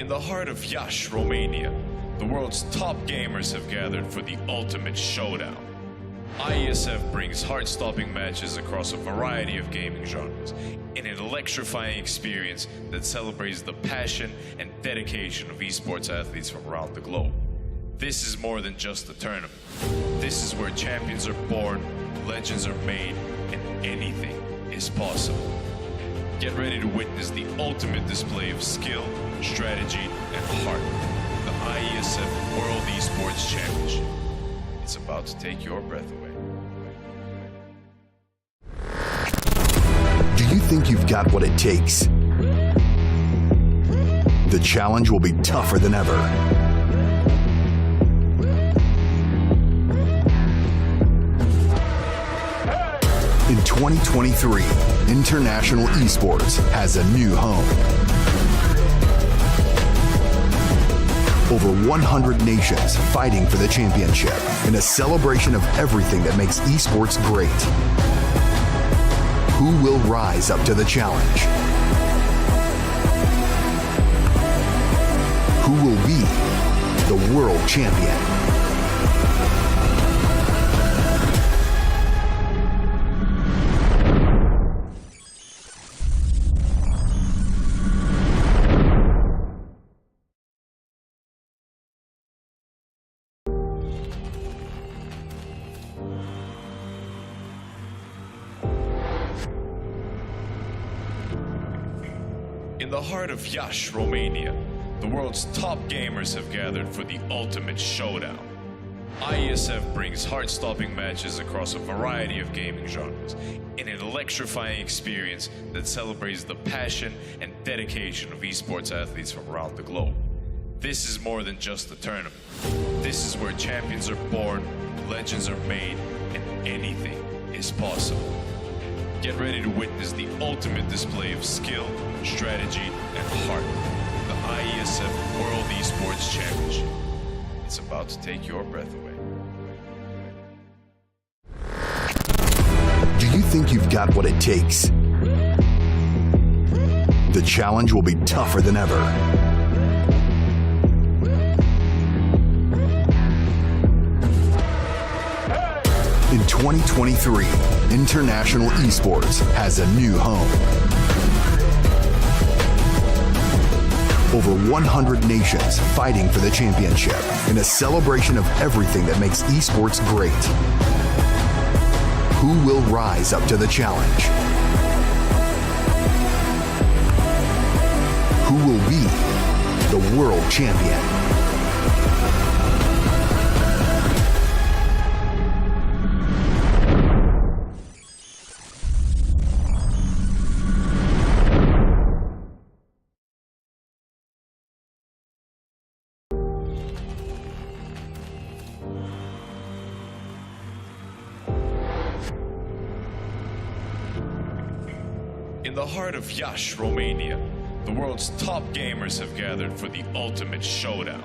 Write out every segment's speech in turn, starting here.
In the heart of Iași, Romania, the world's top gamers have gathered for the ultimate showdown. IESF brings heart-stopping matches across a variety of gaming genres in an electrifying experience that celebrates the passion and dedication of esports athletes from around the globe. This is more than just a tournament. This is where champions are born, legends are made, and anything is possible. Get ready to witness the ultimate display of skill, strategy, and heart. The IESF World Esports Championship. It's about to take your breath away. Do you think you've got what it takes? The challenge will be tougher than ever. In 2023, International Esports has a new home. Over 100 nations fighting for the championship in a celebration of everything that makes esports great. Who will rise up to the challenge? Who will be the world champion? In the heart of Iași, Romania, the world's top gamers have gathered for the ultimate showdown. IESF brings heart-stopping matches across a variety of gaming genres in an electrifying experience that celebrates the passion and dedication of esports athletes from around the globe. This is more than just a tournament. This is where champions are born, legends are made, and anything is possible. Get ready to witness the ultimate display of skill, strategy, and heart. The IESF World Esports Championship. It's about to take your breath away. Do you think you've got what it takes? The challenge will be tougher than ever. In 2023, International Esports has a new home. Over 100 nations fighting for the championship in a celebration of everything that makes esports great. Who will rise up to the challenge? Who will be the world champion? In the heart of Iași, Romania, the world's top gamers have gathered for the ultimate showdown.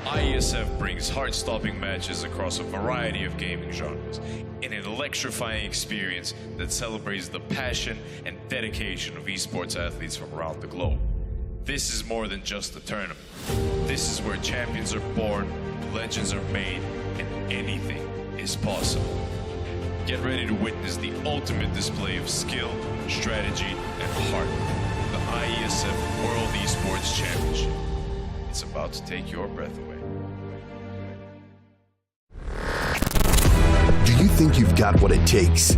IESF brings heart-stopping matches across a variety of gaming genres in an electrifying experience that celebrates the passion and dedication of esports athletes from around the globe. This is more than just a tournament. This is where champions are born, legends are made, and anything is possible. Get ready to witness the ultimate display of skill, strategy, and heart. The IESF World Esports Championship. It's about to take your breath away. Do you think you've got what it takes?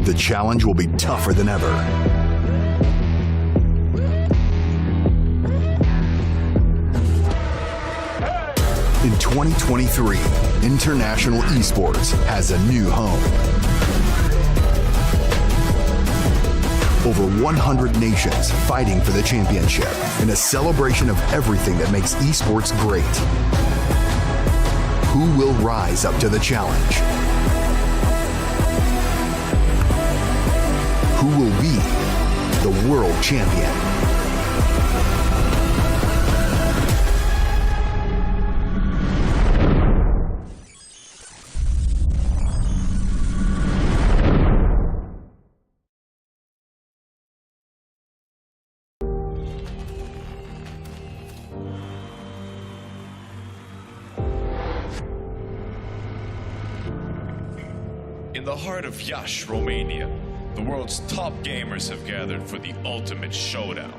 The challenge will be tougher than ever. In 2023, International Esports has a new home. Over 100 nations fighting for the championship in a celebration of everything that makes esports great. Who will rise up to the challenge? Who will be the world champion? In the heart of Iași, Romania, the world's top gamers have gathered for the ultimate showdown.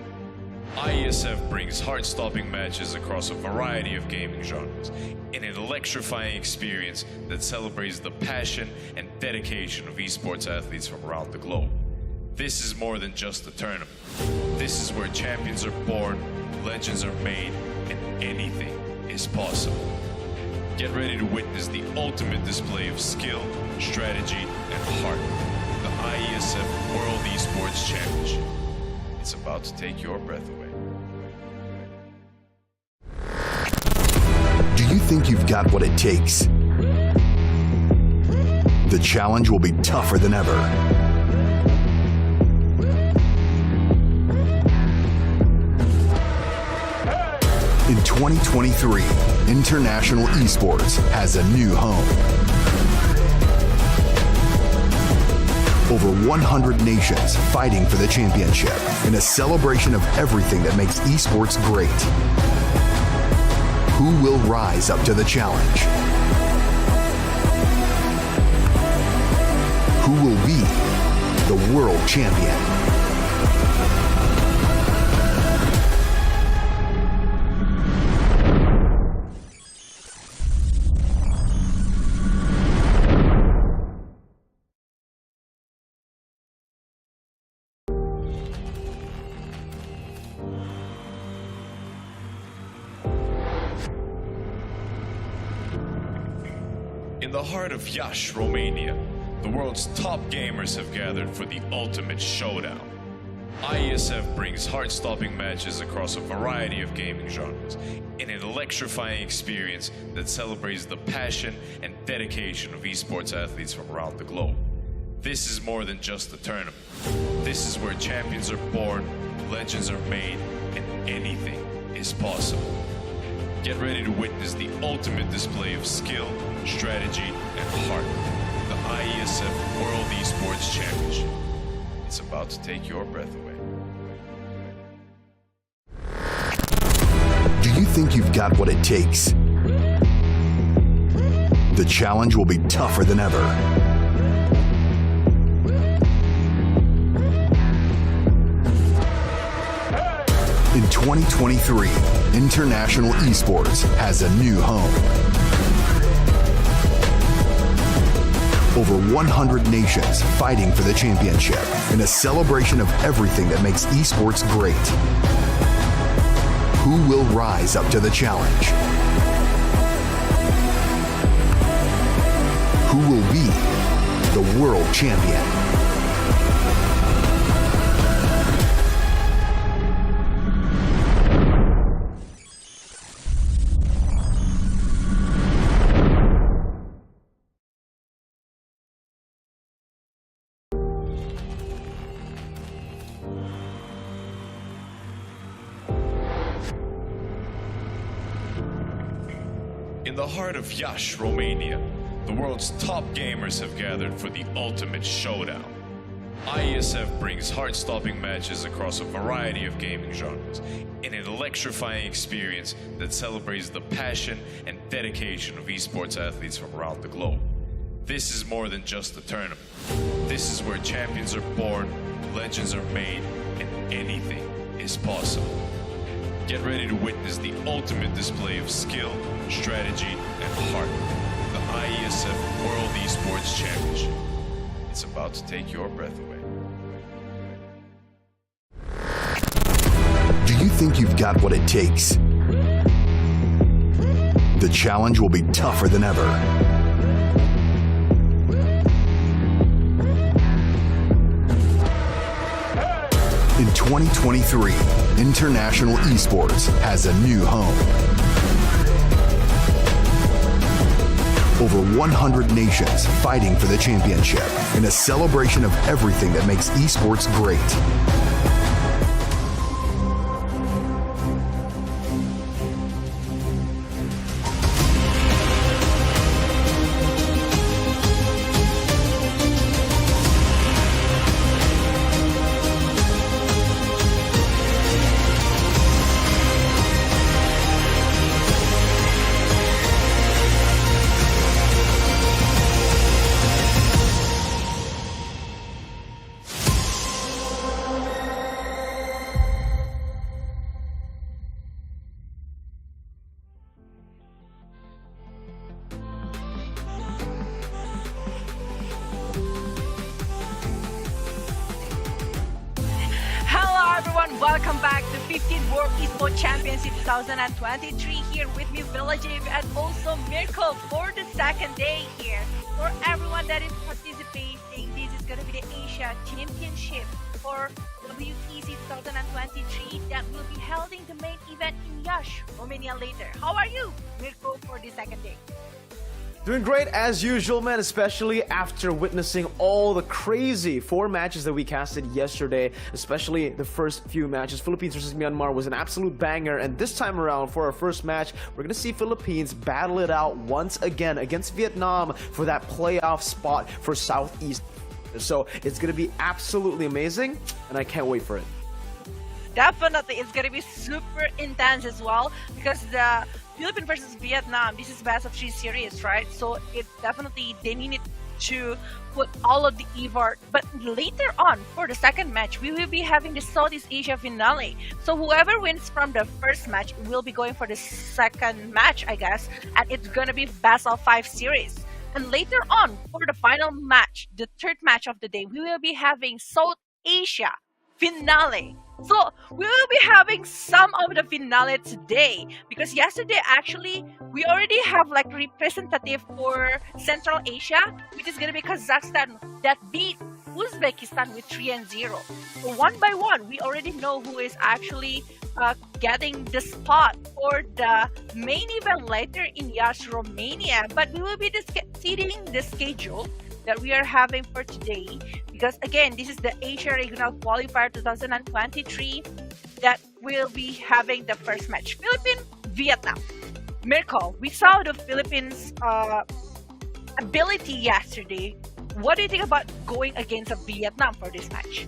IESF brings heart-stopping matches across a variety of gaming genres in an electrifying experience that celebrates the passion and dedication of esports athletes from around the globe. This is more than just a tournament. This is where champions are born, legends are made, and anything is possible. Get ready to witness the ultimate display of skill, strategy, and heart. The IESF World Esports Championship. It's about to take your breath away. Do you think you've got what it takes? The challenge will be tougher than ever. In 2023, International Esports has a new home. Over 100 nations fighting for the championship in a celebration of everything that makes esports great. Who will rise up to the challenge? Who will be the world champion? In the heart of Iași, Romania, the world's top gamers have gathered for the ultimate showdown. IESF brings heart-stopping matches across a variety of gaming genres in an electrifying experience that celebrates the passion and dedication of esports athletes from around the globe. This is more than just a tournament. This is where champions are born, legends are made, and anything is possible. Get ready to witness the ultimate display of skill, strategy, and heart. The IESF World Esports Championship. It's about to take your breath away. Do you think you've got what it takes? The challenge will be tougher than ever. In 2023, International Esports has a new home. Over 100 nations fighting for the championship in a celebration of everything that makes esports great. Who will rise up to the challenge? Who will be the world champion? In the heart of Iași, Romania, the world's top gamers have gathered for the ultimate showdown. IESF brings heart-stopping matches across a variety of gaming genres in an electrifying experience that celebrates the passion and dedication of esports athletes from around the globe. This is more than just a tournament. This is where champions are born, legends are made, and anything is possible. Get ready to witness the ultimate display of skill, strategy, and heart. The IESF World Esports Championship. It's about to take your breath away. Do you think you've got what it takes? The challenge will be tougher than ever. In 2023, International Esports has a new home. Over 100 nations fighting for the championship in a celebration of everything that makes esports great. welcome back to 15th World Esports Championship 2023 here with me, Villajiv, and also Mirko for the second day here. For everyone that is participating, this is going to be the Asia Championship for WEC 2023 that will be held in the main event in Yash, Romania later. How are you, Mirko, for the second day? Doing great as usual, man, especially after witnessing all the crazy 4 matches that we casted yesterday, especially the first few matches. Philippines versus Myanmar was an absolute banger, and this time around for our first match, we're going to see Philippines battle it out once again against Vietnam for that playoff spot for Southeast. So it's going to be absolutely amazing, and I can't wait for it. Definitely, it's going to be super intense as well because the Philippines versus Vietnam, this is best of 3 series, right? So it's definitely, they need to put all of the effort. But later on, for the second match, we will be having the Southeast Asia finale. So whoever wins from the first match will be going for the second match, I guess. And it's going to be best of 5 series. And later on, for the final match, the third match of the day, we will be having South Asia finale. So we will be having some of the finale today because yesterday actually we already have like representative for Central Asia, which is gonna be Kazakhstan that beat Uzbekistan with 3-0. So one by one, we already know who is actually getting the spot for the main event later in Yash, Romania. But we will be seeing the schedule that we are having for today because again, this is the Asia Regional Qualifier 2023 that will be having the first match. Philippines, Vietnam. Mirko, we saw the Philippines ability yesterday. What do you think about going against Vietnam for this match?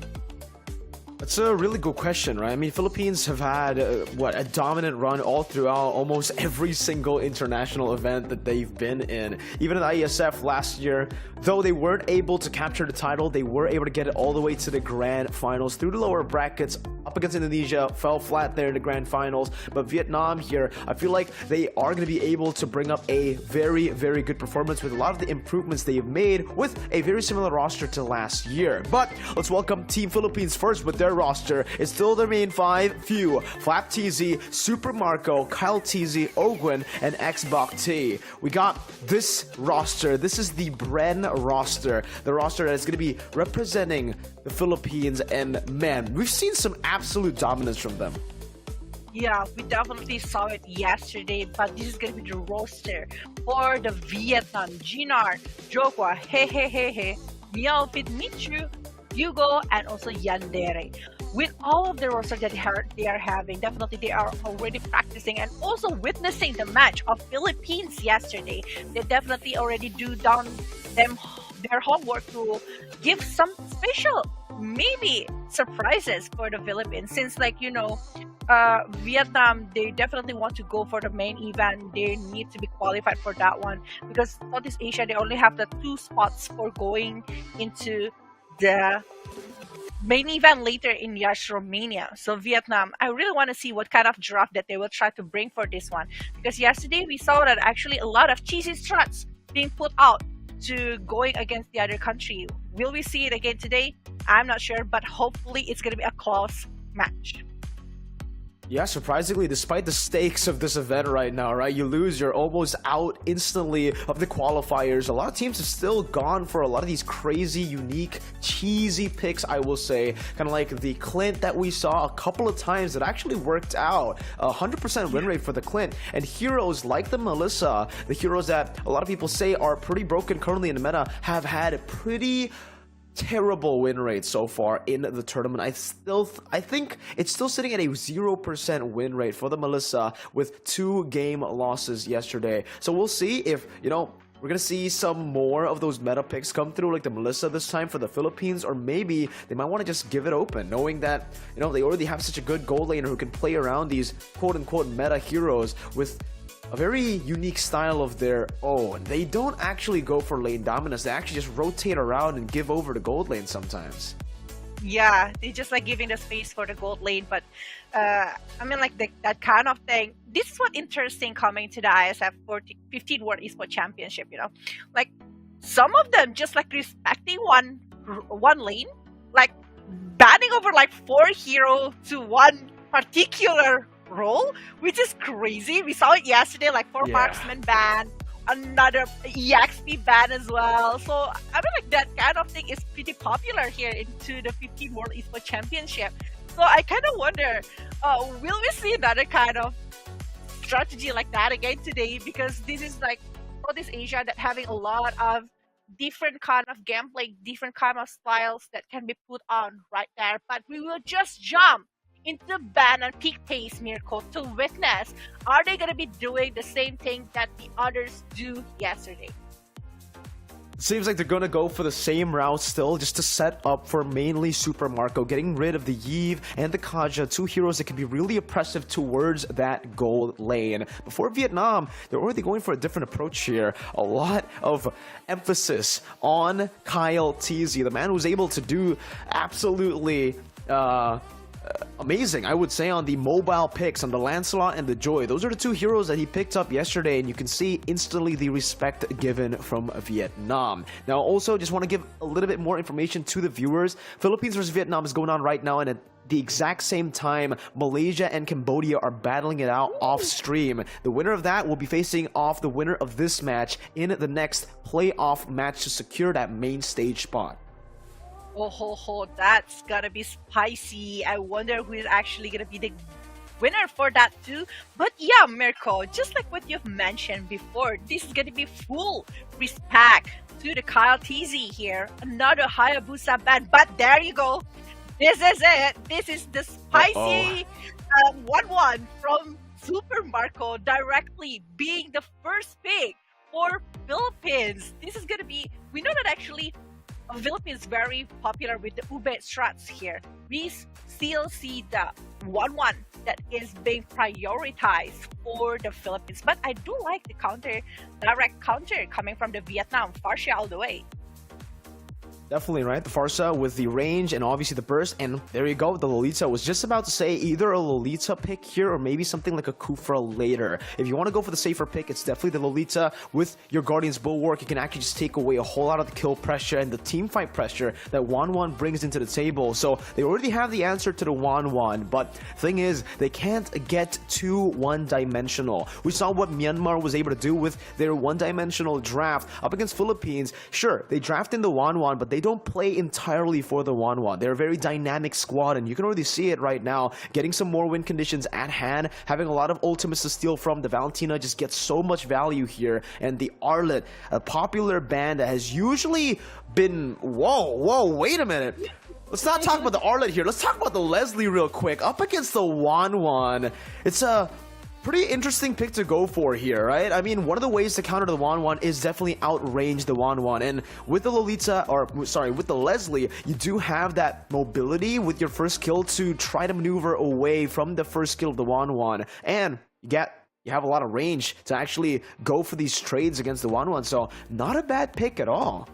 That's a really good question, right? I mean, Philippines have had, a dominant run all throughout almost every single international event that they've been in. Even at IESF last year, though they weren't able to capture the title, they were able to get it all the way to the grand finals through the lower brackets, up against Indonesia, fell flat there in the grand finals. But Vietnam here, I feel like they are going to be able to bring up a very, very good performance with a lot of the improvements they have made with a very similar roster to last year. But let's welcome Team Philippines first with their roster. It's still their main 5 few: Flap TZ, Super Marco, Kyle TZ, Ogwin, and Xbox T. We got this roster. This is the Bren roster, the roster that is going to be representing the Philippines, and man, we've seen some absolute dominance from them. Yeah, we definitely saw it yesterday, but this is going to be the roster for the Vietnam. Jinar, Jokwa, He, Meowfit, Michu, Hugo, and also Yandere. With all of the roster that they are having, definitely they are already practicing and also witnessing the match of Philippines yesterday. They definitely already do down their homework to give some special, maybe surprises for the Philippines. Since Vietnam, they definitely want to go for the main event. They need to be qualified for that one because Southeast Asia, they only have the 2 spots for going into the main event later in Yash, Romania. So Vietnam, I really want to see what kind of draft that they will try to bring for this one because yesterday we saw that actually a lot of cheesy struts being put out to going against the other country. Will we see it again today? I'm not sure, but hopefully it's going to be a close match. Yeah, surprisingly, despite the stakes of this event right now, right, you lose, you're almost out instantly of the qualifiers. A lot of teams have still gone for a lot of these crazy, unique, cheesy picks, I will say. Kind of like the Clint that we saw a couple of times that actually worked out. 100% win rate for the Clint. And heroes like the Melissa, the heroes that a lot of people say are pretty broken currently in the meta, have had a pretty terrible win rate so far in the tournament. I think it's still sitting at a 0% win rate for the Melissa with 2 game losses yesterday. So we'll see if, we're going to see some more of those meta picks come through like the Melissa this time for the Philippines, or maybe they might want to just give it open knowing that, they already have such a good gold laner who can play around these quote-unquote meta heroes with a very unique style of their own. They don't actually go for lane dominance. They actually just rotate around and give over to gold lane sometimes. Yeah, they just like giving the space for the gold lane. But that kind of thing. This is what interesting coming to the ISF 15 World Esports Championship. Like some of them just like respecting one lane. Like banning over like 4 heroes to one particular role, which is crazy. We saw it yesterday, like 4 marksman ban, another EXP ban as well. So I mean, like that kind of thing is pretty popular here into the 15 World Esports Championship. So I kind of wonder, will we see another kind of strategy like that again today? Because this is like Southeast Asia that having a lot of different kind of gameplay, different kind of styles that can be put on right there. But we will just jump into ban and peak taste Mirko to witness, are they going to be doing the same thing that the others do yesterday? Seems like they're gonna go for the same route still, just to set up for mainly Super Marco, getting rid of the Yves and the Kaja, 2 heroes that can be really oppressive towards that gold lane. Before Vietnam, they're already going for a different approach here. A lot of emphasis on Kyle TZ, the man who's able to do absolutely amazing, I would say, on the mobile picks, on the Lancelot and the Joy. Those are the 2 heroes that he picked up yesterday, and you can see instantly the respect given from Vietnam. Now, also, just want to give a little bit more information to the viewers. Philippines versus Vietnam is going on right now, and at the exact same time, Malaysia and Cambodia are battling it out off stream. The winner of that will be facing off the winner of this match in the next playoff match to secure that main stage spot. Oh, that's gonna be spicy. I wonder who is actually gonna be the winner for that too. But yeah, Mirko, just like what you've mentioned before, this is gonna be full respect to the Kyle TZ here. Another Hayabusa ban, but there you go. This is it. This is the spicy 1-1 from Super Marco directly being the first pick for Philippines. This is gonna be, we know that actually Philippines is very popular with the Ube strats here. We still see the 1-1 that is being prioritized for the Philippines. But I do like the direct counter coming from the Vietnam, Farsia all the way. Definitely, right? The Farsa with the range and obviously the burst. And there you go. The Lolita. Was just about to say either a Lolita pick here or maybe something like a Kufra later. If you want to go for the safer pick, it's definitely the Lolita. With your Guardian's Bulwark, you can actually just take away a whole lot of the kill pressure and the team fight pressure that 1-1 brings into the table. So they already have the answer to the 1-1. But thing is, they can't get too one-dimensional. We saw what Myanmar was able to do with their one-dimensional draft up against Philippines. Sure, they draft in the 1-1, but they don't play entirely for the 1-1. They're a very dynamic squad, and you can already see it right now. Getting some more win conditions at hand, having a lot of ultimates to steal from. The Valentina just gets so much value here, and the Arlet, a popular band that has usually been... Whoa, wait a minute. Let's not talk about the Arlet here. Let's talk about the Leslie real quick. Up against the 1-1. It's a pretty interesting pick to go for here, right? I mean, one of the ways to counter the 1-1 is definitely outrange the 1-1. And with the Lolita, or sorry, with the Leslie, you do have that mobility with your first kill to try to maneuver away from the first kill of the 1-1. And you have a lot of range to actually go for these trades against the 1-1. So not a bad pick at all.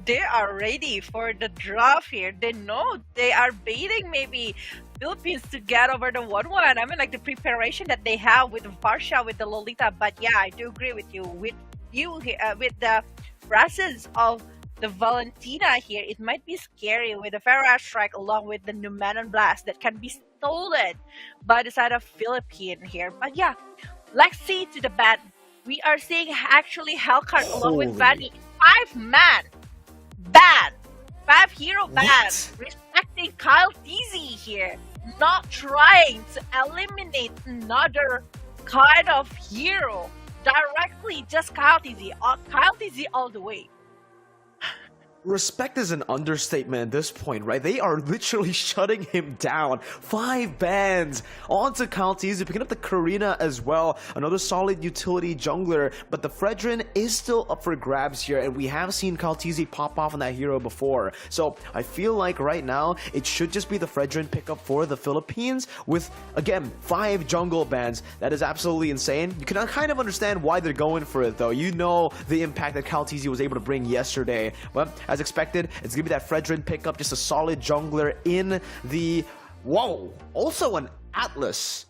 They are ready for the draft here. They know they are baiting maybe Philippines to get over the 1-1. I mean, like the preparation that they have with Varsha, with the Lolita. But yeah, I do agree with you. With the presence of the Valentina here, it might be scary with the Ferra Strike along with the Numenon Blast that can be stolen by the side of Philippines here. But yeah, let's see to the bat. We are seeing actually Hellcart along with Vanny. 5-man ban. 5-hero ban. Respecting Kyle TZ here. Not trying to eliminate another kind of hero. Directly just Kyle TZ. Kyle TZ all the way. Respect is an understatement at this point, right? They are literally shutting him down. 5 bans onto Kyle TZ, picking up the Karina as well. Another solid utility jungler, but the Fredrin is still up for grabs here, and we have seen Kyle TZ pop off on that hero before. So I feel like right now, it should just be the Fredrin pickup for the Philippines with, again, 5 jungle bans. That is absolutely insane. You can kind of understand why they're going for it, though. You know the impact that Kyle TZ was able to bring yesterday. Well, as expected, it's gonna be that Fredrin pickup, just a solid jungler in the... Whoa! Also an Atlas.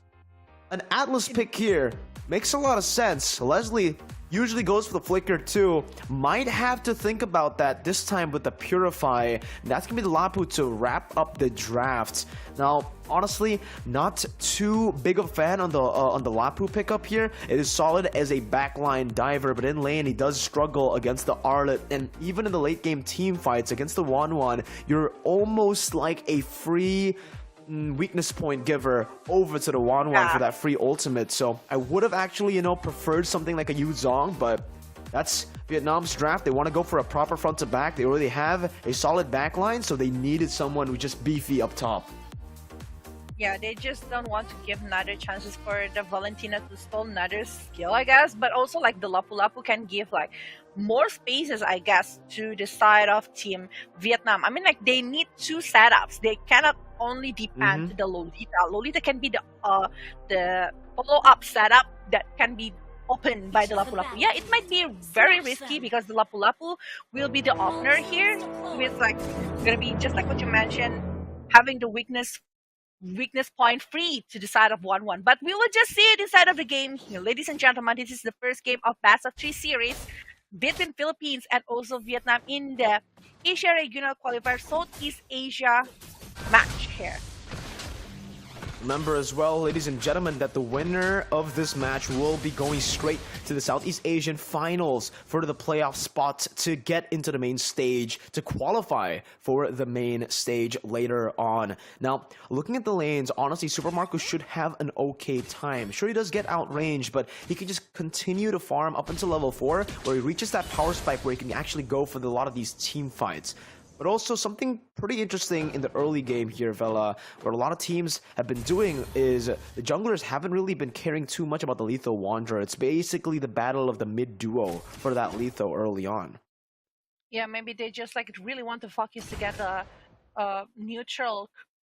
An Atlas pick here. Makes a lot of sense. Leslie, usually goes for the flicker too. Might have to think about that this time with the Purify. That's gonna be the Lapu to wrap up the draft. Now, honestly, not too big of a fan on the Lapu pickup here. It is solid as a backline diver, but in lane he does struggle against the Arlet, and even in the late game team fights against the 1-1, you're almost like a free weakness point giver over to the 1-1 for that free ultimate. So I would have actually, you know, preferred something like a Yu Zhong, but that's Vietnam's draft. They want to go for a proper front to back. They already have a solid backline, so they needed someone who's just beefy up top. Yeah, they just don't want to give another chances for the Valentina to stall another skill, I guess. But also, like, the Lapu Lapu can give, like, more spaces, I guess, to the side of Team Vietnam. I mean, like, they need two setups. They cannot only depend to the Lolita. Lolita can be the follow-up setup that can be opened by the Lapu Lapu. Yeah, it might be very risky because the Lapu Lapu will be the opener here. With, like, gonna be just like what you mentioned, having the weakness point free to the side of 1-1, but we will just see it inside of the game here. Ladies and gentlemen, this is the first game of best of 3 series between Philippines and also Vietnam in the Asia Regional Qualifiers Southeast Asia match here. Remember as well, ladies and gentlemen, that the winner of this match will be going straight to the Southeast Asian Finals for the playoff spot to get into the main stage, to qualify for the main stage later on. Now, looking at the lanes, honestly, Super Marco should have an okay time. Sure, he does get outranged, but he can just continue to farm up until level 4, where he reaches that power spike where he can actually go for a lot of these team fights. But also something pretty interesting in the early game here, Vela, where a lot of teams have been doing is the junglers haven't really been caring too much about the Letho Wanderer. It's basically the battle of the mid duo for that Letho early on. Yeah, maybe they just like really want to focus to get a neutral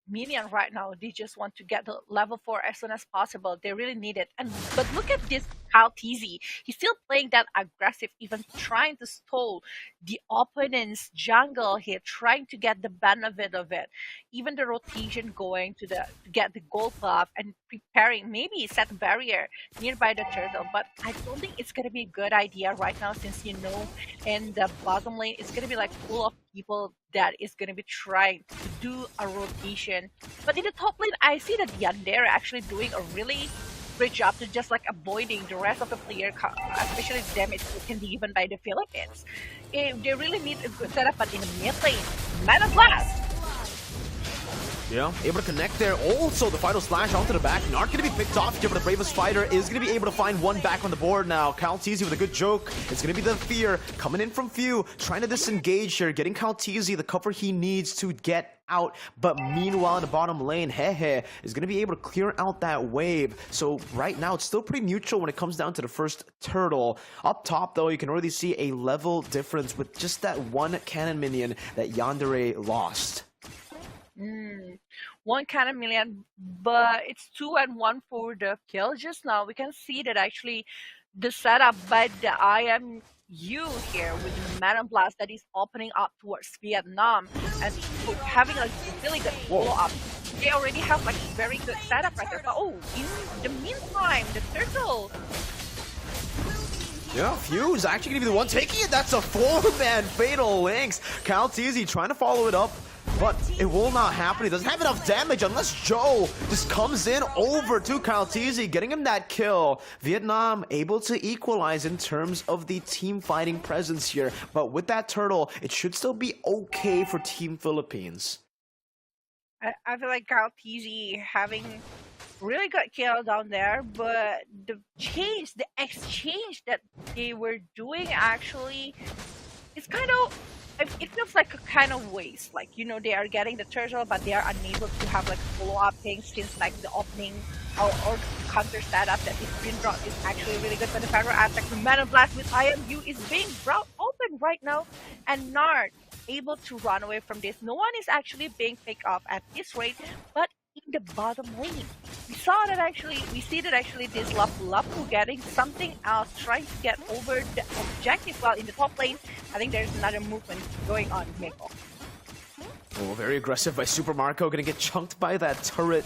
minion right now. They just want to get the level 4 as soon as possible. They really need it. But look at this Kyle TZ. He's still playing that aggressive, even trying to stall the opponent's jungle here, trying to get the benefit of it. Even the rotation going to get the gold buff and preparing, maybe set a barrier nearby the turtle. But I don't think it's gonna be a good idea right now, since you know in the bottom lane it's gonna be like full of people that is going to be trying to do a rotation. But in the top lane, I see that Yandere actually doing a really great job to just like avoiding the rest of the player, especially the damage that can be given by the Philippines. They really need a good setup, but in the mid lane, Mana Blast! Yeah, able to connect there. Also, the final slash onto the back. Not going to be picked off here, but the bravest fighter is going to be able to find one back on the board now. Kaltizi with a good joke. It's going to be the fear coming in from Few, trying to disengage here, getting Kaltizi the cover he needs to get out. But meanwhile, in the bottom lane, Hehe is going to be able to clear out that wave. So right now, it's still pretty neutral when it comes down to the first turtle. Up top, though, you can already see a level difference with just that one cannon minion that Yandere lost. One cannon million, but it's 2 and 1 for the kill. Just now we can see that actually the setup by the IMU here with the Mana Blast that is opening up towards Vietnam and having a really good follow-up. They already have like a very good setup right there. But oh, in the meantime, the turtle. Yeah, Fuse actually gonna be the one taking it. That's a 4-man fatal links. Kaltizi trying to follow it up, but it will not happen. He doesn't have enough damage unless Joe just comes in over to Kaltizi, getting him that kill. Vietnam able to equalize in terms of the team fighting presence here, but with that turtle, it should still be okay for Team Philippines. I feel like Kaltizi having really good kill down there, but the exchange that they were doing actually is kind of, it feels like a kind of waste. Like, you know, they are getting the turtle, but they are unable to have like follow-up things, since like the opening or counter setup that is being brought is actually really good. But the counter attack from Mana Blast with IMU is being brought open right now, and Nard able to run away from this. No one is actually being picked off at this rate, but in the bottom lane, we see that actually this Lapu Lapu getting something else, trying to get over the objective. While in the top lane, I think there's another movement going on, Miko. Oh, very aggressive by Super Marco, gonna get chunked by that turret.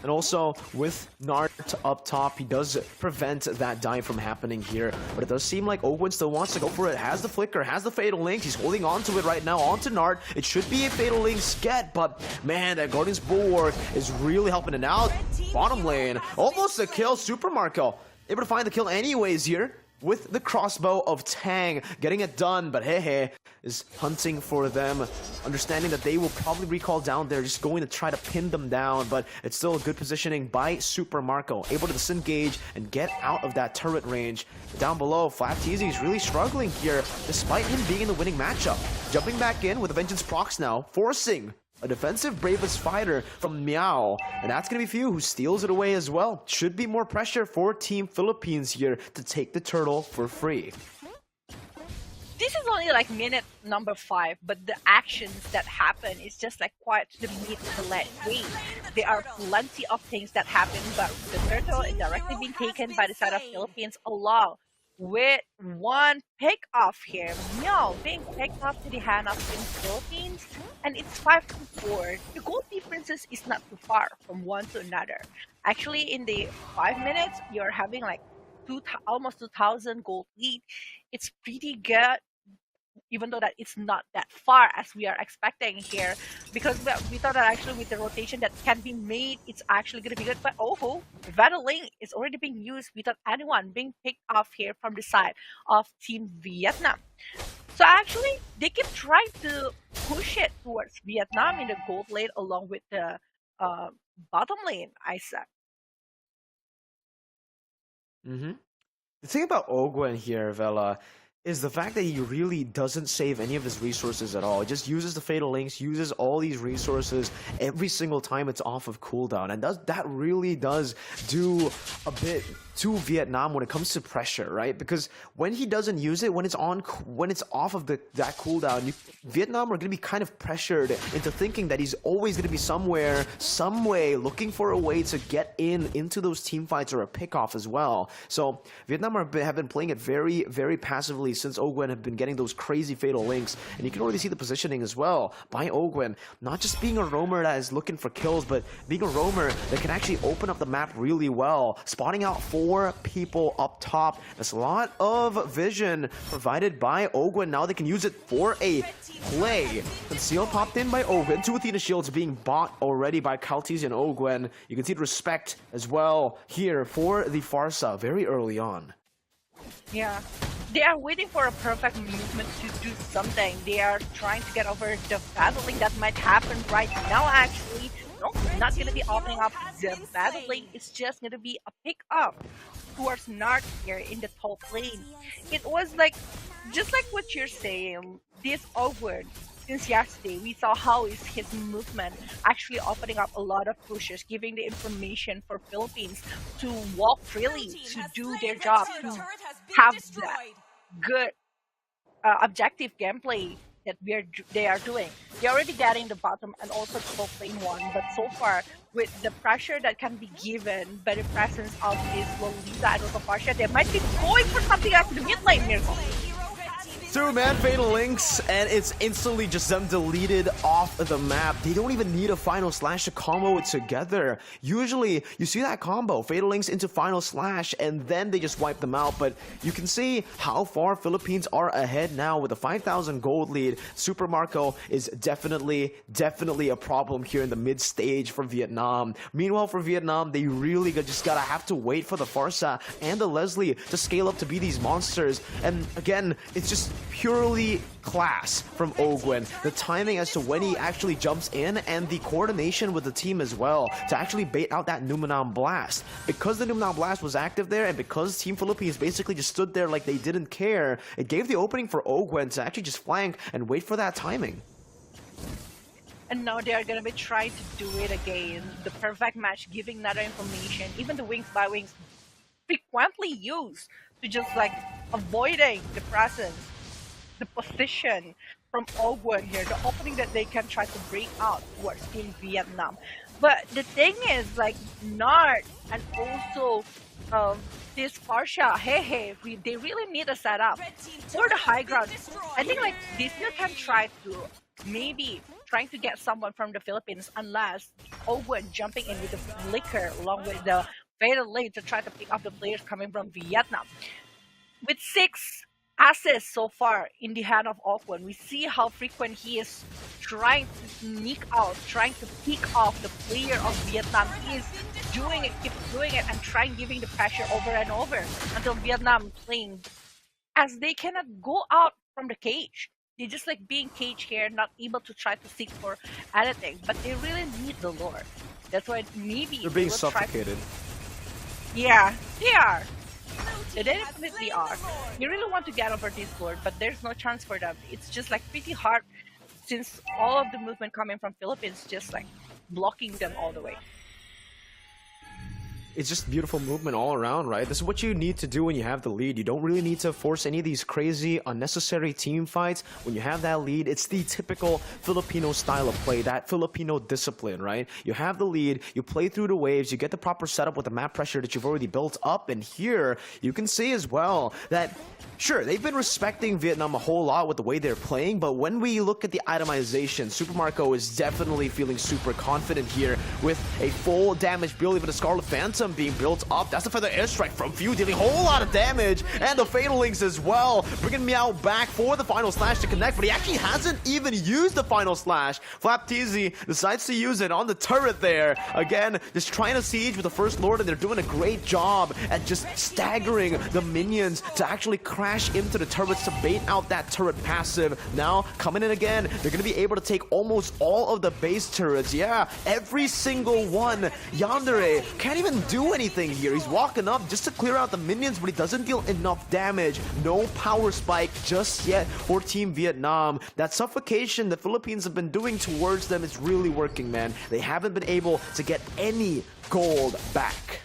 And also, with Nart up top, he does prevent that dive from happening here. But it does seem like Ogwen still wants to go for it. Has the flicker, has the Fatal Link. He's holding on to it right now, onto Nart. It should be a Fatal Link's get, but man, that Guardian's Bulwark is really helping it out. Bottom lane, almost a kill. Super Marco able to find the kill anyways here, with the crossbow of Tang, getting it done, but Hehe is hunting for them, understanding that they will probably recall down there, just going to try to pin them down, but it's still a good positioning by Super Marco, able to disengage and get out of that turret range. Down below, Flat Teasy is really struggling here, despite him being in the winning matchup. Jumping back in with a Vengeance procs now, forcing a defensive bravest fighter from Meow, and that's gonna be Few who steals it away as well. Should be more pressure for Team Philippines here to take the turtle for free. This is only like minute number 5, but the actions that happen is just like quite the meat of the late game. There are plenty of things that happen, but the turtle is directly being taken by the side of Philippines along with one pick off here. Meow being picked off to the hand of Team Philippines, and it's 5-4. The goal differences is not too far from one to another. Actually, in the 5 minutes, you're having like almost 2,000 gold lead. It's pretty good, even though that it's not that far as we are expecting here, because we thought that actually with the rotation that can be made, it's actually going to be good. But oh, Battling is already being used without anyone being picked off here from the side of Team Vietnam. So actually, they keep trying to push it towards Vietnam in the gold lane along with the bottom lane, IESF. The thing about Ogwen here, Vela, is the fact that he really doesn't save any of his resources at all. He just uses the Fatal Links, uses all these resources every single time it's off of cooldown. And that really does do a bit to Vietnam when it comes to pressure, right? Because when he doesn't use it, when it's off of that cooldown, Vietnam are going to be kind of pressured into thinking that he's always going to be somewhere, some way, looking for a way to get into those team fights or a pick-off as well. So Vietnam have been playing it very, very passively since Ogwen have been getting those crazy Fatal Links. And you can already see the positioning as well by Ogwen, not just being a roamer that is looking for kills, but being a roamer that can actually open up the map really well, spotting out 4 people up top. There's a lot of vision provided by Ogwen. Now they can use it for a play. Conceal popped in by Ogwen. 2 Athena shields being bought already by Kaltese and Ogwen. You can see the respect as well here for the Farsa very early on. Yeah. They are waiting for a perfect movement to do something. They are trying to get over the battling that might happen right now, actually. No, not going to be opening up the battling. It's just going to be a pick up towards Nart here in the top lane. It was like, just like what you're saying, this Ogwen, since yesterday, we saw how is his movement actually opening up a lot of pushes, giving the information for Philippines to walk freely, to do their job, to have that good objective gameplay that they are doing. They're already getting the bottom and also top lane one, but so far with the pressure that can be given by the presence of this Lolita and also Pasha, they might be going for something like the mid lane miracle. 2-man Fatal Links, and it's instantly just them deleted off the map. They don't even need a Final Slash to combo it together. Usually, you see that combo, Fatal Links into Final Slash, and then they just wipe them out. But you can see how far Philippines are ahead now with a 5,000 gold lead. Super Marco is definitely a problem here in the mid stage for Vietnam. Meanwhile, for Vietnam, they really just gotta have to wait for the Farsa and the Leslie to scale up to be these monsters. And again, it's just purely class from Ogwen. The timing as to when he actually jumps in and the coordination with the team as well to actually bait out that Numenam Blast. Because the Numenam Blast was active there and because Team Philippines basically just stood there like they didn't care, it gave the opening for Ogwen to actually just flank and wait for that timing. And now they are going to be trying to do it again. The perfect match, giving another information. Even the wings by wings frequently used to just like avoiding the presence, the position from Ogwen here, the opening that they can try to break out towards Team Vietnam. But the thing is, like, Nart and also this Farsha, they really need a setup for the high ground. I think like this year can try to maybe trying to get someone from the Philippines, unless Owen jumping in with the flicker along with the fatal lane to try to pick up the players coming from Vietnam. With 6 assists so far in the hand of Owen, we see how frequent he is trying to sneak out, trying to pick off the player of Vietnam. He is doing it, keep doing it, and trying giving the pressure over and over until Vietnam playing as they cannot go out from the cage. They just like being caged here, not able to try to seek for anything. But they really need the lore. That's why maybe They're being will try suffocated. Yeah, they are. They definitely are. You really want to get over this lord, but there's no chance for them. It's just like pretty hard since all of the movement coming from Philippines just like blocking them all the way. It's just beautiful movement all around, right? This is what you need to do when you have the lead. You don't really need to force any of these crazy, unnecessary team fights. When you have that lead, it's the typical Filipino style of play, that Filipino discipline, right? You have the lead, you play through the waves, you get the proper setup with the map pressure that you've already built up, and here, you can see as well that sure, they've been respecting Vietnam a whole lot with the way they're playing, but when we look at the itemization, Super Marco is definitely feeling super confident here with a full damage build, even the Scarlet Phantom being built up. That's the Feather Airstrike from Few, dealing a whole lot of damage, and the Fatal Links as well, bringing Meow back for the Final Slash to connect, but he actually hasn't even used the Final Slash. Flap TZ decides to use it on the turret there. Again, just trying to siege with the First Lord, and they're doing a great job at just staggering the minions to actually crash into the turrets to bait out that turret passive. Now, coming in again, they're going to be able to take almost all of the base turrets. Yeah, every single one. Yandere can't even do anything here. He's walking up just to clear out the minions, but he doesn't deal enough damage. No power spike just yet for Team Vietnam. That suffocation the Philippines have been doing towards them is really working, man. They haven't been able to get any gold back.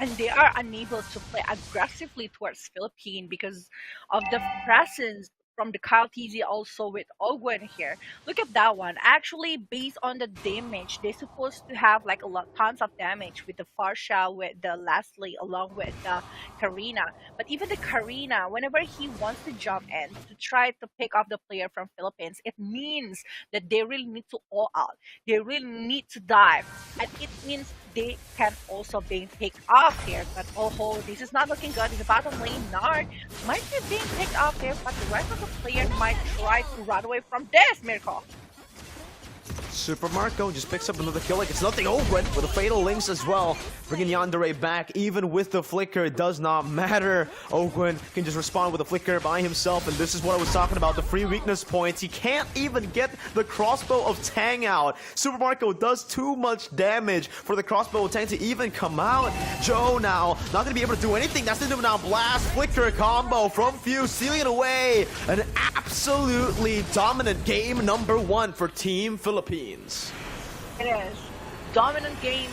And they are unable to play aggressively towards Philippines because of the presence from the Kyle TZ also with Ogwen here. Look at that one. Actually, based on the damage, they're supposed to have like tons of damage with the Farsha, with the Leslie, along with the Karina. But even the Karina, whenever he wants to jump in to try to pick off the player from Philippines, it means that they really need to all out. They really need to dive. And it means they can also be picked off here. But oh, this is not looking good. The bottom lane Nard might be being picked off here, but the rest of the player might try to run away from this, Miracle. Super Marco just picks up another kill like it's nothing. Ogwen with the Fatal Links as well, bringing Yandere back. Even with the flicker, it does not matter. Ogwen can just respond with a flicker by himself, and this is what I was talking about, the free weakness points. He can't even get the crossbow of Tang out. Super Marco does too much damage for the crossbow of Tang to even come out. Joe now not going to be able to do anything. That's the now blast flicker combo from Fuse, sealing it away. An absolutely dominant game number 1 for Team Philippines. It is. Dominant game.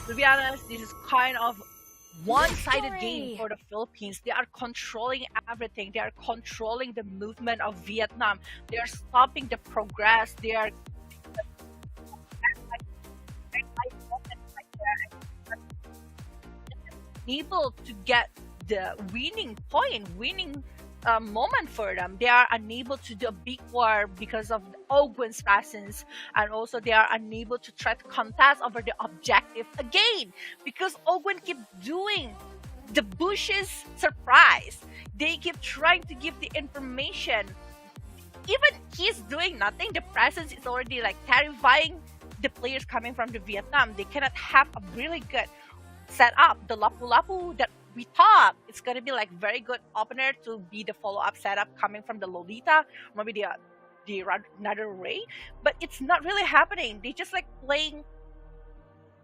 To be honest, this is kind of one-sided game for the Philippines. They are controlling everything. They are controlling the movement of Vietnam. They are stopping the progress. They are able to get the winning point, winning moment for them. They are unable to do a big war because of Ogwen's presence, and also they are unable to try to contest over the objective again because Ogwen keep doing the bushes surprise. They keep trying to give the information. Even he's doing nothing, the presence is already like terrifying the players coming from the Vietnam. They cannot have a really good setup. The Lapu-Lapu that we thought it's gonna be like very good opener to be the follow-up setup coming from the Lolita, maybe the another Ray, but it's not really happening. They just like playing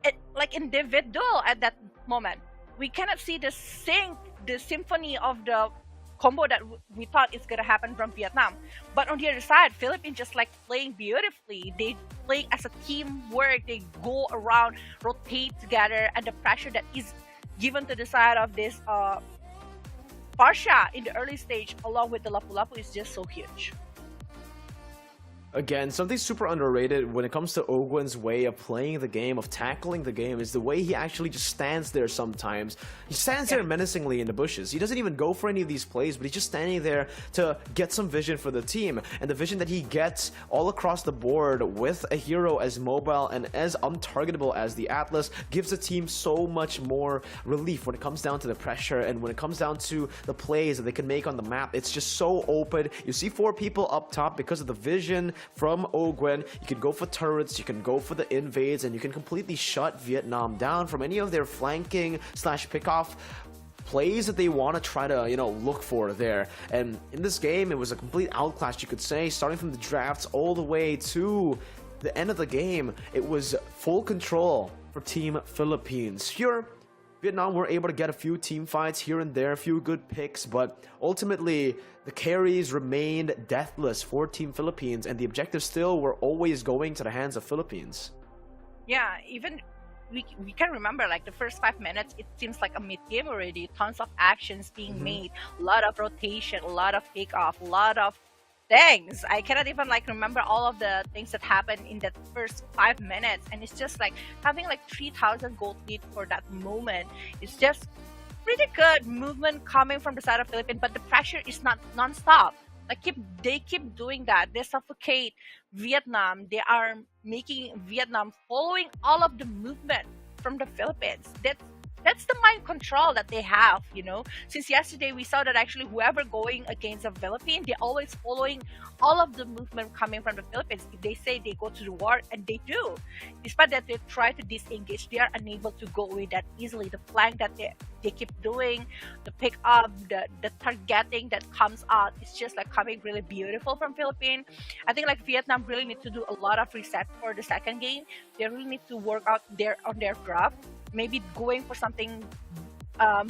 it like individual at that moment. We cannot see the symphony of the combo that we thought is gonna happen from Vietnam. But on the other side, Philippines just like playing beautifully. They play as a teamwork. They go around, rotate together, and the pressure that is given to the side of this Farsha in the early stage along with the Lapu-Lapu is just so huge. Again, something super underrated when it comes to Ogwen's way of playing the game, of tackling the game, is the way he actually just stands there sometimes. He stands there menacingly in the bushes. He doesn't even go for any of these plays, but he's just standing there to get some vision for the team. And the vision that he gets all across the board with a hero as mobile and as untargetable as the Atlas gives the team so much more relief when it comes down to the pressure and when it comes down to the plays that they can make on the map. It's just so open. You see 4 people up top because of the vision from Ogwen. You can go for turrets, you can go for the invades, and you can completely shut Vietnam down from any of their flanking slash pickoff plays that they want to try to, look for there. And in this game, it was a complete outclass, you could say, starting from the drafts all the way to the end of the game. It was full control for Team Philippines. Here, Vietnam were able to get a few team fights here and there, a few good picks, but ultimately the carries remained deathless for Team Philippines, and the objectives still were always going to the hands of Philippines. Yeah, even we can remember like the first 5 minutes, it seems like a mid-game already. Tons of actions being made, a lot of rotation, a lot of takeoff, a lot of things. I cannot even like remember all of the things that happened in that first 5 minutes, and it's just like having like 3,000 gold lead for that moment. It's just pretty good movement coming from the side of Philippines, but the pressure is not non-stop. Like they keep doing that. They suffocate Vietnam. They are making Vietnam following all of the movement from the Philippines. That's the mind control that they have, Since yesterday, we saw that actually whoever going against the Philippines, they're always following all of the movement coming from the Philippines. If they say they go to the war, and they do. Despite that they try to disengage, they are unable to go away that easily. The flank that they keep doing, the pick up, the targeting that comes out, it's just like coming really beautiful from Philippines. I think like Vietnam really need to do a lot of reset for the second game. They really need to work out on their graph. Maybe going for something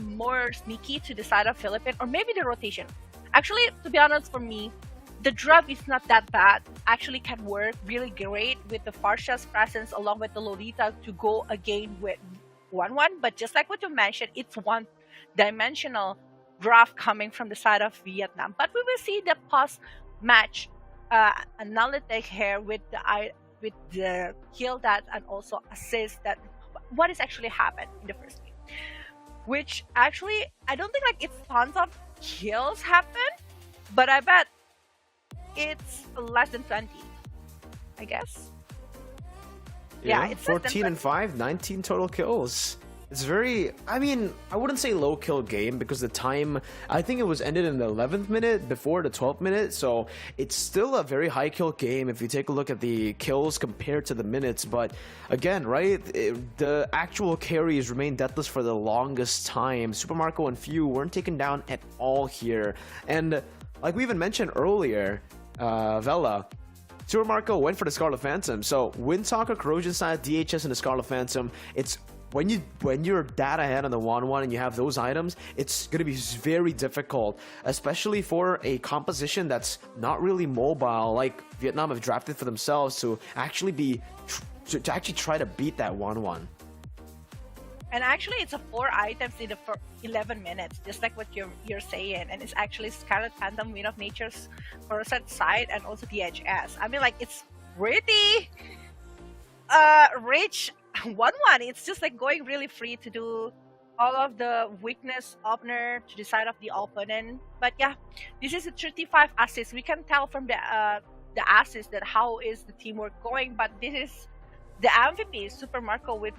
more sneaky to the side of Philippines, or maybe the rotation. Actually, to be honest, for me, the draft is not that bad. Actually can work really great with the Farsha's presence along with the Lolita to go again with 1-1. But just like what you mentioned, it's one-dimensional draft coming from the side of Vietnam. But we will see the post-match analytic here with the kill that and also assist that what is actually happened in the first game, which actually I don't think like it's tons of kills happen, but I bet it's less than 20, I guess. Yeah, it's 14 and 5, 19 total kills. It's very, I wouldn't say low kill game because the time, I think it was ended in the 11th minute before the 12th minute, so it's still a very high kill game if you take a look at the kills compared to the minutes. But again, right, the actual carries remained deathless for the longest time. Super Marco and Few weren't taken down at all here, and like we even mentioned earlier, Vela, Super Marco went for the Scarlet Phantom. So Windtalker, Corrosion Side, DHS, and the Scarlet Phantom, it's when you're that ahead on the 1-1 and you have those items, it's going to be very difficult, especially for a composition that's not really mobile like Vietnam have drafted for themselves to actually try to beat that 1-1. And actually, it's a 4 items in the 11 minutes, just like what you're saying. And it's actually Scarlet Phantom, Wind of Nature's Corset side, and also DHS. It's pretty rich 1-1. It's just like going really free to do all of the weakness opener to the side of the opponent. But yeah, this is a 35 assists. We can tell from the assists that how is the teamwork going. But this is the MVP, Super Marco, with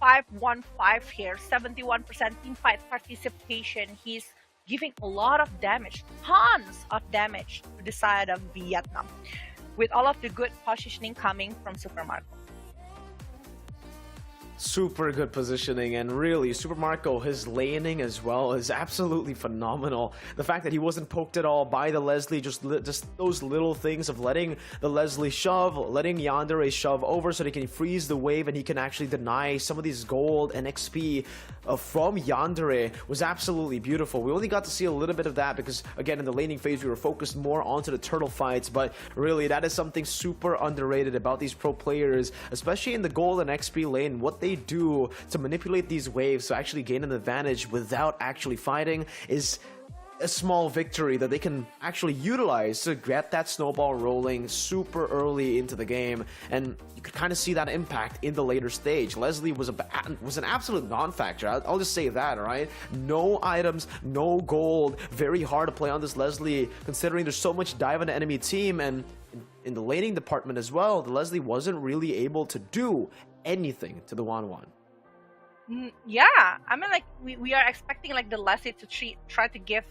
5-1-5 here, 71% team fight participation. He's giving a lot of damage, tons of damage to the side of Vietnam, with all of the good positioning coming from Super Marco. Super good positioning, and really Super Marco, his laning as well is absolutely phenomenal. The fact that he wasn't poked at all by the Leslie, just those little things of letting the Leslie shove, letting Yandere shove over so they can freeze the wave and he can actually deny some of these gold and XP from Yandere was absolutely beautiful. We only got to see a little bit of that because again in the laning phase we were focused more onto the turtle fights, but really that is something super underrated about these pro players, especially in the gold and XP lane. What they do to manipulate these waves to actually gain an advantage without actually fighting is a small victory that they can actually utilize to get that snowball rolling super early into the game, and you could kind of see that impact in the later stage. Leslie was an absolute non-factor. I'll just say that, all right? No items, no gold, very hard to play on this Leslie, considering there's so much dive on the enemy team, and in the laning department as well, the Leslie wasn't really able to do anything to the 1-1. Yeah, I mean, like, we are expecting like the Leslie to try to give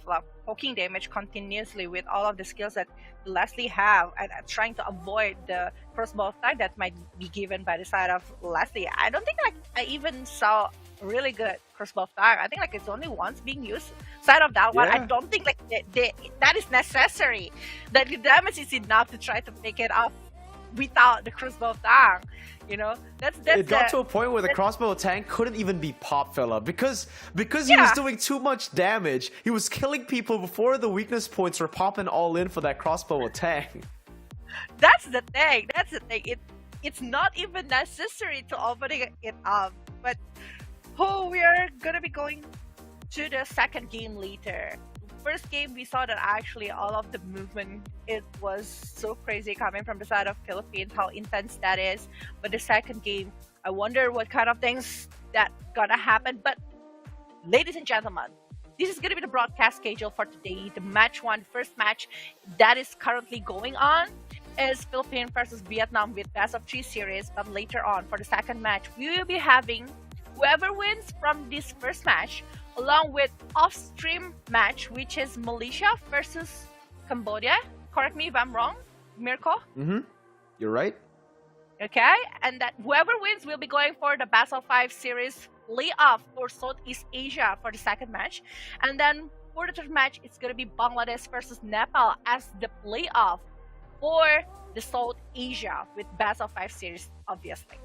poking damage continuously with all of the skills that the Leslie have, and trying to avoid the crossbow attack that might be given by the side of Leslie. I don't think like I even saw a really good crossbow attack. I think like it's only once being used. Side of that one, I don't think like that is necessary. That the damage is enough to try to pick it up without the crossbow attack. You know, that's it got to a point where the crossbow tank couldn't even be pop filler because he was doing too much damage. He was killing people before the weakness points were popping all in for that crossbow attack. That's the thing. It's not even necessary to open it up. But we are gonna be going to the second game later. First game, we saw that actually all of the movement, it was so crazy coming from the side of Philippines, how intense that is. But the second game, I wonder what kind of things that gonna happen. But ladies and gentlemen, this is gonna be the broadcast schedule for today. The match one, first match that is currently going on is Philippines versus Vietnam with best of 3 series. But later on, for the second match, we will be having whoever wins from this first match, along with off-stream match, which is Malaysia versus Cambodia. Correct me if I'm wrong, Mirko? You're right. Okay, and that whoever wins will be going for the best of 5 series playoff for Southeast Asia for the second match. And then for the third match, it's going to be Bangladesh versus Nepal as the playoff for the South Asia with best of 5 series, obviously.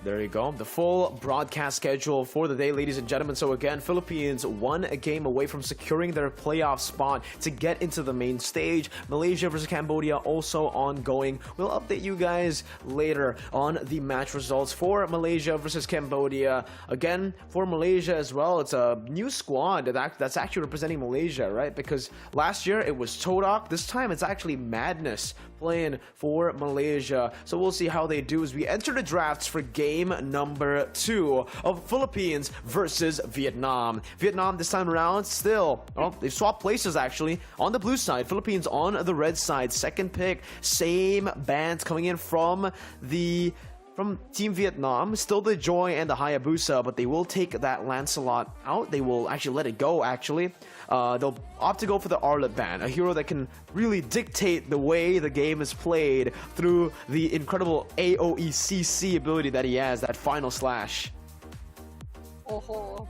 There you go. The full broadcast schedule for the day, ladies and gentlemen. So again, Philippines one game away from securing their playoff spot to get into the main stage. Malaysia versus Cambodia also ongoing. We'll update you guys later on the match results for Malaysia versus Cambodia. Again, for Malaysia as well, it's a new squad that's actually representing Malaysia, right? Because last year it was Todak. This time it's actually Madness playing for Malaysia. So we'll see how they do as we enter the drafts for game number 2 of Philippines versus Vietnam. Vietnam this time around still, well, they've swapped places actually. On the blue side, Philippines on the red side. Second pick, same bands coming in from Team Vietnam, still the Joy and the Hayabusa, but they will take that Lancelot out. They will actually let it go, actually. They'll opt to go for the Arlet ban, a hero that can really dictate the way the game is played through the incredible AOE/CC ability that he has, that final slash.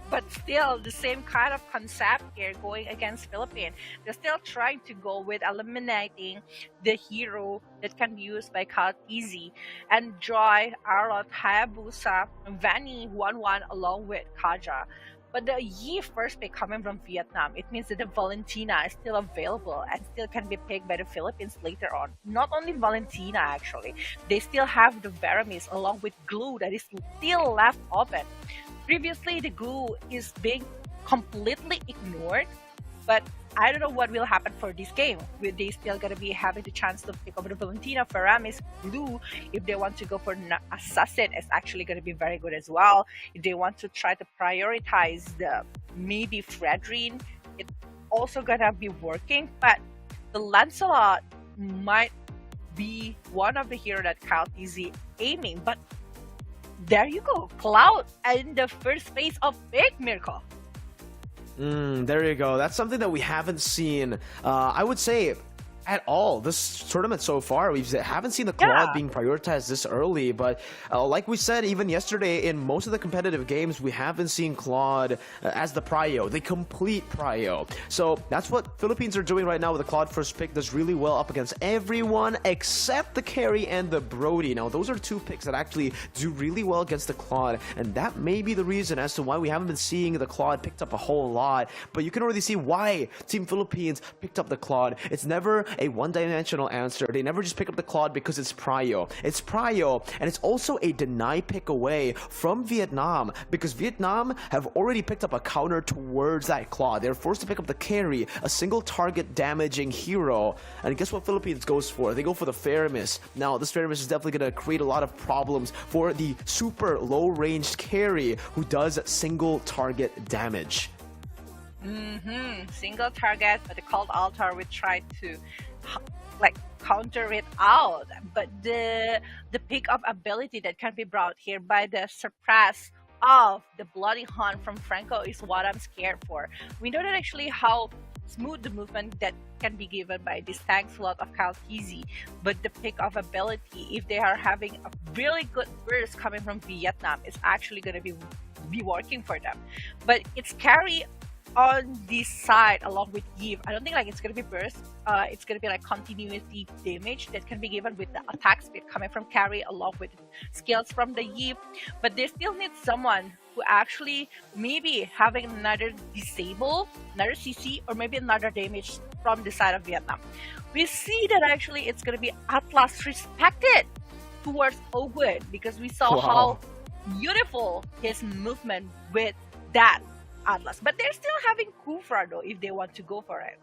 But still, the same kind of concept here going against Philippines. They're still trying to go with eliminating the hero that can be used by Kaltizi and Joy, Arlot, Hayabusa, Vanny 1-1 along with Kaja. But the Yi first pick coming from Vietnam, it means that the Valentina is still available and still can be picked by the Philippines later on. Not only Valentina actually, they still have the Veramis along with Glue that is still left open. Previously, the Glue is being completely ignored, but I don't know what will happen for this game. Will they still gonna be having the chance to pick over the Valentina, Veramis, Glue? If they want to go for Assassin, it's actually gonna be very good as well. If they want to try to prioritize the maybe Fredrine, it's also gonna be working. But the Lancelot might be one of the hero that Kaltizi aiming, but there you go, Cloud in the first phase of pick, Mirko. There you go. That's something that we haven't seen, I would say, at all this tournament so far. We haven't seen the Claude being prioritized this early, but like we said even yesterday, in most of the competitive games we haven't seen Claude as the prio, the complete prio. So that's what Philippines are doing right now with the Claude first pick. Does really well up against everyone except the Carry and the Brody. Now those are two picks that actually do really well against the Claude, and that may be the reason as to why we haven't been seeing the Claude picked up a whole lot. But you can already see why Team Philippines picked up the Claude. It's never a one-dimensional answer. They never just pick up the Claude because it's Prio. It's Prio, and it's also a deny pick away from Vietnam, because Vietnam have already picked up a counter towards that Claude. They're forced to pick up the carry, a single target damaging hero, and guess what Philippines goes for? They go for the Faramis. Now, this Faramis is definitely going to create a lot of problems for the super low-ranged carry who does single target damage. Single target, but the Cold Altar will try to like counter it out. But the pick up ability that can be brought here by the suppress of the Bloody Hunt from Franco is what I'm scared for. We know that actually how smooth the movement that can be given by this tank slot of Kaltizi, but the pick of ability, if they are having a really good burst coming from Vietnam, is actually going to be working for them. But it's carry on this side along with Give. I don't think like it's gonna be burst. It's gonna be like continuity damage that can be given with the attack speed coming from carry along with skills from the Give. But they still need someone who actually maybe having another disable, another CC, or maybe another damage from the side of Vietnam. We see that actually it's gonna be Atlas respected towards Ogwen, because we saw how beautiful his movement with that Atlas, but they're still having Kufra though if they want to go for it.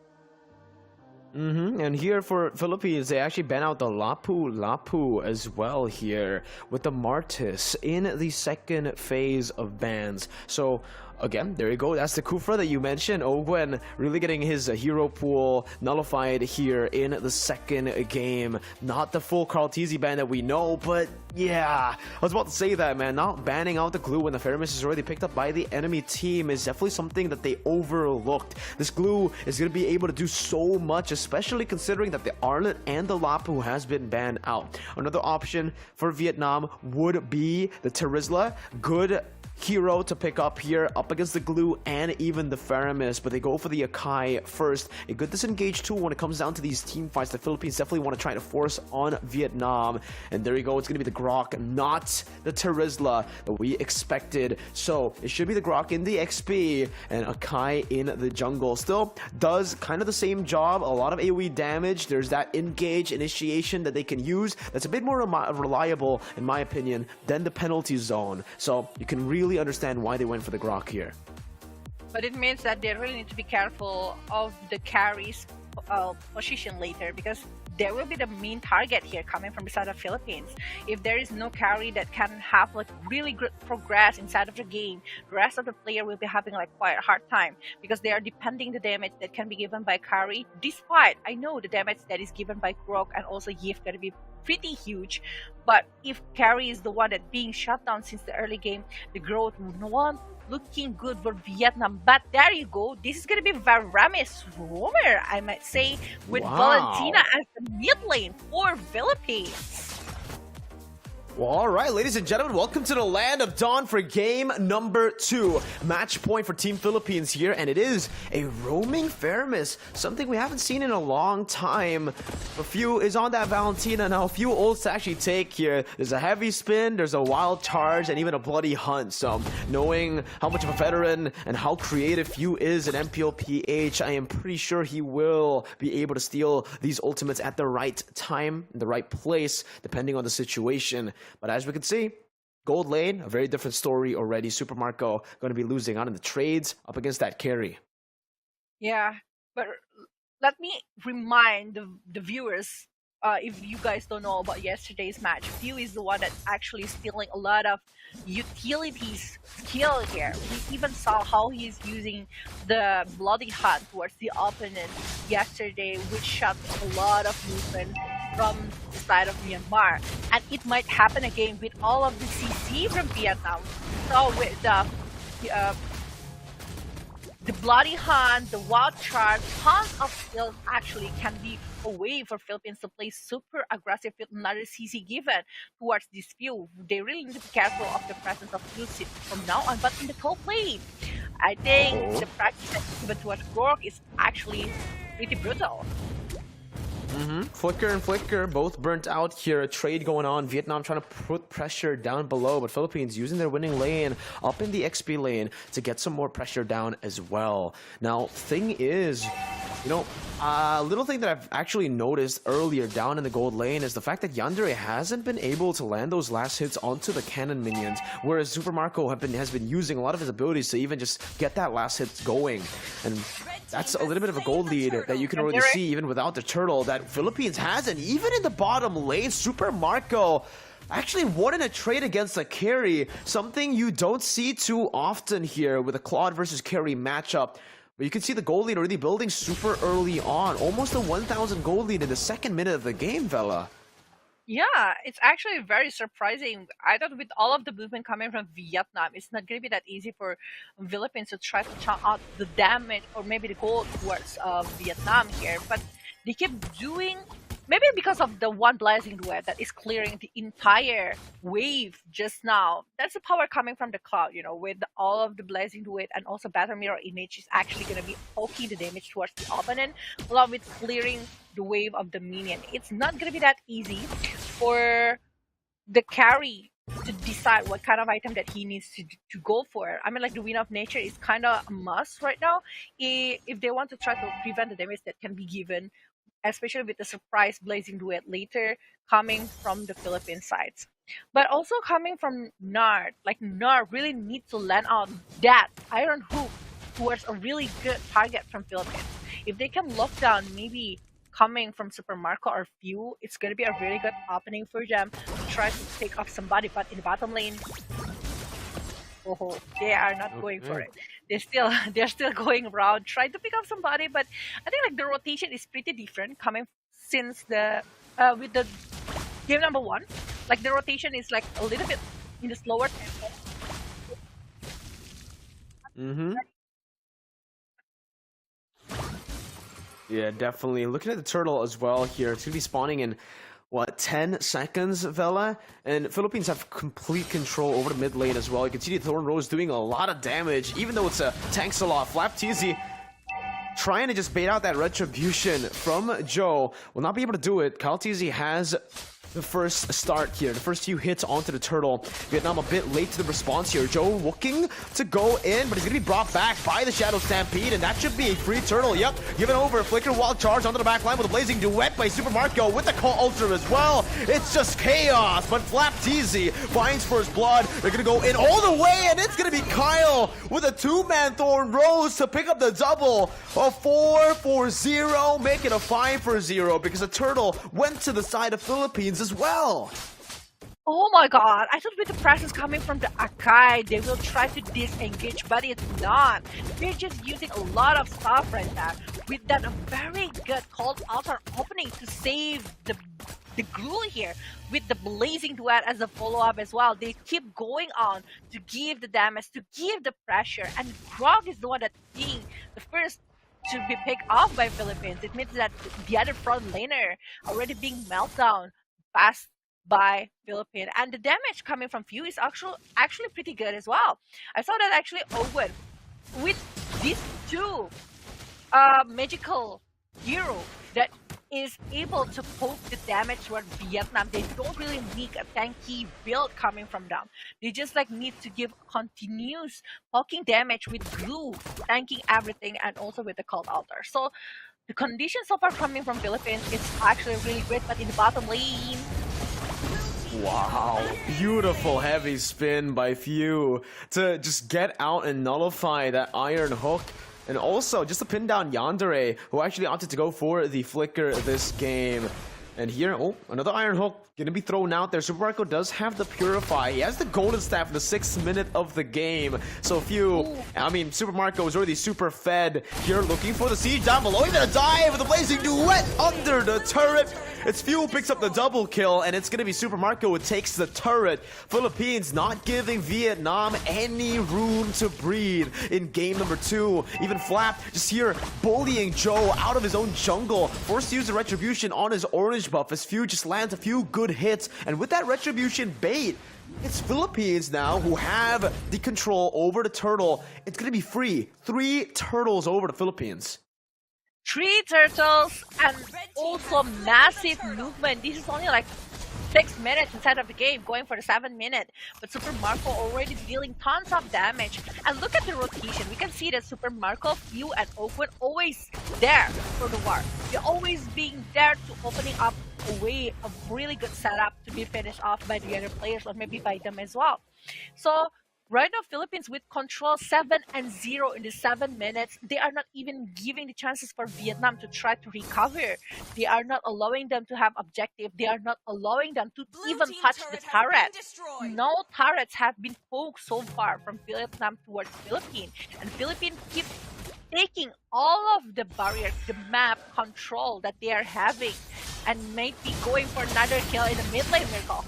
And here for Philippines, they actually ban out the Lapu as well here with the Martis in the second phase of bans. So again, there you go. That's the Kufra that you mentioned. Ogwen really getting his hero pool nullified here in the second game. Not the full Kaltizi ban that we know, but yeah, I was about to say that, man. Not banning out the glue when the Faramis is already picked up by the enemy team is definitely something that they overlooked. This glue is going to be able to do so much, especially considering that the Arlet and the Lapu has been banned out. Another option for Vietnam would be the Terizla. Good hero to pick up here up against the glue and even the Faramis, but they go for the Akai first. A good disengage tool when it comes down to these team fights. The Philippines definitely want to try to force on Vietnam, and there you go. It's going to be the Grok, not the Terizla that we expected. So it should be the Grok in the XP and Akai in the jungle. Still does kind of the same job, a lot of AoE damage. There's that engage initiation that they can use that's a bit more reliable in my opinion than the penalty zone, so you can really understand why they went for the Grok here. But it means that they really need to be careful of the carries position later, because there will be the main target here coming from the side of Philippines. If there is no carry that can have like really good progress inside of the game, the rest of the player will be having like quite a hard time, because they are depending the damage that can be given by carry. Despite I know the damage that is given by Grok and also Yif gonna be pretty huge, but if carry is the one that being shut down since the early game, the growth will looking good for Vietnam. But there you go, this is gonna be Varamis Roamer, I might say, with Valentina as the mid lane for Philippines. Well, all right, ladies and gentlemen, welcome to the land of Dawn for game number 2. Match point for Team Philippines here, and it is a roaming Faramis, something we haven't seen in a long time. A few is on that Valentina now, a few ults to actually take here. There's a heavy spin, there's a wild charge, and even a bloody hunt. So knowing how much of a veteran and how creative Few is in MPLPH, I am pretty sure he will be able to steal these ultimates at the right time, in the right place, depending on the situation. But as we can see, gold lane, a very different story already. Super Marco going to be losing out in the trades up against that carry. Yeah, but let me remind the viewers, if you guys don't know about yesterday's match, Few is the one that's actually stealing a lot of utilities skill here. We even saw how he's using the Bloody Hunt towards the opponent yesterday, which shot a lot of movement from the side of Myanmar. And it might happen again with all of the CC from Vietnam. So with the Bloody Hunt, the Wild Charge, tons of skills actually can be a way for Philippines to play super aggressive with another CC given towards this Few. They really need to be careful of the presence of Few from now on. But in the top lane, I think the practice that's given towards Grok is actually pretty brutal. Flicker and Flicker both burnt out here. A trade going on. Vietnam trying to put pressure down below, but Philippines using their winning lane up in the XP lane to get some more pressure down as well. Now, thing is, You know, a little thing that I've actually noticed earlier down in the gold lane is the fact that Yandere hasn't been able to land those last hits onto the cannon minions, whereas Super Marco has been using a lot of his abilities to even just get that last hit going. And that's a little bit of a gold lead that you can already see even without the turtle that Philippines has. And even in the bottom lane, Super Marco actually won in a trade against a carry, something you don't see too often here with a Claude versus carry matchup. But you can see the gold lead already building super early on, almost a 1,000 gold lead in the second minute of the game, Vela. Yeah, it's actually very surprising. I thought with all of the movement coming from Vietnam, it's not going to be that easy for Philippines to try to chunk out the damage or maybe the gold towards Vietnam here. But they keep doing, maybe because of the one blazing duet that is clearing the entire wave just now. That's the power coming from the cloud, you know, with all of the blazing duet and also battle mirror image is actually going to be poking the damage towards the opponent along with clearing the wave of the minion. It's not going to be that easy for the carry to decide what kind of item that he needs to go for. I mean, like the Wind of Nature is kind of a must right now if they want to try to prevent the damage that can be given, especially with the surprise blazing duet later coming from the Philippine sides. But also coming from Nard, like Nard really needs to land on that Iron Hook towards a really good target from Philippines. If they can lock down maybe coming from Super Marco or Few, it's going to be a really good opening for them to try to take off somebody. But in the bottom lane, oh, they are not going for it. They're still going around trying to pick up somebody. But I think like the rotation is pretty different coming since the with the game number 1. Like the rotation is like a little bit in the slower tempo. Yeah, definitely. Looking at the turtle as well here, it's going to be spawning in, what, 10 seconds, Vela? And Philippines have complete control over the mid lane as well. You can see the Thorn Rose doing a lot of damage, even though it's a tanks a lot. Flap TZ trying to just bait out that retribution from Joe. Will not be able to do it. Kyle TZ has the first start here, the first few hits onto the turtle. Vietnam a bit late to the response here. Joe looking to go in, but he's gonna be brought back by the Shadow Stampede, and that should be a free turtle. Yep, given over. Flicker Wild Charge onto the back line with a blazing duet by Super Marco with the Call Ultra as well. It's just chaos, but Flap TZ finds first blood. They're gonna go in all the way, and it's gonna be Kyle with a 2-man Thorn Rose to pick up the double. A 4-4-0, make it a 5-0 because the turtle went to the side of Philippines as well. Oh my god, I thought with the presence coming from the Akai, they will try to disengage, but it's not. They're just using a lot of stuff right now. With that, a very good called outer opening to save the glue here. With the blazing duet as a follow-up as well. They keep going on to give the damage, to give the pressure, and Grog is the one that's being the first to be picked off by Philippines. It means that the other front laner already being meltdown fast by Philippines, and the damage coming from Few is actually pretty good as well. I saw that actually Owen with these two magical hero that is able to poke the damage toward Vietnam. They don't really need a tanky build coming from them. They just like need to give continuous poking damage with glue, tanking everything, and also with the cold altar. So the conditions so far coming from Philippines is actually really great, but in the bottom lane, wow, beautiful heavy spin by Few to just get out and nullify that Iron Hook. And also, just to pin down Yandere, who actually opted to go for the Flicker this game. And here, oh, another Iron Hook gonna be thrown out there. Super Marco does have the Purify. He has the Golden Staff in the 6th minute of the game. So Super Marco is already super fed here, looking for the siege down below. He's gonna dive with a blazing duet under the turret. It's Few picks up the double kill, and it's gonna be Super Marco who takes the turret. Philippines not giving Vietnam any room to breathe in game number 2. Even Flap just here bullying Joe out of his own jungle, forced to use the retribution on his orange buff as Few just lands a few good hits. And with that retribution bait, it's Philippines now who have the control over the turtle. It's gonna be free. 3 turtles over the Philippines. 3 turtles and also massive movement. This is only like 6 minutes instead of the game, going for the 7 minute. But Super Marco already dealing tons of damage. And look at the rotation. We can see that Super Marco, Few, and Oakwood always there for the war. They're always being there to opening up a way of really good setup to be finished off by the other players or maybe by them as well. So right now, Philippines with control 7-0 in the 7 minutes. They are not even giving the chances for Vietnam to try to recover. They are not allowing them to have objective. They are not allowing them to even touch the turret. No turrets have been poked so far from Vietnam towards Philippines. And Philippines keep taking all of the barriers, the map control that they are having, and might be going for another kill in the mid lane, Mirko.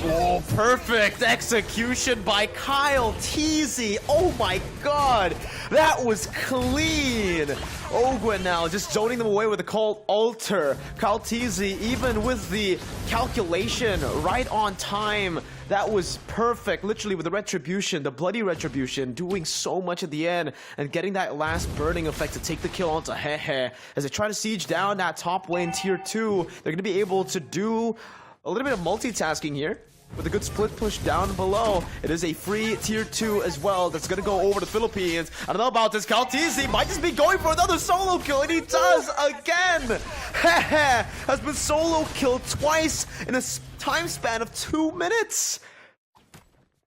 Oh, perfect execution by Kyle Teasy. Oh my god, that was clean. Ogwen now just zoning them away with a cold altar. Kyle Teasy, even with the calculation right on time, that was perfect. Literally with the retribution, the bloody retribution, doing so much at the end and getting that last burning effect to take the kill onto Hehe. As they try to siege down that top lane tier 2, they're going to be able to do a little bit of multitasking here. With a good split push down below. It is a free tier 2 as well that's going to go over the Philippines. I don't know about this. Kaltizi might just be going for another solo kill, and he does again. Hehe has been solo killed twice in a time span of 2 minutes.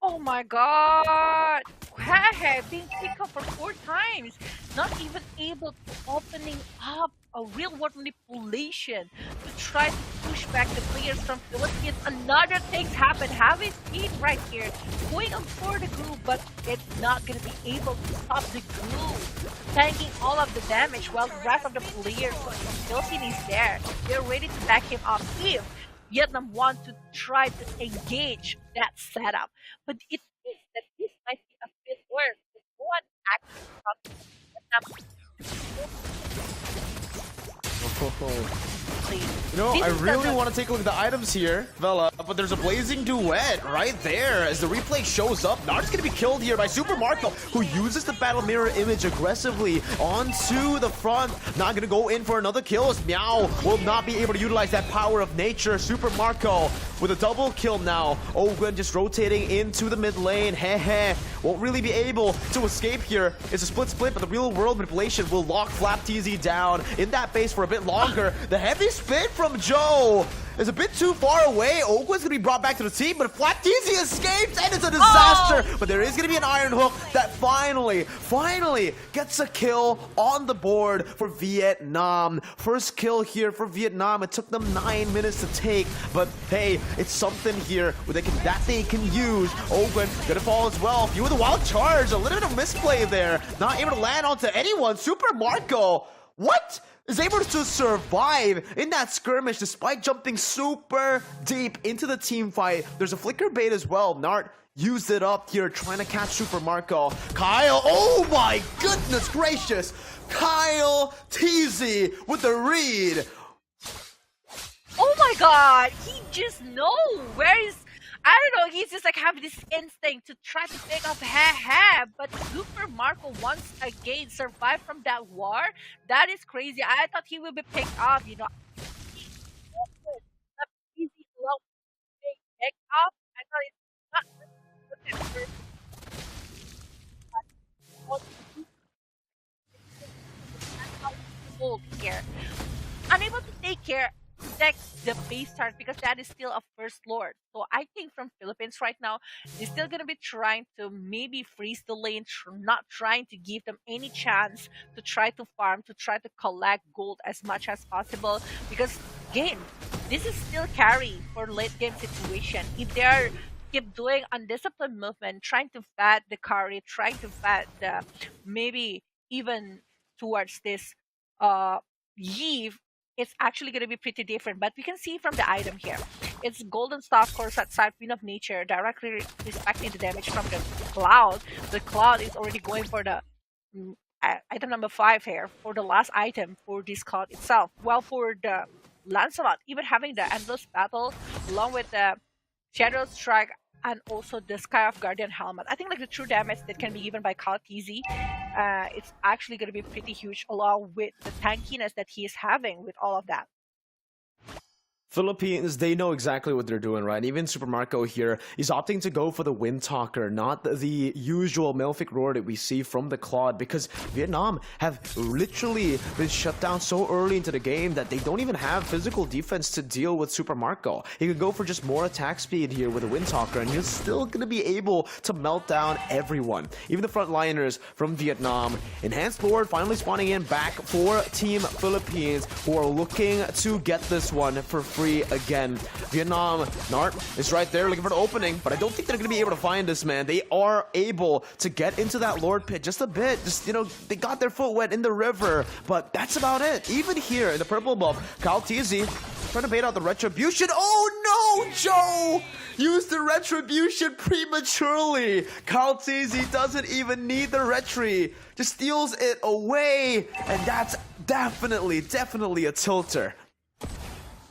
Oh my god! Hehe being picked up for 4 times. Not even able to opening up a real world manipulation to try to push back the players from Philippines. Another things happen. Having speed right here. Going on for the groove, but it's not going to be able to stop the groove. Tanking all of the damage while the rest of the players from Philippines is there. They're ready to back him up if Vietnam want to try to engage that setup. But it seems that this might be a bit worse. No one actually Vietnam. You know, I really want to take a look at the items here, Vela, but there's a blazing duet right there as the replay shows up. Nard's going to be killed here by Super Marco, who uses the battle mirror image aggressively onto the front. Not going to go in for another kill as Meow will not be able to utilize that power of nature. Super Marco with a double kill now. Ogwen just rotating into the mid lane. Hehe. Won't really be able to escape here. It's a split, but the real world manipulation will lock Flap TZ down in that base for a bit longer. The heavy spin from Joe is a bit too far away. Ogwen's going to be brought back to the team, but Flap TZ escapes and it's a disaster. But there is going to be an Iron Hook that finally gets a kill on the board for Vietnam. First kill here for Vietnam. It took them 9 minutes to take, but hey, it's something here where they can use. Ogwen gonna fall as well. Few with the wild charge, a little bit of misplay there. Not able to land onto anyone. Super Marco, what? Is able to survive in that skirmish despite jumping super deep into the team fight. There's a flicker bait as well. Nart used it up here trying to catch Super Marco. Kyle, oh my goodness gracious. Kyle Teasy with the read. Oh my god, he just knows where is. I don't know, he's just like having this instinct to try to pick up Hehe, but Super Marco once again survived from that war. That is crazy. I thought he will be picked up, you know. Easy low pick up. I thought it's not here. Unable to take care protect the base stars because that is still a first lord. So I think from Philippines right now, they're still gonna be trying to maybe freeze the lane, not trying to give them any chance to try to farm, to try to collect gold as much as possible. Because again, this is still carry for late game situation. If they are keep doing undisciplined movement, trying to fat the carry, trying to fat the maybe even towards this Yves, it's actually going to be pretty different. But we can see from the item here, it's golden staff course at side Queen of Nature, directly respecting the damage from the cloud. The cloud is already going for the item number 5 here, for the last item for this cloud itself. Well, for the Lancelot, even having the endless battle along with the Shadow Strike and also the Sky of Guardian helmet, I think like the true damage that can be given by Kaltizi, it's actually going to be pretty huge, along with the tankiness that he is having with all of that. Philippines, they know exactly what they're doing, right? Even Super Marco here is opting to go for the Wind Talker, not the usual Malefic Roar that we see from the Claude, because Vietnam have literally been shut down so early into the game that they don't even have physical defense to deal with Super Marco. He could go for just more attack speed here with the Wind Talker, and he's still going to be able to melt down everyone. Even the frontliners from Vietnam. Enhanced Lord finally spawning in back for Team Philippines, who are looking to get this one for free again. Vietnam, Nart is right there looking for the opening, but I don't think they're going to be able to find this, man. They are able to get into that Lord pit just a bit. Just, you know, they got their foot wet in the river, but that's about it. Even here in the purple buff, Kyle TZ trying to bait out the Retribution. Oh no, Joe! Used the Retribution prematurely. Kyle TZ doesn't even need the Retri. Just steals it away, and that's definitely a tilter.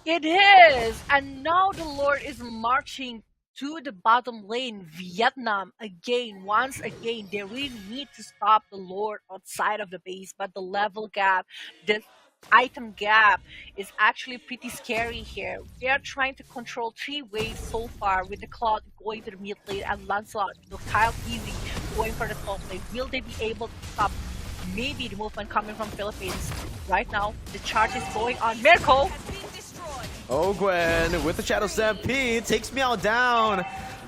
It is! And now the Lord is marching to the bottom lane. Vietnam again, once again, they really need to stop the Lord outside of the base, but the level gap, the item gap is actually pretty scary here. They are trying to control 3 waves so far, with the Cloud going to the mid lane and Lancelot, Kyle Easy going for the top lane. Will they be able to stop maybe the movement coming from Philippines? Right now, the charge is going on. Mirko! Gwen with the Shadow Stampede takes Meow down.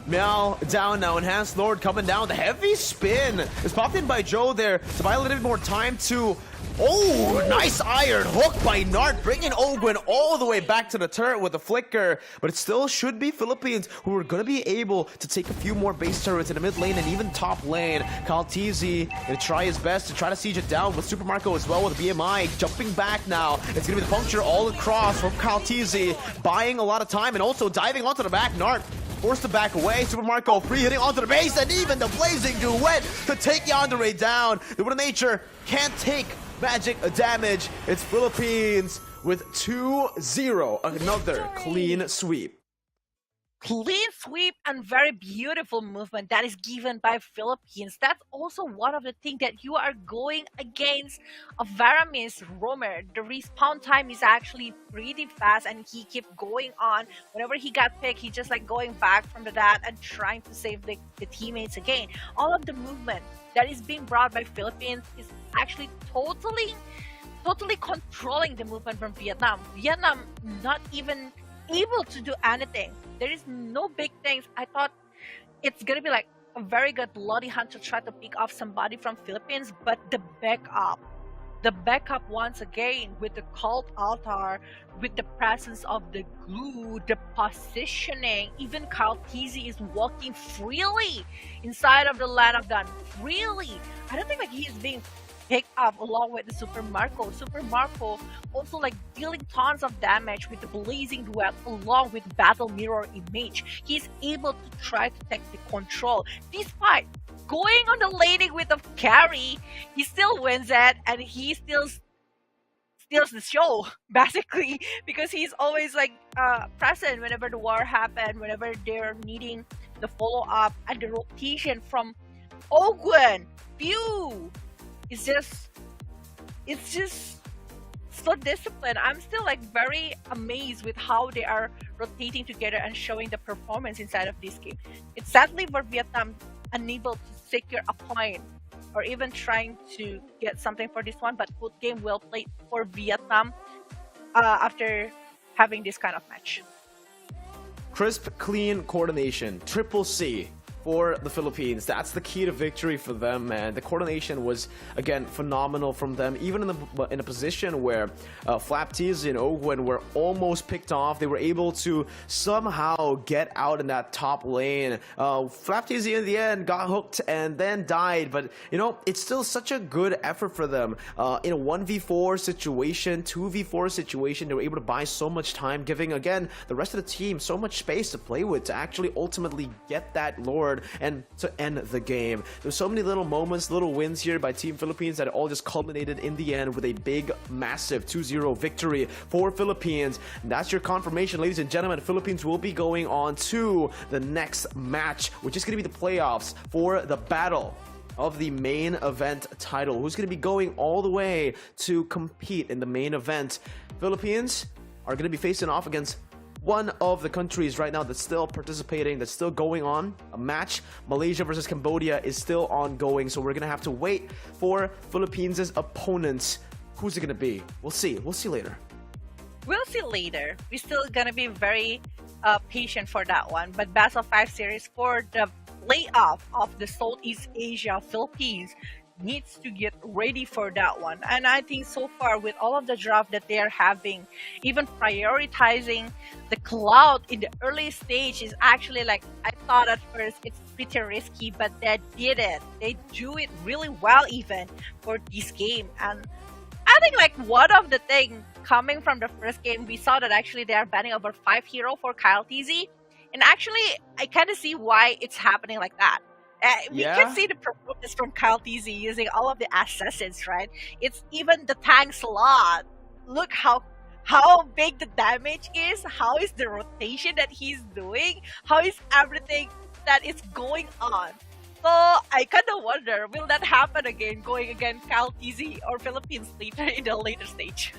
Meow down now. Enhanced Lord coming down. The heavy spin is popped in by Joe there to buy a little bit more time to... Oh, nice iron hook by Nart, bringing Ogwen all the way back to the turret with a flicker. But it still should be Philippines who are going to be able to take a few more base turrets in the mid lane and even top lane. Kyle TZ going to try his best to try to siege it down with Super Marco as well with BMI. Jumping back now. It's going to be the puncture all across from Kyle TZ, buying a lot of time and also diving onto the back. Nart forced to back away. Super Marco free hitting onto the base, and even the blazing duet to take Yandere down. The Wind of Nature can't take magic damage. It's Philippines with 2-0. Another clean sweep. Clean sweep and very beautiful movement that is given by Philippines. That's also one of the things that you are going against a Varamis roamer. The respawn time is actually pretty fast, and he kept going on. Whenever he got picked, he just like going back from that and trying to save the teammates again. All of the movement that is being brought by Philippines is actually totally controlling the movement from Vietnam. Vietnam not even able to do anything. There is no big things. I thought it's gonna be like a very good bloody hunt to try to pick off somebody from Philippines, but the backup once again with the cult altar, with the presence of the glue, the positioning. Even Kyle TZ is walking freely inside of the land of gun. Freely. I don't think like he is being picked up along with the Super Marco. Super Marco also like dealing tons of damage with the blazing duet along with battle mirror image. He's able to try to take the control. Despite going on the laning with the carry, he still wins it, and he still steals the show basically, because he's always like present whenever the war happened, whenever they're needing the follow-up, and the rotation from Ogwen. Phew! It's just so disciplined. I'm still like very amazed with how they are rotating together and showing the performance inside of this game. It's sadly for Vietnam unable to secure a point or even trying to get something for this one, but good game, well played for Vietnam after having this kind of match. Crisp, clean coordination, triple C for the Philippines. That's the key to victory for them, man. The coordination was, again, phenomenal from them. Even in a position where Flaptease and Ogwen were almost picked off, they were able to somehow get out in that top lane. Flaptease in the end got hooked and then died, but you know, it's still such a good effort for them. In a 1v4 situation, 2v4 situation, they were able to buy so much time, giving, again, the rest of the team so much space to play with to actually ultimately get that Lord and to end the game. There's so many little moments, little wins here by Team Philippines that all just culminated in the end with a big, massive 2-0 victory for Philippines. And that's your confirmation, ladies and gentlemen. Philippines will be going on to the next match, which is going to be the playoffs for the battle of the main event title. Who's going to be going all the way to compete in the main event? Philippines are going to be facing off against one of the countries right now that's still participating, that's still going on a match. Malaysia versus Cambodia is still ongoing, so we're gonna have to wait for Philippines' opponents. Who's it gonna be? We'll see later. We'll see later. We're still gonna be very patient for that one. But best of 5 series for the playoff of the Southeast Asia, Philippines needs to get ready for that one. And I think so far with all of the draft that they are having, even prioritizing the cloud in the early stage is actually like, I thought at first it's pretty risky, but they did it. They do it really well even for this game. And I think like one of the things coming from the first game, we saw that actually they are banning over 5 hero for Kyle TZ. And actually, I kind of see why it's happening like that. We can see the performance from Kyle TZ using all of the assassins, right? It's even the tank slot. Look how big the damage is. How is the rotation that he's doing? How is everything that is going on? So I kind of wonder, will that happen again, going against Kyle TZ or Philippines later in the later stage?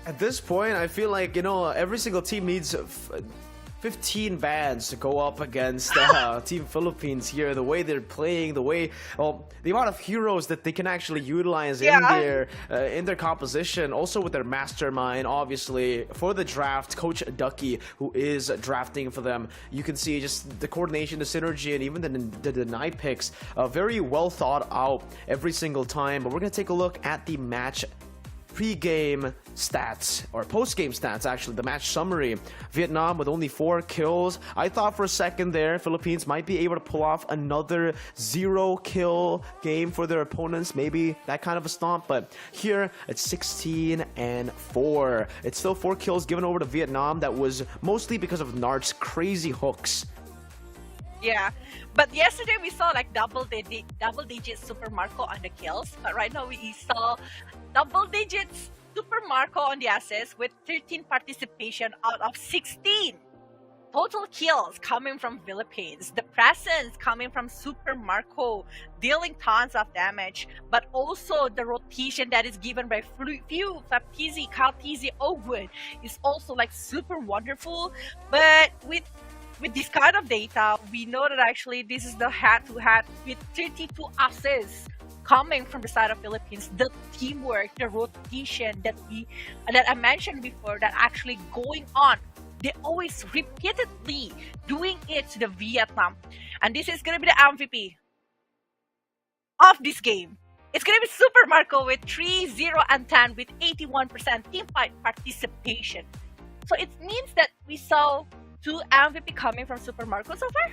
At this point, I feel like, you know, every single team needs 15 bans to go up against Team Philippines here. The way they're playing, the way, well, the amount of heroes that they can actually utilize in their composition, also with their mastermind, obviously for the draft, Coach Ducky, who is drafting for them. You can see just the coordination, the synergy, and even the deny picks, very well thought out every single time. But we're gonna take a look at the match pre-game stats, or post-game stats actually, the match summary. Vietnam with only 4 kills. I thought for a second there Philippines might be able to pull off another 0-kill game for their opponents, maybe that kind of a stomp, but here it's 16-4. It's still 4 kills given over to Vietnam. That was mostly because of Nart's crazy hooks. Yeah, but yesterday we saw like double digit Super Marco on the kills, but right now we saw double digits Super Marco on the assists with 13 participation out of 16 total kills coming from Philippines. The presence coming from Super Marco, dealing tons of damage, but also the rotation that is given by few Faptizi, Kaltizi, Ogwood is also like super wonderful. But with this kind of data, we know that actually this is the head-to-head with 32 assists coming from the side of Philippines. The teamwork, the rotation that I mentioned before, that actually going on. They always repeatedly doing it to the Vietnam. And this is gonna be the MVP of this game. It's gonna be Super Marco with 3, 0, and 10 with 81% team fight participation. So it means that we saw 2 MVP coming from Super Marco so far?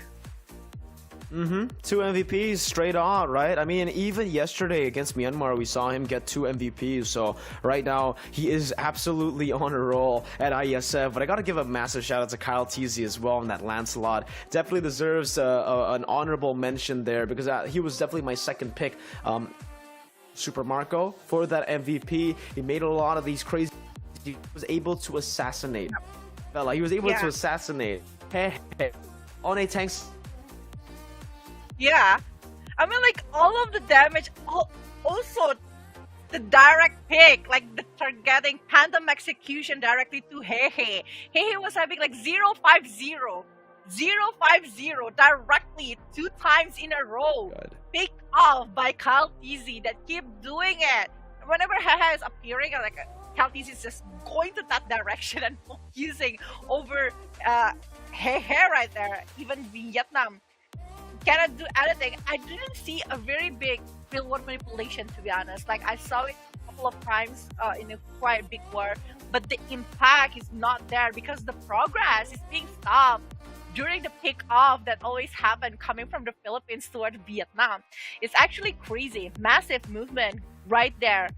2 MVPs straight on, right? I mean, even yesterday against Myanmar, we saw him get 2 MVPs. So right now, he is absolutely on a roll at IESF. But I gotta give a massive shout out to Kyle TZ as well in that Lancelot. Definitely deserves an honorable mention there, because he was definitely my second pick. Super Marco for that MVP. He made a lot of these crazy. He was able to assassinate. He was able to assassinate. On a tanks. Yeah, I mean, like all of the damage, also the direct pick, like the targeting tandem execution directly to Hehe. Hehe was having like 0-5-0 directly 2 times in a row. Picked off by Kyle TZ that keep doing it. Whenever Hehe is appearing, like Kyle TZ is just going to that direction and focusing over Hehe right there. Even Vietnam cannot do anything. I didn't see a very big real world manipulation, to be honest. Like I saw it a couple of times in a quite big war, but the impact is not there because the progress is being stopped during the pick-off that always happened coming from the Philippines toward Vietnam. It's actually crazy. Massive movement right there.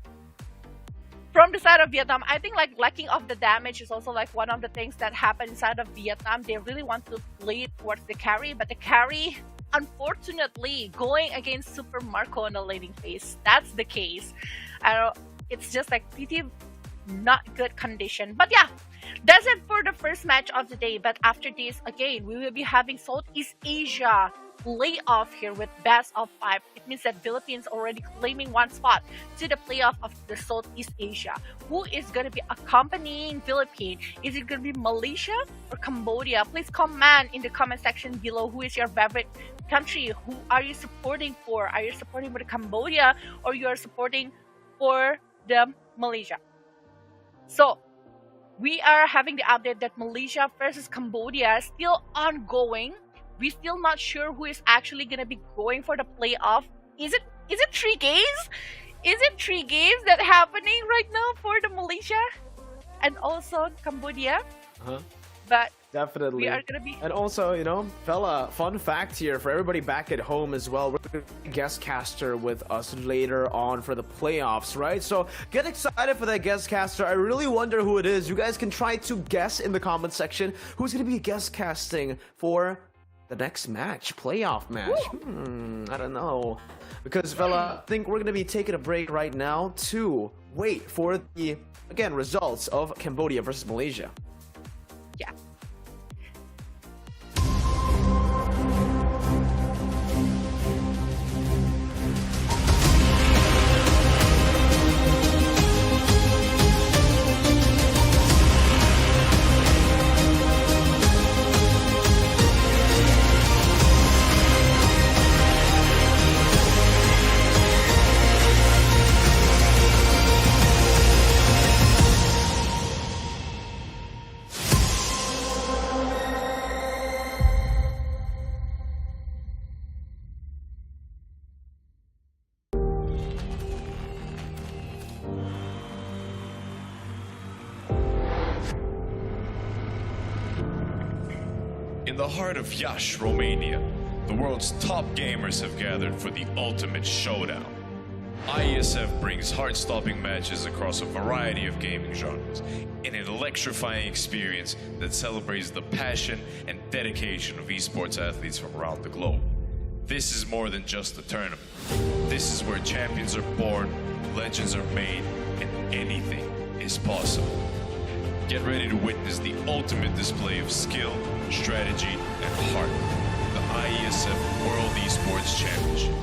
From the side of Vietnam, I think like lacking of the damage is also like one of the things that happened inside of Vietnam. They really want to play towards the carry, but the carry, unfortunately, going against Super Marco in the laning phase. That's the case. It's just like pretty not good condition. But yeah, That's it for the first match of the day. But after this, again, we will be having Southeast Asia playoff here with best of 5. It means that Philippines already claiming one spot to the playoff of the Southeast Asia. Who is going to be accompanying Philippines? Is it going to be Malaysia or Cambodia? Please comment in the comment section below who is your favorite country. Who are you supporting for? Are you supporting for the Cambodia or you are supporting for the Malaysia? So we are having the update that Malaysia versus Cambodia is still ongoing. We're still not sure who is actually gonna be going for the playoff. Is it 3 games? Is it 3 games that happening right now for the Malaysia and also Cambodia? But Definitely. we are gonna be. And also, you know, fella, fun fact here for everybody back at home as well. We're going to be a guest caster with us later on for the playoffs, right? So get excited for that guest caster. I really wonder who it is. You guys can try to guess in the comment section who's going to be guest casting for the next match, playoff match. I don't know. Because, fella, I think we're going to be taking a break right now to wait for the, again, results of Cambodia versus Malaysia. Yeah. In the heart of Iași, Romania, the world's top gamers have gathered for the ultimate showdown. IESF brings heart-stopping matches across a variety of gaming genres in an electrifying experience that celebrates the passion and dedication of esports athletes from around the globe. This is more than just a tournament. This is where champions are born, legends are made, and anything is possible. Get ready to witness the ultimate display of skill, strategy, and heart. The IESF World Esports Championship.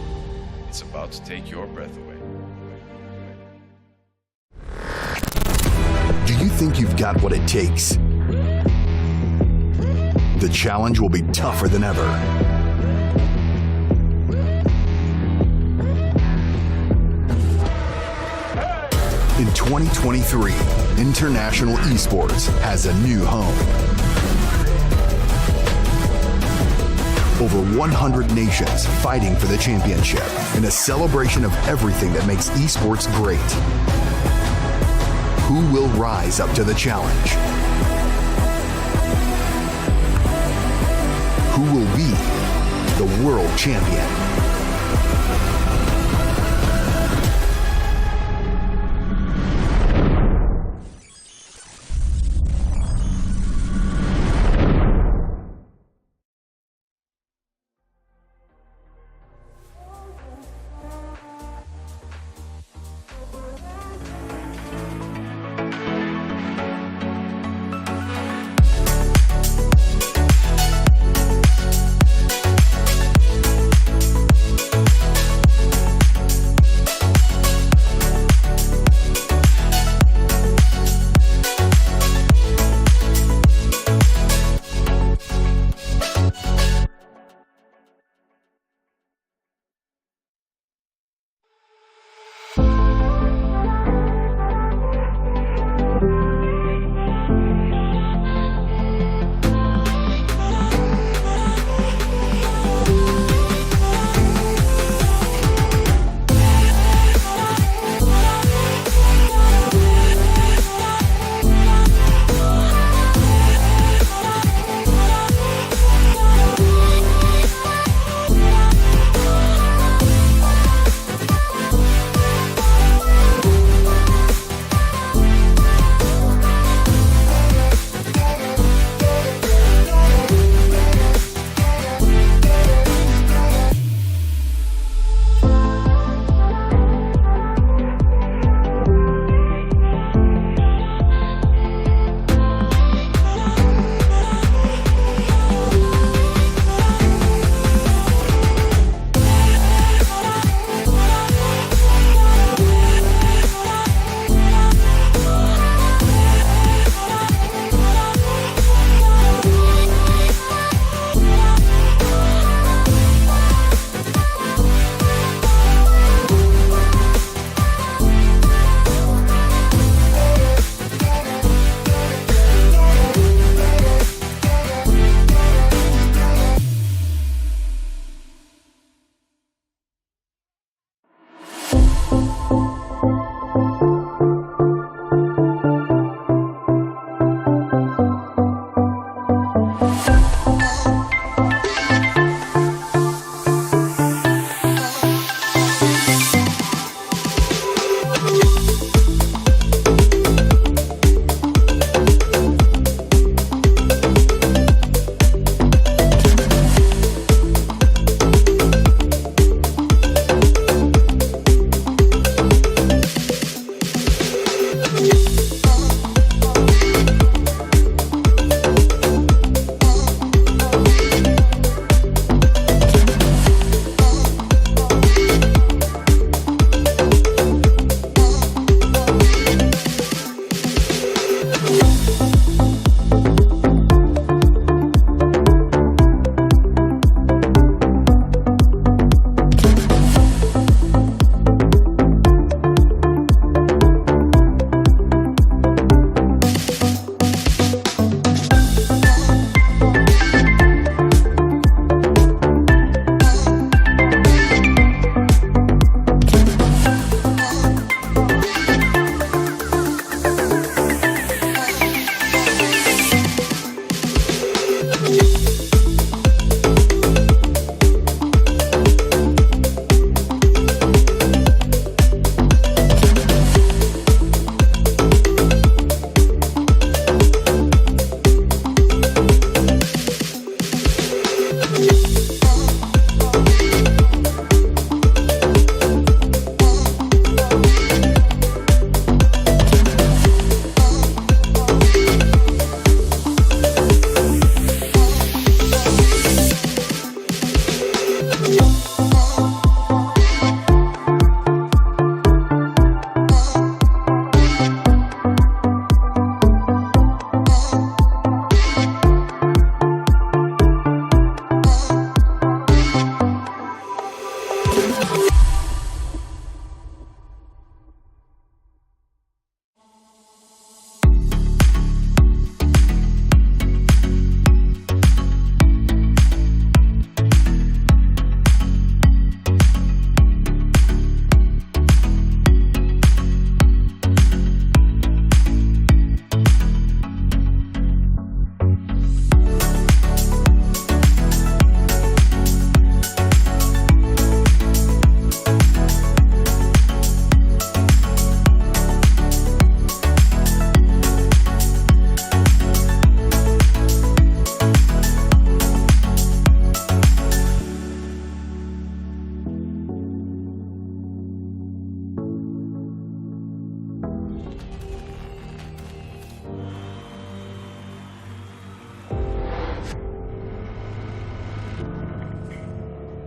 It's about to take your breath away. Do you think you've got what it takes? The challenge will be tougher than ever. In 2023, International Esports has a new home. Over 100 nations fighting for the championship in a celebration of everything that makes esports great. Who will rise up to the challenge? Who will be the world champion?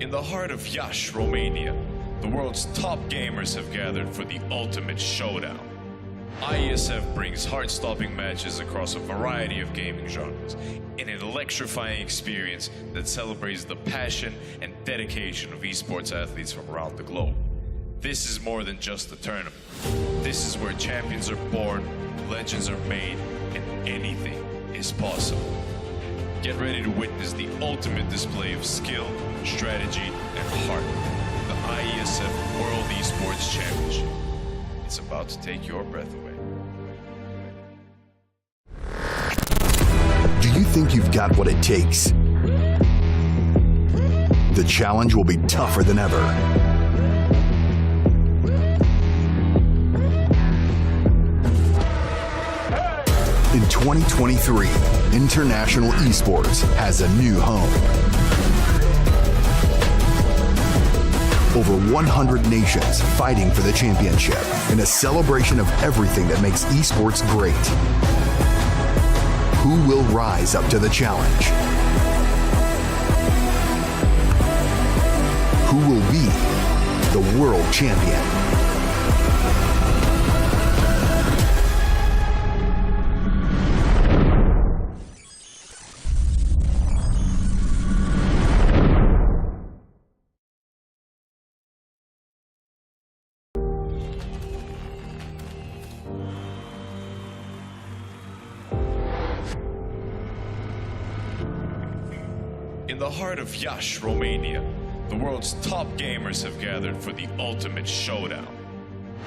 In the heart of Iași, Romania, the world's top gamers have gathered for the ultimate showdown. IESF brings heart-stopping matches across a variety of gaming genres in an electrifying experience that celebrates the passion and dedication of esports athletes from around the globe. This is more than just a tournament. This is where champions are born, legends are made, and anything is possible. Get ready to witness the ultimate display of skill, strategy, and heart. The IESF World Esports Championship. It's about to take your breath away. Do you think you've got what it takes? The challenge will be tougher than ever. In 2023, International Esports has a new home. Over 100 nations fighting for the championship in a celebration of everything that makes esports great. Who will rise up to the challenge? Who will be the world champion? In the heart of Iași, Romania, the world's top gamers have gathered for the ultimate showdown.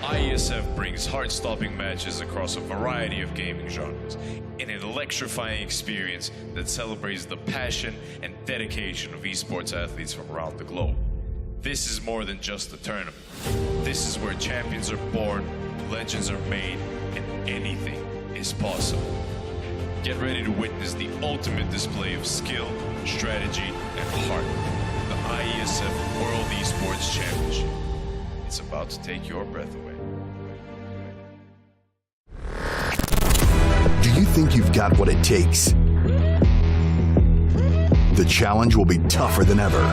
IESF brings heart-stopping matches across a variety of gaming genres in an electrifying experience that celebrates the passion and dedication of esports athletes from around the globe. This is more than just a tournament. This is where champions are born, legends are made, and anything is possible. Get ready to witness the ultimate display of skill, strategy, and heart. The IESF World Esports Championship. It's about to take your breath away. Do you think you've got what it takes? The challenge will be tougher than ever.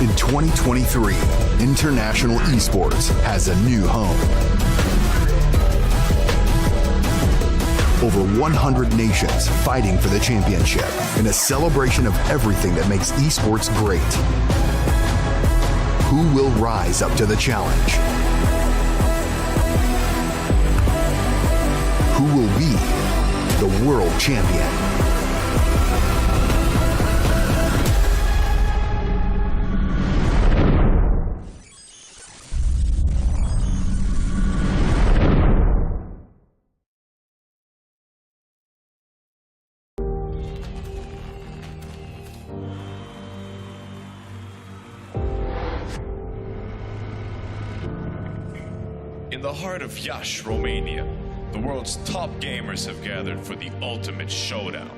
In 2023, International Esports has a new home. Over 100 nations fighting for the championship in a celebration of everything that makes esports great. Who will rise up to the challenge? Who will be the world champion? In the heart of Iași, Romania, the world's top gamers have gathered for the ultimate showdown.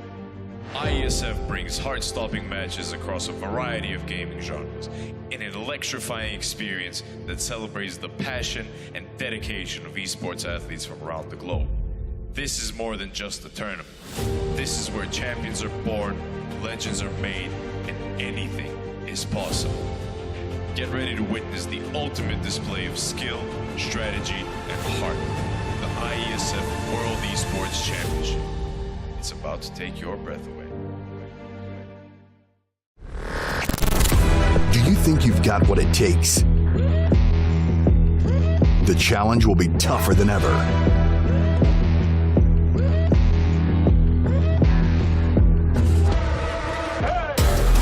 IESF brings heart-stopping matches across a variety of gaming genres in an electrifying experience that celebrates the passion and dedication of esports athletes from around the globe. This is more than just a tournament. This is where champions are born, legends are made, and anything is possible. Get ready to witness the ultimate display of skill, strategy, and heart. The IESF World Esports Championship. It's about to take your breath away. Do you think you've got what it takes? The challenge will be tougher than ever.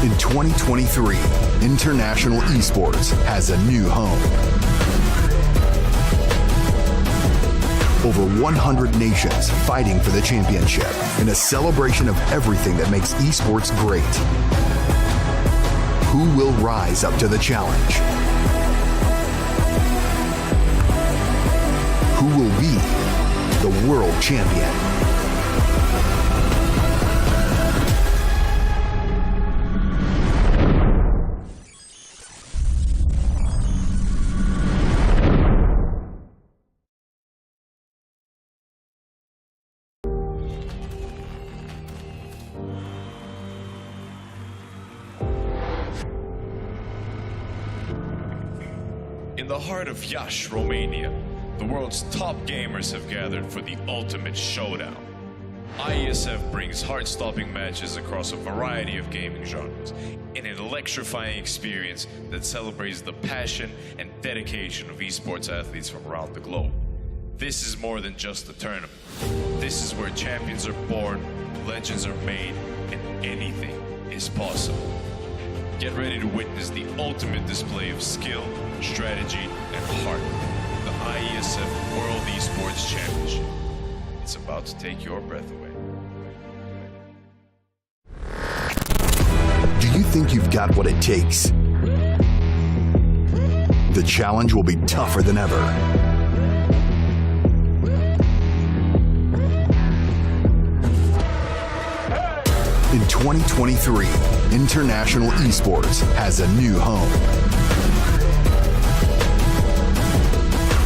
In 2023, International Esports has a new home. Over 100 nations fighting for the championship in a celebration of everything that makes esports great. Who will rise up to the challenge? Who will be the world champion? In the heart of Iași, Romania, the world's top gamers have gathered for the ultimate showdown. IESF brings heart-stopping matches across a variety of gaming genres in an electrifying experience that celebrates the passion and dedication of esports athletes from around the globe. This is more than just a tournament. This is where champions are born, legends are made, and anything is possible. Get ready to witness the ultimate display of skill, strategy, and heart. The IESF World Esports Championship. It's about to take your breath away. Do you think you've got what it takes? The challenge will be tougher than ever. In 2023, International Esports has a new home.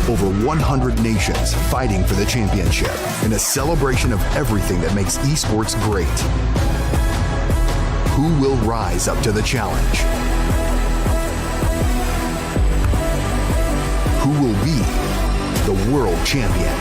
Over 100 nations fighting for the championship in a celebration of everything that makes esports great. Who will rise up to the challenge? Who will be the world champion?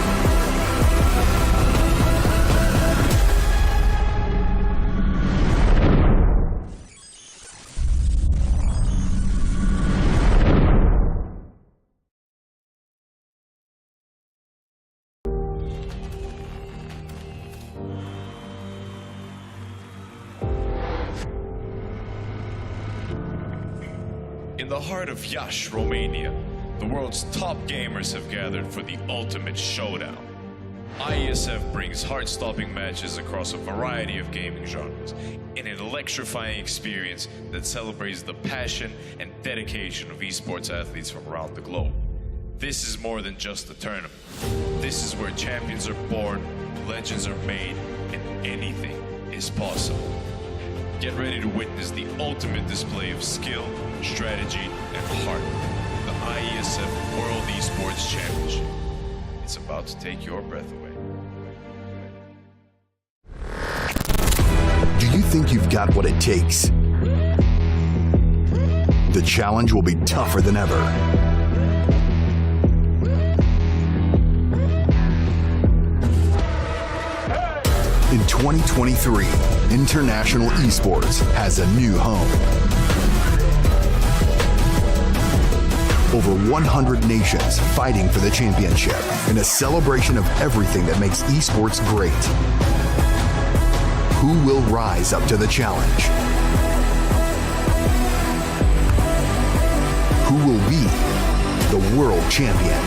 In the heart of Iași, Romania, the world's top gamers have gathered for the ultimate showdown. IESF brings heart-stopping matches across a variety of gaming genres in an electrifying experience that celebrates the passion and dedication of esports athletes from around the globe. This is more than just a tournament. This is where champions are born, legends are made, and anything is possible. Get ready to witness the ultimate display of skill, strategy, and heart. The IESF World Esports Championship. It's about to take your breath away. Do you think you've got what it takes? The challenge will be tougher than ever. In 2023, International Esports has a new home. Over 100 nations fighting for the championship in a celebration of everything that makes esports great. Who will rise up to the challenge? Who will be the world champion?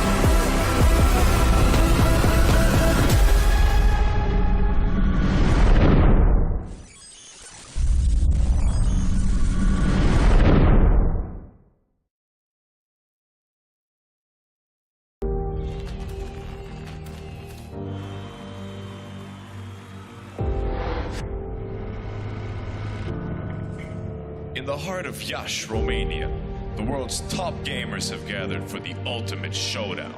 In the heart of Iași, Romania, the world's top gamers have gathered for the ultimate showdown.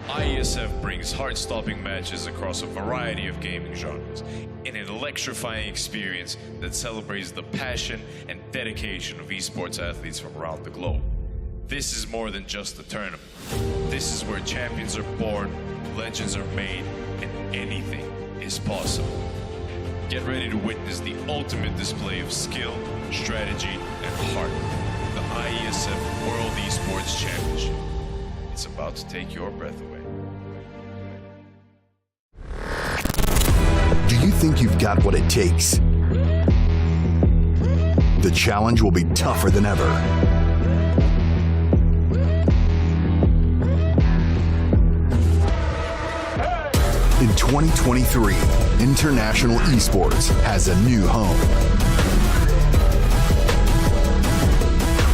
IESF brings heart-stopping matches across a variety of gaming genres in an electrifying experience that celebrates the passion and dedication of esports athletes from around the globe. This is more than just a tournament. This is where champions are born, legends are made, and anything is possible. Get ready to witness the ultimate display of skill, strategy, and heart. The IESF World Esports Championship. It's about to take your breath away. Do you think you've got what it takes? The challenge will be tougher than ever. In 2023, International Esports has a new home.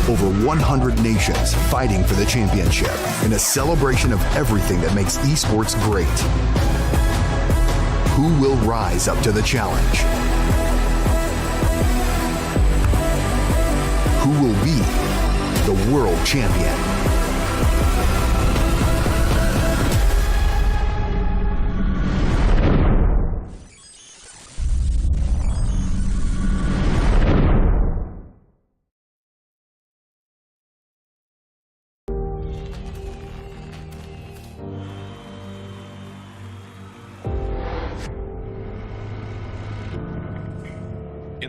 Over 100 nations fighting for the championship in a celebration of everything that makes esports great. Who will rise up to the challenge? Who will be the world champion?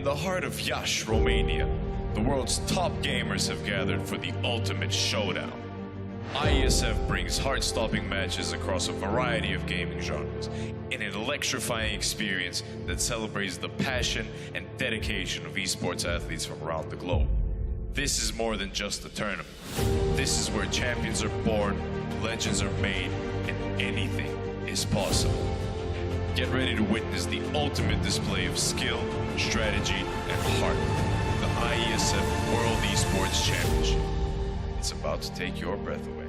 In the heart of Iași, Romania, the world's top gamers have gathered for the ultimate showdown. IESF brings heart-stopping matches across a variety of gaming genres in an electrifying experience that celebrates the passion and dedication of esports athletes from around the globe. This is more than just a tournament. This is where champions are born, legends are made, and anything is possible. Get ready to witness the ultimate display of skill, strategy, and heart. The IESF World Esports Championship. It's about to take your breath away.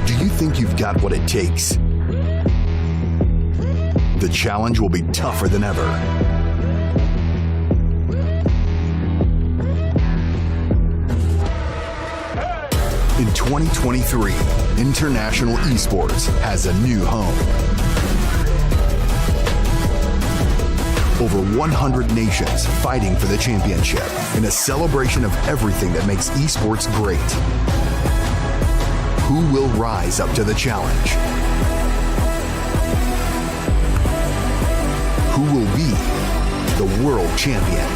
Do you think you've got what it takes? The challenge will be tougher than ever. In 2023, International Esports has a new home. Over 100 nations fighting for the championship in a celebration of everything that makes esports great. Who will rise up to the challenge? Who will be the world champion?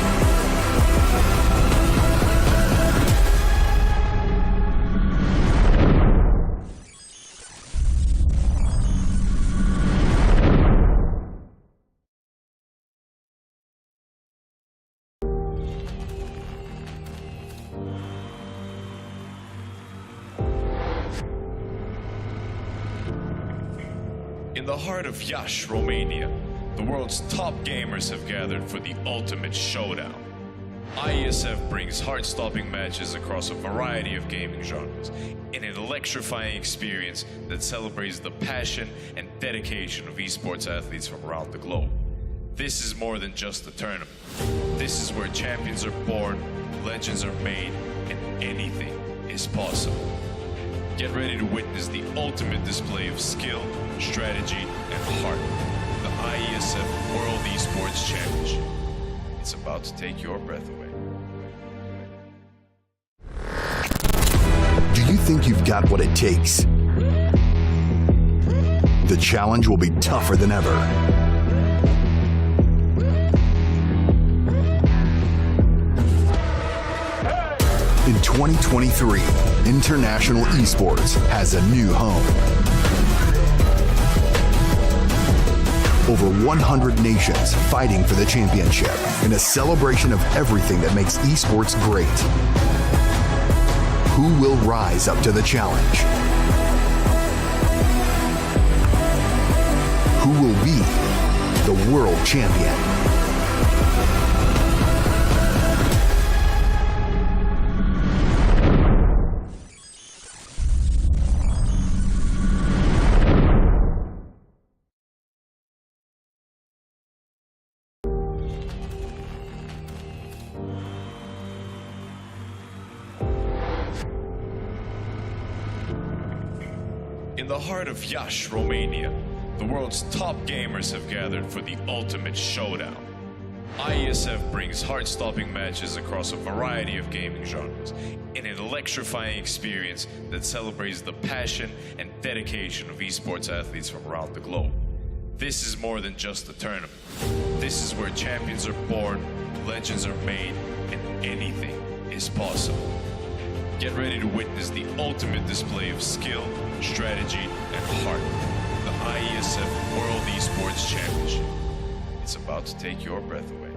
In the heart of Iași, Romania, the world's top gamers have gathered for the ultimate showdown. IESF brings heart-stopping matches across a variety of gaming genres in an electrifying experience that celebrates the passion and dedication of esports athletes from around the globe. This is more than just a tournament. This is where champions are born, legends are made, and anything is possible. Get ready to witness the ultimate display of skill, strategy, and heart. The IESF World Esports Championship. It's about to take your breath away. Do you think you've got what it takes? The challenge will be tougher than ever. In 2023, International Esports has a new home. Over 100 nations fighting for the championship in a celebration of everything that makes esports great. Who will rise up to the challenge? Who will be the world champion? In the heart of Iași, Romania, the world's top gamers have gathered for the ultimate showdown. IESF brings heart-stopping matches across a variety of gaming genres in an electrifying experience that celebrates the passion and dedication of esports athletes from around the globe. This is more than just a tournament. This is where champions are born, legends are made, and anything is possible. Get ready to witness the ultimate display of skill, strategy, and heart. The IESF World Esports Championship. It's about to take your breath away.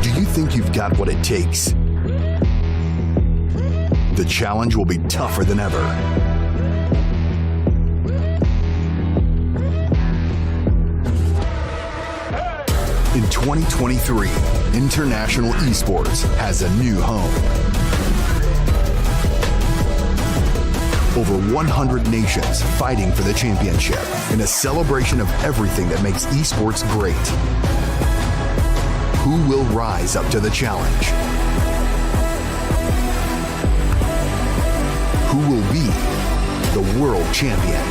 Do you think you've got what it takes? The challenge will be tougher than ever. In 2023, International Esports has a new home. Over 100 nations fighting for the championship in a celebration of everything that makes esports great. Who will rise up to the challenge? Who will be the world champion?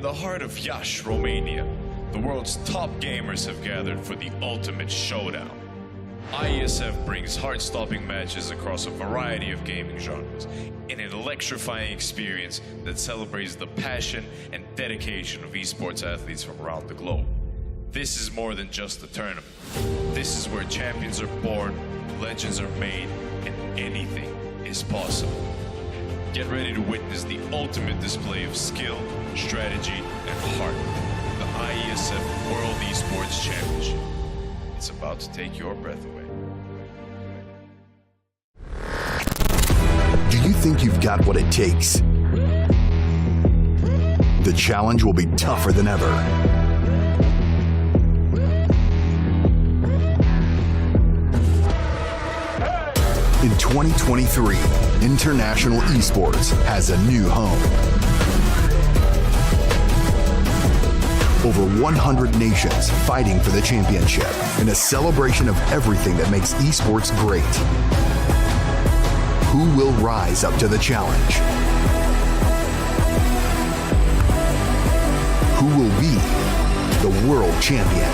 the heart of Yash, Romania, the world's top gamers have gathered for the ultimate showdown. IESF brings heart-stopping matches across a variety of gaming genres in an electrifying experience that celebrates the passion and dedication of esports athletes from around the globe. This is more than just a tournament. This is where champions are born, legends are made, and anything is possible. Get ready to witness the ultimate display of skill, strategy, and heart. The IESF World Esports Championship. It's about to take your breath away. Do you think you've got what it takes? The challenge will be tougher than ever. In 2023, International Esports has a new home. Over 100 nations fighting for the championship in a celebration of everything that makes esports great. Who will rise up to the challenge? Who will be the world champion?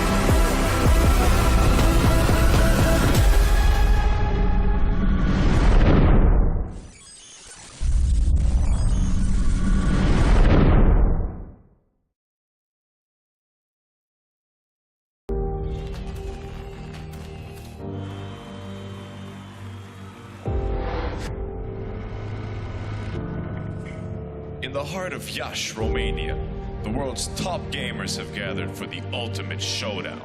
In the heart of Yash, Romania, the world's top gamers have gathered for the ultimate showdown.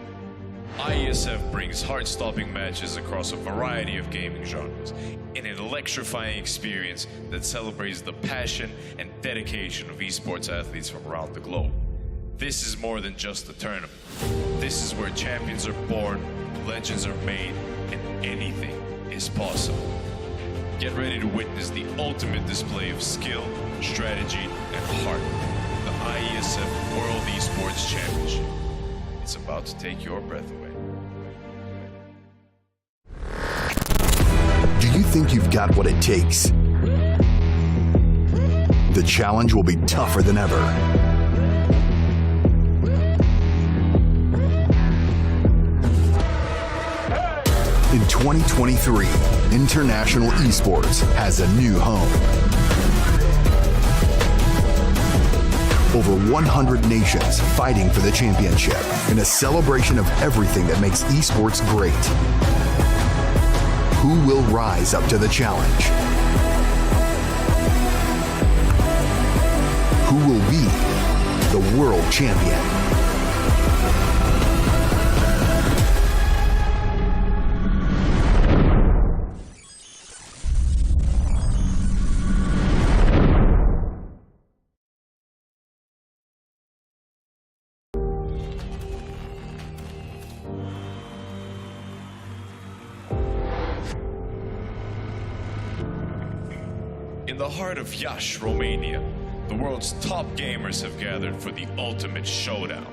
IESF brings heart-stopping matches across a variety of gaming genres in an electrifying experience that celebrates the passion and dedication of esports athletes from around the globe. This is more than just a tournament. This is where champions are born, legends are made, and anything is possible. Get ready to witness the ultimate display of skill, strategy, and heart. The IESF World Esports Championship. It's about to take your breath away. Do you think you've got what it takes? The challenge will be tougher than ever. In 2023, International Esports has a new home. Over 100 nations fighting for the championship in a celebration of everything that makes esports great. Who will rise up to the challenge? Who will be the world champion? In the heart of Yash, Romania, the world's top gamers have gathered for the ultimate showdown.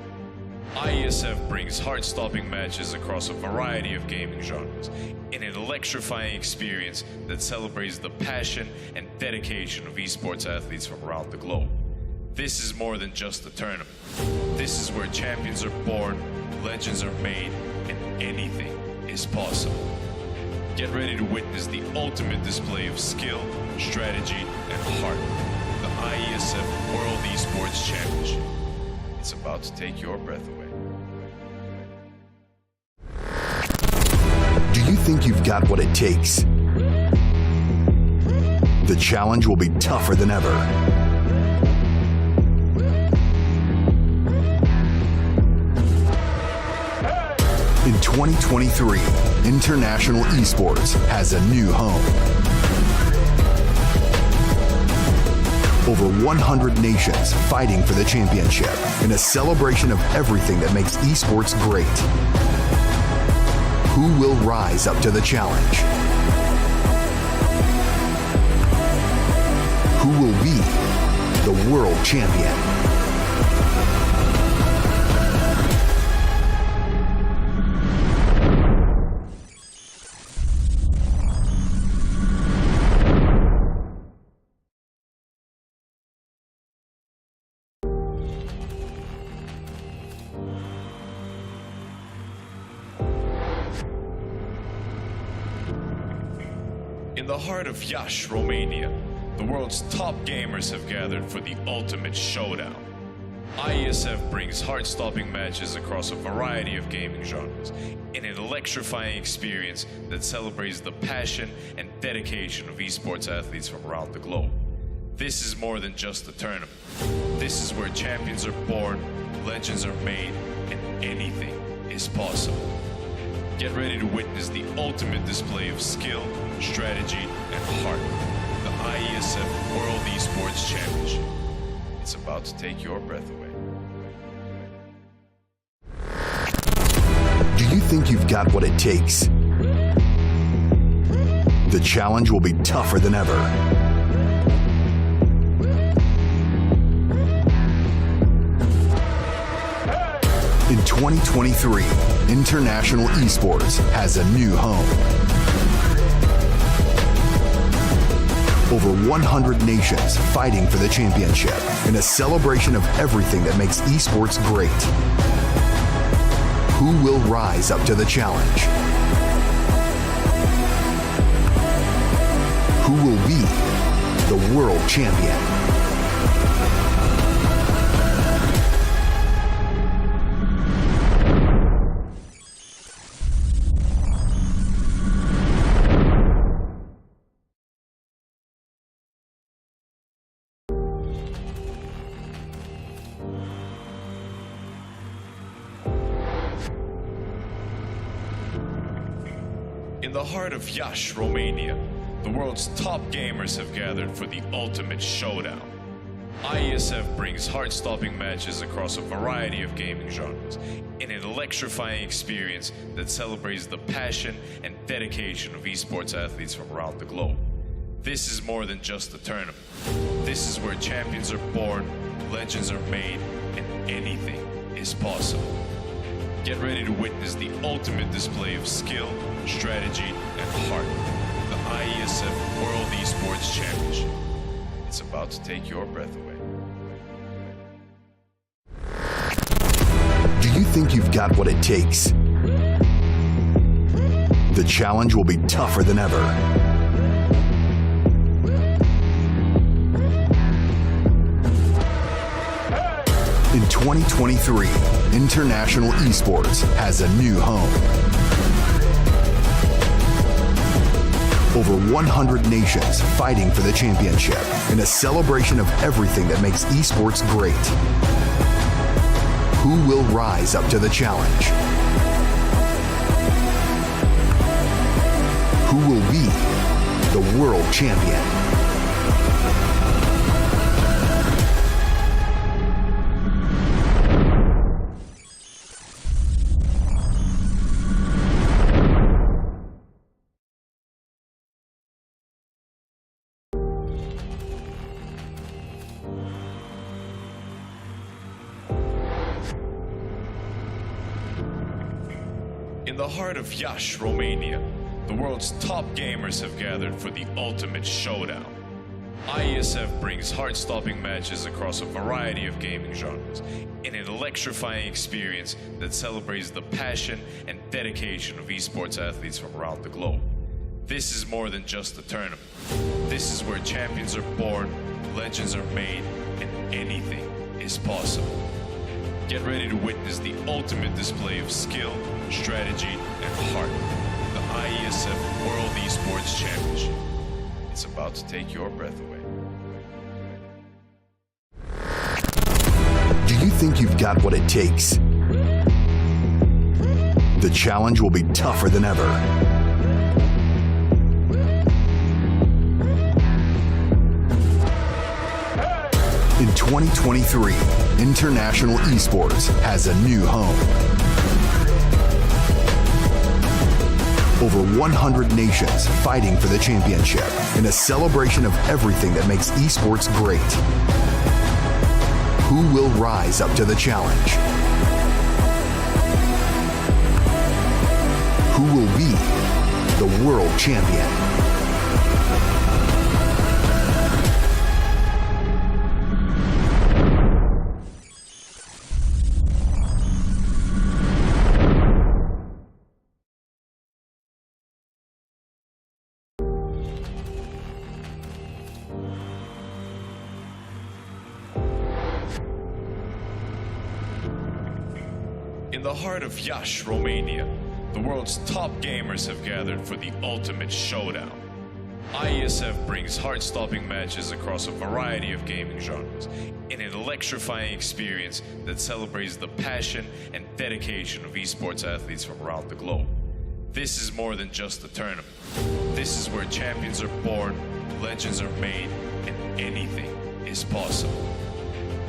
IESF brings heart-stopping matches across a variety of gaming genres in an electrifying experience that celebrates the passion and dedication of esports athletes from around the globe. This is more than just a tournament. This is where champions are born, legends are made, and anything is possible. Get ready to witness the ultimate display of skill, strategy, and heart. The IESF World Esports Championship. It's about to take your breath away. Do you think you've got what it takes? The challenge will be tougher than ever. In 2023, International Esports has a new home. Over 100 nations fighting for the championship in a celebration of everything that makes esports great. Who will rise up to the challenge? Who will be the world champion? In the heart of Iași, Romania, the world's top gamers have gathered for the ultimate showdown. IESF brings heart-stopping matches across a variety of gaming genres in an electrifying experience that celebrates the passion and dedication of esports athletes from around the globe. This is more than just a tournament. This is where champions are born, legends are made, and anything is possible. Get ready to witness the ultimate display of skill, strategy, and heart. The IESF World Esports Championship. It's about to take your breath away. Do you think you've got what it takes? The challenge will be tougher than ever. In 2023, International Esports has a new home. Over 100 nations fighting for the championship in a celebration of everything that makes esports great. Who will rise up to the challenge? Who will be the world champion? In the heart of Iași, Romania, the world's top gamers have gathered for the ultimate showdown. IESF brings heart-stopping matches across a variety of gaming genres in an electrifying experience that celebrates the passion and dedication of esports athletes from around the globe. This is more than just a tournament. This is where champions are born, legends are made, and anything is possible. Get ready to witness the ultimate display of skill, strategy, and heart. The IESF World Esports Championship. It's about to take your breath away. Do you think you've got what it takes? The challenge will be tougher than ever. In 2023, International Esports has a new home. Over 100 nations fighting for the championship in a celebration of everything that makes esports great. Who will rise up to the challenge? Who will be the world champion? In the heart of Iași, Romania, the world's top gamers have gathered for the ultimate showdown. IESF brings heart-stopping matches across a variety of gaming genres in an electrifying experience that celebrates the passion and dedication of esports athletes from around the globe. This is more than just a tournament. This is where champions are born, legends are made, and anything is possible. Get ready to witness the ultimate display of skill, strategy, and heart. The IESF World Esports Championship. It's about to take your breath away. Do you think you've got what it takes? The challenge will be tougher than ever. In 2023, International Esports has a new home. Over 100 nations fighting for the championship in a celebration of everything that makes esports great. Who will rise up to the challenge? Who will be the world champion? In the heart of Iași, Romania, the world's top gamers have gathered for the ultimate showdown. IESF brings heart-stopping matches across a variety of gaming genres in an electrifying experience that celebrates the passion and dedication of esports athletes from around the globe. This is more than just a tournament. This is where champions are born, legends are made, and anything is possible.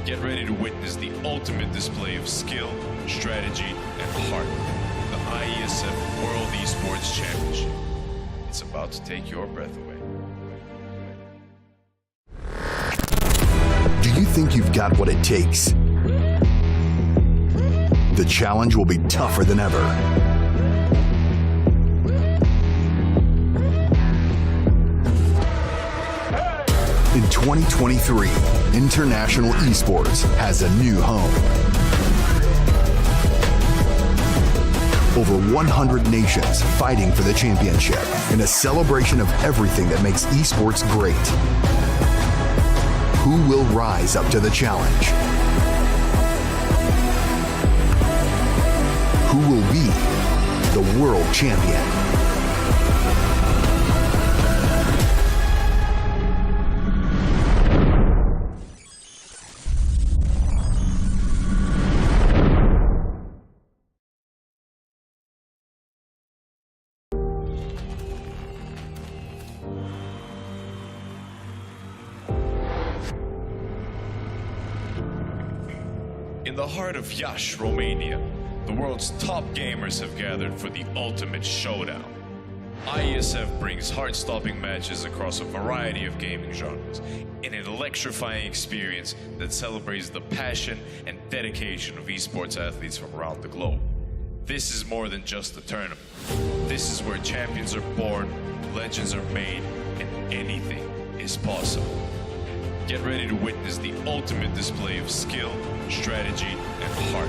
Get ready to witness the ultimate display of skill, strategy, and heart. The IESF World Esports Championship. It's about to take your breath away. Do you think you've got what it takes? The challenge will be tougher than ever. In 2023, International Esports has a new home. Over 100 nations fighting for the championship in a celebration of everything that makes esports great. Who will rise up to the challenge? Who will be the world champion? In the heart of Iași, Romania, the world's top gamers have gathered for the ultimate showdown. IESF brings heart-stopping matches across a variety of gaming genres in an electrifying experience that celebrates the passion and dedication of esports athletes from around the globe. This is more than just a tournament. This is where champions are born, legends are made, and anything is possible. Get ready to witness the ultimate display of skill, strategy, and heart.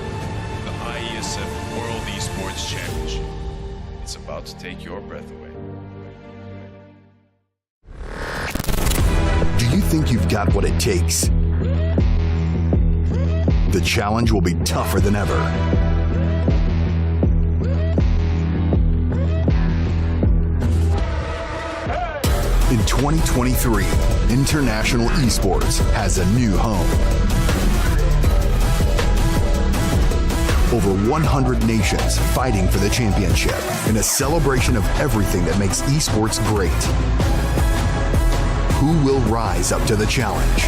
The IESF World Esports Championship. It's about to take your breath away. Do you think you've got what it takes? The challenge will be tougher than ever. In 2023, International Esports has a new home. Over 100 nations fighting for the championship in a celebration of everything that makes esports great. Who will rise up to the challenge?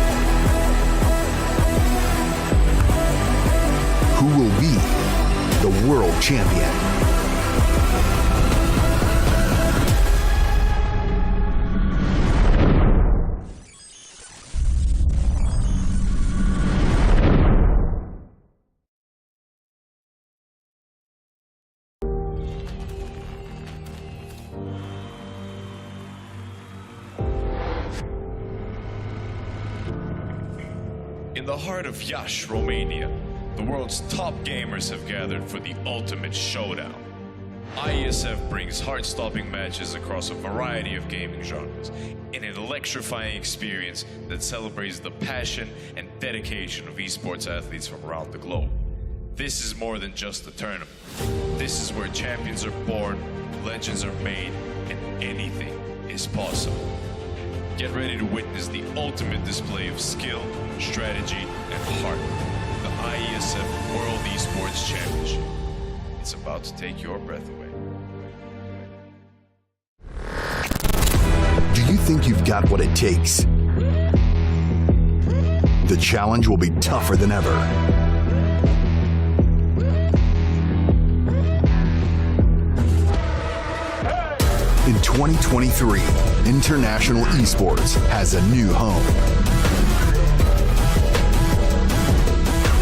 Who will be the world champion? In the heart of Iași, Romania, the world's top gamers have gathered for the ultimate showdown. IESF brings heart-stopping matches across a variety of gaming genres in an electrifying experience that celebrates the passion and dedication of esports athletes from around the globe. This is more than just a tournament. This is where champions are born, legends are made, and anything is possible. Get ready to witness the ultimate display of skill, strategy, and heart. The IESF World Esports Championship. It's about to take your breath away. Do you think you've got what it takes? The challenge will be tougher than ever. In 2023, International Esports has a new home.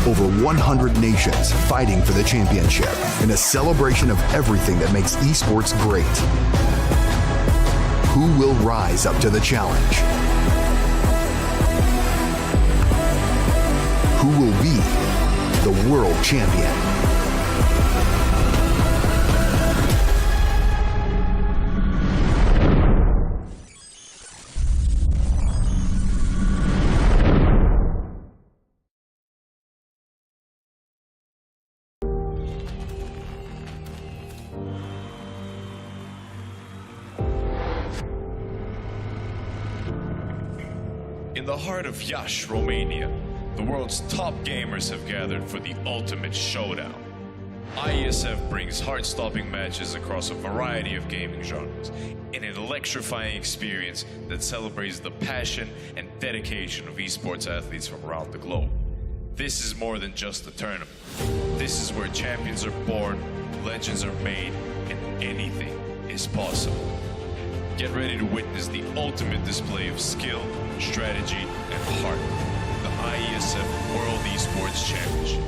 Over 100 nations fighting for the championship in a celebration of everything that makes esports great. Who will rise up to the challenge? Who will be the world champion? In the heart of Yash, Romania, the world's top gamers have gathered for the ultimate showdown. IESF brings heart-stopping matches across a variety of gaming genres in an electrifying experience that celebrates the passion and dedication of esports athletes from around the globe. This is more than just a tournament. This is where champions are born, legends are made, and anything is possible. Get ready to witness the ultimate display of skill, strategy, and heart. The IESF World Esports Championship.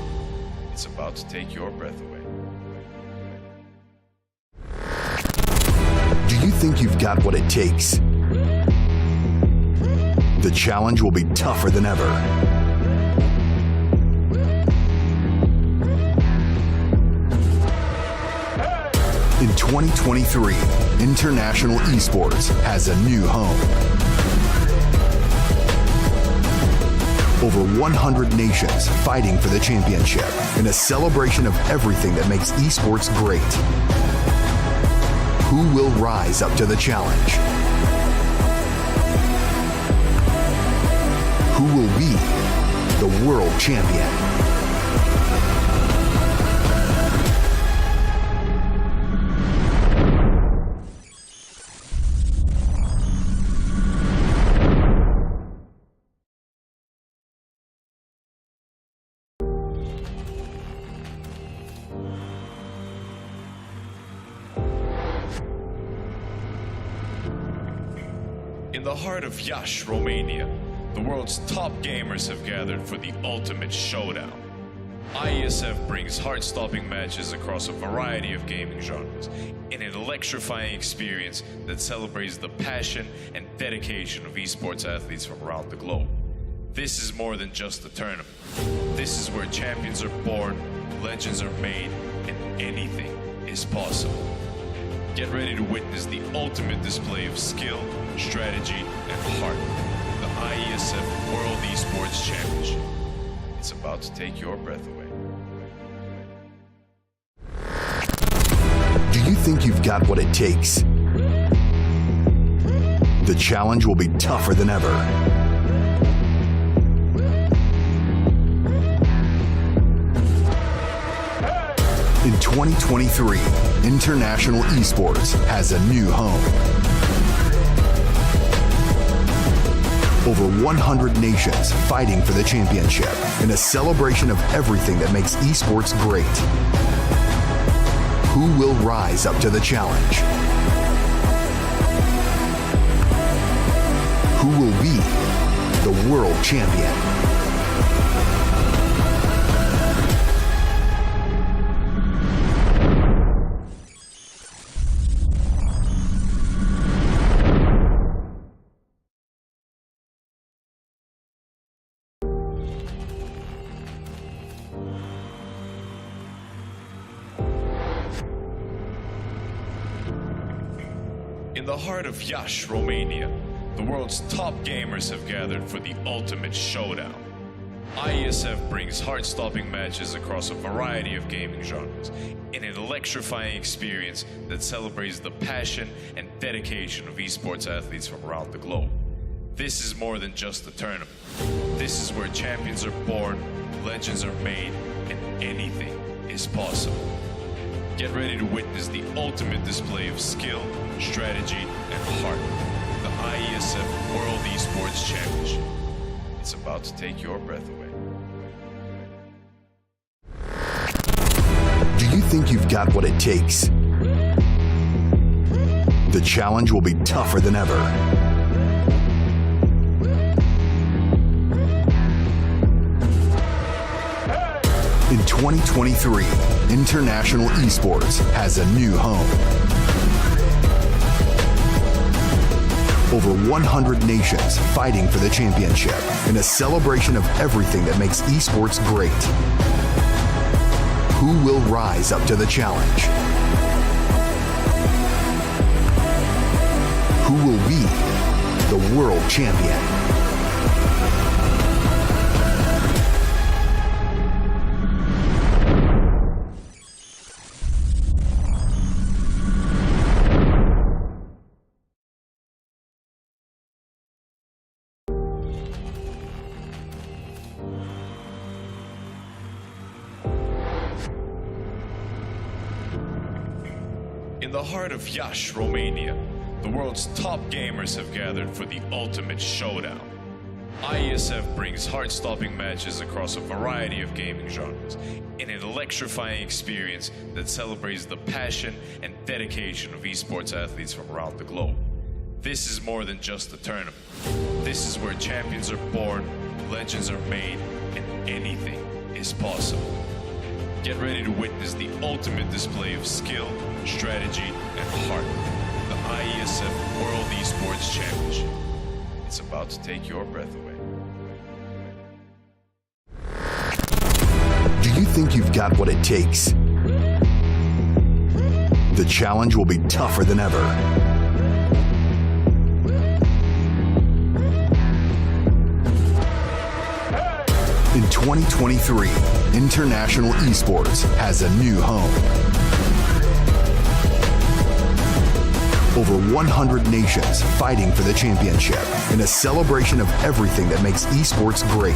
It's about to take your breath away. Do you think you've got what it takes? The challenge will be tougher than ever. In 2023, International Esports has a new home. Over 100 nations fighting for the championship in a celebration of everything that makes esports great. Who will rise up to the challenge? Who will be the world champion? In the heart of Yash, Romania, the world's top gamers have gathered for the ultimate showdown. IESF brings heart-stopping matches across a variety of gaming genres in an electrifying experience that celebrates the passion and dedication of esports athletes from around the globe. This is more than just a tournament. This is where champions are born, legends are made, and anything is possible. Get ready to witness the ultimate display of skill, strategy, and heart. The IESF World Esports Championship. It's about to take your breath away. Do you think you've got what it takes? The challenge will be tougher than ever. In 2023, International Esports has a new home. Over 100 nations fighting for the championship in a celebration of everything that makes esports great. Who will rise up to the challenge? Who will be the world champion? In the heart of Yash, Romania, the world's top gamers have gathered for the ultimate showdown. IESF brings heart-stopping matches across a variety of gaming genres in an electrifying experience that celebrates the passion and dedication of esports athletes from around the globe. This is more than just a tournament. This is where champions are born, legends are made, and anything is possible. Get ready to witness the ultimate display of skill, strategy, and heart. The IESF World Esports Championship. It's about to take your breath away. Do you think you've got what it takes? The challenge will be tougher than ever. In 2023, International Esports has a new home. Over 100 nations fighting for the championship in a celebration of everything that makes esports great. Who will rise up to the challenge? Who will be the world champion? In the heart of Iași, Romania, the world's top gamers have gathered for the ultimate showdown. IESF brings heart-stopping matches across a variety of gaming genres in an electrifying experience that celebrates the passion and dedication of esports athletes from around the globe. This is more than just a tournament. This is where champions are born, legends are made, and anything is possible. Get ready to witness the ultimate display of skill, strategy, and heart. The IESF World Esports Championship. It's about to take your breath away. Do you think you've got what it takes? The challenge will be tougher than ever. In 2023, International Esports has a new home. Over 100 nations fighting for the championship in a celebration of everything that makes esports great.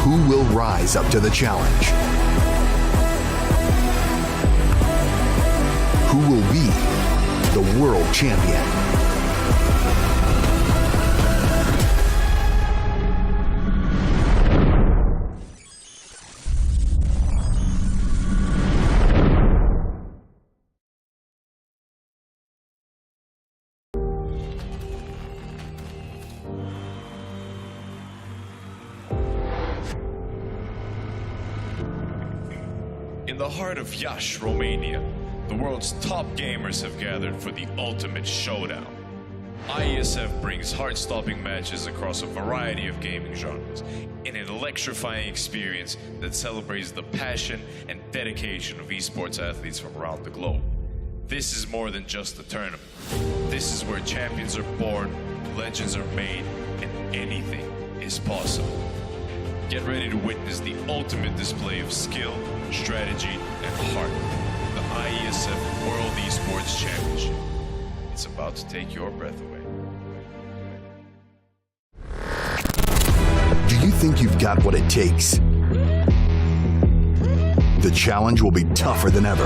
Who will rise up to the challenge? Who will be the world champion? In the heart of Iași, Romania, the world's top gamers have gathered for the ultimate showdown. IESF brings heart-stopping matches across a variety of gaming genres in an electrifying experience that celebrates the passion and dedication of esports athletes from around the globe. This is more than just a tournament. This is where champions are born, legends are made, and anything is possible. Get ready to witness the ultimate display of skill, strategy, and heart. The IESF World Esports Championship. It's about to take your breath away. Do you think you've got what it takes? The challenge will be tougher than ever.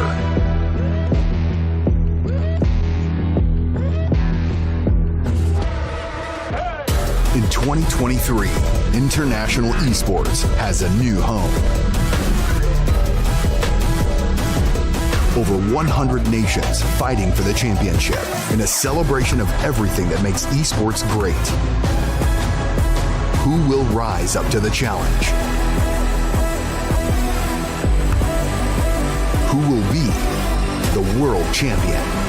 In 2023, International Esports has a new home. Over 100 nations fighting for the championship in a celebration of everything that makes esports great. Who will rise up to the challenge? Who will be the world champion?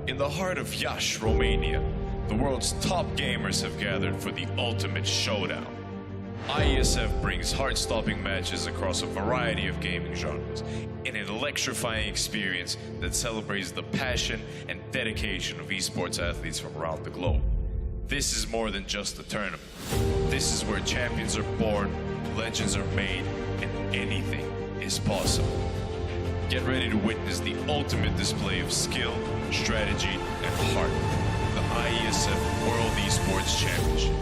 In the heart of Iași, Romania, the world's top gamers have gathered for the ultimate showdown. IESF brings heart-stopping matches across a variety of gaming genres in an electrifying experience that celebrates the passion and dedication of esports athletes from around the globe. This is more than just a tournament. This is where champions are born, legends are made, and anything is possible. Get ready to witness the ultimate display of skill, strategy, and heart. The IESF World Esports Championship.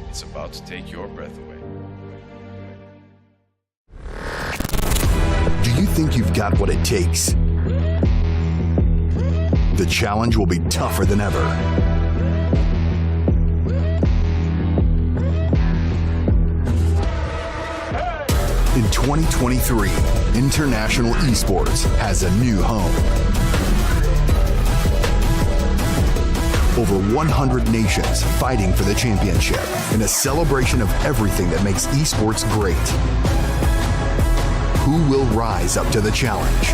It's about to take your breath away. Do you think you've got what it takes? The challenge will be tougher than ever. In 2023, International Esports has a new home. Over 100 nations fighting for the championship in a celebration of everything that makes esports great. Who will rise up to the challenge?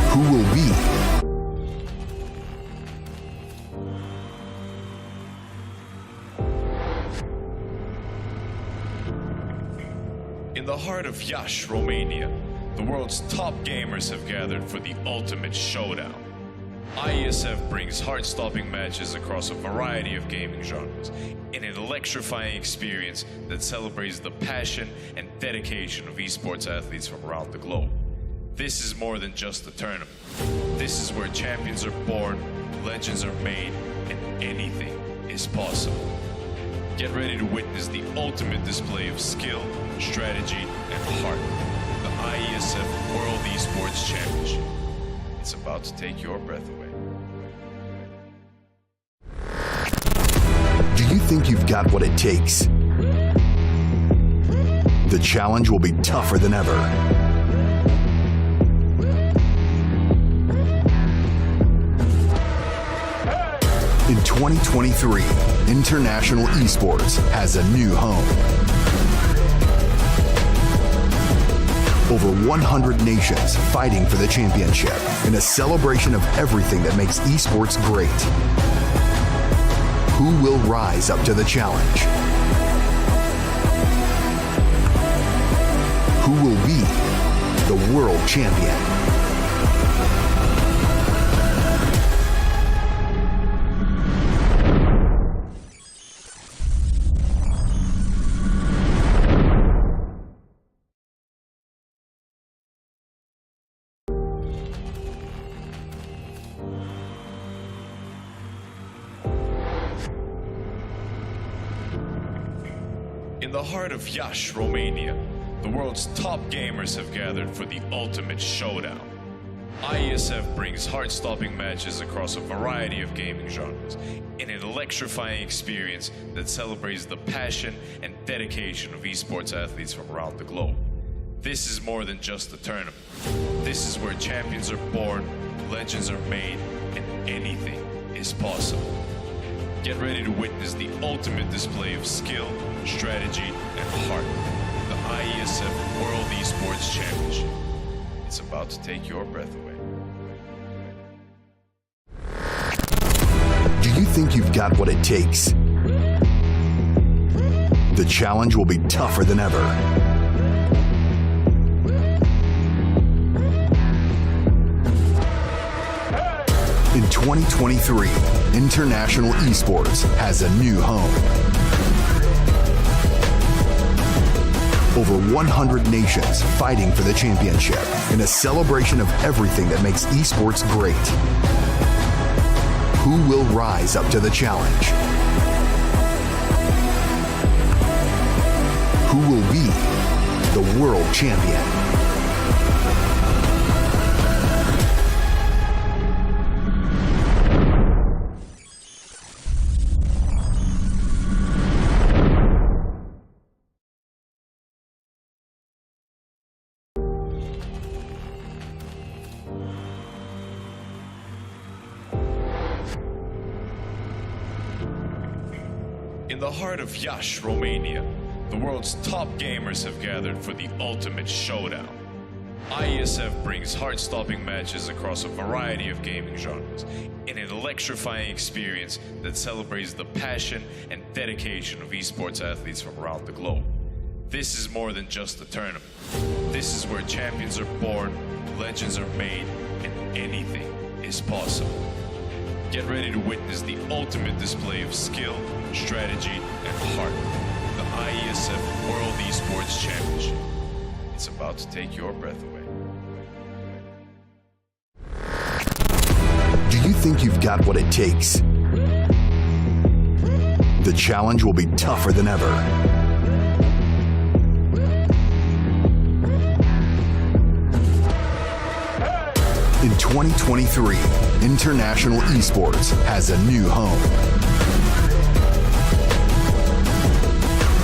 Who will be In the heart of Iași, Romania, the world's top gamers have gathered for the ultimate showdown. IESF brings heart-stopping matches across a variety of gaming genres in an electrifying experience that celebrates the passion and dedication of esports athletes from around the globe. This is more than just a tournament. This is where champions are born, legends are made, and anything is possible. Get ready to witness the ultimate display of skill, strategy, and heart. The IESF World Esports Championship. It's about to take your breath away. Do you think you've got what it takes? The challenge will be tougher than ever. In 2023, International Esports has a new home. Over 100 nations fighting for the championship in a celebration of everything that makes esports great. Who will rise up to the challenge? Who will be the world champion? In the heart of Iași, Romania, the world's top gamers have gathered for the ultimate showdown. IESF brings heart-stopping matches across a variety of gaming genres in an electrifying experience that celebrates the passion and dedication of esports athletes from around the globe. This is more than just a tournament. This is where champions are born, legends are made, and anything is possible. Get ready to witness the ultimate display of skill, strategy, and heart. The IESF World Esports Championship. It's about to take your breath away. Do you think you've got what it takes? The challenge will be tougher than ever. In 2023, International Esports has a new home. Over 100 nations fighting for the championship in a celebration of everything that makes esports great. Who will rise up to the challenge? Who will be the world champion? In the heart of Iași, Romania, the world's top gamers have gathered for the ultimate showdown. IESF brings heart-stopping matches across a variety of gaming genres in an electrifying experience that celebrates the passion and dedication of esports athletes from around the globe. This is more than just a tournament. This is where champions are born, legends are made, and anything is possible. Get ready to witness the ultimate display of skill, strategy, and heart. The IESF World Esports Championship. It's about to take your breath away. Do you think you've got what it takes? The challenge will be tougher than ever. In 2023, International Esports has a new home.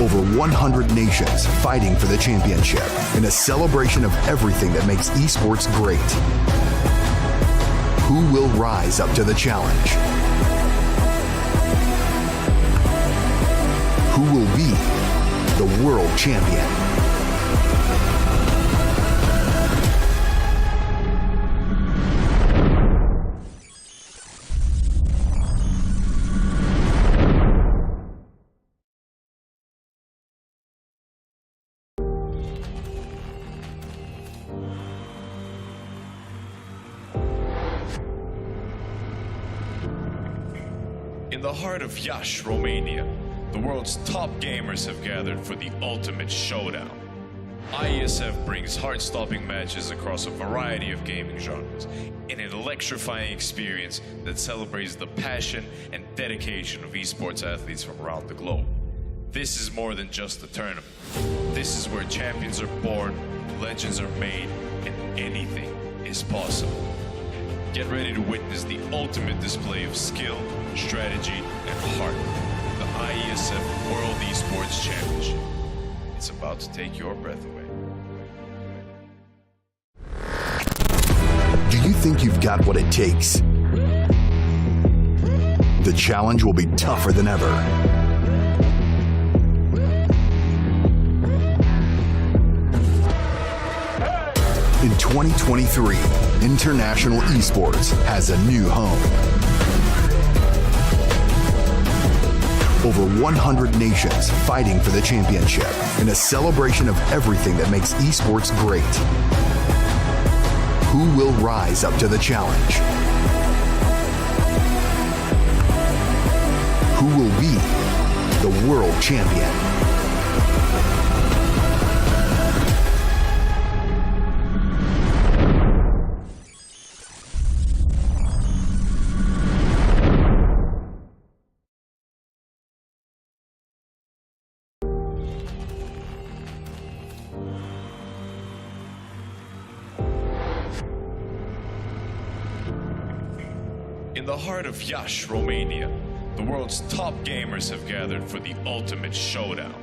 Over 100 nations fighting for the championship in a celebration of everything that makes esports great. Who will rise up to the challenge? Who will be the world champion? In the heart of Iași, Romania, the world's top gamers have gathered for the ultimate showdown. IESF brings heart-stopping matches across a variety of gaming genres in an electrifying experience that celebrates the passion and dedication of esports athletes from around the globe. This is more than just a tournament. This is where champions are born, legends are made, and anything is possible. Get ready to witness the ultimate display of skill, strategy, and heart. The IESF World Esports Championship. It's about to take your breath away. Do you think you've got what it takes? The challenge will be tougher than ever. In 2023, international esports has a new home. Over 100 nations fighting for the championship in a celebration of everything that makes esports great. Who will rise up to the challenge? Who will be the world champion? In the heart of Iași, Romania, the world's top gamers have gathered for the ultimate showdown.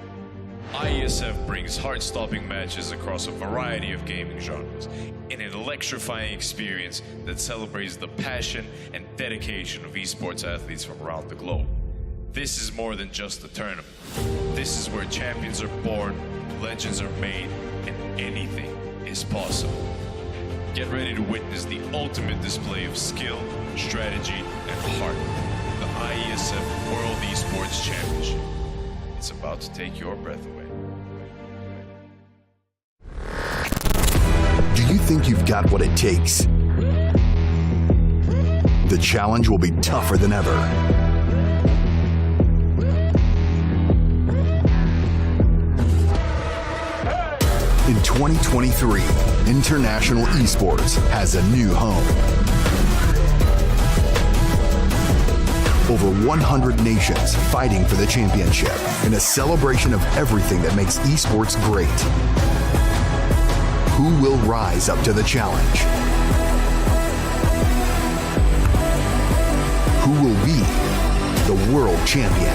IESF brings heart-stopping matches across a variety of gaming genres in an electrifying experience that celebrates the passion and dedication of esports athletes from around the globe. This is more than just a tournament. This is where champions are born, legends are made, and anything is possible. Get ready to witness the ultimate display of skill, strategy, and heart. The IESF World Esports Championship. It's about to take your breath away. Do you think you've got what it takes? The challenge will be tougher than ever. In 2023, international esports has a new home. Over 100 nations fighting for the championship in a celebration of everything that makes esports great. Who will rise up to the challenge? Who will be the world champion?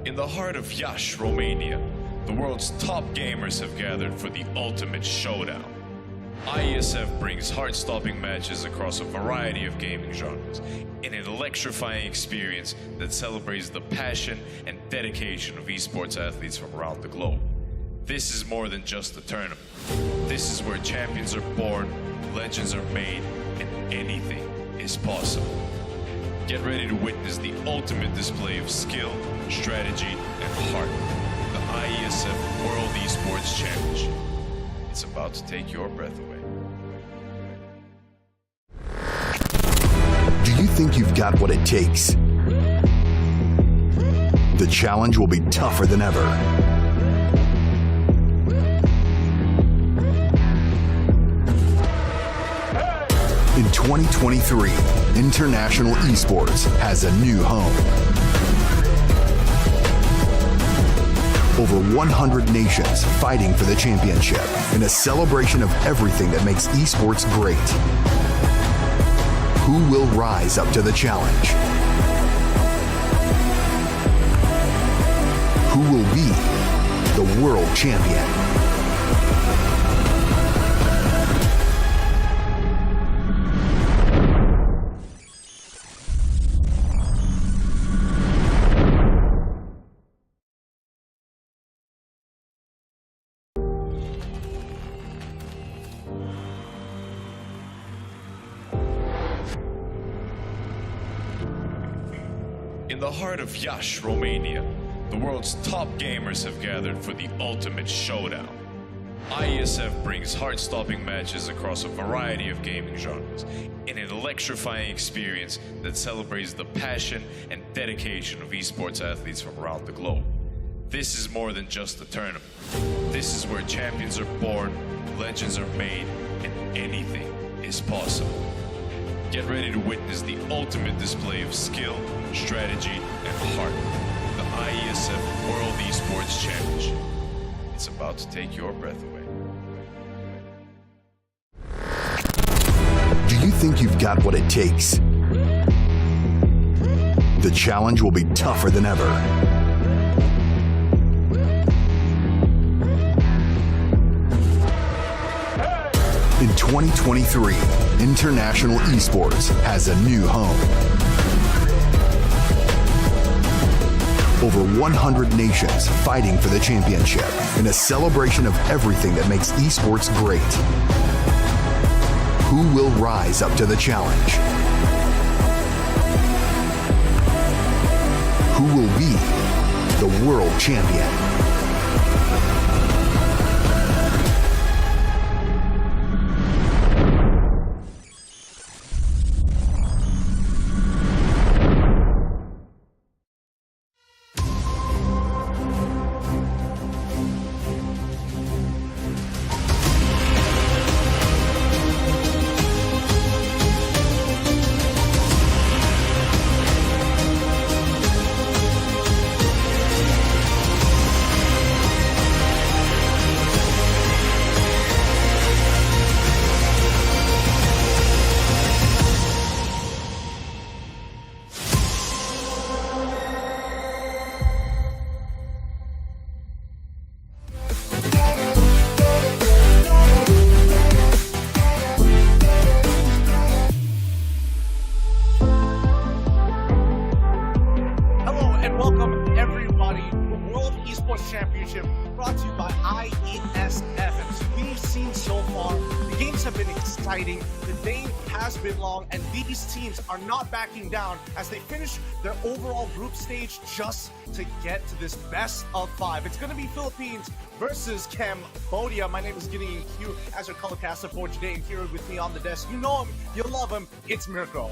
In the heart of Iași, Romania, the world's top gamers have gathered for the ultimate showdown. IESF brings heart-stopping matches across a variety of gaming genres in an electrifying experience that celebrates the passion and dedication of esports athletes from around the globe. This is more than just a tournament. This is where champions are born, legends are made, and anything is possible. Get ready to witness the ultimate display of skill, strategy, and heart. The IESF World Esports Championship. It's about to take your breath away. Do you think you've got what it takes? The challenge will be tougher than ever. In 2023, international esports has a new home. Over 100 nations fighting for the championship in a celebration of everything that makes esports great. Who will rise up to the challenge? Who will be the world champion? the heart of Yash, Romania, the world's top gamers have gathered for the ultimate showdown. IESF brings heart-stopping matches across a variety of gaming genres in an electrifying experience that celebrates the passion and dedication of esports athletes from around the globe. This is more than just a tournament. This is where champions are born, legends are made, and anything is possible. Get ready to witness the ultimate display of skill, strategy, and heart. The IESF World Esports Championship. It's about to take your breath away. Do you think you've got what it takes? The challenge will be tougher than ever. In 2023, international esports has a new home. Over 100 nations fighting for the championship in a celebration of everything that makes esports great. Who will rise up to the challenge? Who will be the world champion? Championship brought to you by IESF. And as we've seen so far, the games have been exciting, the day has been long, and these teams are not backing down as they finish their overall group stage just to get to this best of 5. It's going to be Philippines versus Cambodia. My name is Gideon Q as your color caster for today, and here with me on the desk, you know him, you love him, it's Mirko.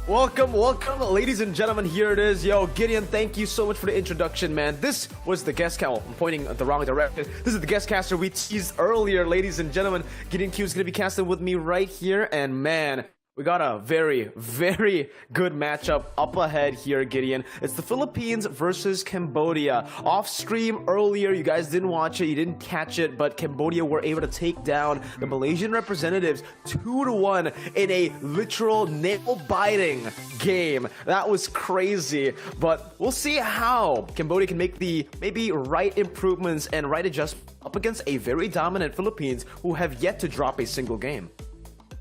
Welcome, ladies and gentlemen, here it is. Yo, Gideon, thank you so much for the introduction, man. This was the guest caster. I'm pointing at the wrong direction. This is the guest caster we teased earlier, ladies and gentlemen. Gideon Q is going to be casting with me right here, and man, we got a very, very good matchup up ahead here, Gideon. It's the Philippines versus Cambodia. Off stream earlier, you guys didn't watch it, you didn't catch it, but Cambodia were able to take down the Malaysian representatives 2-1 in a literal nail-biting game. That was crazy, but we'll see how Cambodia can make the maybe right improvements and right adjustments up against a very dominant Philippines who have yet to drop a single game.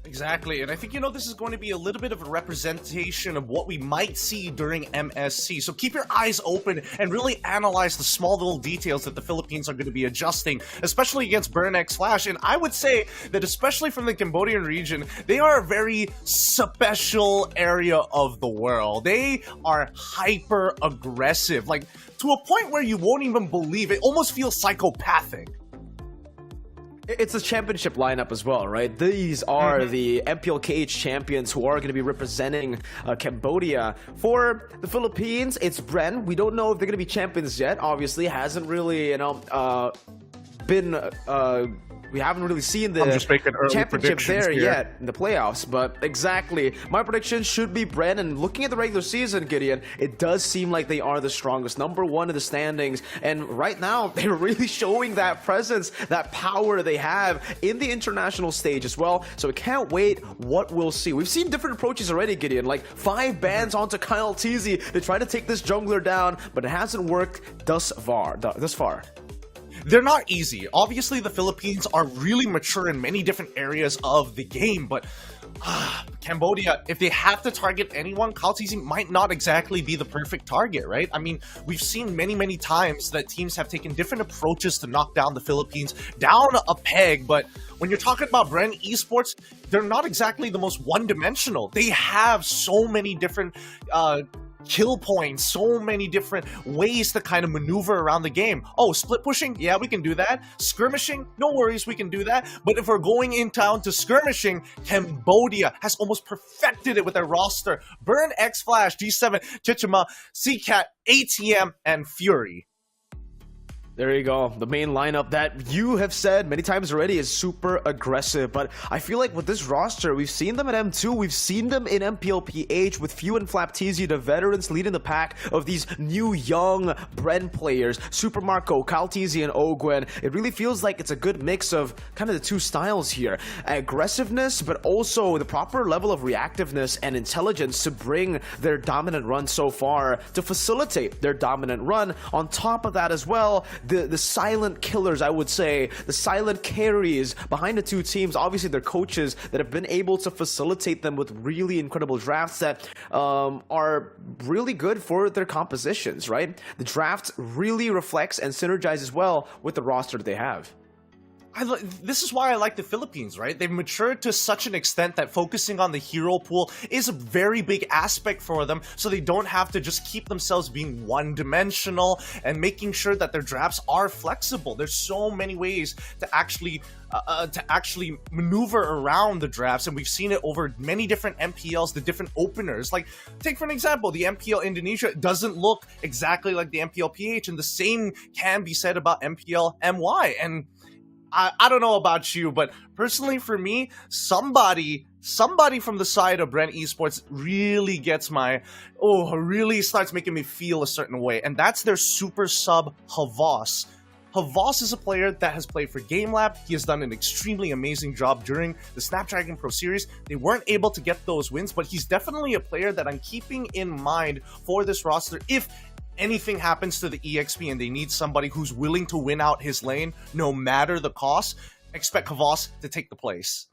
Exactly, and I think, this is going to be a little bit of a representation of what we might see during MSC. So keep your eyes open and really analyze the small little details that the Philippines are going to be adjusting, especially against Burn X Flash. And I would say that especially from the Cambodian region, they are a very special area of the world. They are hyper aggressive, like to a point where you won't even believe it. Almost feels psychopathic. It's a championship lineup as well, right? These are the MPLKH champions who are going to be representing Cambodia. For the Philippines, it's Bren. We don't know if they're going to be champions yet. Obviously, hasn't really, been... we haven't really seen the championship there yet in the playoffs, but exactly. My prediction should be Bren, and looking at the regular season, Gideon, it does seem like they are the strongest, #1 in the standings, and right now, they're really showing that presence, that power they have in the international stage as well, so we can't wait what we'll see. We've seen different approaches already, Gideon, like 5 bans onto Kyle Teasy to try to take this jungler down, but it hasn't worked thus far. They're not easy. Obviously, the Philippines are really mature in many different areas of the game, but Cambodia, if they have to target anyone, Kyle Teasy might not exactly be the perfect target, right? I mean, we've seen many times that teams have taken different approaches to knock down the Philippines down a peg, but when you're talking about Bren Esports, they're not exactly the most one-dimensional. They have so many different kill points, so many different ways to kind of maneuver around the game. Oh, split pushing? Yeah, we can do that. Skirmishing? No worries, we can do that. But if we're going in town to skirmishing, Cambodia has almost perfected it with their roster. Burn, X-Flash, G7, Chichima, CCAT, ATM, and Fury. There you go. The main lineup that you have said many times already is super aggressive, but I feel like with this roster, we've seen them at M2, we've seen them in MPLPH with Few and Flapteezy, the veterans leading the pack of these new young Bren players, Super Marco, Kalteezy, and Ogwen. It really feels like it's a good mix of kind of the two styles here. Aggressiveness, but also the proper level of reactiveness and intelligence to bring their dominant run so far, to facilitate their dominant run. On top of that as well, the silent killers, I would say, the silent carries behind the two teams, obviously their coaches that have been able to facilitate them with really incredible drafts that are really good for their compositions, right? The draft really reflects and synergizes well with the roster that they have. This is why I like the Philippines, right? They've matured to such an extent that focusing on the hero pool is a very big aspect for them, so they don't have to just keep themselves being one-dimensional and making sure that their drafts are flexible. There's so many ways to actually maneuver around the drafts, and we've seen it over many different MPLs, the different openers. Like, take for an example, the MPL Indonesia doesn't look exactly like the MPL PH, and the same can be said about MPL MY. And I don't know about you, but personally for me, somebody from the side of Bren Esports really gets really starts making me feel a certain way, and that's their super sub Havas. Havas is a player that has played for GameLab. He has done an extremely amazing job during the Snapdragon Pro Series. They weren't able to get those wins, but he's definitely a player that I'm keeping in mind for this roster if anything happens to the EXP and they need somebody who's willing to win out his lane no matter the cost. Expect Havas to take the place.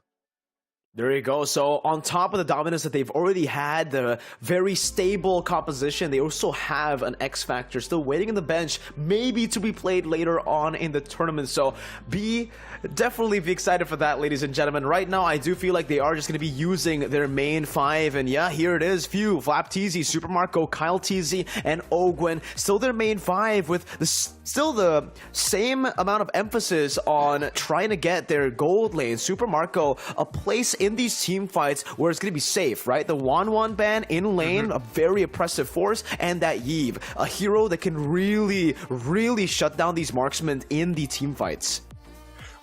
There you go. So on top of the dominance that they've already had, the very stable composition, they also have an X Factor still waiting in the bench, maybe to be played later on in the tournament. So definitely be excited for that, ladies and gentlemen. Right now, I do feel like they are just going to be using their main five. And yeah, here it is. Few, Flapteezy, Super Marco, Kalteezy, and Ogwen. Still their main five with still the same amount of emphasis on trying to get their gold lane. Super Marco, a place in these team fights where it's going to be safe, right? The 1-1 ban in lane, a very oppressive force, and that Yves, a hero that can really, really shut down these marksmen in the team fights.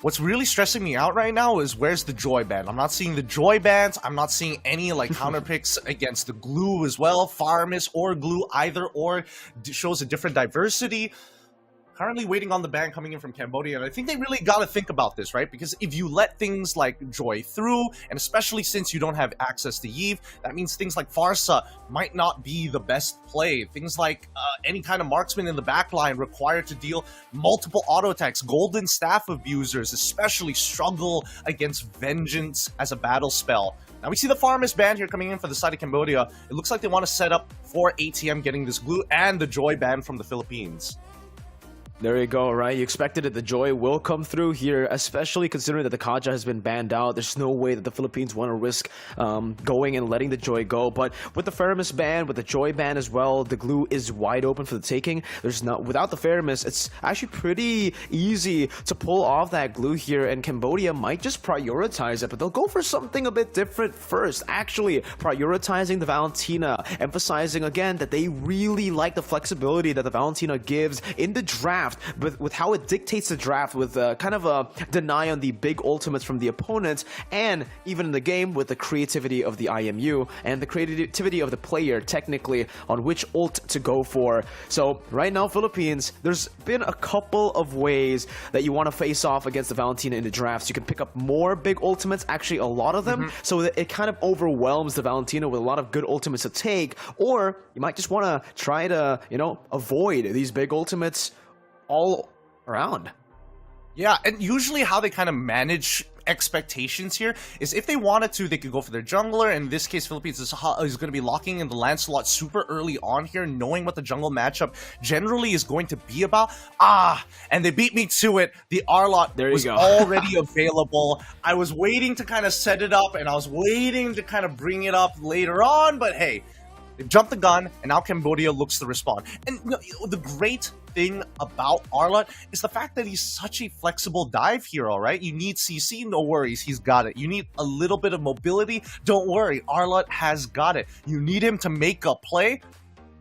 What's really stressing me out right now is where's the Joy ban? I'm not seeing the Joy bans. I'm not seeing any like counter picks against the Glue as well. Farmis or Glue, either or shows a different diversity. Currently waiting on the ban coming in from Cambodia, and I think they really got to think about this, right? Because if you let things like Joy through, and especially since you don't have access to Yves, that means things like Farsa might not be the best play. Things like any kind of marksman in the backline required to deal multiple auto attacks. Golden Staff abusers especially struggle against Vengeance as a battle spell. Now we see the Farmis ban here coming in for the side of Cambodia. It looks like they want to set up for ATM getting this Glue and the Joy ban from the Philippines. There you go, right? You expected it. The Joy will come through here, especially considering that the Kaja has been banned out. There's no way that the Philippines want to risk going and letting the Joy go. But with the Faramis ban, with the Joy ban as well, the Glue is wide open for the taking. Without the Faramis, it's actually pretty easy to pull off that Glue here, and Cambodia might just prioritize it, but they'll go for something a bit different first. Actually, prioritizing the Valentina, emphasizing again that they really like the flexibility that the Valentina gives in the draft, but with how it dictates the draft, with kind of a deny on the big ultimates from the opponents, and even in the game with the creativity of the IMU and the creativity of the player technically on which ult to go for. So right now, Philippines, there's been a couple of ways that you want to face off against the Valentina in the drafts. You can pick up more big ultimates, actually a lot of them, so that it kind of overwhelms the Valentina with a lot of good ultimates to take, or you might just want to try to, avoid these big ultimates all around. Yeah, and usually how they kind of manage expectations here is if they wanted to, they could go for their jungler. In this case, Philippines is going to be locking in the Lancelot super early on here, knowing what the jungle matchup generally is going to be about. And they beat me to it. The Arlot was already available. I was waiting to kind of set it up, and I was waiting to kind of bring it up later on, but hey, They've jumped the gun, and now Cambodia looks to respond. And the great thing about Arlott is the fact that he's such a flexible dive hero, right? You need CC, no worries, he's got it. You need a little bit of mobility, don't worry, Arlott has got it. You need him to make a play,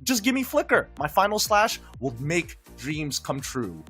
just give me Flicker. My final slash will make dreams come true.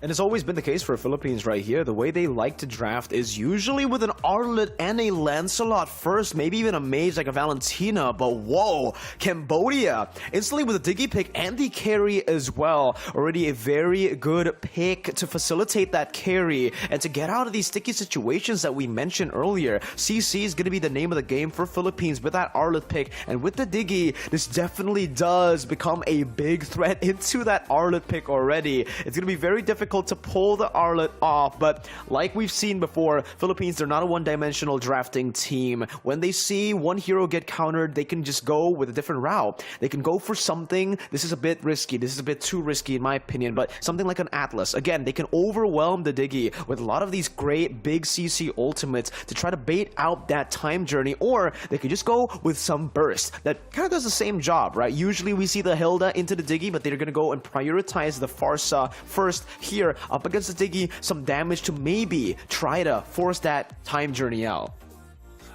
And it's always been the case for Philippines right here. The way they like to draft is usually with an Arlott and a Lancelot first, maybe even a mage like a Valentina. But whoa, Cambodia instantly with a Diggy pick and the carry as well. Already a very good pick to facilitate that carry and to get out of these sticky situations that we mentioned earlier. CC is going to be the name of the game for Philippines with that Arlott pick. And with the Diggy, this definitely does become a big threat into that Arlott pick already. It's going to be very difficult to pull the Arlott off, but like we've seen before, Philippines, they're not a one-dimensional drafting team. When they see one hero get countered, they can just go with a different route. They can go for something. This is a bit risky. This is a bit too risky in my opinion, but something like an Atlas. Again, they can overwhelm the Diggy with a lot of these great big CC ultimates to try to bait out that time journey, or they could just go with some burst that kind of does the same job, right? Usually we see the Hilda into the Diggy, but they're going to go and prioritize the Farsa first here up against the Diggy, some damage to maybe try to force that time journey out.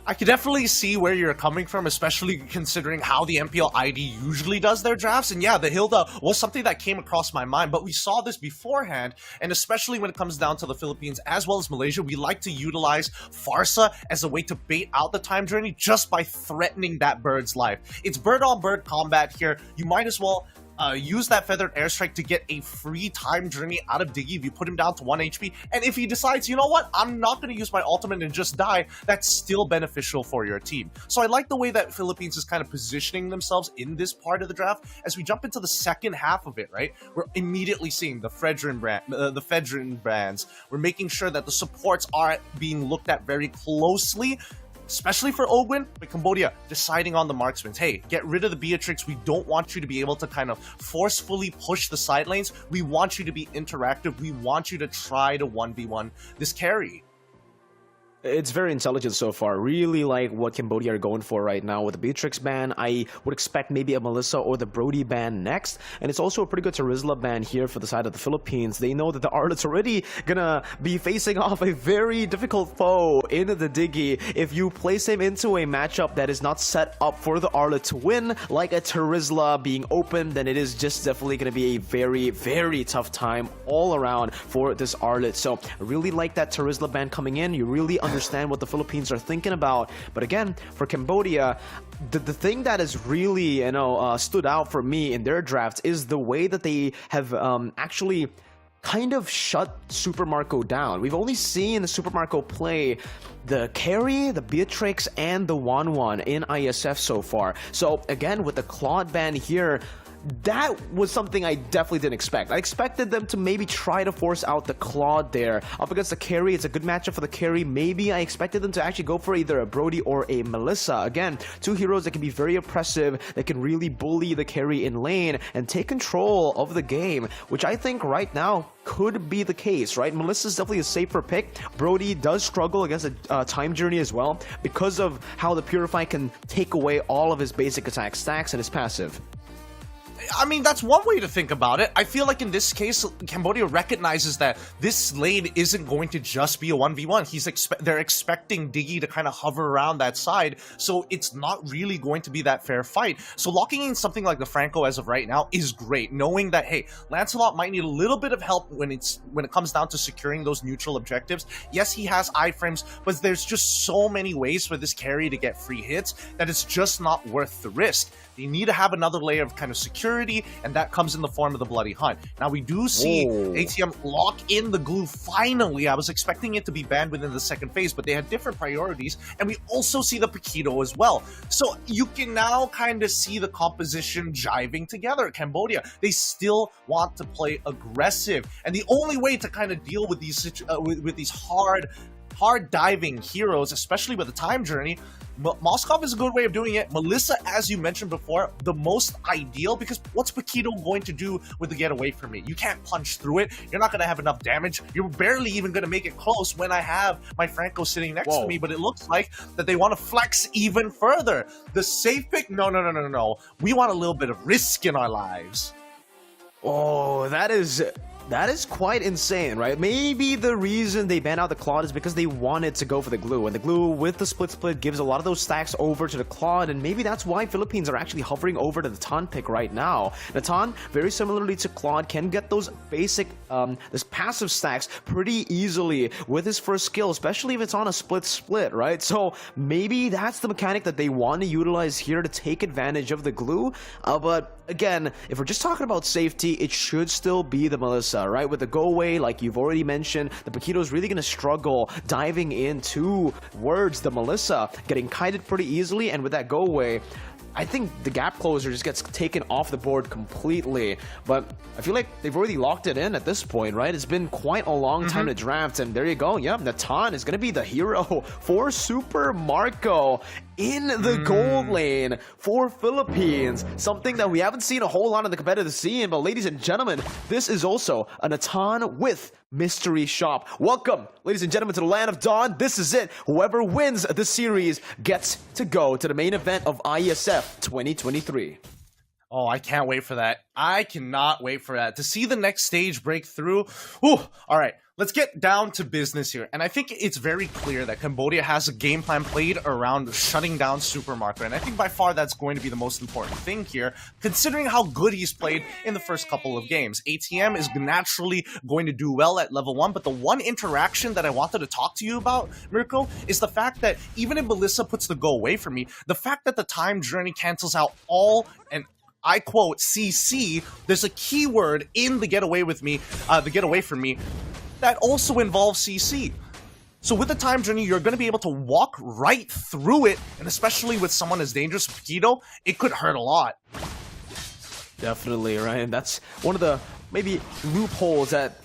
I can definitely see where you're coming from, especially considering how the MPL ID usually does their drafts. And yeah, the Hilda was something that came across my mind, but we saw this beforehand, and especially when it comes down to the Philippines as well as Malaysia, we like to utilize Farsa as a way to bait out the time journey just by threatening that bird's life. It's bird-on-bird combat here. You might as well use that Feathered Airstrike to get a free time journey out of Diggy if you put him down to 1 HP. And if he decides, you know what, I'm not going to use my ultimate and just die, that's still beneficial for your team. So I like the way that Philippines is kind of positioning themselves in this part of the draft. As we jump into the second half of it, right, we're immediately seeing the Fedrin brands. We're making sure that the supports are being looked at very closely, especially for Ogwin, but Cambodia deciding on the marksmen. Hey, get rid of the Beatrix. We don't want you to be able to kind of forcefully push the side lanes. We want you to be interactive. We want you to try to 1v1 this carry. It's very intelligent so far. Really like what Cambodia are going for right now with the Beatrix ban. I would expect maybe a Melissa or the Brody ban next. And it's also a pretty good Terizla ban here for the side of the Philippines. They know that the Arlott's already gonna be facing off a very difficult foe in the Diggy. If you place him into a matchup that is not set up for the Arlott to win, like a Terizla being open, then it is just definitely gonna be a very, very tough time all around for this Arlott. So I really like that Terizla ban coming in. You really understand what the Philippines are thinking about. But again, for Cambodia, the thing that has really, stood out for me in their drafts is the way that they have actually kind of shut Super Marco down. We've only seen the Super Marco play the carry, the Beatrix, and the Wanwan in ISF so far. So again, with the Claude ban here, that was something I definitely didn't expect. I expected them to maybe try to force out the Claude there. Up against the carry, it's a good matchup for the carry. Maybe I expected them to actually go for either a Brody or a Melissa. Again, two heroes that can be very oppressive, that can really bully the carry in lane and take control of the game, which I think right now could be the case, right? Melissa's definitely a safer pick. Brody does struggle against a time journey as well because of how the Purify can take away all of his basic attack stacks and his passive. I mean, that's one way to think about it. I feel like in this case, Cambodia recognizes that this lane isn't going to just be a 1v1. They're expecting Diggy to kind of hover around that side, so it's not really going to be that fair fight. So locking in something like the Franco as of right now is great, knowing that, hey, Lancelot might need a little bit of help when it comes down to securing those neutral objectives. Yes, he has iframes, but there's just so many ways for this carry to get free hits that it's just not worth the risk. They need to have another layer of kind of security, and that comes in the form of the Bloody Hunt. Now, we do see ATM lock in the glue finally. I was expecting it to be banned within the second phase, but they had different priorities, and we also see the Paquito as well. So you can now kind of see the composition jiving together. Cambodia, they still want to play aggressive, and the only way to kind of deal with these hard hard diving heroes, especially with the time journey, Moskov is a good way of doing it. Melissa, as you mentioned before, the most ideal, because what's Paquito going to do with the get away from me? You can't punch through it. You're not going to have enough damage. You're barely even going to make it close when I have my Franco sitting next to me, but it looks like that they want to flex even further. The safe pick? No. We want a little bit of risk in our lives. Oh, that is quite insane, right? Maybe the reason they banned out the Claude is because they wanted to go for the glue, and the glue with the split gives a lot of those stacks over to the Claude, and maybe that's why Philippines are actually hovering over to the Natan pick right now. Natan, very similarly to Claude, can get those basic, this passive stacks pretty easily with his first skill, especially if it's on a split, right? So maybe that's the mechanic that they want to utilize here to take advantage of the glue, but again, if we're just talking about safety, it should still be the Melissa, right? With the go away, like you've already mentioned, the Paquito is really going to struggle diving into words the Melissa, getting kited pretty easily, and with that go away, I think the gap closer just gets taken off the board completely, but I feel like they've already locked it in at this point, right? It's been quite a long time to draft, and there you go. Yep, Natan is going to be the hero for Super Marco in the gold lane for Philippines. Something that we haven't seen a whole lot in the competitive scene, but ladies and gentlemen, this is also a Natan with Mystery Shop. Welcome, ladies and gentlemen, to the Land of Dawn. This is it. Whoever wins the series gets to go to the main event of IESF 2023. Oh, I can't wait for that. I cannot wait for that. To see the next stage break through. Whew. All right, let's get down to business here. And I think it's very clear that Cambodia has a game plan played around shutting down Super Marco. And I think by far that's going to be the most important thing here, considering how good he's played in the first couple of games. ATM is naturally going to do well at level 1, but the one interaction that I wanted to talk to you about, Mirko, is the fact that even if Melissa puts the go away from me, the fact that the time journey cancels out all, and I quote, CC, there's a keyword in the get away from me, that also involves CC. So with the time journey, you're going to be able to walk right through it, and especially with someone as dangerous as Paquito, it could hurt a lot. Definitely, right? And that's one of the maybe loopholes that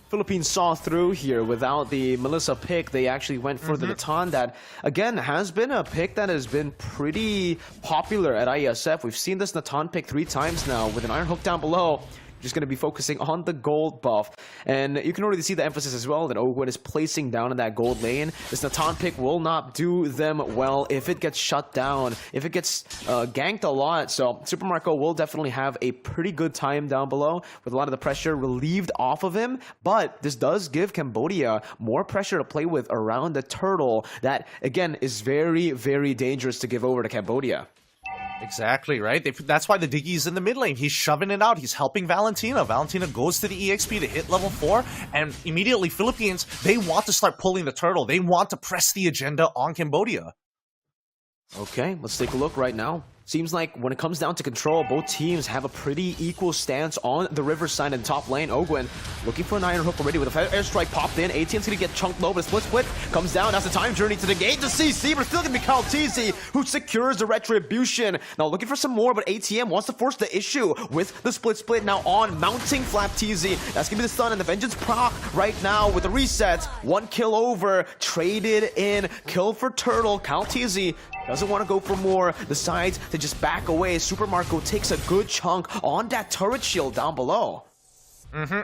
Philippines saw through here. Without the Melissa pick, they actually went for the Natan, that again has been a pick that has been pretty popular at IESF. We've seen this Natan pick 3 times now with an Iron Hook down below. Just going to be focusing on the gold buff, and you can already see the emphasis as well that Ogwin is placing down in that gold lane. This Natan pick will not do them well if it gets shut down, if it gets ganked a lot. So Super Marco will definitely have a pretty good time down below with a lot of the pressure relieved off of him, but this does give Cambodia more pressure to play with around the turtle that again is very, very dangerous to give over to Cambodia. Exactly, right? That's why the Diggy's in the mid lane. He's shoving it out. He's helping Valentina. Valentina goes to the EXP to hit level 4, and immediately Philippines, they want to start pulling the turtle. They want to press the agenda on Cambodia. Okay, let's take a look right now. Seems like when it comes down to control, both teams have a pretty equal stance on the riverside and top lane. Ogwin looking for an Iron Hook already with a airstrike popped in. ATM's gonna get chunked low, but split comes down. That's the time journey to the gate to CC, but it's still gonna be Kaltizi who secures the retribution. Now looking for some more, but ATM wants to force the issue with the split now on mounting Flap TZ. That's gonna be the stun and the Vengeance proc right now with the reset. 1 kill over, traded in, kill for Turtle. Kaltizi doesn't want to go for more, decides to just back away. Super Marco takes a good chunk on that turret shield down below.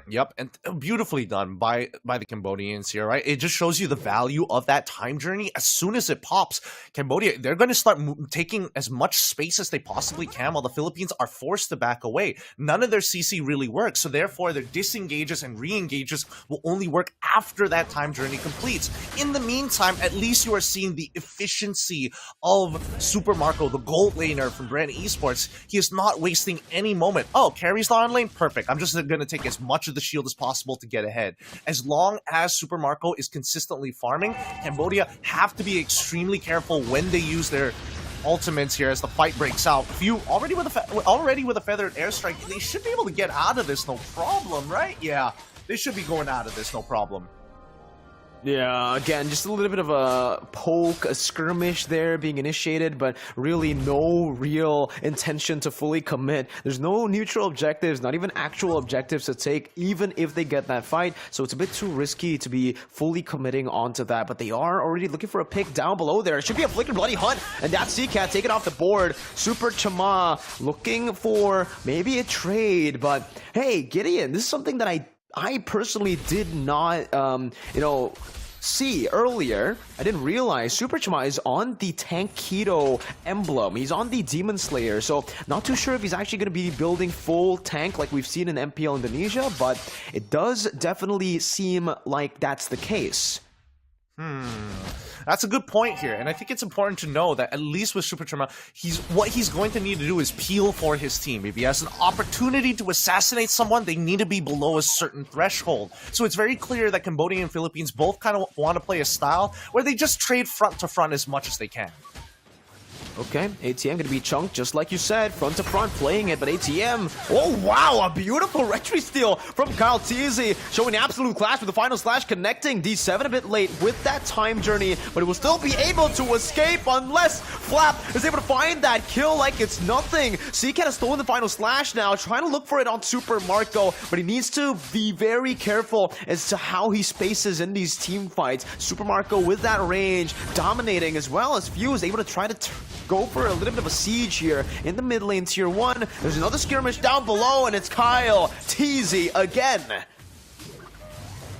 Yep, and beautifully done by the Cambodians here, right? It just shows you the value of that time journey. As soon as it pops, Cambodia, they're going to start taking as much space as they possibly can while the Philippines are forced to back away. None of their CC really works, so therefore their disengages and re-engages will only work after that time journey completes. In the meantime, at least you are seeing the efficiency of Super Marco, the gold laner from Brand Esports. He is not wasting any moment. Oh, carries the on lane? Perfect. I'm just going to take as much of the shield as possible to get ahead. As long as Super Marco is consistently farming, Cambodia have to be extremely careful when they use their ultimates here as the fight breaks out. If you already with a feathered airstrike, they should be able to get out of this no problem, right? Yeah, they should be going out of this no problem. Yeah, again, just a little bit of a poke, a skirmish there being initiated, but really no real intention to fully commit. There's no neutral objectives, not even actual objectives to take, even if they get that fight. So it's a bit too risky to be fully committing onto that, but they are already looking for a pick down below there. It should be a Flicker Bloody Hunt, and that's CCAT taken off the board. Super Chama looking for maybe a trade, but hey, Gideon, this is something that I personally did not, see earlier. I didn't realize Super Chama is on the Tankido emblem. He's on the Demon Slayer, so not too sure if he's actually going to be building full tank like we've seen in MPL Indonesia, but it does definitely seem like that's the case. That's a good point here, and I think it's important to know that at least with Super Chama, what he's going to need to do is peel for his team. If he has an opportunity to assassinate someone, they need to be below a certain threshold. So it's very clear that Cambodia and Philippines both kind of want to play a style where they just trade front to front as much as they can. Okay, ATM gonna be chunked, just like you said, front to front, playing it, but ATM, oh wow, a beautiful retry steal from Kyle Teasy, showing absolute clash with the final slash, connecting D7 a bit late with that time journey, but it will still be able to escape unless Flap is able to find that kill like it's nothing. CCAT has stolen the final slash now, trying to look for it on Super Marco, but he needs to be very careful as to how he spaces in these team fights. Super Marco with that range, dominating, as well as Fuse able to try to go for a little bit of a siege here in the mid lane tier 1. There's another skirmish down below, and it's Kyle Teasy again.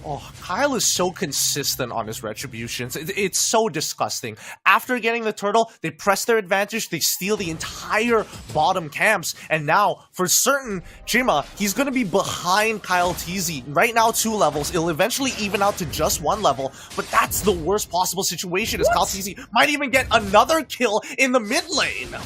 Oh, Kyle is so consistent on his retributions. It's so disgusting. After getting the turtle, they press their advantage, they steal the entire bottom camps, and now, for certain, Chima, he's gonna be behind Kyle Teasy. Right now, 2 levels. It'll eventually even out to just 1 level, but that's the worst possible situation, as Kyle Teasy might even get another kill in the mid lane.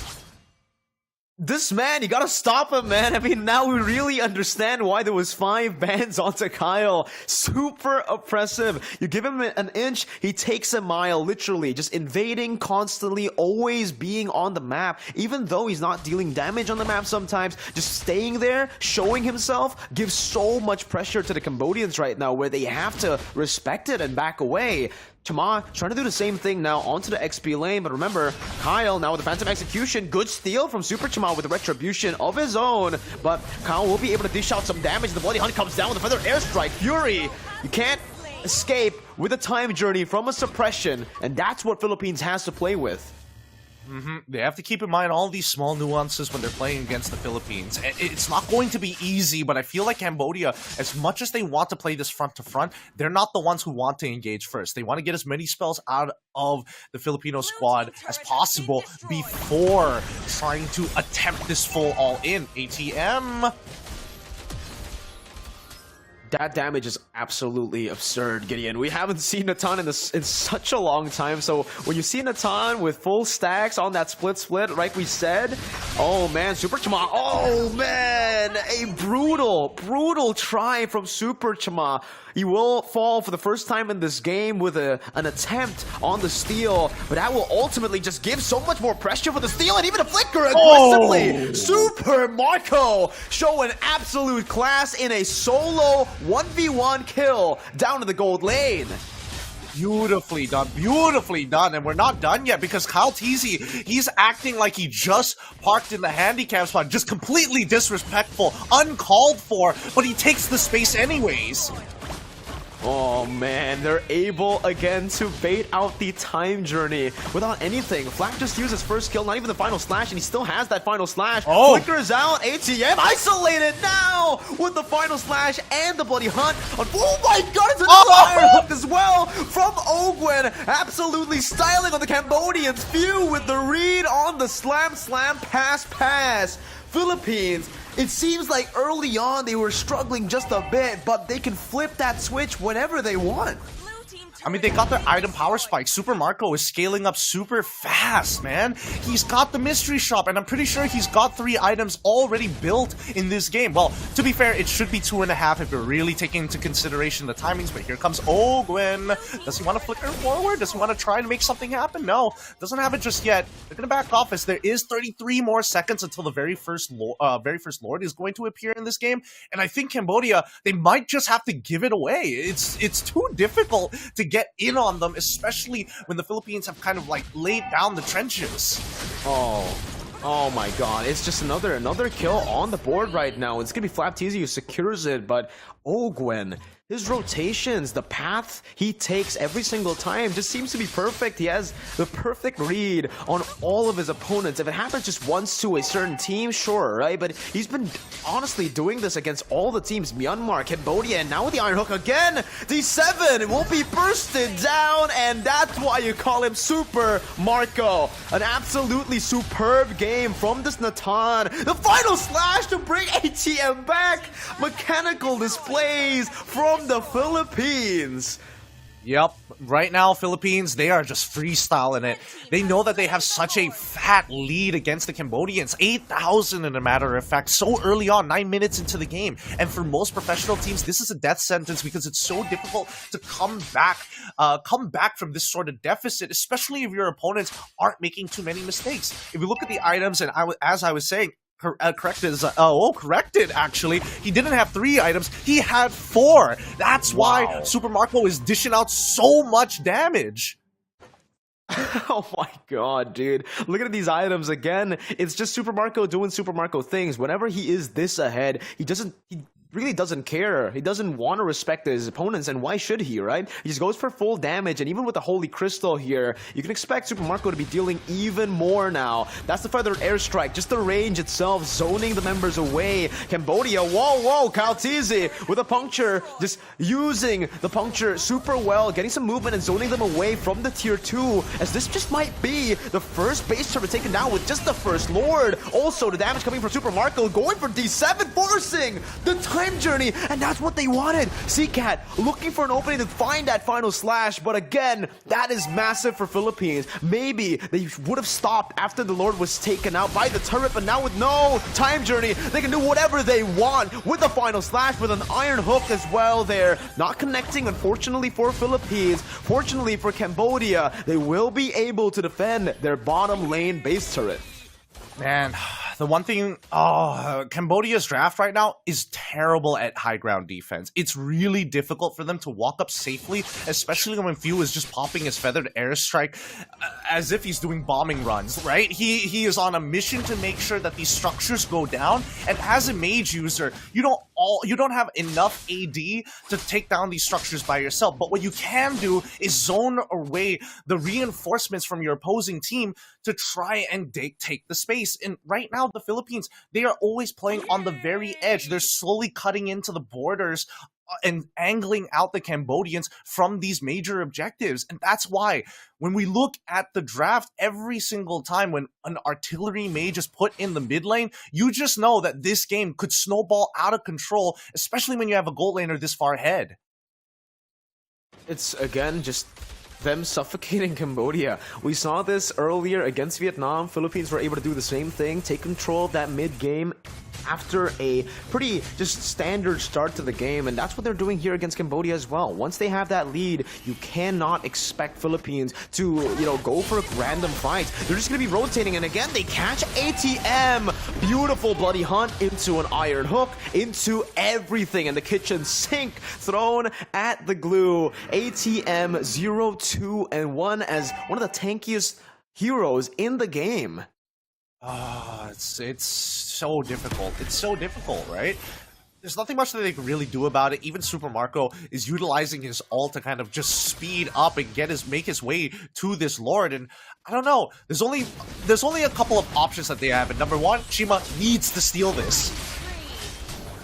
This man, you gotta stop him, man. I mean, now we really understand why there was 5 bans onto Kyle. Super oppressive. You give him an inch, he takes a mile, literally. Just invading constantly, always being on the map. Even though he's not dealing damage on the map sometimes, just staying there, showing himself, gives so much pressure to the Cambodians right now, where they have to respect it and back away. Chama trying to do the same thing now onto the XP lane, but remember, Kyle now with the Phantom Execution, good steal from Super Chama with the retribution of his own, but Kyle will be able to dish out some damage. The Bloody Hunt comes down with a Feather Airstrike. Fury, you can't escape with a time journey from a suppression, and that's what Philippines has to play with. They have to keep in mind all these small nuances when they're playing against the Philippines. It's not going to be easy, but I feel like Cambodia, as much as they want to play this front to front, they're not the ones who want to engage first. They want to get as many spells out of the Filipino squad as possible before trying to attempt this full all-in. ATM. That damage is absolutely absurd, Gideon. We haven't seen Natan in such a long time, so when you see Natan with full stacks on that split, like we said, oh man, Super Chama, oh man, a brutal try from Super Chama. He will fall for the first time in this game with an attempt on the steal, but that will ultimately just give so much more pressure for the steal and even a flicker aggressively. Super Marco showing absolute class in a solo 1v1 kill down to the gold lane. Beautifully done, and we're not done yet because Kyle Teasy, he's acting like he just parked in the handicap spot, just completely disrespectful, uncalled for, but he takes the space anyways. Oh man, they're able again to bait out the time journey without anything. Flak just used his first kill, not even the final slash, and he still has that final slash. Oh. Flickers out, ATM isolated now with the final slash and the Bloody Hunt. Oh my god, it's a fire hook as well from Ogwen. Absolutely styling on the Cambodians. Few with the read on the slam, pass. Philippines, it seems like early on they were struggling just a bit, but they can flip that switch whenever they want. I mean, they got their item power spike. Super Marco is scaling up super fast, man. He's got the mystery shop, and I'm pretty sure he's got 3 items already built in this game. Well, to be fair, it should be 2.5 if you're really taking into consideration the timings, but here comes Ogwen. Does he want to flicker forward? Does he want to try to make something happen? No, doesn't have it just yet. They're going to back off as there is 33 more seconds until the very first Lord is going to appear in this game, and I think Cambodia, they might just have to give it away. It's too difficult to get get in on them, especially when the Philippines have kind of like laid down the trenches. Oh my god, it's just another kill on the board right now. It's gonna be Flapteezy who secures it, but Ogwen, his rotations, the path he takes every single time just seems to be perfect. He has the perfect read on all of his opponents. If it happens just once to a certain team, sure, right? But he's been honestly doing this against all the teams. Myanmar, Cambodia, and now with the Iron Hook again. D7 will be bursted down, and that's why you call him Super Marco. An absolutely superb game from this Natan. The final slash to bring ATM back. Mechanical displays from the Philippines. Yep, right now, Philippines, they are just freestyling it. They know that they have such a fat lead against the Cambodians. 8,000 in a matter of fact, so early on, 9 minutes into the game. And for most professional teams, this is a death sentence because it's so difficult to come back from this sort of deficit, especially if your opponents aren't making too many mistakes. If you look at the items, and as I was saying, corrected actually. He didn't have 3 items, he had 4. That's why Super Marco is dishing out so much damage. Oh my god, dude. Look at these items again. It's just Super Marco doing Super Marco things. Whenever he is this ahead, he really doesn't care. He doesn't want to respect his opponents, and why should he, right? He just goes for full damage, and even with the Holy Crystal here, you can expect Super Marco to be dealing even more now. That's the Feathered Airstrike, just the range itself, zoning the members away. Cambodia, whoa, Kaltizi with a puncture, just using the puncture super well, getting some movement and zoning them away from the tier 2, as this just might be the first base turret taken down with just the first Lord. Also, the damage coming from Super Marco, going for D7, forcing the time journey, and that's what they wanted. CCAT looking for an opening to find that final slash, but again, that is massive for Philippines. Maybe they would have stopped after the Lord was taken out by the turret, but now with no time journey, they can do whatever they want with the final slash with an Iron Hook as well there. Not connecting, unfortunately, for Philippines. Fortunately for Cambodia, they will be able to defend their bottom lane base turret. Man, the one thing, Cambodia's draft right now is terrible at high ground defense. It's really difficult for them to walk up safely, especially when Few is just popping his Feathered Airstrike as if he's doing bombing runs, right? He is on a mission to make sure that these structures go down, and as a mage user, you don't have enough AD to take down these structures by yourself, but what you can do is zone away the reinforcements from your opposing team to try and take the space. And right now, the Philippines, they are always playing on the very edge. They're slowly cutting into the borders and angling out the Cambodians from these major objectives. And that's why when we look at the draft, every single time when an artillery mage is put in the mid lane, you just know that this game could snowball out of control, especially when you have a gold laner this far ahead. It's, again, just them suffocating Cambodia. We saw this earlier against Vietnam. Philippines were able to do the same thing, take control of that mid game after a pretty just standard start to the game, and that's what they're doing here against Cambodia as well. Once they have that lead, you cannot expect Philippines to, go for random fights. They're just going to be rotating, and again, they catch ATM. Beautiful bloody hunt into an Iron Hook, into everything, and the kitchen sink thrown at the glue. ATM 0, 2, and 1 as one of the tankiest heroes in the game. It's so difficult. It's so difficult, right? There's nothing much that they can really do about it. Even Super Marco is utilizing his ult to kind of just speed up and make his way to this Lord. And I don't know. There's only a couple of options that they have. And number one, Shima needs to steal this.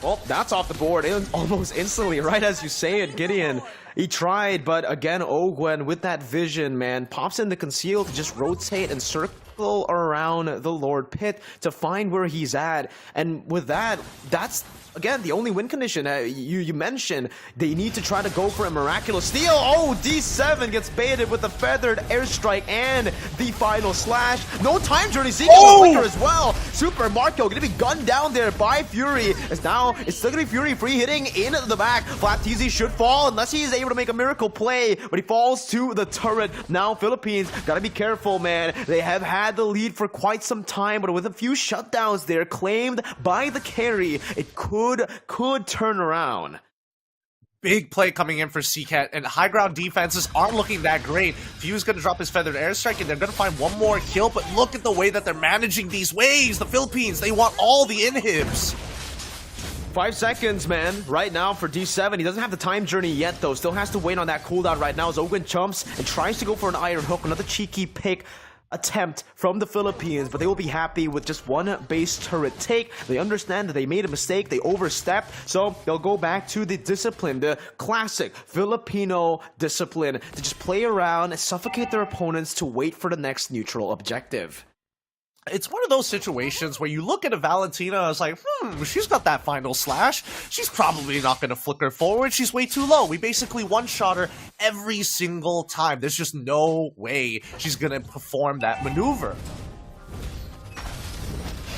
Well, that's off the board almost instantly, right as you say it, Gideon. He tried, but again, Ogwen with that vision, man, pops in the conceal to just rotate and circle around the Lord Pit to find where he's at. And with that, that's, again, the only win condition. You mentioned they need to try to go for a miraculous steal. Oh, D7 gets baited with the Feathered Airstrike and the final slash. No time journey, seeking a flicker as well. Super Marco gonna be gunned down there by Fury, as now it's still gonna be Fury free hitting in the back. Flapteezy should fall unless he is able to make a miracle play, but he falls to the turret. Now Philippines gotta be careful, man. They have had the lead for quite some time, but with a few shutdowns there claimed by the carry, it could turn around. big play coming in for CCAT, and high ground defenses aren't looking that great. Few's gonna drop his feathered airstrike, and they're gonna find one more kill, but look at the way that they're managing these waves. The Philippines, they want all the inhibs. 5 seconds, man, right now for D7. He doesn't have the time journey yet, though. Still has to wait on that cooldown right now as Ogun jumps and tries to go for an iron hook. Another cheeky pick attempt from the Philippines, but they will be happy with just one base turret take. They understand that they made a mistake, they overstepped, so they'll go back to the discipline, the classic Filipino discipline, to just play around and suffocate their opponents to wait for the next neutral objective. It's one of those situations where you look at a Valentina, it's like, she's got that final slash. She's probably not going to flicker forward. She's way too low. We basically one-shot her every single time. There's just no way she's going to perform that maneuver.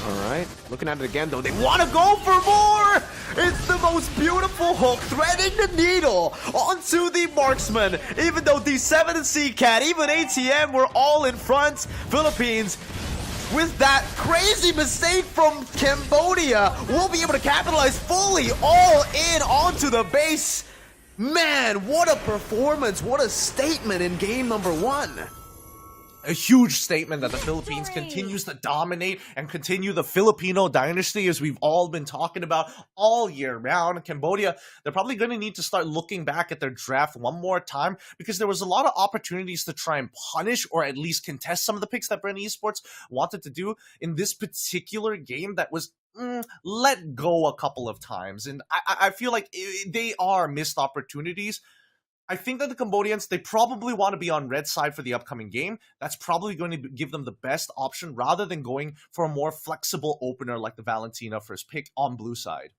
Alright, looking at it again though, they want to go for more! It's the most beautiful hook, threading the needle onto the marksman. Even though D7 and CCAT, even ATM were all in front, Philippines, with that crazy mistake from Cambodia, we'll be able to capitalize fully all in onto the base. Man, what a performance, what a statement in game number 1. A huge statement that the Philippines continues to dominate and continue the Filipino dynasty, as we've all been talking about all year round. Cambodia, they're probably going to need to start looking back at their draft one more time, because there was a lot of opportunities to try and punish or at least contest some of the picks that Brent Esports wanted to do in this particular game that was let go a couple of times. And I feel like they are missed opportunities. I think that the Cambodians, they probably want to be on red side for the upcoming game. That's probably going to give them the best option rather than going for a more flexible opener like the Valentina first pick on blue side.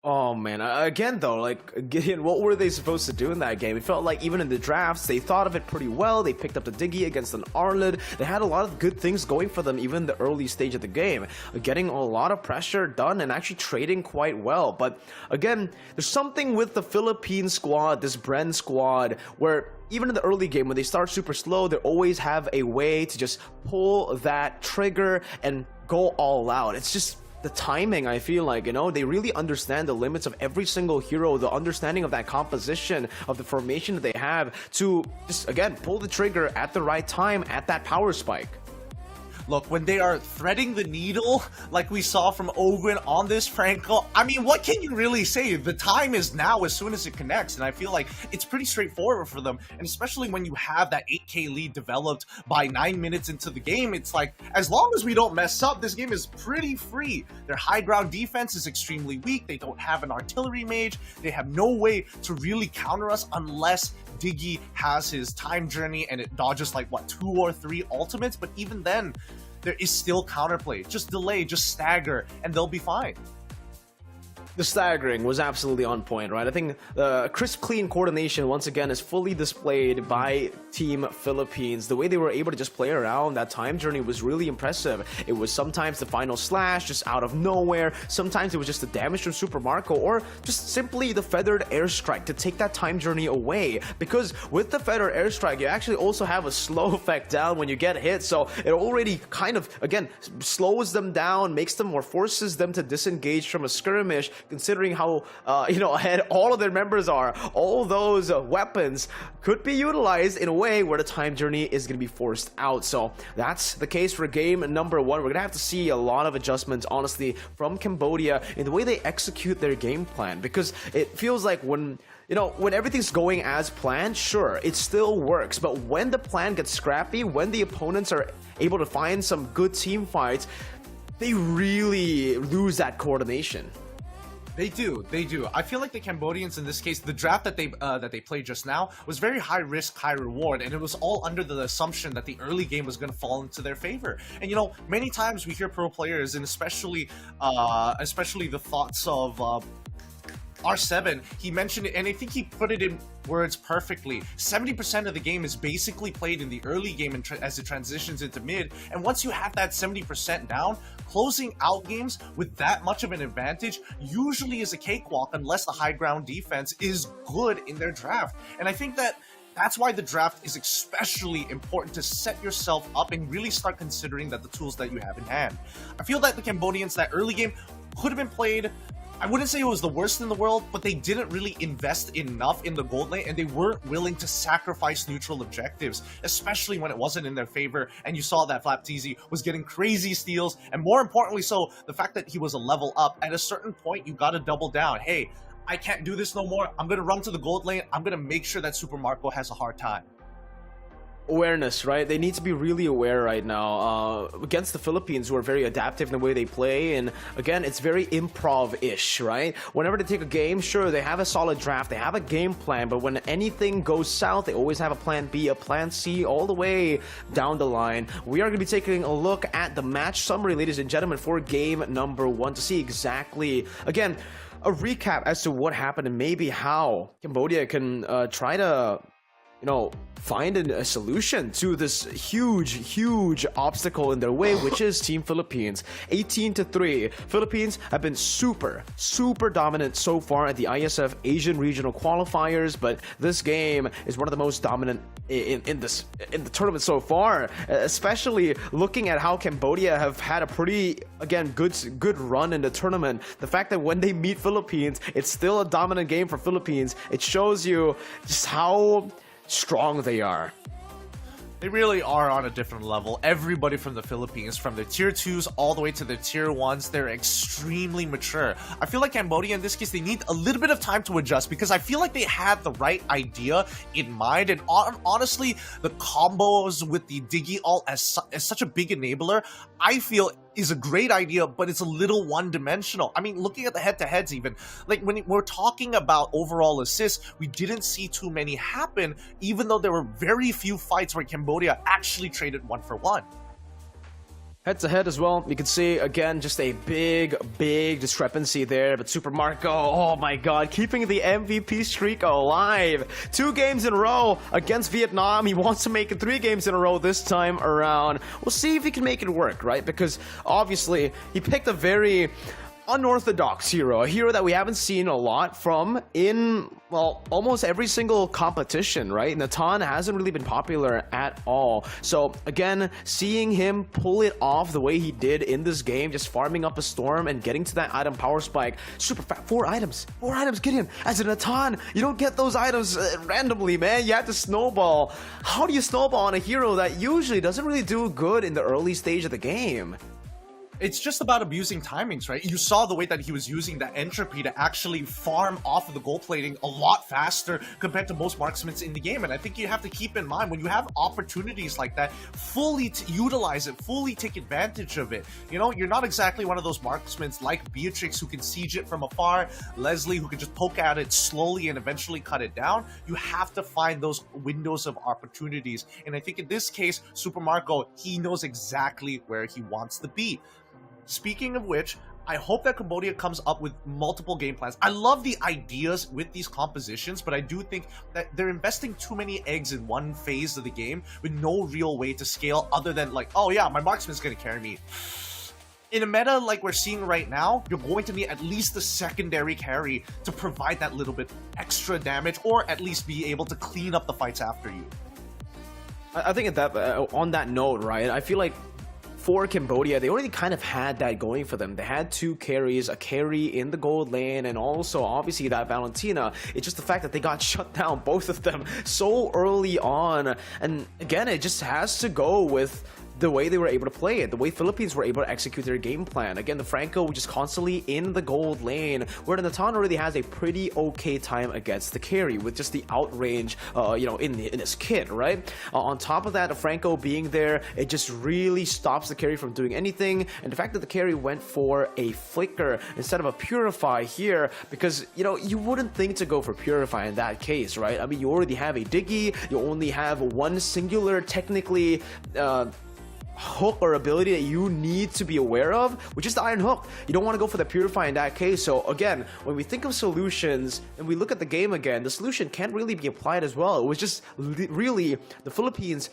Oh man, again though, like, Gideon, what were they supposed to do in that game? It felt like even in the drafts, they thought of it pretty well. They picked up the Diggy against an Arlid. They had a lot of good things going for them, even in the early stage of the game. Getting a lot of pressure done and actually trading quite well. But again, there's something with the Philippine squad, this Bren squad, where even in the early game, when they start super slow, they always have a way to just pull that trigger and go all out. It's just the timing, I feel like, they really understand the limits of every single hero, the understanding of that composition, of the formation that they have to just, again, pull the trigger at the right time, at that power spike. Look, when they are threading the needle, like we saw from Ogun on this Franco, I mean, what can you really say? The time is now as soon as it connects, and I feel like it's pretty straightforward for them, and especially when you have that 8K lead developed by 9 minutes into the game, it's like, as long as we don't mess up, this game is pretty free. Their high ground defense is extremely weak. They don't have an artillery mage. They have no way to really counter us unless Diggy has his time journey and it dodges like, what, 2 or 3 ultimates? But even then, there is still counterplay. Just delay, just stagger, and they'll be fine. The staggering was absolutely on point, right? I think the crisp, clean coordination, once again, is fully displayed by Team Philippines. The way they were able to just play around that time journey was really impressive. It was sometimes the final slash just out of nowhere. Sometimes it was just the damage from Super Marco, or just simply the feathered airstrike to take that time journey away. Because with the feathered airstrike, you actually also have a slow effect down when you get hit. So it already kind of, again, slows them down, makes them, or forces them to disengage from a skirmish, considering how, ahead all of their members are. All those weapons could be utilized in a way where the time journey is going to be forced out. So that's the case for game number 1. We're going to have to see a lot of adjustments, honestly, from Cambodia in the way they execute their game plan, because it feels like when everything's going as planned, sure, it still works. But when the plan gets scrappy, when the opponents are able to find some good team fights, they really lose that coordination. They do. I feel like the Cambodians in this case, the draft that they played just now was very high risk, high reward, and it was all under the assumption that the early game was going to fall into their favor. And many times we hear pro players, and especially the thoughts of R7, he mentioned it, and I think he put it in words perfectly. 70% of the game is basically played in the early game as it transitions into mid, and once you have that 70% down, closing out games with that much of an advantage usually is a cakewalk unless the high ground defense is good in their draft. And I think that's why the draft is especially important, to set yourself up and really start considering that the tools that you have in hand. I feel that the Cambodians, that early game could have been played, I wouldn't say it was the worst in the world, but they didn't really invest enough in the gold lane, and they weren't willing to sacrifice neutral objectives, especially when it wasn't in their favor. And you saw that Flapteezy was getting crazy steals, and more importantly so, the fact that he was a level up. At a certain point, you gotta double down. Hey, I can't do this no more. I'm gonna run to the gold lane. I'm gonna make sure that Super Marco has a hard time. Awareness, right? They need to be really aware right now against the Philippines, who are very adaptive in the way they play, and again, it's very improv-ish, right? Whenever they take a game, sure, they have a solid draft, they have a game plan, but when anything goes south, they always have a plan B, a plan C, all the way down the line. We are going to be taking a look at the match summary, ladies and gentlemen, for game number 1 to see exactly, again, a recap as to what happened and maybe how Cambodia can try to, you know, find a solution to this huge obstacle in their way, which is Team Philippines. 18-3. Philippines have been super dominant so far at the IESF Asian Regional Qualifiers, but this game is one of the most dominant in the tournament so far, especially looking at how Cambodia have had a pretty, again, good run in the tournament. The fact that when they meet Philippines, it's still a dominant game for Philippines, it shows you just how strong they are. They really are on a different level. Everybody from the Philippines, from the tier 2s all the way to the tier 1s, they're extremely mature. I feel like Cambodia in this case, they need a little bit of time to adjust, because I feel like they had the right idea in mind, and honestly, the combos with the Diggy ult as such a big enabler, I feel is a great idea, but it's a little one-dimensional. I mean, looking at the head-to-heads even, like when we're talking about overall assists, we didn't see too many happen, even though there were very few fights where Cambodia actually traded 1-for-1. Head-to-head as well, you can see, again, just a big discrepancy there, but Super Marco, oh my god, keeping the MVP streak alive. 2 games in a row against Vietnam. He wants to make it 3 games in a row this time around. We'll see if he can make it work, right? Because, obviously, he picked a very unorthodox hero, a hero that we haven't seen a lot from in, well, almost every single competition, right? Natan hasn't really been popular at all. So again, seeing him pull it off the way he did in this game, just farming up a storm and getting to that item power spike, super fast. 4 items, Gideon. As a Natan, you don't get those items randomly, man. You have to snowball. How do you snowball on a hero that usually doesn't really do good in the early stage of the game? It's just about abusing timings, right? You saw the way that he was using that entropy to actually farm off of the gold plating a lot faster compared to most marksmen in the game. And I think you have to keep in mind, when you have opportunities like that, fully utilize it, fully take advantage of it. You know, you're not exactly one of those marksmen like Beatrix who can siege it from afar, Leslie who can just poke at it slowly and eventually cut it down. You have to find those windows of opportunities. And I think in this case, Super Marco, he knows exactly where he wants to be. Speaking of which, I hope that Cambodia comes up with multiple game plans. I love the ideas with these compositions, but I do think that they're investing too many eggs in one phase of the game with no real way to scale other than like, oh yeah, my marksman's gonna carry me. In a meta like we're seeing right now, you're going to need at least a secondary carry to provide that little bit extra damage, or at least be able to clean up the fights after you. I think at that on that note, right, I feel like for Cambodia, they already kind of had that going for them. They had 2 carries, a carry in the gold lane, and also obviously that Valentina. It's just the fact that they got shut down, both of them, so early on. And again, it just has to go with the way they were able to play it, the way Philippines were able to execute their game plan. Again, the Franco just constantly in the gold lane, where the Natan already has a pretty okay time against the carry with just the outrange, you know, in his kit, right? On top of that, the Franco being there, it just really stops the carry from doing anything. And the fact that the carry went for a flicker instead of a purify here, because, you know, you wouldn't think to go for purify in that case, right? I mean, you already have a Diggy, you only have one singular, technically, hook or ability that you need to be aware of, which is the Iron Hook. You don't want to go for the Purify in that case. So again, when we think of solutions and we look at the game again, the solution can't really be applied as well. It was just really the Philippines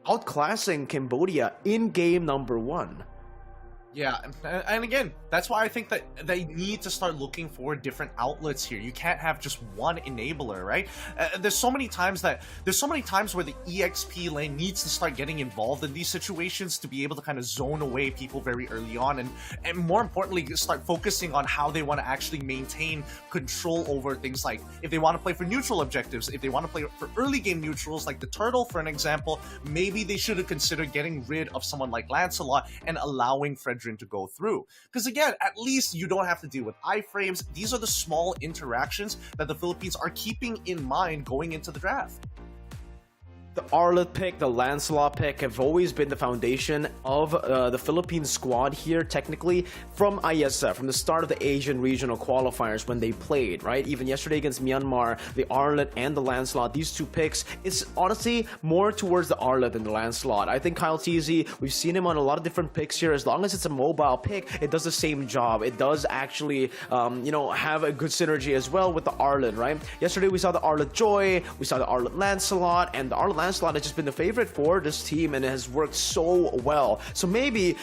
outclassing Cambodia in game number 1. Yeah, and again, that's why I think that they need to start looking for different outlets here. You can't have just one enabler, right? There's so many times where the EXP lane needs to start getting involved in these situations to be able to kind of zone away people very early on, and more importantly, start focusing on how they want to actually maintain control over things like if they want to play for neutral objectives, if they want to play for early game neutrals, like the turtle, for an example, maybe they should have considered getting rid of someone like Lancelot and allowing Frederick to go through. Because again, at least you don't have to deal with iframes. These are the small interactions that the Philippines are keeping in mind going into the draft. The Arlet pick, the Lancelot pick have always been the foundation of the Philippine squad here, technically, from IESF, from the start of the Asian Regional Qualifiers when they played, right? Even yesterday against Myanmar, the Arlet and the Lancelot, these two picks, it's honestly more towards the Arlet than the Lancelot. I think Kyle TZ, we've seen him on a lot of different picks here. As long as it's a mobile pick, it does the same job. It does actually, have a good synergy as well with the Arlet, right? Yesterday we saw the Arlet Joy, we saw the Arlet Lancelot, and the Arlet Lancelot has just been the favorite for this team and it has worked so well. So maybe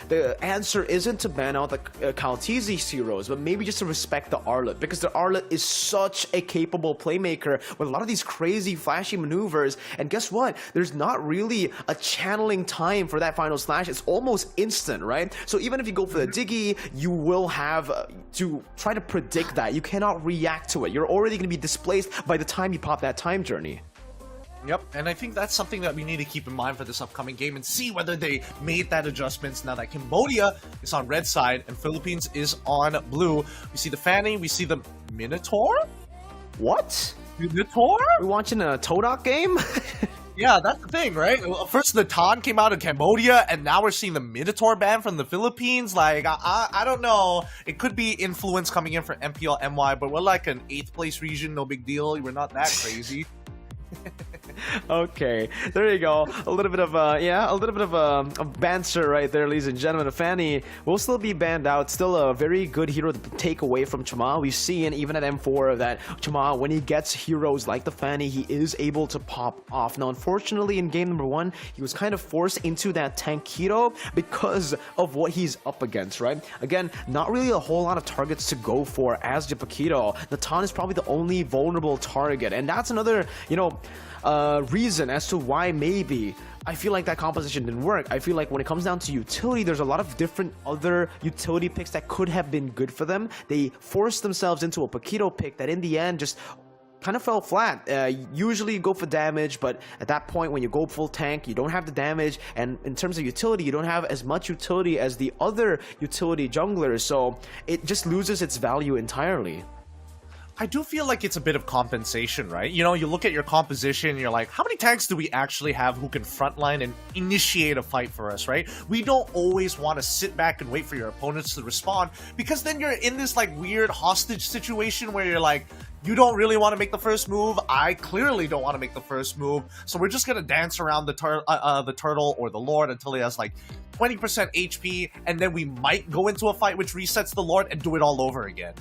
the answer isn't to ban out the Kaltizi heroes, but maybe just to respect the Arlet, because the Arlet is such a capable playmaker with a lot of these crazy flashy maneuvers, and guess what? There's not really a channeling time for that final slash. It's almost instant, right? So even if you go for the Diggy, you will have to try to predict that. You cannot react to it. You're already going to be displaced by the time you pop that time journey. Yep, and I think that's something that we need to keep in mind for this upcoming game and see whether they made that adjustments now that Cambodia is on red side and Philippines is on blue. We see the Fanny, we see the Minotaur? What? Minotaur? We're watching a Todak game? Yeah, that's the thing, right? First the Tan came out of Cambodia, and now we're seeing the Minotaur ban from the Philippines. Like, I don't know. It could be influence coming in for MPL MY, but we're like an 8th place region, no big deal. We're not that crazy. Okay, there you go. A little bit of banter right there, ladies and gentlemen. Fanny will still be banned out. Still a very good hero to take away from Chama. We've seen even at M4 that Chama, when he gets heroes like the Fanny, he is able to pop off. Now, unfortunately, in game number 1, he was kind of forced into that tank hero because of what he's up against, right? Again, not really a whole lot of targets to go for as Japakito. Natan is probably the only vulnerable target, and that's another, reason as to why maybe I feel like that composition didn't work. I feel like when it comes down to utility, there's a lot of different other utility picks that could have been good for them. They forced themselves into a Paquito pick that in the end just kind of fell flat. Usually you go for damage, but at that point when you go full tank, you don't have the damage, and in terms of utility, you don't have as much utility as the other utility junglers, so it just loses its value entirely. I do feel like it's a bit of compensation, right? You look at your composition and you're like, how many tanks do we actually have who can frontline and initiate a fight for us, right? We don't always want to sit back and wait for your opponents to respond, because then you're in this like weird hostage situation where you're like, you don't really want to make the first move. I clearly don't want to make the first move. So we're just going to dance around the turtle or the Lord until he has like 20% HP, and then we might go into a fight which resets the Lord and do it all over again.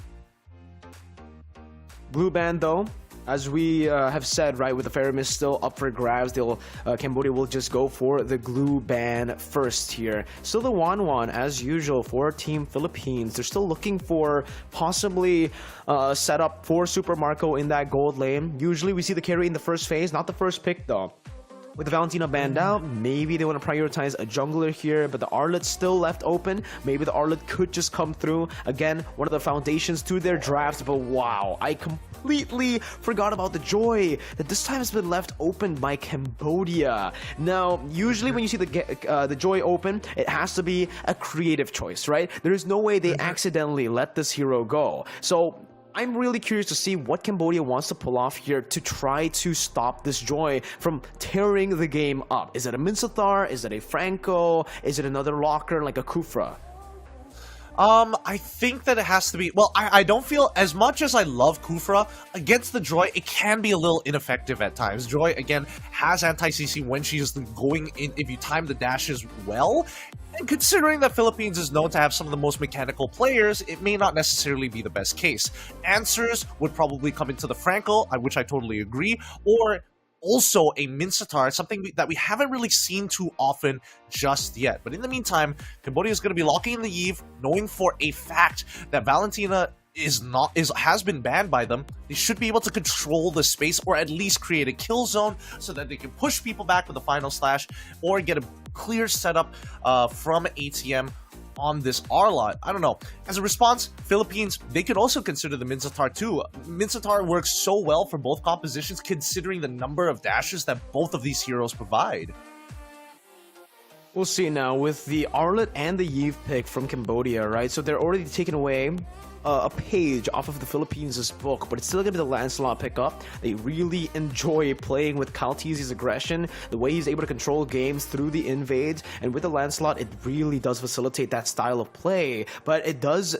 Blue ban though, as we have said, right, with the Faramis still up for grabs, Cambodia will just go for the glue ban first here. Still the 1-1 as usual for Team Philippines. They're still looking for possibly setup for Super Marco in that gold lane. Usually we see the carry in the first phase, not the first pick though. With the Valentina banned out, maybe they want to prioritize a jungler here, but the Arlet's still left open. Maybe the Arlet could just come through. Again, one of the foundations to their drafts, but wow, I completely forgot about the Joy that this time has been left open by Cambodia. Now, usually when you see the Joy open, it has to be a creative choice, right? There is no way they accidentally let this hero go. So I'm really curious to see what Cambodia wants to pull off here to try to stop this Joy from tearing the game up. Is it a Minsathar? Is it a Franco? Is it another locker like a Kufra? I think that it has to be... Well, I don't feel... As much as I love Kufra, against the Joy, it can be a little ineffective at times. Joy, again, has anti-CC when she's going in... If you time the dashes well. And considering that Philippines is known to have some of the most mechanical players, it may not necessarily be the best case. Answers would probably come into the Franco, which I totally agree, or also a Mincetar, something that we haven't really seen too often just yet. But in the meantime, Cambodia is going to be locking in the Eve, knowing for a fact that Valentina has been banned by them. They should be able to control the space, or at least create a kill zone so that they can push people back with a final slash, or get a clear setup from ATM on this R lot. I don't know. As a response, Philippines, they could also consider the Mincetar too. Mincetar works so well for both compositions, considering the number of dashes that both of these heroes provide. We'll see now with the Arlet and the Yve pick from Cambodia, right? So they're already taking away a page off of the Philippines' book, but it's still gonna be the Lancelot pickup. They really enjoy playing with Kaltizi's aggression, the way he's able to control games through the invades, and with the Lancelot, it really does facilitate that style of play. But it does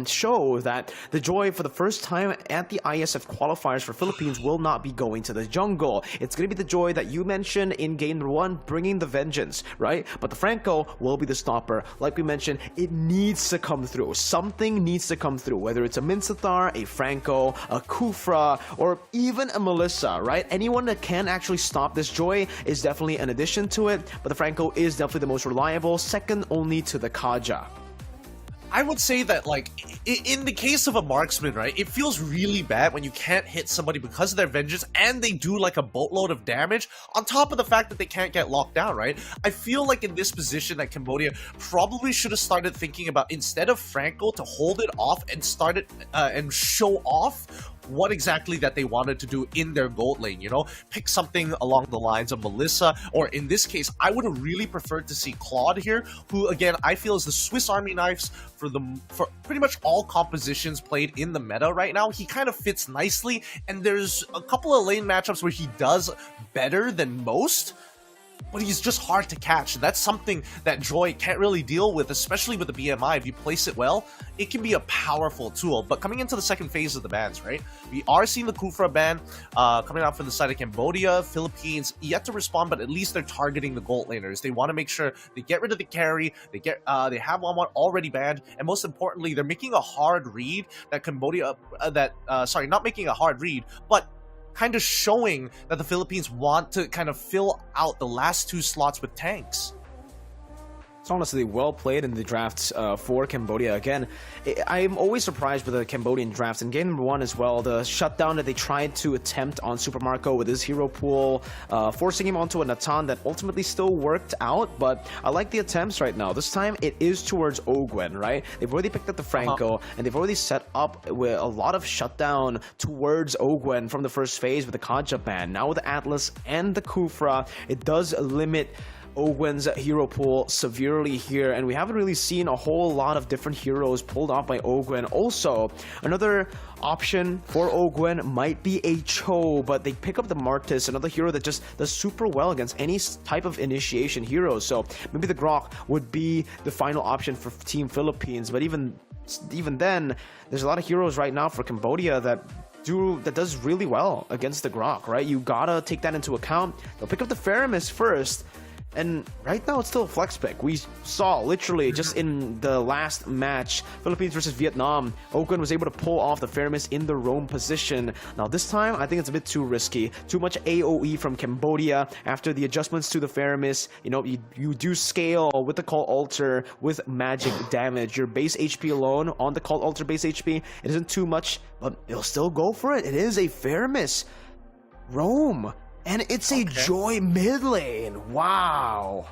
show that the Joy, for the first time at the IESF qualifiers for Philippines, will not be going to the jungle. It's gonna be the Joy that you mentioned in game number 1, bringing the vengeance, right? But the Franco will be the stopper. Like we mentioned, it needs to come through. Something needs to come through, whether it's a Mincetar, a Franco, a Kufra, or even a Melissa, right? Anyone that can actually stop this Joy is definitely an addition to it, but the Franco is definitely the most reliable, second only to the Kaja. I would say that, like, in the case of a marksman, right, it feels really bad when you can't hit somebody because of their vengeance and they do, like, a boatload of damage, on top of the fact that they can't get locked down, right? I feel like in this position that Cambodia probably should have started thinking about, instead of Franco, to hold it off and started and show off what exactly that they wanted to do in their gold lane, you know? Pick something along the lines of Melissa, or in this case, I would have really preferred to see Claude here, who, again, I feel is the Swiss Army knives for pretty much all compositions played in the meta right now. He kind of fits nicely, and there's a couple of lane matchups where he does better than most, but he's just hard to catch. That's something that Joy can't really deal with, especially with the BMI. If you place it well, it can be a powerful tool. But coming into the second phase of the bans, right? We are seeing the Kufra ban coming out from the side of Cambodia. Philippines yet to respond, but at least they're targeting the gold laners. They want to make sure they get rid of the carry. They have one already banned, and most importantly, they're making a hard read that Cambodia sorry, not making a hard read, but kind of showing that the Philippines want to kind of fill out the last 2 slots with tanks. It's honestly well played in the drafts for Cambodia. Again, I'm always surprised with the Cambodian drafts. In game number 1 as well, the shutdown that they tried to attempt on Super Marco with his hero pool, forcing him onto a Natan that ultimately still worked out, but I like the attempts right now. This time, it is towards Ogwen, right? They've already picked up the Franco, and they've already set up with a lot of shutdown towards Ogwen from the first phase with the Kaja ban. Now with the Atlas and the Kufra, it does limit Ogwen's hero pool severely here, and we haven't really seen a whole lot of different heroes pulled off by Ogwen. Also, another option for Ogwen might be a Cho, but they pick up the Martis, another hero that just does super well against any type of initiation hero. So maybe the Grok would be the final option for Team Philippines, but even then, there's a lot of heroes right now for Cambodia that does really well against the Grok, right? You gotta take that into account. They'll pick up the Faramis first, and right now it's still a flex pick. We saw literally just in the last match, Philippines versus Vietnam, Ogwen was able to pull off the Faramis in the roam position. Now this time, I think it's a bit too risky. Too much AoE from Cambodia after the adjustments to the Faramis. You know, you do scale with the Cult Altar with magic damage. Your base HP alone on the Cult Altar base HP, it isn't too much, but you'll still go for it. It is a Faramis roam. And it's a Joy mid lane. Wow.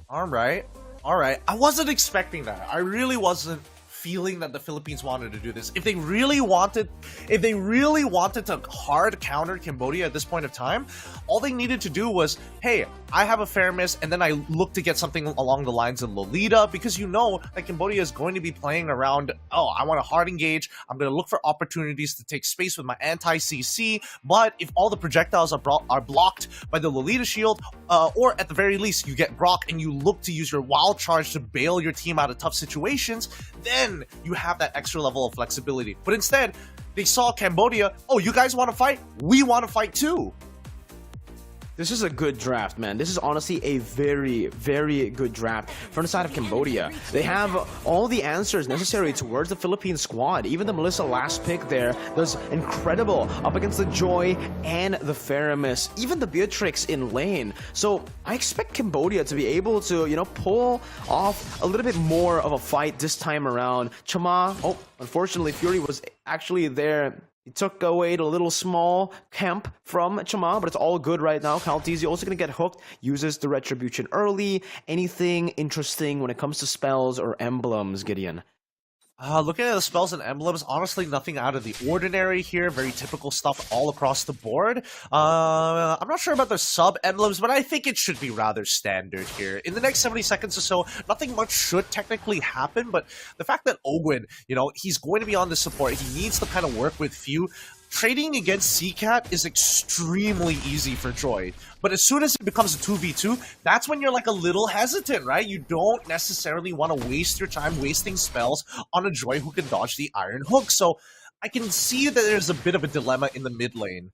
All right. I wasn't expecting that. I really wasn't feeling that the Philippines wanted to do this. If they really wanted to hard counter Cambodia at this point of time, all they needed to do was, hey, I have a Faramis, and then I look to get something along the lines of Lolita, because you know that Cambodia is going to be playing around, oh, I want to hard engage, I'm going to look for opportunities to take space with my anti-CC, but if all the projectiles are blocked by the Lolita shield, or at the very least you get Brock and you look to use your wild charge to bail your team out of tough situations, then you have that extra level of flexibility. But instead, they saw Cambodia, oh, you guys want to fight? We want to fight too. This is a good draft, man. This is honestly a very, very good draft from the side of Cambodia. They have all the answers necessary towards the Philippine squad. Even the Melissa last pick there does incredible up against the Joy and the Faramis, even the Beatrix in lane. So I expect Cambodia to be able to, pull off a little bit more of a fight this time around. Chama, unfortunately, Fury was actually there. He took away the little small camp from Chama, but it's all good right now. Kaltizi also going to get hooked, uses the Retribution early. Anything interesting when it comes to spells or emblems, Gideon? Looking at the spells and emblems, honestly, nothing out of the ordinary here. Very typical stuff all across the board. I'm not sure about the sub-emblems, but I think it should be rather standard here. In the next 70 seconds or so, nothing much should technically happen, but the fact that Ogwin, he's going to be on the support, he needs to kind of work with few. Trading against CCAT is extremely easy for Joy, but as soon as it becomes a 2v2, that's when you're like a little hesitant, right? You don't necessarily want to waste your time wasting spells on a Joy who can dodge the Iron Hook, so I can see that there's a bit of a dilemma in the mid lane.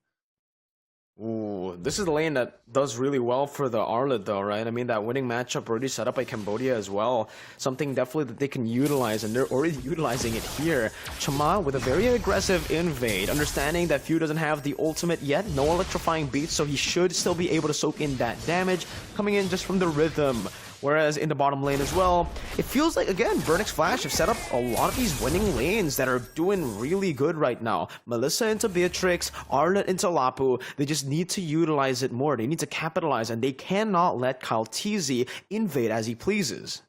Ooh, this is the lane that does really well for the Arlet though, right? I mean, that winning matchup already set up by Cambodia as well. Something definitely that they can utilize, and they're already utilizing it here. Chama with a very aggressive invade, understanding that Few doesn't have the ultimate yet, no electrifying beats, so he should still be able to soak in that damage, coming in just from the rhythm. Whereas in the bottom lane as well, it feels like, again, Vernix Flash have set up a lot of these winning lanes that are doing really good right now. Melissa into Beatrix, Arlet into Lapu. They just need to utilize it more. They need to capitalize, and they cannot let Kaltizi invade as he pleases.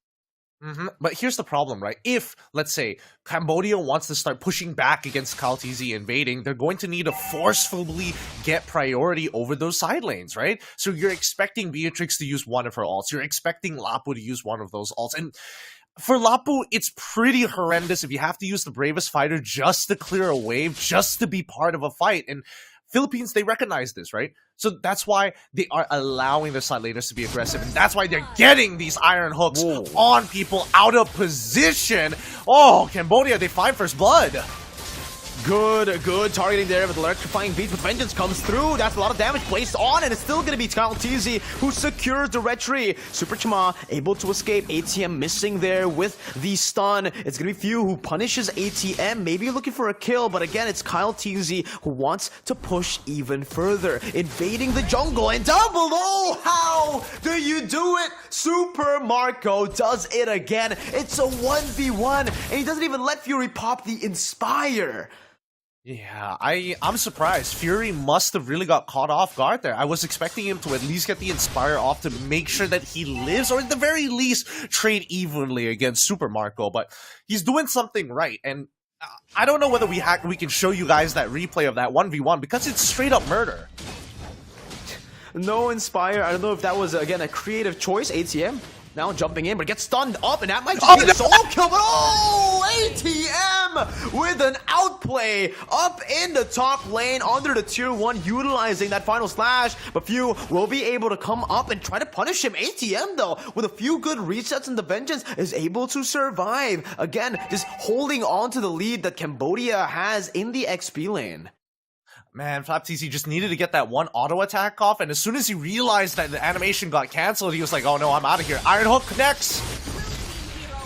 But here's the problem, right? If, let's say, Cambodia wants to start pushing back against Kaltizi invading, they're going to need to forcefully get priority over those side lanes, right? So you're expecting Beatrix to use one of her ults. You're expecting Lapu to use one of those ults. And for Lapu, it's pretty horrendous if you have to use the bravest fighter just to clear a wave, just to be part of a fight. And Philippines, they recognize this, right? So that's why they are allowing their side laners to be aggressive, and that's why they're getting these Iron Hooks on people out of position. Oh, Cambodia, they find first blood. Good targeting there with electrifying beats, but Vengeance comes through. That's a lot of damage placed on, and it's still going to be Kaltizi who secures the retry. Super Chama able to escape. ATM missing there with the stun. It's going to be Few who punishes ATM, maybe looking for a kill, but again, it's Kaltizi who wants to push even further, invading the jungle, and down below, how do you do it? Super Marco does it again. It's a 1v1, and he doesn't even let Fury pop the Inspire. Yeah, I'm surprised. Fury must have really got caught off guard there. I was expecting him to at least get the Inspire off to make sure that he lives, or at the very least, trade evenly against Super Marco, but he's doing something right, and I don't know whether we can show you guys that replay of that 1v1, because it's straight up murder. No Inspire. I don't know if that was, again, a creative choice. ATM now jumping in, but gets stunned up, and that might just be a solo kill, but ATM with an outplay up in the top lane under the tier 1, utilizing that final slash, but Few will be able to come up and try to punish him. ATM, though, with a few good resets in the Vengeance, is able to survive. Again, just holding on to the lead that Cambodia has in the XP lane. Man, FlapTC just needed to get that one auto attack off, and as soon as he realized that the animation got cancelled, he was like, oh no, I'm out of here. Iron Hook connects!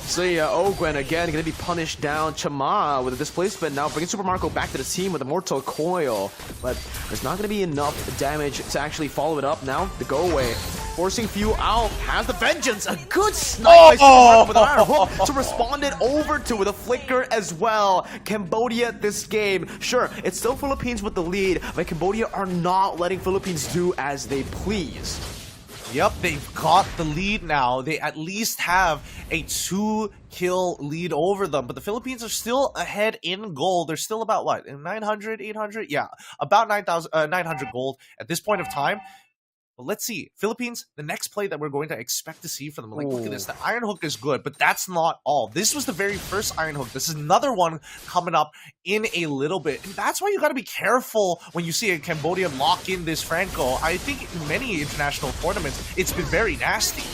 So yeah, Ogwen again going to be punished down. Chama with a displacement now, bringing Super Marco back to the team with a Mortal Coil. But there's not going to be enough damage to actually follow it up now. The go away, forcing Few out, has the Vengeance. A good snipe by Super Marco with an Iron Hook to respond it over to with a Flicker as well. Cambodia this game, sure, it's still Philippines with the lead, but Cambodia are not letting Philippines do as they please. Yep, they've got the lead now. They at least have a 2-kill lead over them, but the Philippines are still ahead in gold. They're still about, what, 900, 800? Yeah, about 900 gold at this point of time. But let's see. Philippines, the next play that we're going to expect to see from them. Like, look at this. The Iron Hook is good, but that's not all. This was the very first Iron Hook. This is another one coming up in a little bit. And that's why you got to be careful when you see a Cambodian lock in this Franco. I think in many international tournaments, it's been very nasty.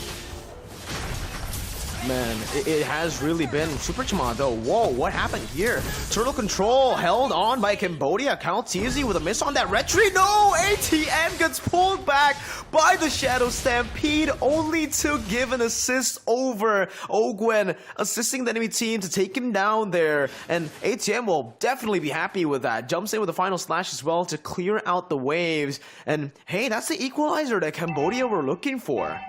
Man, it has really been super Chama though. Whoa, what happened here? Turtle control held on by Cambodia. Calteezy with a miss on that retreat. No! ATM gets pulled back by the Shadow Stampede, only to give an assist over Ogwen, assisting the enemy team to take him down there. And ATM will definitely be happy with that. Jumps in with the final slash as well to clear out the waves. And hey, that's the equalizer that Cambodia were looking for.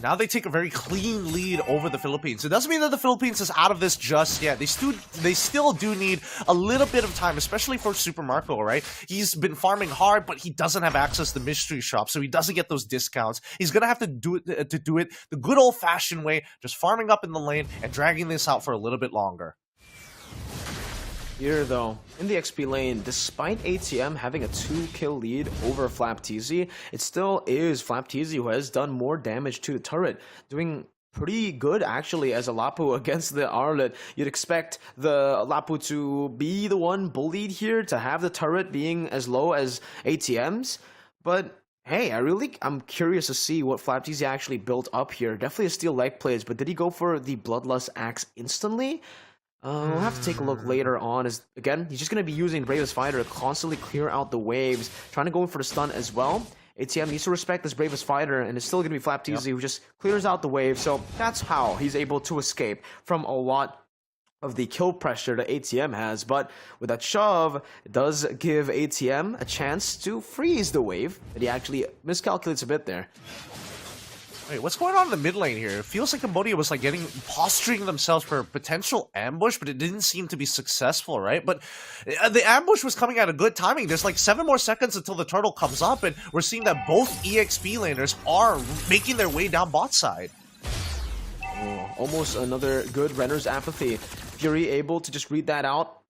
Now they take a very clean lead over the Philippines. It doesn't mean that the Philippines is out of this just yet. They still do need a little bit of time, especially for Super Marco, right? He's been farming hard, but he doesn't have access to mystery shop, so he doesn't get those discounts. He's gonna have to do it the good old-fashioned way, just farming up in the lane and dragging this out for a little bit longer. Here, though, in the XP lane, despite ATM having a 2-kill lead over Flapteezy, it still is Flapteezy who has done more damage to the turret, doing pretty good actually as a Lapu against the Arlet. You'd expect the Lapu to be the one bullied here, to have the turret being as low as ATM's, but hey, I'm curious to see what Flapteezy actually built up here. Definitely a steal leg plays, but did he go for the Bloodlust Axe instantly? We'll have to take a look later on. Again, he's just going to be using Bravest Fighter to constantly clear out the waves, trying to go in for the stun as well. ATM needs to respect this Bravest Fighter, and it's still going to be Flapteezy who just clears out the wave, so that's how he's able to escape from a lot of the kill pressure that ATM has. But with that shove, it does give ATM a chance to freeze the wave, but he actually miscalculates a bit there. Wait, what's going on in the mid lane here? It feels like Cambodia was like posturing themselves for a potential ambush, but it didn't seem to be successful, right? But the ambush was coming at a good timing. There's like 7 more seconds until the turtle comes up, and we're seeing that both EXP laners are making their way down bot side. Oh, almost another good Renner's Apathy. Fury able to just read that out.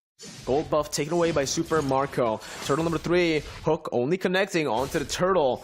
Gold buff taken away by Super Marco. Turtle number 3, hook only connecting onto the turtle.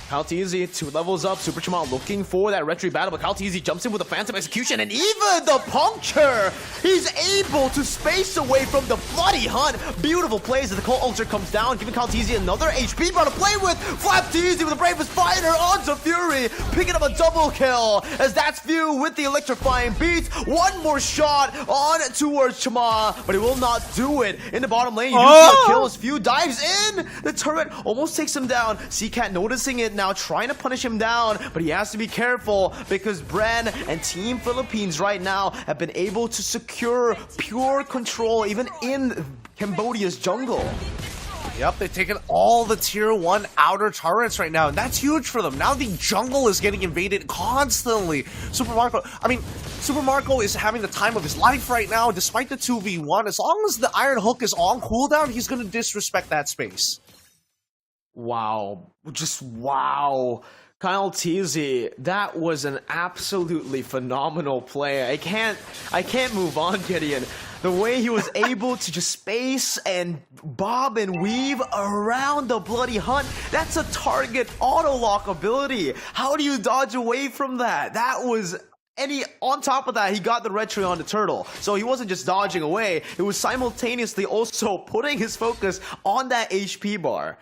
Calteezy 2 levels up. Super Chamal looking for that retreat battle, but Calteezy jumps in with a phantom execution, and even the puncture! He's able to space away from the bloody hunt. Beautiful plays as the Cold Ulcer comes down, giving Calteezy another HP bar to play with. Flapteezy with the Bravest Fighter onto Fury, picking up a double kill, as that's Few with the electrifying beats. One more shot on towards Chama, but he will not do it. In the bottom lane, you do see a kill as Few dives in. The turret almost takes him down. Seacat noticing it now, trying to punish him down, but he has to be careful because Bren and Team Philippines right now have been able to secure pure control even in Cambodia's jungle. Yep, they've taken all the tier 1 outer turrets right now, and that's huge for them. Now the jungle is getting invaded constantly. Super Marco is having the time of his life right now, despite the 2v1. As long as the Iron Hook is on cooldown, he's going to disrespect that space. Wow. Just wow. Calteezy, that was an absolutely phenomenal play. I can't move on, Gideon. The way he was able to just space and bob and weave around the bloody hunt, that's a target auto-lock ability. How do you dodge away from that? That was... on top of that, he got the retry on the turtle. So he wasn't just dodging away, it was simultaneously also putting his focus on that HP bar.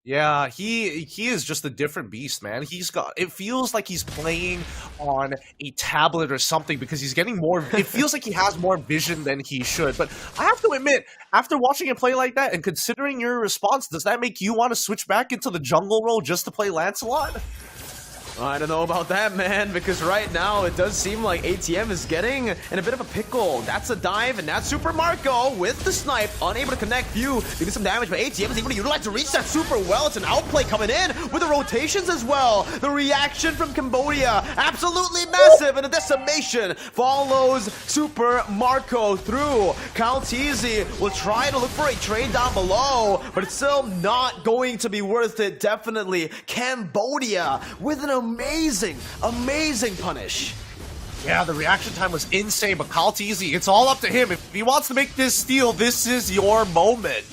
Yeah, he is just a different beast, man. It feels like he's playing on a tablet or something because he's getting more, it feels like he has more vision than he should. But I have to admit, after watching him play like that and considering your response, does that make you want to switch back into the jungle role just to play Lancelot? I don't know about that, man, because right now it does seem like ATM is getting in a bit of a pickle. That's a dive, and that's Super Marco with the snipe, unable to connect Few, doing some damage, but ATM is able to utilize to reach that super well. It's an outplay coming in with the rotations as well. The reaction from Cambodia, absolutely massive, and a decimation follows Super Marco through. Calteezy will try to look for a trade down below, but it's still not going to be worth it, definitely. Cambodia with an amazing punish. Yeah, the reaction time was insane, but Calteezy, it's all up to him. If he wants to make this steal, this is your moment.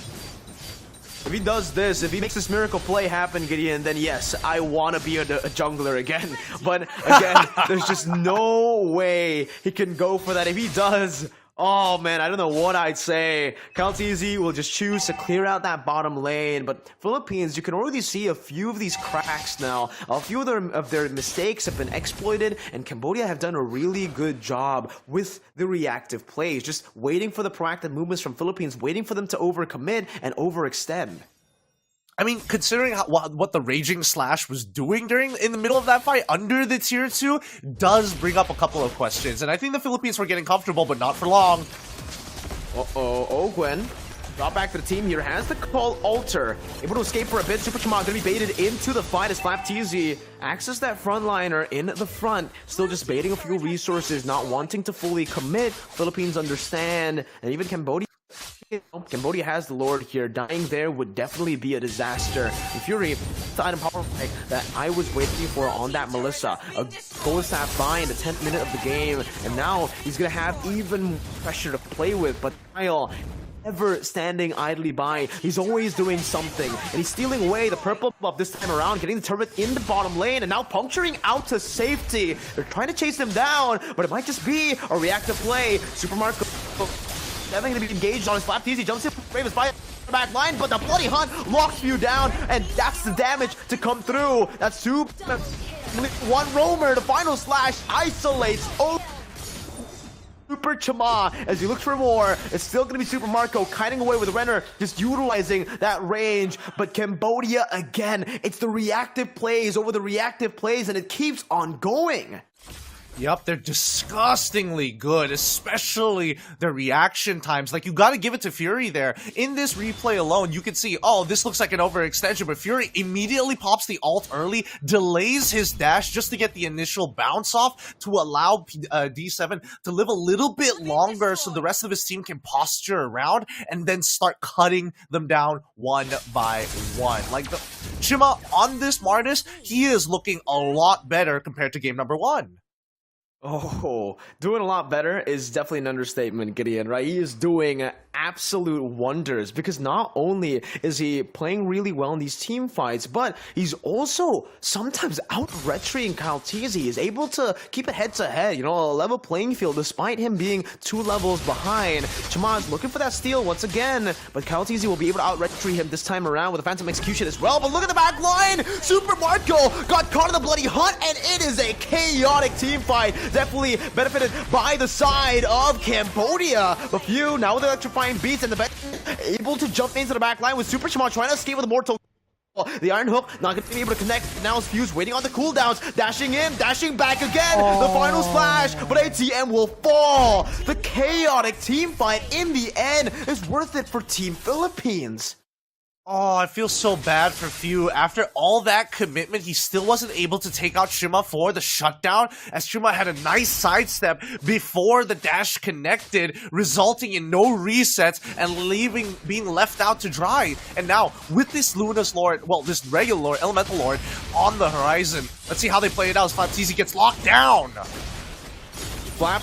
If he does this, if he makes this miracle play happen, Gideon, then yes, I want to be a jungler again. But again, there's just no way he can go for that. If he does, Oh man, I don't know what I'd say. Calteezy will just choose to clear out that bottom lane, but Philippines, you can already see a few of these cracks now. A few of their mistakes have been exploited, and Cambodia have done a really good job with the reactive plays, just waiting for the proactive movements from Philippines, waiting for them to overcommit and overextend. I mean, considering what the Raging Slash was doing in the middle of that fight under the tier 2 does bring up a couple of questions. And I think the Philippines were getting comfortable, but not for long. Uh-oh, Ogwen. Drop back to the team here, has the call alter. Able to escape for a bit. Super Chama gonna be baited into the fight as FlapTZ access that frontliner in the front. Still just baiting a few resources, not wanting to fully commit. Philippines understand, and even Cambodia has the Lord here. Dying there would definitely be a disaster. And Fury, the item power play that I was waiting for on that Melissa. A gold staff buy in the 10th minute of the game, and now he's gonna have even more pressure to play with. But Kyle, never standing idly by. He's always doing something, and he's stealing away the purple buff this time around, getting the turret in the bottom lane, and now puncturing out to safety. They're trying to chase him down, but it might just be a reactive play. Super Marco definitely going to be engaged on his FlapTZ. Jumps in, Brave is by the back line, but the Bloody Hunt locks you down, and that's the damage to come through. That's one roamer. The final slash isolates Super Chama as he looks for more. It's still going to be Super Marco kiting away with Renner, just utilizing that range. But Cambodia, again, it's the reactive plays over the reactive plays, and it keeps on going. Yep, they're disgustingly good, especially their reaction times. Like, you gotta give it to Fury there. In this replay alone, you can see, oh, this looks like an overextension, but Fury immediately pops the ult early, delays his dash just to get the initial bounce off to allow D7 to live a little bit longer so the rest of his team can posture around and then start cutting them down one by one. Like, Chima on this Martis, he is looking a lot better compared to game number 1. Oh, doing a lot better is definitely an understatement, Gideon, right? He is doing absolute wonders because not only is he playing really well in these team fights, but he's also sometimes out-retrying Calteezy. He's able to keep it head-to-head, you know, a level playing field despite him being 2 levels behind. Chamaz looking for that steal once again, but Calteezy will be able to out-retry him this time around with a Phantom Execution as well. But look at the back line! Super Marco got caught in the Bloody Hunt, and it is a chaotic team fight. Definitely benefited by the side of Cambodia. But few now with electrifying beats, and the bet able to jump into the back line with Super Shimon trying to escape with a mortal. The Iron Hook not going to be able to connect. Now it's Fuse waiting on the cooldowns, dashing in, dashing back again. The final splash, but ATM will fall. The chaotic team fight in the end is worth it for Team Philippines. Oh, I feel so bad for Few. After all that commitment, he still wasn't able to take out Shima for the shutdown, as Shima had a nice sidestep before the dash connected, resulting in no resets and being left out to dry. And now, with this Luna's Lord, well, this regular Lord, Elemental Lord, on the horizon, let's see how they play it out as FlapTZ gets locked down. Flap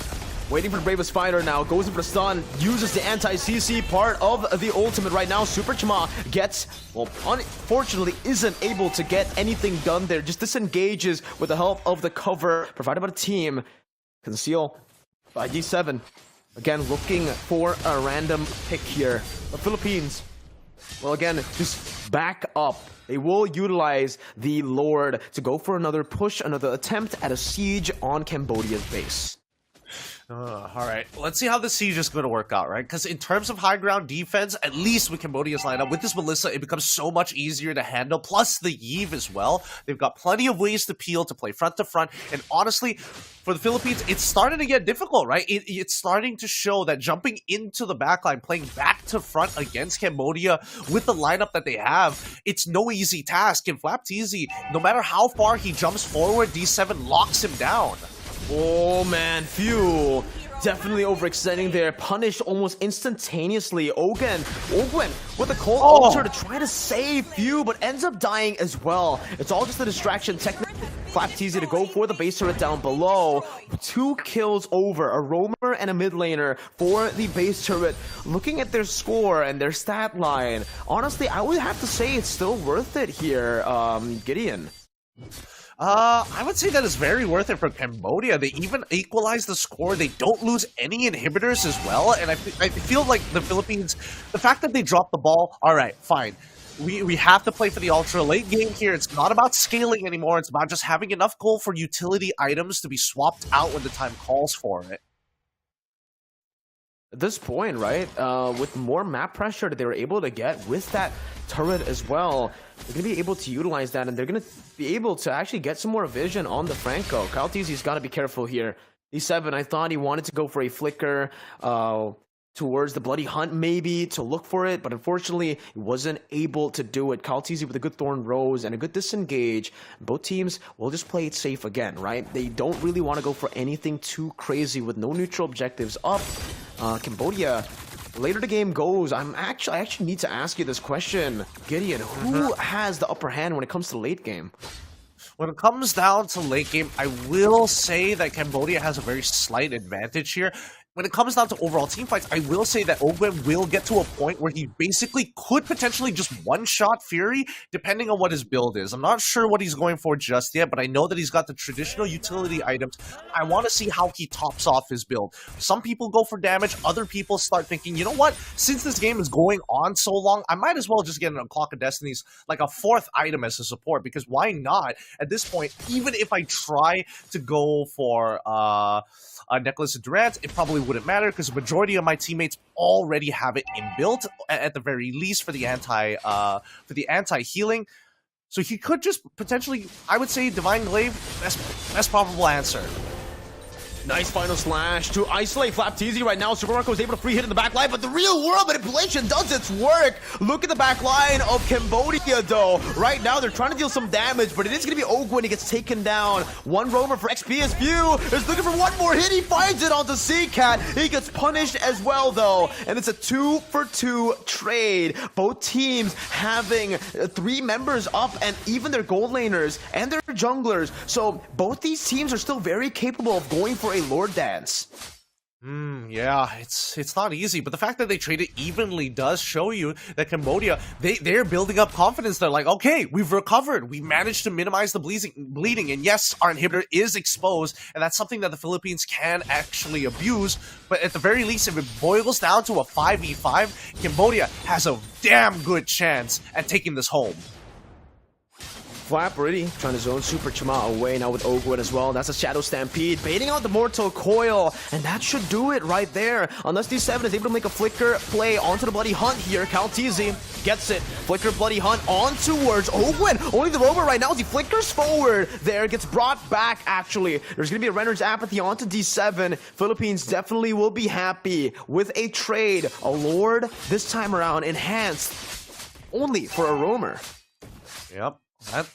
waiting for the Bravest Fighter now, goes in for the stun, uses the anti-CC part of the ultimate right now. Super Chama gets, well, unfortunately isn't able to get anything done there, just disengages with the help of the cover provided by the team. Conceal by D7. Again, looking for a random pick here. The Philippines, well, again, just back up. They will utilize the Lord to go for another push, another attempt at a siege on Cambodia's base. Alright, let's see how the siege is going to work out, right? Because in terms of high ground defense, at least with Cambodia's lineup, with this Melissa, it becomes so much easier to handle, plus the Eve as well. They've got plenty of ways to peel, to play front to front, and honestly, for the Philippines, it's starting to get difficult, right? It's starting to show that jumping into the backline, playing back to front against Cambodia with the lineup that they have, it's no easy task. And FlapTZ, no matter how far he jumps forward, D7 locks him down. Oh man, Fuel definitely overextending there, punished almost instantaneously. Ogwen with a cold altar to try to save Few, but ends up dying as well. It's all just a distraction. Technically, FlapTZ to go for the base turret down below. 2 kills over, a roamer and a mid laner for the base turret. Looking at their score and their stat line, honestly, I would have to say it's still worth it here, Gideon. I would say that is very worth it for Cambodia. They even equalize the score. They don't lose any inhibitors as well. And I feel like the Philippines, the fact that they dropped the ball, all right, fine. We have to play for the ultra late game here. It's not about scaling anymore. It's about just having enough gold for utility items to be swapped out when the time calls for it. At this point, right, with more map pressure that they were able to get with that turret as well, they're going to be able to utilize that, and they're going to be able to actually get some more vision on the Franco. Kyle Teasy's got to be careful here. D7, I thought he wanted to go for a flicker towards the Bloody Hunt, maybe, to look for it, but unfortunately, he wasn't able to do it. Kyle Teasy with a good Thorn Rose and a good disengage. Both teams will just play it safe again, right? They don't really want to go for anything too crazy with no neutral objectives up. Cambodia, later the game goes, I actually need to ask you this question, Gideon. Who has the upper hand when it comes to late game? When it comes down to late game, I will say that Cambodia has a very slight advantage here. When it comes down to overall team fights, I will say that Ogwen will get to a point where he basically could potentially just one-shot Fury, depending on what his build is. I'm not sure what he's going for just yet, but I know that he's got the traditional utility items. I want to see how he tops off his build. Some people go for damage, other people start thinking, you know what, since this game is going on so long, I might as well just get an Clock of Destinies, like a 4th item as a support, because why not? At this point, even if I try to go for Necklace of Durant, it probably wouldn't matter because the majority of my teammates already have it inbuilt at the very least for the anti-healing. So he could just potentially, I would say, Divine Glaive, best probable answer. Nice final slash to isolate Flap Teasy right now. Super Marco was able to free hit in the back line, but the real world manipulation does its work. Look at the back line of Cambodia, though. Right now, they're trying to deal some damage, but it is going to be Ogwen. He gets taken down. One rover for XPSView is looking for one more hit. He finds it onto Seacat. He gets punished as well, though. And it's a 2-for-2 trade. Both teams having 3 members up, and even their gold laners and their junglers. So both these teams are still very capable of going for a Lord Dance. Yeah, it's not easy, but the fact that they traded evenly does show you that Cambodia, they're building up confidence. They're like, okay, we've recovered. We managed to minimize the bleeding, and yes, our inhibitor is exposed, and that's something that the Philippines can actually abuse, but at the very least, if it boils down to a 5v5, Cambodia has a damn good chance at taking this home. Flap already trying to zone Super Chima away now with Ogwen as well. That's a Shadow Stampede, baiting out the Mortal Coil, and that should do it right there. Unless D7 is able to make a Flicker play onto the Bloody Hunt here. Kaltizi gets it. Flicker Bloody Hunt on towards Ogwen. Only the rover right now as he flickers forward there. Gets brought back, actually. There's going to be a Renner's Apathy onto D7. Philippines definitely will be happy with a trade. A Lord, this time around, enhanced only for a roamer. Yep. That's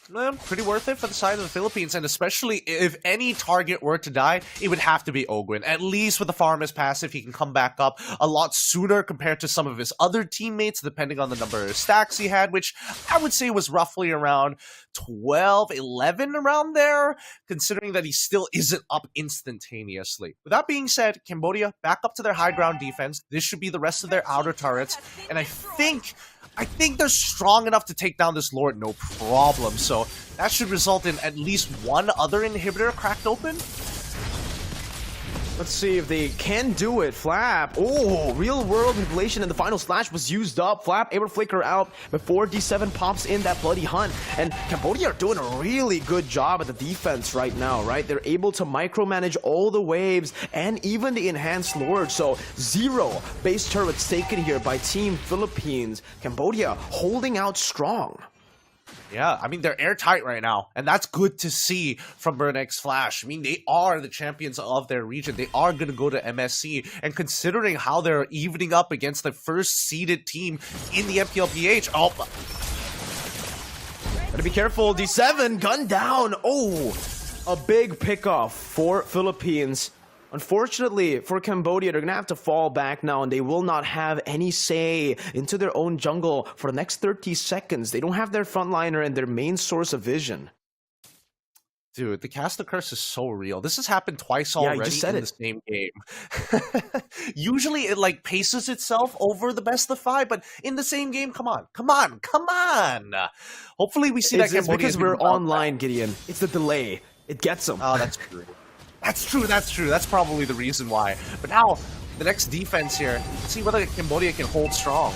pretty worth it for the side of the Philippines, and especially if any target were to die, it would have to be Ogwen. At least with the Farmer's passive, he can come back up a lot sooner compared to some of his other teammates, depending on the number of stacks he had, which I would say was roughly around 12, 11 around there, considering that he still isn't up instantaneously. With that being said, Cambodia back up to their high ground defense. This should be the rest of their outer turrets, and I think they're strong enough to take down this Lord, no problem. So that should result in at least one other inhibitor cracked open. Let's see if they can do it. Flap. Oh, real world manipulation and the final slash was used up. Flap able to flicker out before D7 pops in that Bloody Hunt. And Cambodia are doing a really good job at the defense right now, right? They're able to micromanage all the waves and even the enhanced Lord. So 0 base turrets taken here by Team Philippines. Cambodia holding out strong. Yeah, I mean, they're airtight right now, and that's good to see from BurnX Flash. I mean, they are the champions of their region. They are going to go to MSC, and considering how they're evening up against the first-seeded team in the MPLPH, Gotta be careful, D7, gun down. Oh, a big pickoff for Philippines. Unfortunately for Cambodia, they're gonna have to fall back now, and they will not have any say into their own jungle for the next 30 seconds. They don't have their frontliner and their main source of vision. Dude, the caster curse is so real. This has happened twice Yeah, you already just said in it. the same game. Usually it like paces itself over the best of 5, but in the same game, come on. Hopefully we see that It's Cambodia because do we're well. online, Gideon. It's the delay. It gets them. Oh, that's true. That's true. That's probably the reason why. But now, the next defense here, let's see whether Cambodia can hold strong.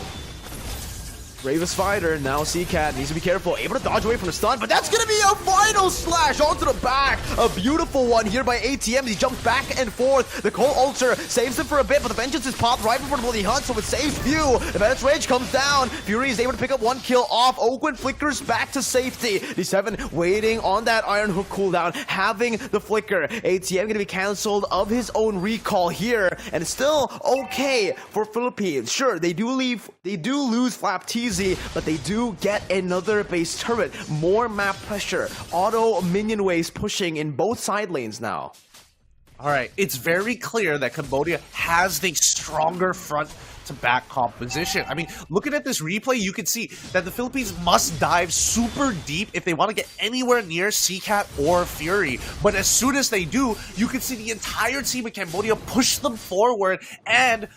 Bravest fighter, now C-Cat, needs to be careful, able to dodge away from the stun, but that's gonna be a final slash onto the back. A beautiful one here by ATM. He jumps back and forth. The Cold Ulcer saves him for a bit, but the Vengeance is popped right before the Bloody Hunt, so it saves Few. The Menace Rage comes down. Fury is able to pick up 1 kill off. Oakwood flickers back to safety. D7 waiting on that Iron Hook cooldown, having the flicker. ATM gonna be cancelled of his own recall here, and it's still okay for Philippines. Sure, they do lose Flap TZ, but they do get another base turret, more map pressure, auto minion waves pushing in both side lanes now. Alright, it's very clear that Cambodia has the stronger front to back composition. I mean, looking at this replay, you can see that the Philippines must dive super deep if they want to get anywhere near C-Cat or Fury. But as soon as they do, you can see the entire team of Cambodia push them forward, and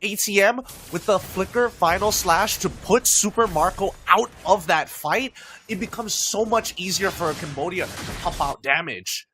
ATM with the flicker final slash to put Super Marco out of that fight, it becomes so much easier for Cambodia to pump out damage.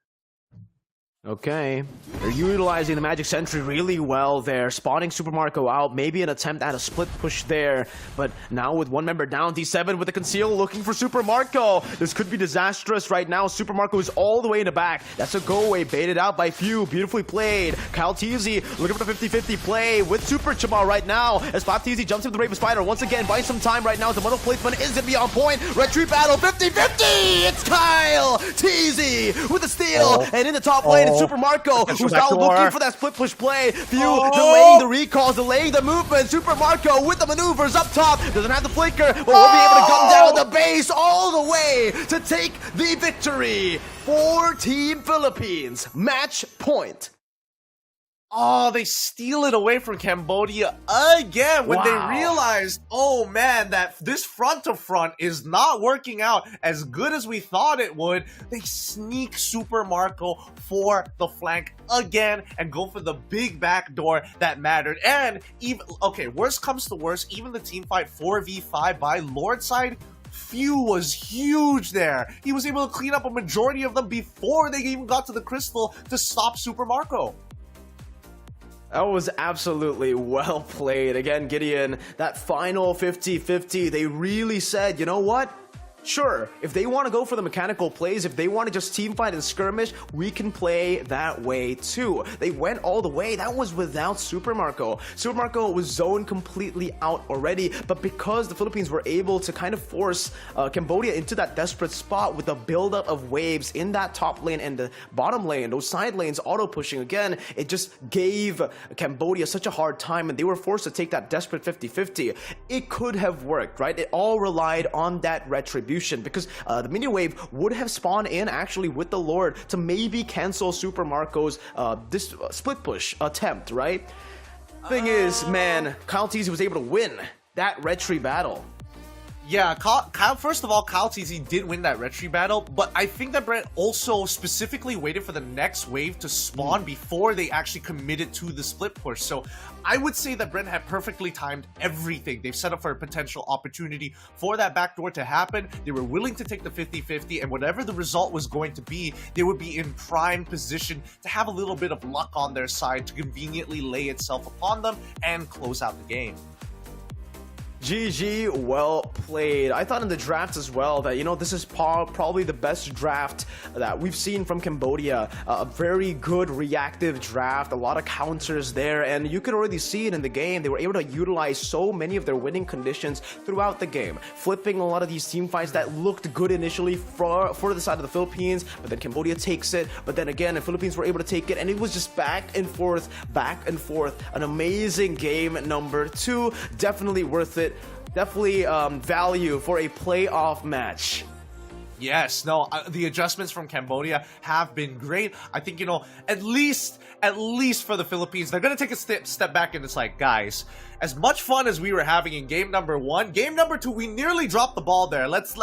Okay, they're utilizing the Magic Sentry really well there, spawning Super Marco out, maybe an attempt at a split push there, but now with 1 member down, D7 with the conceal looking for Super Marco. This could be disastrous right now. Super Marco is all the way in the back. That's a go away, baited out by Few, beautifully played. Kyle Teasy looking for the 50-50 play with Super Chama right now, as Flap Teasy jumps into the Raven Spider once again, buying some time right now. The model placement is gonna be on point. Retreat battle, 50-50! It's Kyle Teasy with the steal, and in the top lane, Super Marco, who's now looking for that split push play. Few delaying the recalls, delaying the movement. Super Marco with the maneuvers up top. Doesn't have the flicker, but will be able to come down the base all the way to take the victory for Team Philippines. Match point. Oh, they steal it away from Cambodia again when they realized, oh man, that this front-to-front is not working out as good as we thought it would. They sneak Super Marco for the flank again and go for the big back door that mattered. And even, okay, worst comes to worst, even the team fight 4v5 by Lord side, Few was huge there. He was able to clean up a majority of them before they even got to the crystal to stop Super Marco. That was absolutely well played. Again, Gideon, that final 50-50, they really said, you know what? Sure, if they want to go for the mechanical plays, if they want to just teamfight and skirmish, we can play that way too. They went all the way. That was without Super Marco. Super Marco was zoned completely out already, but because the Philippines were able to kind of force Cambodia into that desperate spot with the buildup of waves in that top lane and the bottom lane, those side lanes auto-pushing again, it just gave Cambodia such a hard time, and they were forced to take that desperate 50-50. It could have worked, right? It all relied on that retribution, because the minion wave would have spawned in actually with the Lord to maybe cancel Super Marco's this split push attempt, right? Thing is, man, Kyle Teasy was able to win that retry battle. Yeah, first of all, Kyle TZ did win that retry battle, but I think that Brent also specifically waited for the next wave to spawn before they actually committed to the split push. So I would say that Brent had perfectly timed everything. They've set up for a potential opportunity for that backdoor to happen. They were willing to take the 50-50, and whatever the result was going to be, they would be in prime position to have a little bit of luck on their side to conveniently lay itself upon them and close out the game. GG, well played. I thought in the draft as well that, you know, this is probably the best draft that we've seen from Cambodia. A very good reactive draft, a lot of counters there, and you could already see it in the game. They were able to utilize so many of their winning conditions throughout the game, flipping a lot of these team fights that looked good initially for the side of the Philippines, but then Cambodia takes it, but then again the Philippines were able to take it, and it was just back and forth. An amazing game number 2. Definitely worth it. Definitely value for a playoff match. Yes, no, the adjustments from Cambodia have been great. I think, you know, at least for the Philippines, they're going to take a step back and it's like, guys, as much fun as we were having in game number 1, game number 2, we nearly dropped the ball there. Let's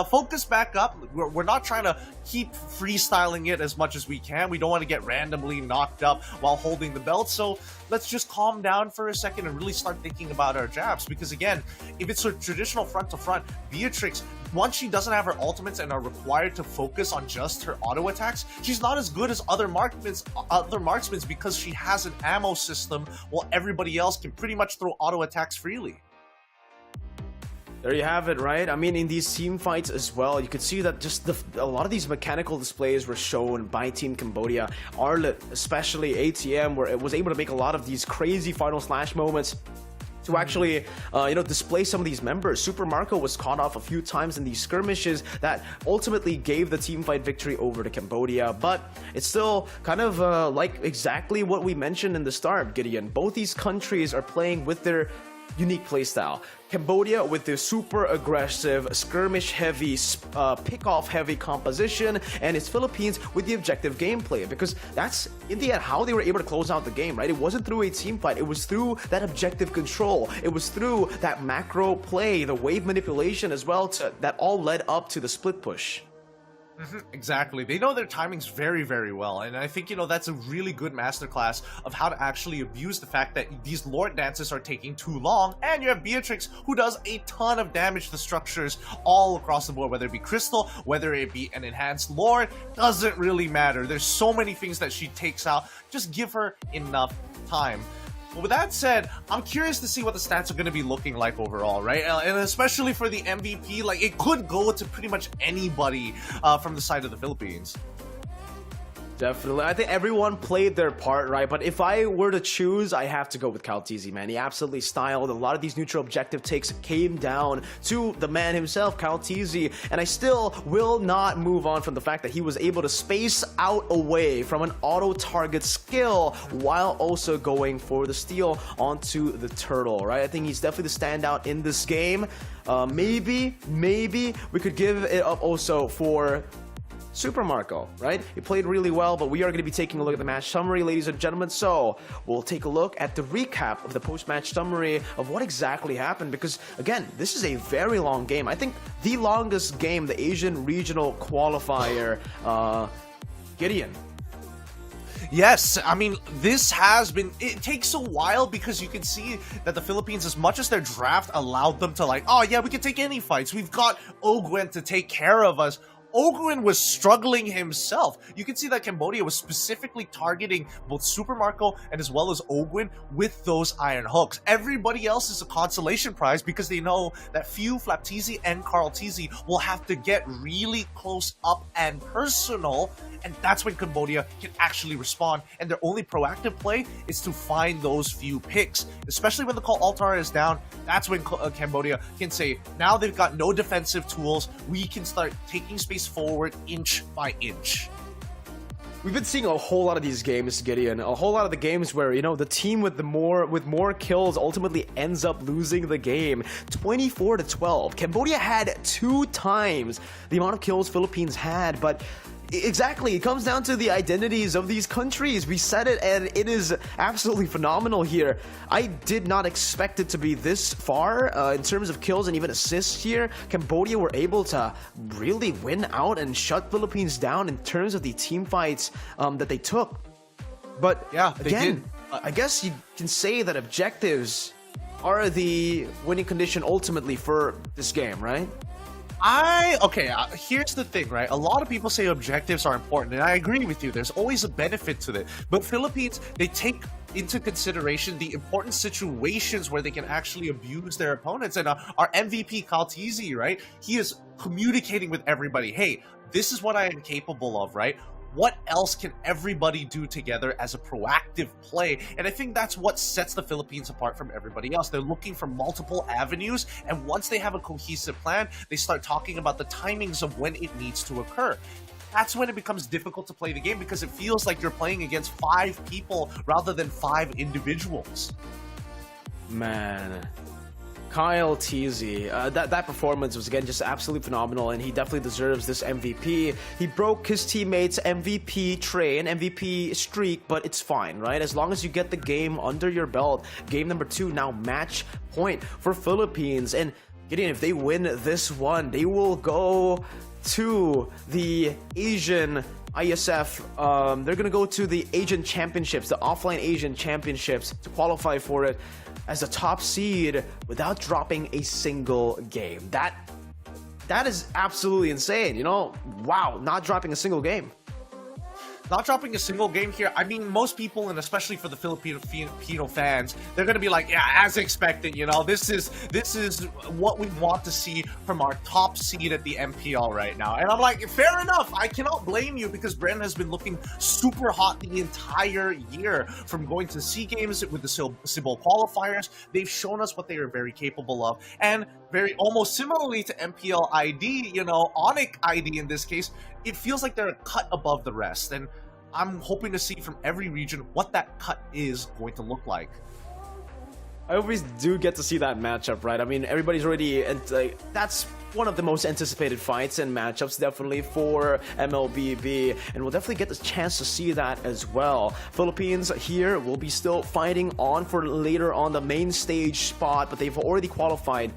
focus back up. We're not trying to keep freestyling it as much as we can. We don't want to get randomly knocked up while holding the belt. So let's just calm down for a second and really start thinking about our jabs. Because again, if it's a traditional front to front, Beatrix, once she doesn't have her ultimates and are required to focus on just her auto attacks, she's not as good as other marksmen because she has an ammo system while everybody else can pretty much throw auto attacks freely. There you have it, right? I mean, in these team fights as well, you could see that just a lot of these mechanical displays were shown by Team Cambodia. Arlet, especially ATM, where it was able to make a lot of these crazy final slash moments to actually, display some of these members. Super Marco was caught off a few times in these skirmishes that ultimately gave the team fight victory over to Cambodia. But it's still kind of like exactly what we mentioned in the start, Gideon. Both these countries are playing with their unique playstyle. Cambodia with their super aggressive, skirmish heavy, pick-off heavy composition, and its Philippines with the objective gameplay, because that's in the end how they were able to close out the game, right? It wasn't through a team fight, it was through that objective control, it was through that macro play, the wave manipulation as well, that all led up to the split push. Exactly. They know their timings very, very well. And I think, you know, that's a really good masterclass of how to actually abuse the fact that these Lord dances are taking too long. And you have Beatrix, who does a ton of damage to structures all across the board, whether it be Crystal, whether it be an enhanced Lord, doesn't really matter. There's so many things that she takes out. Just give her enough time. But with that said, I'm curious to see what the stats are going to be looking like overall, right? And especially for the MVP, like, it could go to pretty much anybody from the side of the Philippines. Definitely. I think everyone played their part, right? But if I were to choose, I have to go with Kaltizi, man. He absolutely styled. A lot of these neutral objective takes came down to the man himself, Kaltizi. And I still will not move on from the fact that he was able to space out away from an auto-target skill while also going for the steal onto the turtle, right? I think he's definitely the standout in this game. Maybe we could give it up also for Super Marco, right? He played really well, but we are going to be taking a look at the match summary, ladies and gentlemen. So we'll take a look at the recap of the post-match summary of what exactly happened, because again, this is a very long game. I think the longest game, the Asian Regional Qualifier. Gideon. Yes, I mean, this has been, it takes a while because you can see that the Philippines, as much as their draft allowed them to, like, oh yeah, we can take any fights, we've got Ogwen to take care of us. Ogwen was struggling himself. You can see that Cambodia was specifically targeting both Super Marco and as well as Ogwen with those iron hooks. Everybody else is a consolation prize because they know that few Flaptizi and Carltizi will have to get really close up and personal, and that's when Cambodia can actually respond, and their only proactive play is to find those few picks. Especially when the call altar is down, that's when Cambodia can say, now they've got no defensive tools, we can start taking space forward inch by inch. We've been seeing a whole lot of these games, Gideon. A whole lot of the games where, you know, the team with more kills ultimately ends up losing the game. 24-12. Cambodia had 2 times the amount of kills Philippines had, but exactly, it comes down to the identities of these countries. We said it, and it is absolutely phenomenal here. I did not expect it to be this far in terms of kills and even assists here. Cambodia were able to really win out and shut Philippines down in terms of the team fights that they took. But yeah, again, I guess you can say that objectives are the winning condition ultimately for this game, right? Here's the thing, right? A lot of people say objectives are important, and I agree with you. There's always a benefit to it. But Philippines, they take into consideration the important situations where they can actually abuse their opponents. And our MVP, Kaltizi, right? He is communicating with everybody. Hey, this is what I am capable of, right? What else can everybody do together as a proactive play? And I think that's what sets the Philippines apart from everybody else. They're looking for multiple avenues, and once they have a cohesive plan, they start talking about the timings of when it needs to occur. That's when it becomes difficult to play the game, because it feels like you're playing against 5 people rather than 5 individuals. Man, Kyle TZ, that performance was again just absolutely phenomenal, and he definitely deserves this MVP. He broke his teammates' MVP train, MVP streak, but it's fine, right? As long as you get the game under your belt. Game number 2 now match point for Philippines, and Gideon, if they win this one, they will go to the Asian IESF. They're gonna go to the Asian Championships, the offline Asian Championships, to qualify for it as a top seed without dropping a single game. That is absolutely insane, you know? Wow, not dropping a single game. Not dropping a single game here. I mean, most people, and especially for the Filipino fans, they're gonna be like, yeah, as expected, you know, this is what we want to see from our top seed at the MPL right now. And I'm like, fair enough. I cannot blame you, because Bren has been looking super hot the entire year, from going to SEA Games with the Cebu qualifiers. They've shown us what they are very capable of, and very almost similarly to MPL ID, you know, Onic ID in this case, it feels like they're a cut above the rest, and I'm hoping to see from every region what that cut is going to look like. I always do get to see that matchup, right? I mean, everybody's already, and that's one of the most anticipated fights and matchups definitely for MLBB, and we'll definitely get the chance to see that as well. Philippines here will be still fighting on for later on the main stage spot, but they've already qualified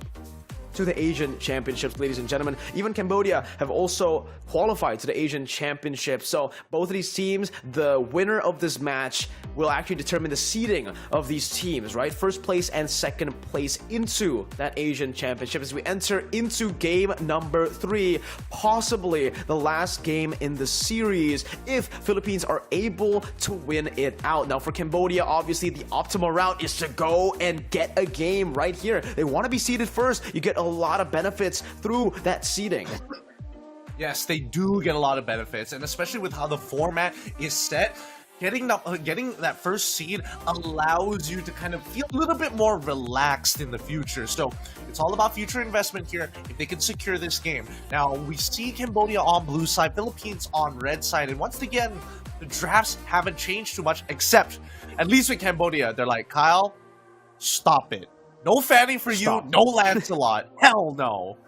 to the Asian Championships, ladies and gentlemen. Even Cambodia have also qualified to the Asian Championship. So both of these teams, the winner of this match will actually determine the seeding of these teams, right? First place and second place into that Asian Championship as we enter into game number 3, possibly the last game in the series if Philippines are able to win it out. Now for Cambodia, obviously the optimal route is to go and get a game right here. They want to be seeded first. You get a lot of benefits through that seeding. Yes, they do get a lot of benefits, and especially with how the format is set, getting that first seed allows you to kind of feel a little bit more relaxed in the future. So it's all about future investment here if they can secure this game. Now we see Cambodia on blue side, Philippines on red side, and once again the drafts haven't changed too much, except at least with Cambodia they're like, Kyle, stop it. No Fanny for you, no Lancelot. Hell no.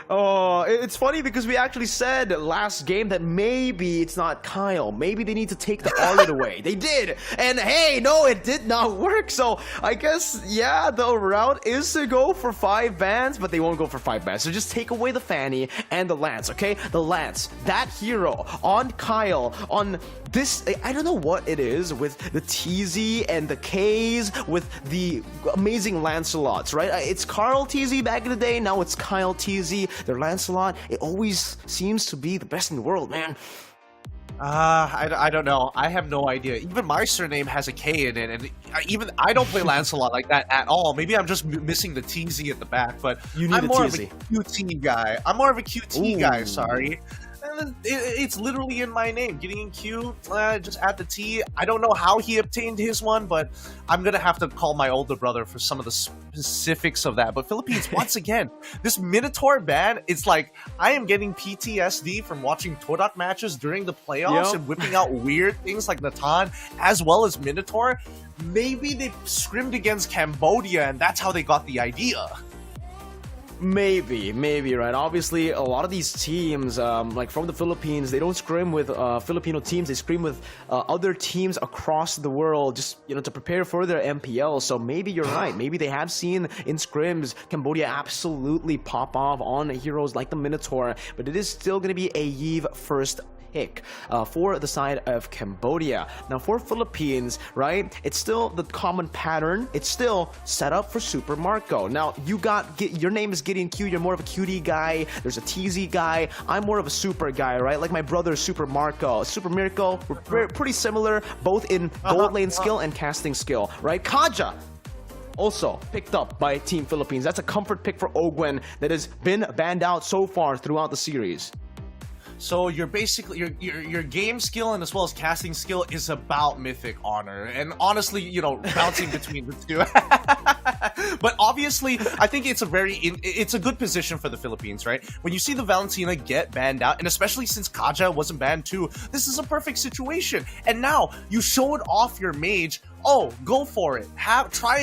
Oh, it's funny because we actually said last game that maybe it's not Kyle. Maybe they need to take the Arlet away. They did. And hey, no, it did not work. So I guess, yeah, the route is to go for 5 bans, but they won't go for 5 bans. So just take away the Fanny and the Lance, okay? The Lance, that hero on Kyle, on this, I don't know what it is with the TZ and the Ks, with the amazing Lancelots, right? It's Carl TZ back in the day. Now it's Kyle TZ. Their Lancelot, it always seems to be the best in the world, man. I don't know. I have no idea. Even my surname has a K in it, and even I don't play Lancelot like that at all. Maybe I'm just missing the TZ at the back, but I'm more of a QT guy. I'm more of a QT guy, sorry. It's literally in my name. Getting in Q, just add the T. I don't know how he obtained his one, but I'm gonna have to call my older brother for some of the specifics of that. But Philippines, once again, this Minotaur ban, it's like I am getting PTSD from watching Todak matches during the playoffs and whipping out weird things like Natan as well as Minotaur. Maybe they scrimmed against Cambodia and that's how they got the idea. Maybe, right? Obviously, a lot of these teams, like from the Philippines, they don't scrim with Filipino teams. They scrim with other teams across the world, just to prepare for their MPL. So maybe you're right. Maybe they have seen in scrims Cambodia absolutely pop off on heroes like the Minotaur, but it is still going to be a Yves first pick for the side of Cambodia. Now for Philippines, right, it's still the common pattern. It's still set up for Super Marco. Now you got, your name is Gideon Q, you're more of a cutie guy, there's a TZ guy, I'm more of a super guy, right? Like my brother Super Marco. Super Mirko, we're pretty similar, both in gold lane skill and casting skill, right? Kaja, also picked up by Team Philippines. That's a comfort pick for Ogwen that has been banned out so far throughout the series. So you're basically your game skill and as well as casting skill is about Mythic Honor, and honestly, bouncing between the two. But obviously, I think it's a good position for the Philippines, right? When you see the Valentina get banned out, and especially since Kaja wasn't banned too, this is a perfect situation. And now you showed off your mage. Oh, go for it. Try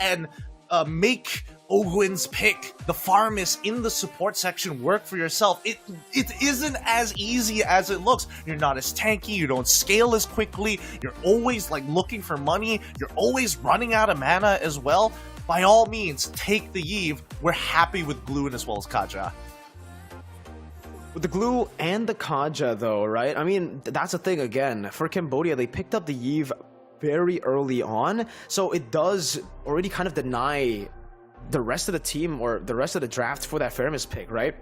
and make Ogwin's pick, the Farmist in the support section, work for yourself. It isn't as easy as it looks. You're not as tanky, you don't scale as quickly, you're always like looking for money, you're always running out of mana as well. By all means, take the Yve. We're happy with Gluin as well as Kaja. With the Glue and the Kaja though, right? I mean, that's the thing again. For Cambodia, they picked up the Yve very early on, so it does already kind of deny the rest of the team or the rest of the draft for that Fairmist pick, right?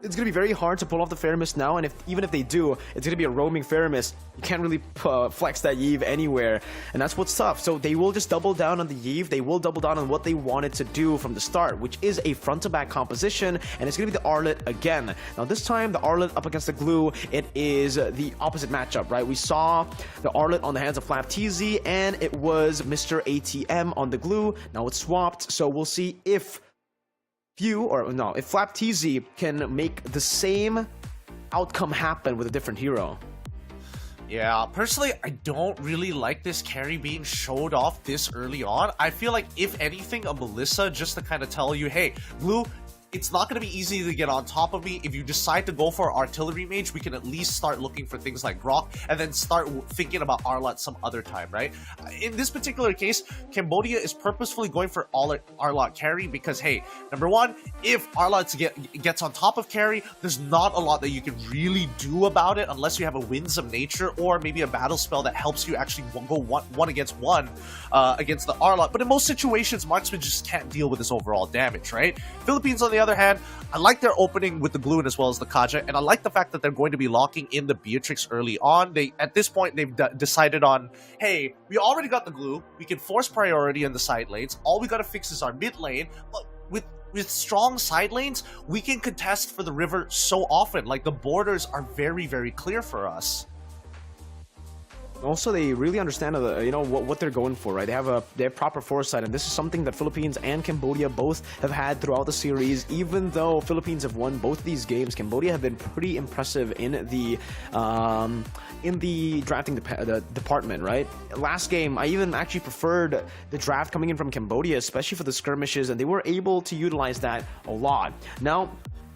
It's going to be very hard to pull off the Fairmist now, and even if they do, it's going to be a roaming Fairmist. You can't really flex that Yve anywhere, and that's what's tough. So they will just double down on the Yve. They will double down on what they wanted to do from the start, which is a front-to-back composition, and it's going to be the Arlet again. Now this time, the Arlet up against the Glue, it is the opposite matchup, right? We saw the Arlet on the hands of Flap TZ, and it was Mr. ATM on the Glue. Now it's swapped, so we'll see if if Flap TZ can make the same outcome happen with a different hero. Yeah, personally, I don't really like this carry being showed off this early on. I feel like, if anything, a Melissa just to kind of tell you, hey, Blue, it's not going to be easy to get on top of me. If you decide to go for Artillery Mage, we can at least start looking for things like Grok and then start thinking about Arlat some other time, right? In this particular case, Cambodia is purposefully going for Arlat carry because, hey, number one, if Arlat gets on top of carry, there's not a lot that you can really do about it unless you have a Winds of Nature or maybe a battle spell that helps you actually go one against one against the Arlat. But in most situations, marksman just can't deal with this overall damage, right? Philippines, on the other hand, I like their opening with the Gluin as well as the Kaja, and I like the fact that they're going to be locking in the Beatrix early on. At this point, they've decided on, hey, we already got the Glue, we can force priority in the side lanes, all we gotta fix is our mid lane, but with strong side lanes, we can contest for the river so often. Like, the borders are very, very clear for us. Also, they really understand what they're going for, right? They have proper foresight, and this is something that Philippines and Cambodia both have had throughout the series. Even though Philippines have won both of these games, Cambodia have been pretty impressive in the drafting department, right? Last game, I even actually preferred the draft coming in from Cambodia, especially for the skirmishes, and they were able to utilize that a lot. Now,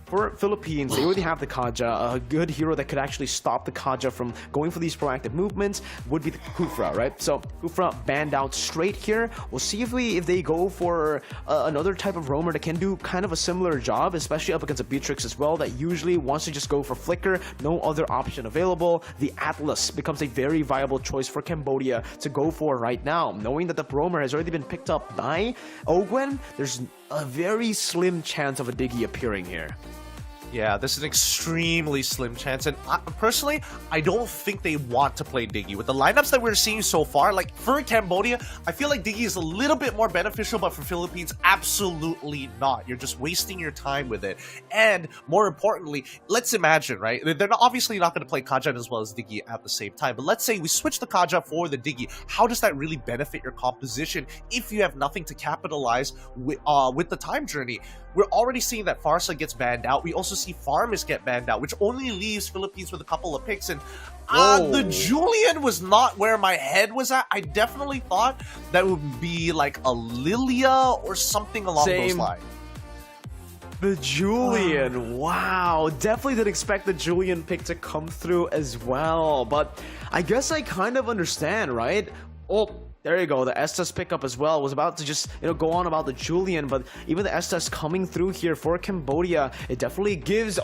for Philippines, they already have the Kaja. A good hero that could actually stop the Kaja from going for these proactive movements would be the Kufra, right? So Kufra banned out straight here. We'll see if they go for another type of roamer that can do kind of a similar job, especially up against a Beatrix as well, that usually wants to just go for flicker, no other option available. The Atlas becomes a very viable choice for Cambodia to go for right now. Knowing that the roamer has already been picked up by Ogwen, there's a very slim chance of a Diggy appearing here. Yeah, this is an extremely slim chance, and personally, I don't think they want to play Diggy. With the lineups that we're seeing so far, like, for Cambodia, I feel like Diggy is a little bit more beneficial, but for Philippines, absolutely not. You're just wasting your time with it. And, more importantly, let's imagine, right? They're obviously not going to play Kaja as well as Diggy at the same time, but let's say we switch the Kaja for the Diggy. How does that really benefit your composition if you have nothing to capitalize with the time journey? We're already seeing that Farsa gets banned out. We also see Farmist get banned out, which only leaves Philippines with a couple of picks. And the Julian was not where my head was at. I definitely thought that would be like a Lilia or something along those lines. The Julian, wow, definitely didn't expect the Julian pick to come through as well. But I guess I kind of understand, right? Oh, there you go, the Estes pickup as well. Was about to just, go on about the Julian, but even the Estes coming through here for Cambodia, it definitely gives,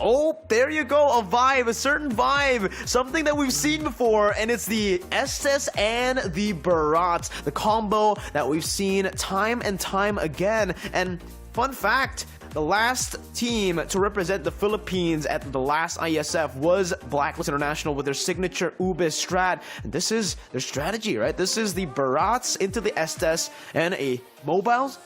there you go, a vibe, a certain vibe, something that we've seen before, and it's the Estes and the Barat, the combo that we've seen time and time again. And fun fact, the last team to represent the Philippines at the last IESF was Blacklist International with their signature Ube strat. And this is their strategy, right? This is the Barats into the Estes and a mobiles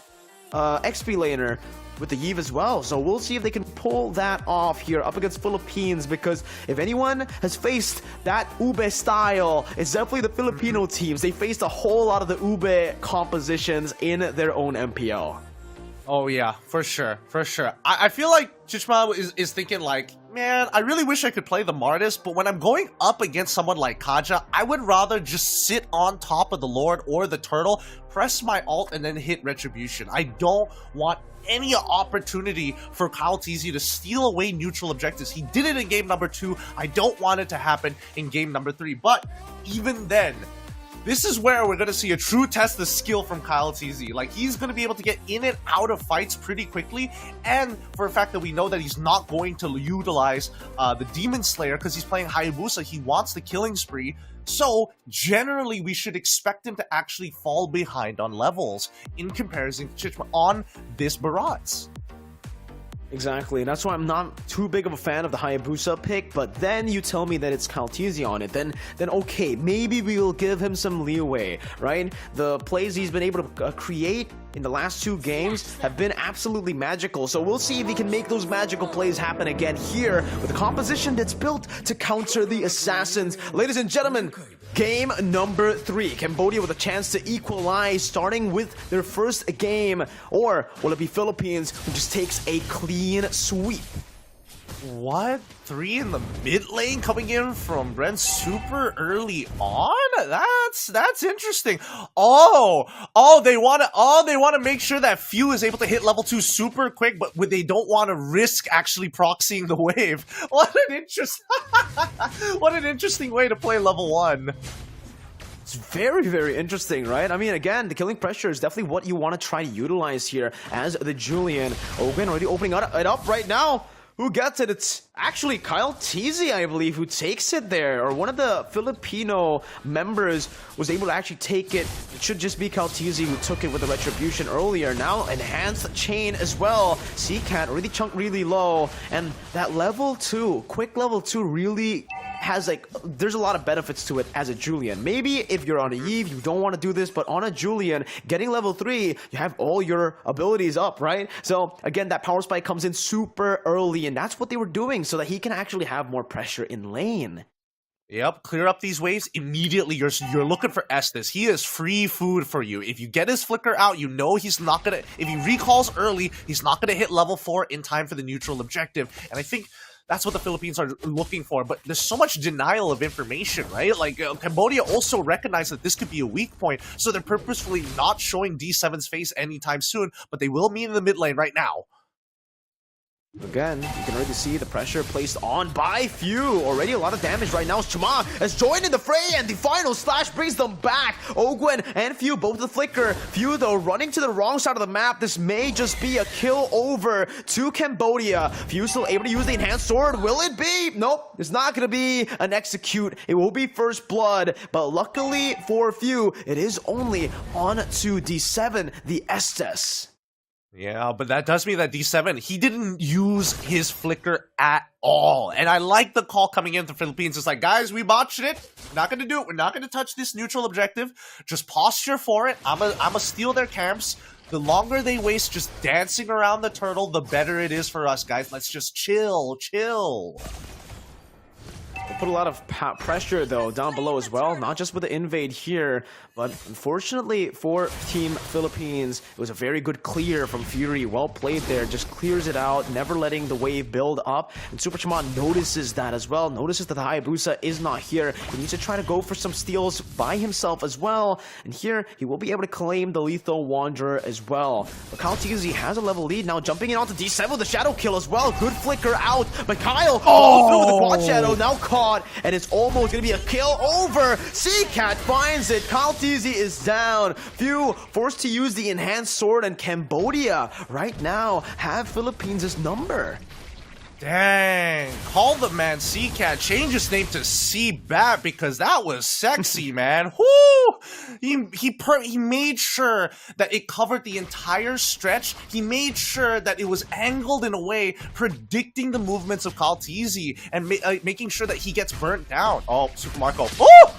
XP laner with the Yve as well. So we'll see if they can pull that off here up against Philippines, because if anyone has faced that Ube style, it's definitely the Filipino teams. They faced a whole lot of the Ube compositions in their own MPL. Oh yeah, for sure, for sure. I feel like Chichima is thinking like, man, I really wish I could play the Martis, but when I'm going up against someone like Kaja, I would rather just sit on top of the Lord or the Turtle, press my ult, and then hit Retribution. I don't want any opportunity for Kyle TZ to steal away neutral objectives. He did it in game number 2. I don't want it to happen in game number 3, but even then, this is where we're going to see a true test of skill from Kyle TZ. Like, he's going to be able to get in and out of fights pretty quickly, and for a fact that we know that he's not going to utilize the Demon Slayer because he's playing Hayabusa. He wants the killing spree. So, generally, we should expect him to actually fall behind on levels in comparison to Chichima on this Barats. Exactly, and that's why I'm not too big of a fan of the Hayabusa pick, but then you tell me that it's Kaltizi on it, then okay, maybe we will give him some leeway, right? The plays he's been able to create in the last 2 games have been absolutely magical, so we'll see if he can make those magical plays happen again here with a composition that's built to counter the assassins. Ladies and gentlemen, game number 3. Cambodia with a chance to equalize, starting with their first game. Or will it be Philippines who just takes a clean sweep? What? 3 in the mid lane coming in from Bren super early on? That's interesting. They want to make sure that Few is able to hit level 2 super quick, but they don't want to risk actually proxying the wave. What an interesting way to play level 1. It's very, very interesting, right? I mean, again, the killing pressure is definitely what you want to try to utilize here as the Julian. Ogun already opening it up right now. Who gets it? It's actually Kyle TZ, I believe, who takes it there. Or one of the Filipino members was able to actually take it. It should just be Kyle TZ who took it with the Retribution earlier. Now, enhanced chain as well. CCAT already chunked really low. And that level 2, quick level 2 really has there's a lot of benefits to it as a Julian. Maybe if you're on a Eve, you don't want to do this, but on a Julian, getting level 3, you have all your abilities up, right? So again, that power spike comes in super early, and that's what they were doing so that he can actually have more pressure in lane. Yep, clear up these waves immediately. You're looking for Estes. He is free food for you. If you get his flicker out, you know he's not gonna. If he recalls early, he's not gonna hit level 4 in time for the neutral objective. And I think that's what the Philippines are looking for, but there's so much denial of information, right? Like, Cambodia also recognized that this could be a weak point, so they're purposefully not showing D7's face anytime soon, but they will meet in the mid lane right now. Again, you can already see the pressure placed on by Few. Already a lot of damage right now. Chuma has joined in the fray, and the final slash brings them back. Ogwen and Few, both the flicker. Few, though, running to the wrong side of the map. This may just be a kill over to Cambodia. Few still able to use the enhanced sword. Will it be? Nope, it's not going to be an execute. It will be first blood, but luckily for Few, it is only on to D7, the Estes. Yeah, but that does mean that D7, he didn't use his flicker at all. And I like the call coming in to the Philippines. It's like, guys, we botched it. We're not going to do it. We're not going to touch this neutral objective. Just posture for it. I'ma steal their camps. The longer they waste just dancing around the turtle, the better it is for us, guys. Let's just chill. They put a lot of pressure, though, down below as well. Not just with the invade here, but unfortunately for Team Philippines, it was a very good clear from Fury. Well played there. Just clears it out, never letting the wave build up. And Super Chaman notices that as well. Notices that the Hayabusa is not here. He needs to try to go for some steals by himself as well. And here, he will be able to claim the Lethal Wanderer as well. But Kyle TZ has a level lead now, jumping in onto D7 with the Shadow Kill as well. Good flicker out, but Kyle through with the Quad Shadow, now caught, and it's almost going to be a kill over. CCAT finds it. Kyle TZ is down. Few forced to use the enhanced sword, and Cambodia right now have Philippines' number. Dang, call the man CCAT, change his name to C-Bat because that was sexy, man. Whoo! He made sure that it covered the entire stretch. He made sure that it was angled in a way predicting the movements of Kyle TZ and making sure that he gets burnt down. Oh, Super Marco. Oh!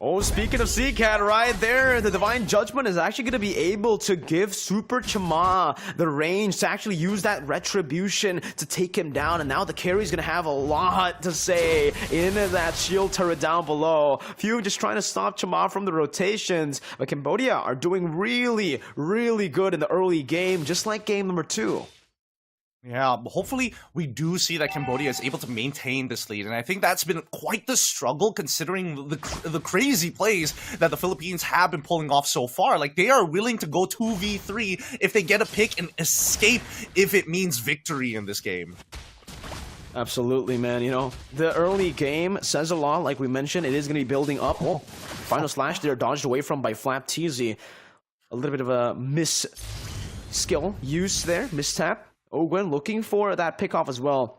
Oh, speaking of CCAT, right there, the Divine Judgment is actually going to be able to give Super Chama the range to actually use that Retribution to take him down. And now the carry's going to have a lot to say in that shield turret down below. Few just trying to stop Chama from the rotations. But Cambodia are doing really, really good in the early game, just like game number 2. Yeah, hopefully we do see that Cambodia is able to maintain this lead, and I think that's been quite the struggle considering the crazy plays that the Philippines have been pulling off so far. Like, they are willing to go 2v3 if they get a pick and escape if it means victory in this game. Absolutely, man. You know, the early game says a lot. Like we mentioned, it is going to be building up. Oh, final slash there, dodged away from by Flap TZ. A little bit of a skill use there, mistap. Ogwen looking for that pick off as well.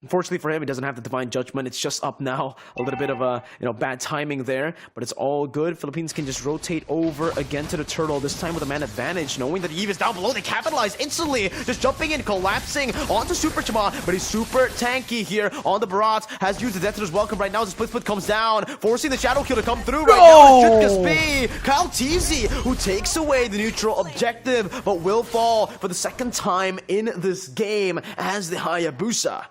Unfortunately for him, he doesn't have the Divine Judgment. It's just up now. A little bit of a, bad timing there, but it's all good. Philippines can just rotate over again to the turtle, this time with a man advantage, knowing that Eve is down below. They capitalize instantly, just jumping in, collapsing onto Super Chama, but he's super tanky here on the Barats. Has used the Death Toucher's Welcome right now as the split comes down, forcing the Shadow Kill to come through right now. It should just be Kyle TZ who takes away the neutral objective, but will fall for the second time in this game as the Hayabusa.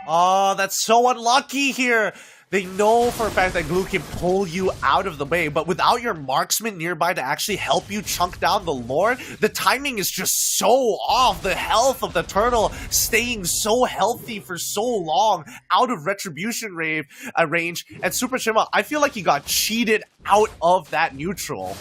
Oh, that's so unlucky here. They know for a fact that Glue can pull you out of the way, but without your marksman nearby to actually help you chunk down the Lord, the timing is just so off. The health of the turtle staying so healthy for so long, out of Retribution range, and Super Chima, I feel like he got cheated out of that neutral.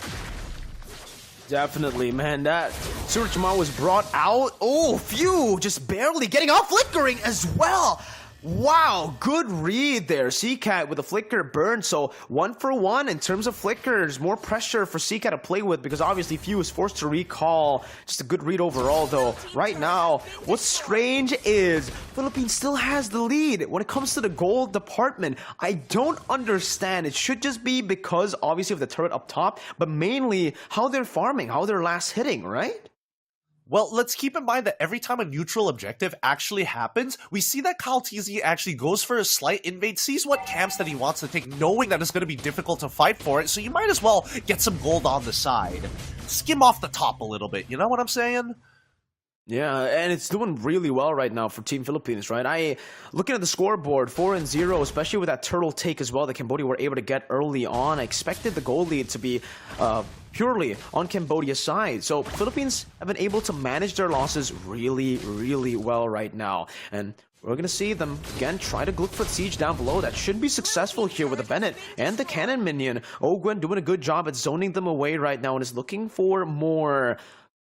Definitely, man. That Super Chama was brought out. Oh, phew, just barely getting off, flickering as well. Wow, good read there. CCAT with a flicker burn, so 1 for 1 in terms of flickers. More pressure for CCAT to play with because obviously Few is forced to recall. Just a good read overall though. Right now, what's strange is Philippines still has the lead when it comes to the gold department. I don't understand. It should just be because obviously of the turret up top, but mainly how they're farming, how they're last hitting, right? Well, let's keep in mind that every time a neutral objective actually happens, we see that Kyle TZ actually goes for a slight invade, sees what camps that he wants to take, knowing that it's going to be difficult to fight for it, so you might as well get some gold on the side. Skim off the top a little bit, you know what I'm saying? Yeah, and it's doing really well right now for Team Philippines, right? Looking at the scoreboard, 4-0, especially with that turtle take as well that Cambodia were able to get early on. I expected the goal lead to be purely on Cambodia's side. So Philippines have been able to manage their losses really, really well right now. And we're going to see them, again, try to look for the siege down below. That should be successful here with the Bennett and the Cannon Minion. Ogwen doing a good job at zoning them away right now and is looking for more.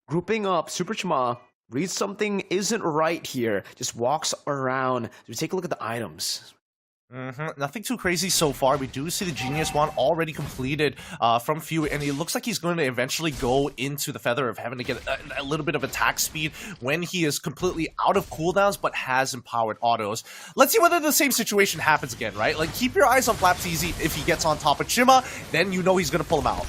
Grouping up Super Chima. Reads something isn't right here. Just walks around. So take a look at the items. Nothing too crazy so far. We do see the Genius Wand already completed from Few, and it looks like he's going to eventually go into the Feather of Heaven to get a little bit of attack speed when he is completely out of cooldowns but has empowered autos. Let's see whether the same situation happens again, right? Like, keep your eyes on Flaps Easy. If he gets on top of Chima, then you know he's going to pull him out.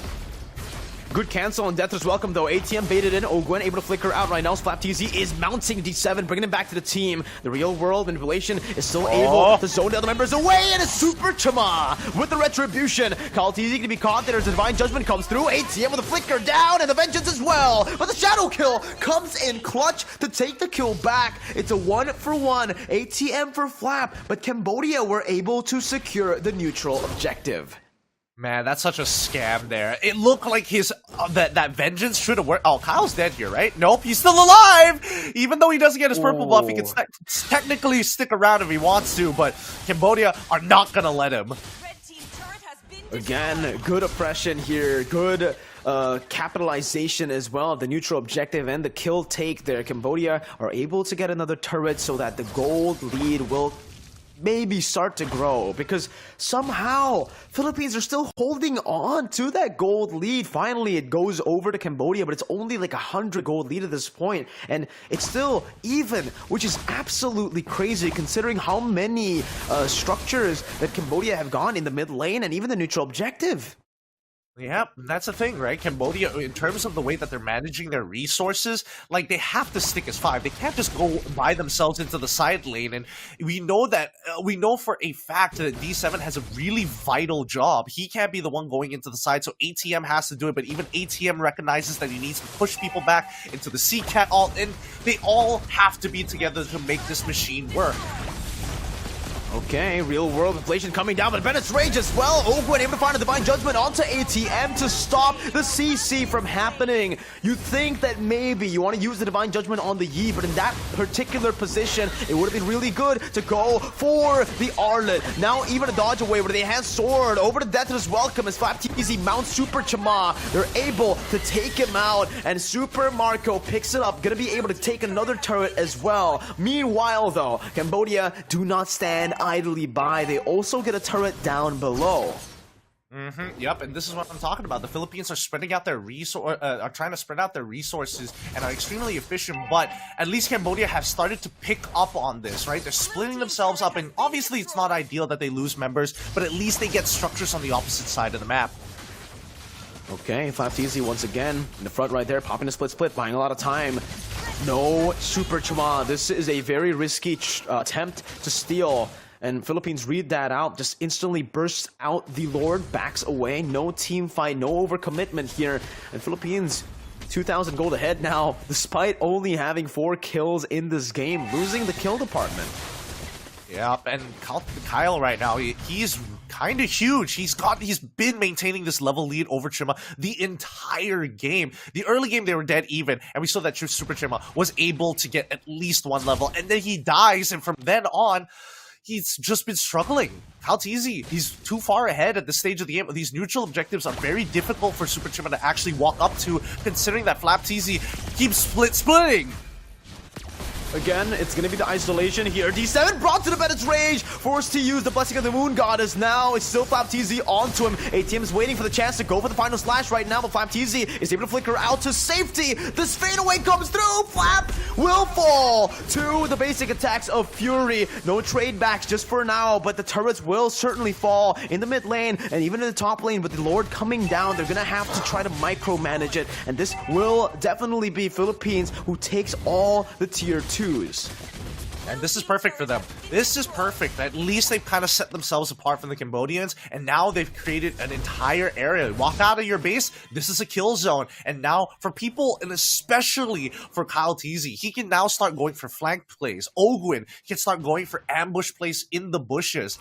Good cancel on Deathless Welcome though. ATM baited in. Ogwen able to flicker out right now. Flap TZ is mounting D7, bringing him back to the team. The real world manipulation is still able to zone the other members away, and it's Super Chima with the Retribution. Kyle TZ gonna be caught there as the Divine Judgment comes through. ATM with a flicker down, and the Vengeance as well. But the Shadow Kill comes in clutch to take the kill back. It's a 1 for 1. ATM for Flap, but Cambodia were able to secure the neutral objective. Man, that's such a scam there. It looked like his that vengeance should have worked. Oh, Kyle's dead here, right? Nope, he's still alive! Even though he doesn't get his purple buff, he can technically stick around if he wants to, but Cambodia are not gonna let him. Again, good oppression here. Good capitalization as well of the neutral objective and the kill take there. Cambodia are able to get another turret so that the gold lead will maybe start to grow, because somehow Philippines are still holding on to that gold lead. Finally, it goes over to Cambodia, but it's only like 100 gold lead at this point, and it's still even, which is absolutely crazy considering how many structures that Cambodia have gone in the mid lane and even the neutral objective. Yeah, that's the thing, right? Cambodia, in terms of the way that they're managing their resources, like, they have to stick as 5. They can't just go by themselves into the side lane. And we know that, we know for a fact that D7 has a really vital job. He can't be the one going into the side, so ATM has to do it. But even ATM recognizes that he needs to push people back into the C-Cat ult, and they all have to be together to make this machine work. Okay, real world inflation coming down, but Bennett's Rage as well. Ogwen able to find a Divine Judgment onto ATM to stop the CC from happening. You think that maybe you want to use the Divine Judgment on the Yi, but in that particular position, it would have been really good to go for the Arlet. Now even a dodge away with the enhanced sword over to Death is welcome as 5TZ mounts Super Chama. They're able to take him out, and Super Marco picks it up, gonna be able to take another turret as well. Meanwhile though, Cambodia do not stand idly by. They also get a turret down below. Yep, and this is what I'm talking about. The Philippines are spreading out their are trying to spread out their resources and are extremely efficient, but at least Cambodia have started to pick up on this, right? They're splitting themselves up, and obviously it's not ideal that they lose members, but at least they get structures on the opposite side of the map. Okay, 5TZ once again in the front right there, popping a split, buying a lot of time. No Super Chama. This is a very risky attempt to steal. And Philippines read that out, just instantly bursts out the Lord, backs away, no team fight, no overcommitment here. And Philippines, 2,000 gold ahead now, despite only having 4 kills in this game, losing the kill department. Yeah, and Kyle right now, he's kind of huge. He's been maintaining this level lead over Chima the entire game. The early game, they were dead even, and we saw that Super Chima was able to get at least 1 level, and then he dies, and from then on, he's just been struggling. How easy. He's too far ahead at this stage of the game. These neutral objectives are very difficult for Super Chima to actually walk up to, considering that Flap TZ keeps splitting. Again, it's going to be the isolation here. D7 brought to the Bennett's Rage, forced to use the Blessing of the Moon Goddess. Now it's still Flap TZ onto him. ATM is waiting for the chance to go for the final slash right now, but Flap TZ is able to flicker out to safety. This fadeaway comes through. Flap will fall to the basic attacks of Fury. No trade backs just for now, but the turrets will certainly fall in the mid lane and even in the top lane. With the Lord coming down, they're going to have to try to micromanage it, and this will definitely be Philippines who takes all the tier 2s. And this is perfect for them. This is perfect. At least they've kind of set themselves apart from the Cambodians, and now they've created an entire area. Walk out of your base, this is a kill zone. And now, for people, and especially for Kyle TZ, he can now start going for flank plays. Ogwin can start going for ambush plays in the bushes.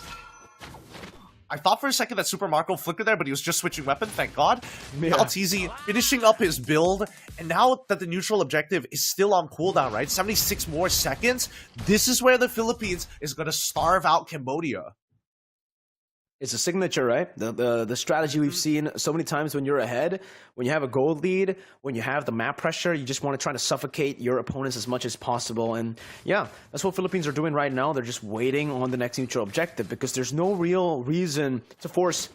I thought for a second that Super Marco flickered there, but he was just switching weapon, thank God. Yeah. Kyle TZ finishing up his build, and now that the neutral objective is still on cooldown, right? 76 more seconds, this is where the Philippines is going to starve out Cambodia. It's a signature, right? The strategy we've seen so many times when you're ahead, when you have a gold lead, when you have the map pressure, you just want to try to suffocate your opponents as much as possible. And yeah, that's what Philippines are doing right now. They're just waiting on the next neutral objective because there's no real reason to force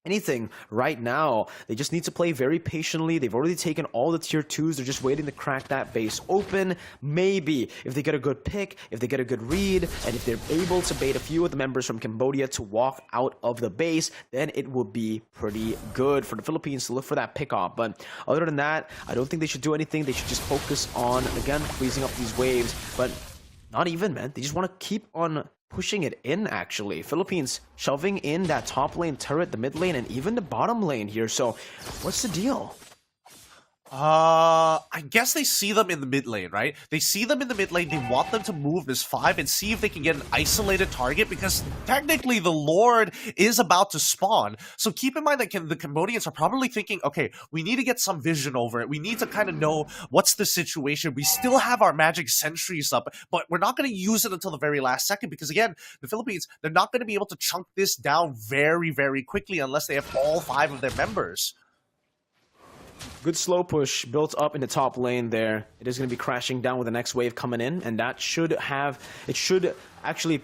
anything right now. They just need to play very patiently. They've already taken all the tier 2s. They're just waiting to crack that base open. Maybe if they get a good pick, if they get a good read, and if they're able to bait a few of the members from Cambodia to walk out of the base, then it will be pretty good for the Philippines to look for that pick off. But other than that, I don't think they should do anything. They should just focus on, again, freezing up these waves. But not even, man. They just want to keep on pushing it in, actually. Philippines shoving in that top lane turret, the mid lane, and even the bottom lane here. So, what's the deal? I guess they see them in the mid lane, right? They see them in the mid lane, they want them to move as 5 and see if they can get an isolated target, because technically the Lord is about to spawn. So keep in mind that the Cambodians are probably thinking, okay, we need to get some vision over it. We need to kind of know what's the situation. We still have our magic sentries up, but we're not going to use it until the very last second, because again, the Philippines, they're not going to be able to chunk this down very, very quickly unless they have all 5 of their members. Good slow push built up in the top lane there. It is going to be crashing down with the next wave coming in, and that should actually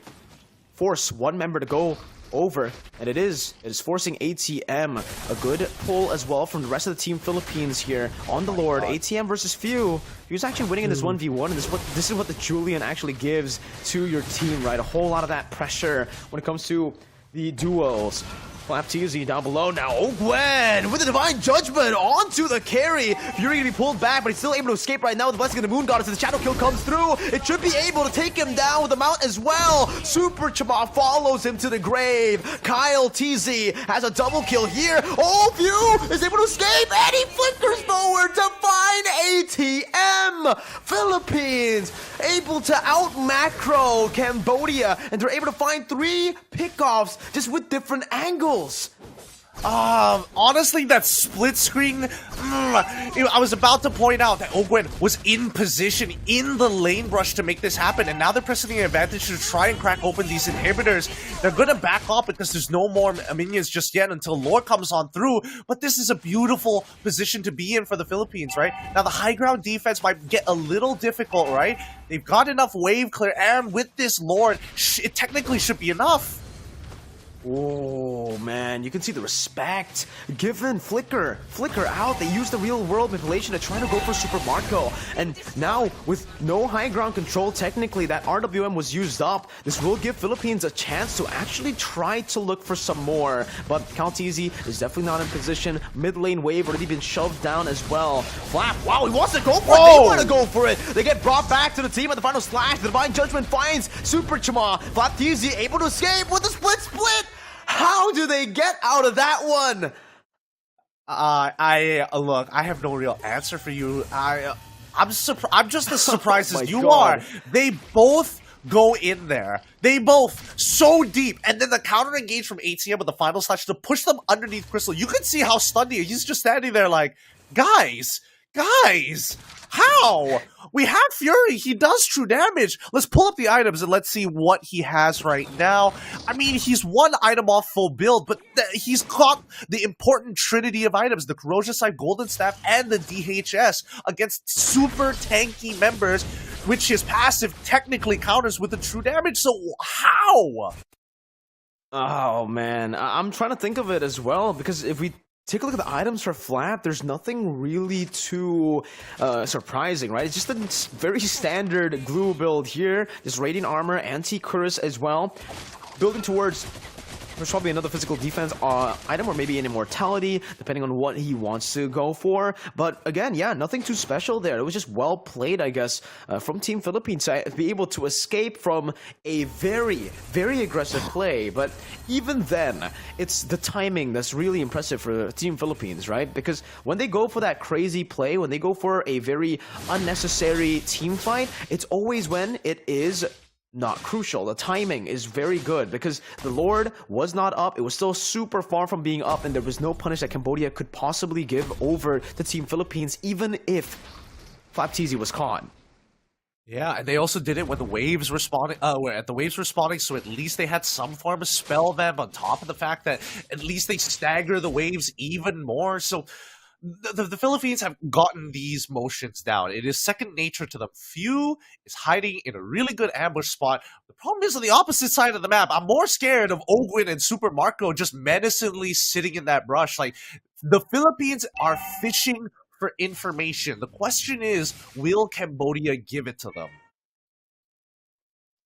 force one member to go over, and it is forcing ATM. A good pull as well from the rest of the team Philippines here on the Lord. ATM versus Few. Few's actually winning in this 1v1, and this is what the Julian actually gives to your team, right? A whole lot of that pressure when it comes to the duels. FlapTZ down below now. Oh, Gwen with the Divine Judgment onto the carry. Fury gonna be pulled back, but he's still able to escape right now with the Blessing of the Moon Goddess. And the Shadow Kill comes through. It should be able to take him down with the Mount as well. Super Chama follows him to the grave. Kyle TZ has a double kill here. Oh, View is able to escape, and he flickers forward to find ATM. Philippines able to out macro Cambodia, and they're able to find 3 pickoffs just with different angles. Honestly, that split screen, I was about to point out that Ogwen was in position in the lane brush to make this happen, and now they're pressing the advantage to try and crack open these inhibitors. They're gonna back off because there's no more minions just yet until Lore comes on through, but this is a beautiful position to be in for the Philippines, right? Now, the high ground defense might get a little difficult, right? They've got enough wave clear, and with this Lord, it technically should be enough. Oh man, you can see the respect given. Flicker out. They use the real world manipulation to try to go for Super Marco, and now with no high ground control, technically that RWM was used up. This will give Philippines a chance to actually try to look for some more, but CalTZ is definitely not in position. Mid lane wave already been shoved down as well. Flap, wow, he wants to go for it. They want to go for it. They get brought back to the team at the final slash. The Divine Judgment finds Super Chama. FlapTZ able to escape with a split. How do they get out of that one? Look, I have no real answer for you. I'm just as surprised Oh as you God. are. They both go in there. They both so deep, and then the counter engage from ATM with the final slash to push them underneath Crystal. You can see how stunned he is. He's just standing there like, guys, how? We have Fury. He does true damage. Let's pull up the items and let's see what he has right now. I mean, he's one item off full build, but he's got the important trinity of items, the Corrosion Side Golden Staff and the DHS against super tanky members, which his passive technically counters with the true damage. So how? Oh man, I'm trying to think of it as well, because if we take a look at the items for Flap, there's nothing really too surprising, right? It's just a very standard glue build here. Just Radiant Armor, Anti-Curse as well. Building towards, there's probably another physical defense item, or maybe an immortality, depending on what he wants to go for. But again, yeah, nothing too special there. It was just well played, I guess, from Team Philippines to be able to escape from a very, very aggressive play. But even then, it's the timing that's really impressive for Team Philippines, right? Because when they go for that crazy play, when they go for a very unnecessary team fight, it's always when it is not crucial. The timing is very good because the Lord was not up. It was still super far from being up, and there was no punish that Cambodia could possibly give over to Team Philippines, even if FlapTZ was caught. Yeah, and they also did it when the waves responding. At the waves responding, so at least they had some form of spell vamp on top of the fact that at least they stagger the waves even more. So the Philippines have gotten these motions down. It is second nature to them. Few is hiding in a really good ambush spot. The problem is on the opposite side of the map. I'm more scared of Ogwin and Super Marco just menacingly sitting in that brush. Like, the Philippines are fishing for information. The question is, will Cambodia give it to them?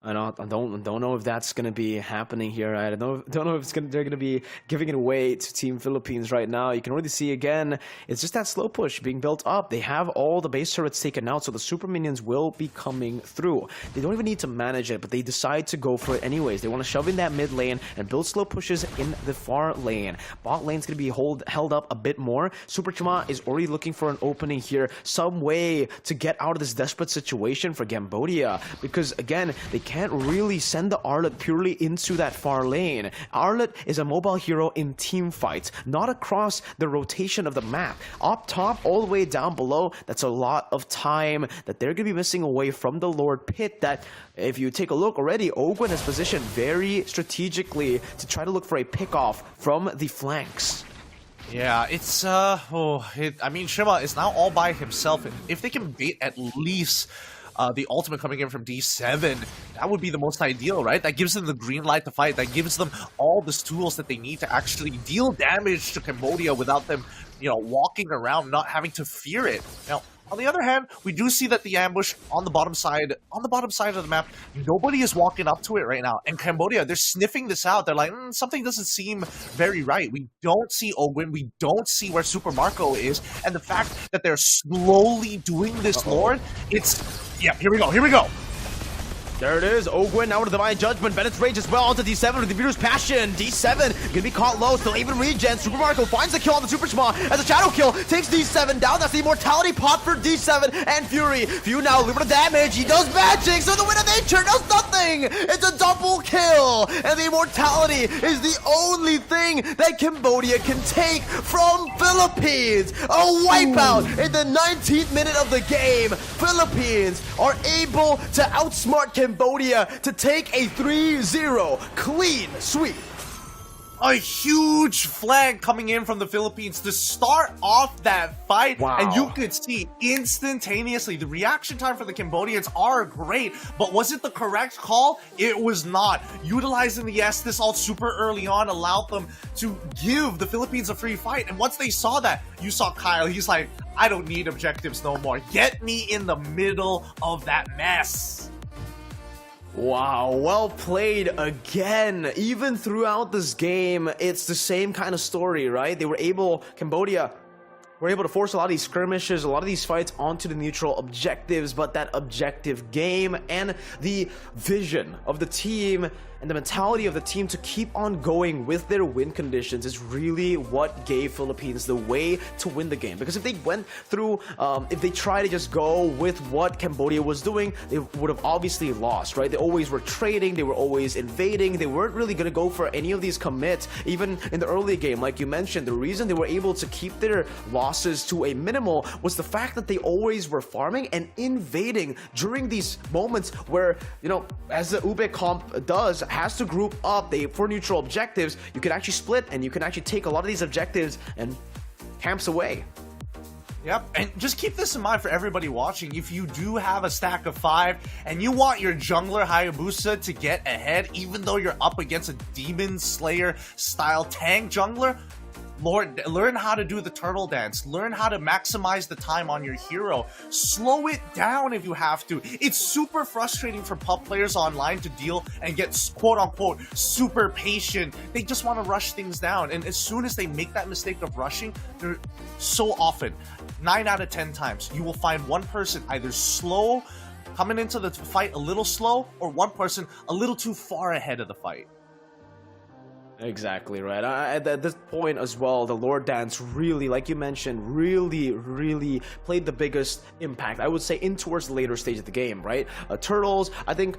I don't know if that's gonna be happening here. I don't know if they're gonna be giving it away to Team Philippines right now. You can already see again, it's just that slow push being built up. They have all the base turrets taken out, so the super minions will be coming through. They don't even need to manage it, but they decide to go for it anyways. They want to shove in that mid lane and build slow pushes in the far lane. Bot lane's gonna be held up a bit more. Super Chama is already looking for an opening here, some way to get out of this desperate situation for Cambodia, because again, they can't really send the Arlet purely into that far lane. Arlet is a mobile hero in team fights, not across the rotation of the map. Up top, all the way down below, that's a lot of time that they're going to be missing away from the Lord Pit that, if you take a look already, Ogwen has positioned very strategically to try to look for a pick-off from the flanks. Yeah, it's, I mean, Shima is now all by himself. If they can bait at least the ultimate coming in from D7, that would be the most ideal, right? That gives them the green light to fight. That gives them all the tools that they need to actually deal damage to Cambodia without them, you know, walking around, not having to fear it. Now, On the other hand, we do see that the ambush on the bottom side of the map, nobody is walking up to it right now. And Cambodia, they're sniffing this out. They're like, something doesn't seem very right. We don't see Ogwin. We don't see where Super Marco is. And the fact that they're slowly doing this, Lord, yeah, here we go. There it is, Ogwin now with Divine Judgment, Bennett's Rage as well onto D7 with the Viewer's Passion. D7 gonna be caught low, still even regen. Super Marco finds the kill on the Super Schma as a Shadow kill takes D7 down. That's the Immortality pot for D7 and Fury. Few now a little bit of damage, he does magic, so the Wind of Nature does nothing! It's a double kill, and the Immortality is the only thing that Cambodia can take from Philippines! A wipeout in the 19th minute of the game! Philippines are able to outsmart Cambodia to take a 3-0 clean sweep. A huge flag coming in from the Philippines to start off that fight. Wow. And you could see instantaneously the reaction time for the Cambodians are great, but was it the correct call? It was not. Utilizing the Estes ult super early on allowed them to give the Philippines a free fight. And once they saw that, you saw Kyle, he's like, I don't need objectives no more. Get me in the middle of that mess. Wow, well played again. Even throughout this game, it's the same kind of story, right? Cambodia were able to force a lot of these skirmishes, a lot of these fights onto the neutral objectives, but that objective game and the vision of the team and the mentality of the team to keep on going with their win conditions is really what gave Philippines the way to win the game. Because if they went through, if they tried to just go with what Cambodia was doing, they would have obviously lost, right? They always were trading, they were always invading, they weren't really going to go for any of these commits, even in the early game. Like you mentioned, the reason they were able to keep their losses to a minimal was the fact that they always were farming and invading during these moments where, you know, as the Ube comp does, has to group up for neutral objectives. You can actually split and you can actually take a lot of these objectives and camps away. Yep, and just keep this in mind for everybody watching. If you do have a stack of 5 and you want your jungler Hayabusa to get ahead, even though you're up against a Demon Slayer style tank jungler, learn how to do the turtle dance. Learn how to maximize the time on your hero. Slow it down if you have to. It's super frustrating for pub players online to deal and get quote-unquote super patient. They just want to rush things down. And as soon as they make that mistake of rushing, they're so often, 9 out of 10 times, you will find one person either slow, coming into the fight a little slow, or one person a little too far ahead of the fight. Exactly right. At this point as well, the Lord Dance really, like you mentioned, really played the biggest impact, I would say, in towards the later stage of the game, right? Turtles, I think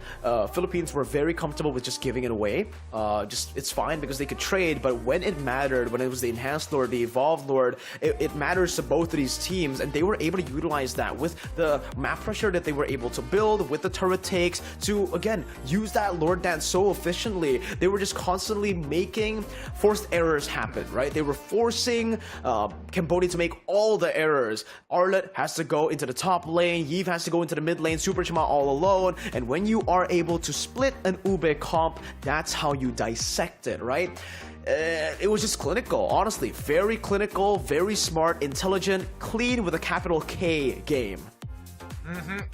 Philippines were very comfortable with just giving it away. It's fine because they could trade, but when it mattered, when it was the Enhanced Lord, the Evolved Lord, it matters to both of these teams, and they were able to utilize that with the map pressure that they were able to build, with the turret takes, to, again, use that Lord Dance so efficiently. They were just constantly making forced errors happen, right? They were forcing Cambodia to make all the errors. Arlet has to go into the top lane, Yves has to go into the mid lane, Super Chima all alone, and when you are able to split an Ube comp, that's how you dissect it, right? It was just clinical, honestly. Very clinical, very smart, intelligent, clean with a capital K game.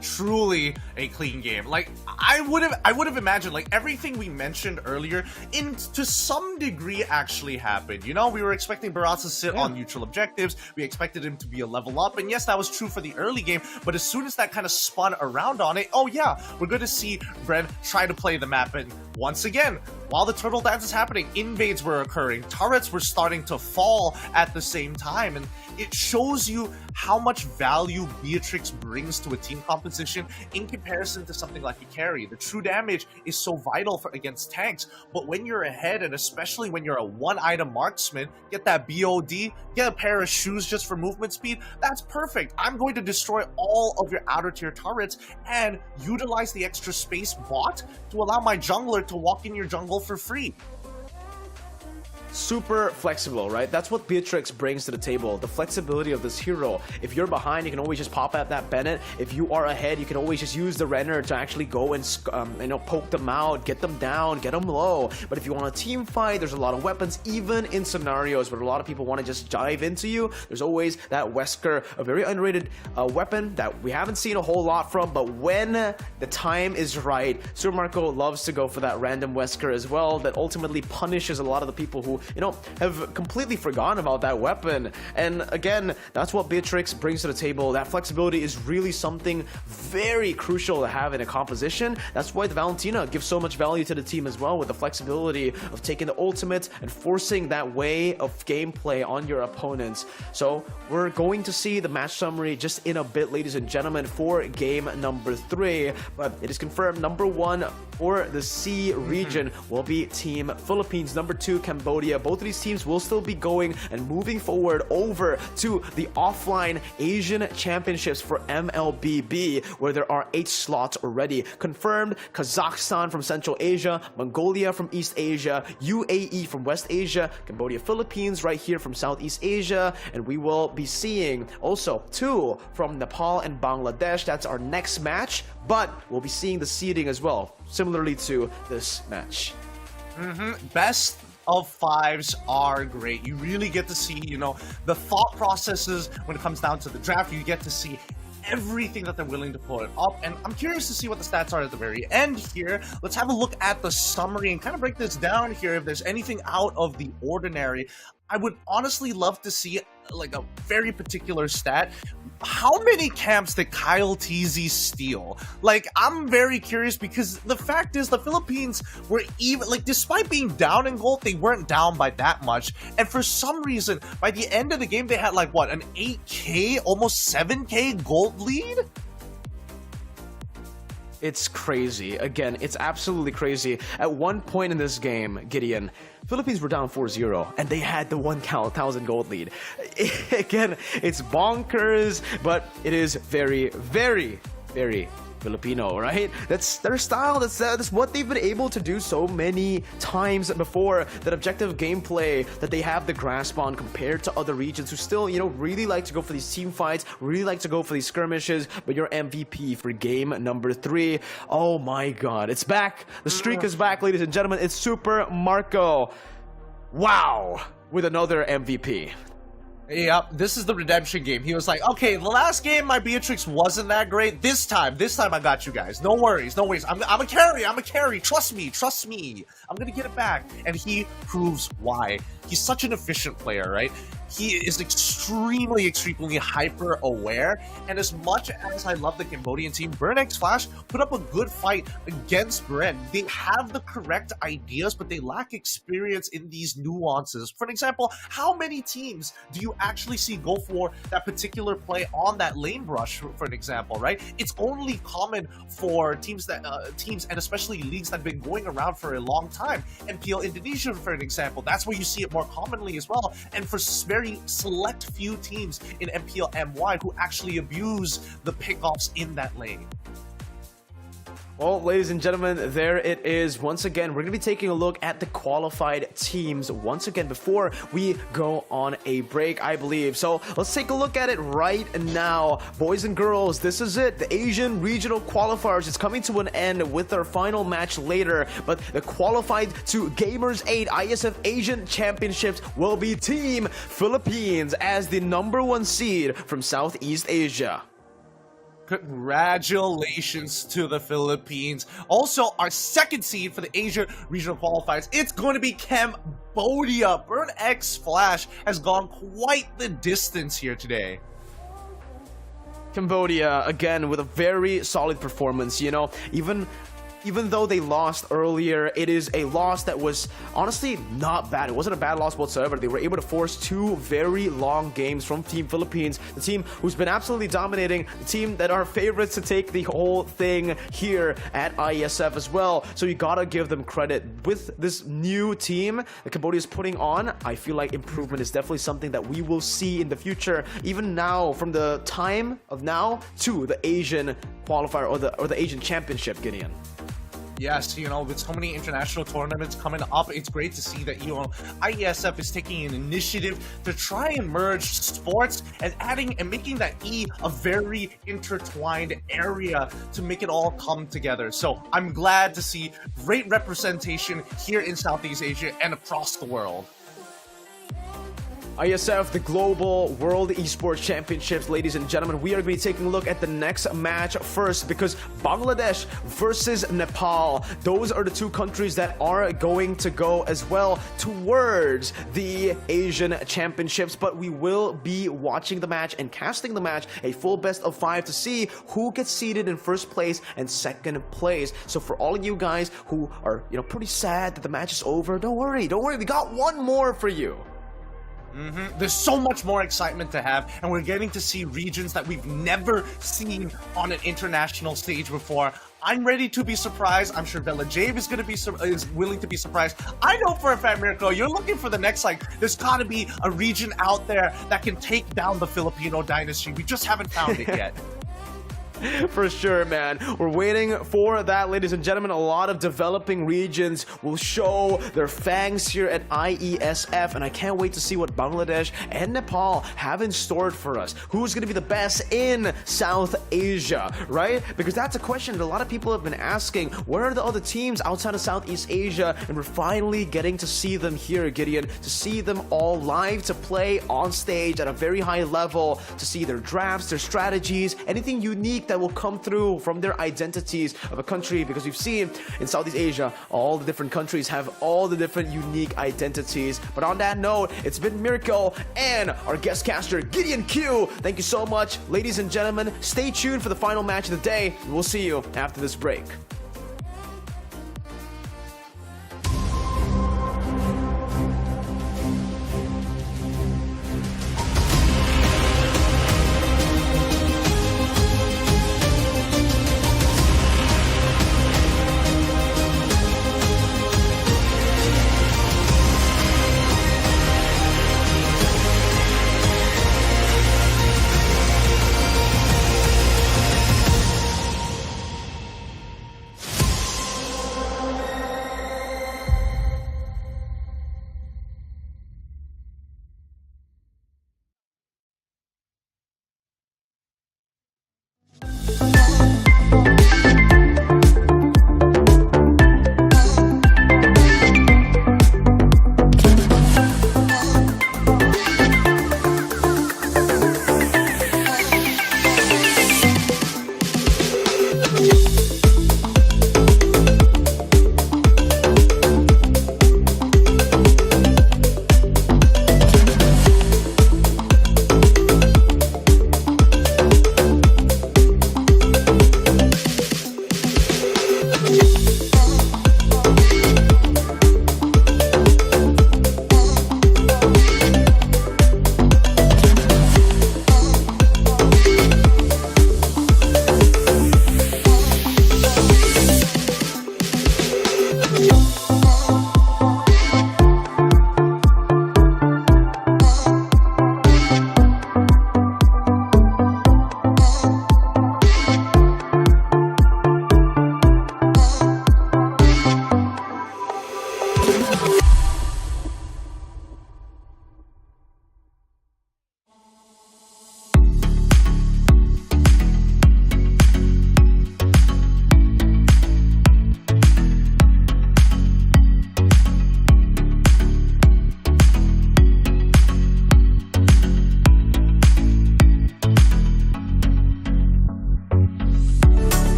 Truly a clean game. Like, I would have imagined, like, everything we mentioned earlier to some degree actually happened. You know, we were expecting Barat to sit on neutral objectives. We expected him to be a level up, and yes, that was true for the early game, but as soon as that kind of spun around on it, oh yeah, we're going to see Bren try to play the map, and once again, while the turtle dance is happening, invades were occurring, turrets were starting to fall at the same time, and it shows you how much value Beatrix brings to a team composition in comparison to something like a carry. The true damage is so vital against tanks, but when you're ahead, and especially when you're a one-item marksman, get that BOD, get a pair of shoes just for movement speed, that's perfect. I'm going to destroy all of your outer tier turrets and utilize the extra space bot to allow my jungler to walk in your jungle for free. super flexible, right? That's what Beatrix brings to the table, the flexibility of this hero. If you're behind, you can always just pop at that Bennett. If you are ahead, you can always just use the Renner to actually go and poke them out, get them down, get them low. But if you want a team fight, there's a lot of weapons, even in scenarios where a lot of people want to just dive into you. There's always that Wesker, a very underrated weapon that we haven't seen a whole lot from, but when the time is right, Super Marco loves to go for that random Wesker as well that ultimately punishes a lot of the people who, have completely forgotten about that weapon. And again, that's what Beatrix brings to the table. That flexibility is really something very crucial to have in a composition. That's why the Valentina gives so much value to the team as well, with the flexibility of taking the ultimate and forcing that way of gameplay on your opponents. So we're going to see the match summary just in a bit, ladies and gentlemen, for game number 3, but it is confirmed number 1 for the C region will be Team Philippines, number 2 Cambodia. Both of these teams will still be going and moving forward over to the offline Asian Championships for MLBB, where there are 8 slots already confirmed. Kazakhstan from Central Asia, Mongolia from East Asia, UAE from West Asia, Cambodia, Philippines right here from Southeast Asia, and we will be seeing also 2 from Nepal and Bangladesh. That's our next match, but we'll be seeing the seeding as well, similarly to this match. Best of 5s are great. You really get to see, the thought processes when it comes down to the draft. You get to see everything that they're willing to put up, and I'm curious to see what the stats are at the very end here. Let's have a look at the summary and kind of break this down here. If there's anything out of the ordinary, I would honestly love to see like a very particular stat. How many camps did Kyle TZ steal? Like, I'm very curious, because the fact is the Philippines were even, like, despite being down in gold, they weren't down by that much. And for some reason, by the end of the game, they had like, what, an 8K, almost 7K gold lead? It's crazy. Again, it's absolutely crazy. At one point in this game, Gideon, Philippines were down 4-0, and they had the 1,000 gold lead. Again, it's bonkers, but it is very, very, very Filipino, right? That's their style. That's what they've been able to do so many times before. That objective gameplay that they have the grasp on compared to other regions who still, really like to go for these team fights, really like to go for these skirmishes. But your MVP for game number 3, oh my god, it's back. The streak is back, ladies and gentlemen. It's Super Marco. Wow, with another MVP. Yep, this is the redemption game. He was like, okay, the last game my Beatrix wasn't that great. This time I got you guys. No worries. I'm a carry. Trust me. I'm gonna get it back. And he proves why. He's such an efficient player, right? He is extremely hyper aware, and as much as I love the Cambodian team, BurnX Flash put up a good fight against Bren. They have the correct ideas, but they lack experience in these nuances. For example, how many teams do you actually see go for that particular play on that lane brush, for an example, right? It's only common for teams and especially leagues that have been going around for a long time. MPL Indonesia, for an example, that's where you see it more commonly as well. And for very select few teams in MPL MY who actually abuse the pickoffs in that lane. Well, ladies and gentlemen, there it is. Once again, we're going to be taking a look at the qualified teams once again before we go on a break, I believe. So let's take a look at it right now. Boys and girls, this is it. The Asian Regional Qualifiers is coming to an end with our final match later, but the qualified to Gamers8 IESF Asian Championships will be Team Philippines as the #1 seed from Southeast Asia. Congratulations to the Philippines. Also, our second seed for the Asia Regional Qualifiers, it's going to be Cambodia. BurnX Flash has gone quite the distance here today. Cambodia, again, with a very solid performance, even though they lost earlier, it is a loss that was honestly not bad. It wasn't a bad loss whatsoever. They were able to force 2 very long games from Team Philippines, the team who's been absolutely dominating, the team that are favorites to take the whole thing here at IESF as well. So you gotta give them credit. With this new team that Cambodia is putting on, I feel like improvement is definitely something that we will see in the future, even now, from the time of now to the Asian qualifier or the Asian Championship, Gideon. Yes, with so many international tournaments coming up, it's great to see that, IESF is taking an initiative to try and merge sports and adding and making that E a very intertwined area to make it all come together. So I'm glad to see great representation here in Southeast Asia and across the world. IESF, the Global World Esports Championships, ladies and gentlemen. We are going to be taking a look at the next match first because Bangladesh versus Nepal. Those are the two countries that are going to go as well towards the Asian Championships. But we will be watching the match and casting the match, a full best of 5 to see who gets seeded in first place and second place. So for all of you guys who are, pretty sad that the match is over, don't worry. We got one more for you. There's so much more excitement to have, and we're getting to see regions that we've never seen on an international stage before. I'm ready to be surprised. I'm sure Bella Jave is willing to be surprised. I know for a fact, Mirko, you're looking for the next, there's gotta be a region out there that can take down the Filipino dynasty. We just haven't found it yet. For sure, man. We're waiting for that, ladies and gentlemen. A lot of developing regions will show their fangs here at IESF, and I can't wait to see what Bangladesh and Nepal have in store for us. Who's going to be the best in South Asia, right? Because that's a question that a lot of people have been asking. Where are the other teams outside of Southeast Asia? And we're finally getting to see them here, Gideon, to see them all live, to play on stage at a very high level, to see their drafts, their strategies, anything unique that will come through from their identities of a country, because we've seen in Southeast Asia all the different countries have all the different unique identities. But on that note, it's been Mirko and our guest caster Gideon Q. Thank you so much, ladies and gentlemen. Stay tuned for the final match of the day. We'll see you after this break.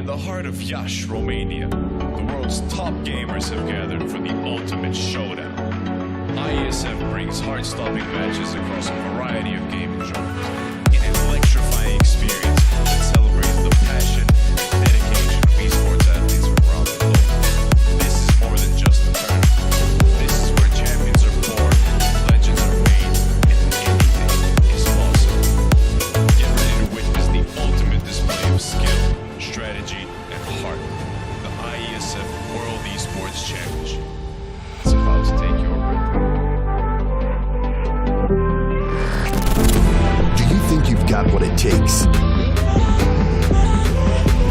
the heart of Iași, Romania, the world's top gamers have gathered for the ultimate showdown. IESF brings heart-stopping matches across a variety of gaming genres in an electrifying experience that celebrates the passion and dedication of esports athletes from around the globe. This is more than just a tournament. This is where champions are born, legends are made, and anything is possible. Get ready to witness the ultimate display of skill, strategy, and heart. The IESF World Esports Championship. It's about to take your breath away. Do you think you've got what it takes?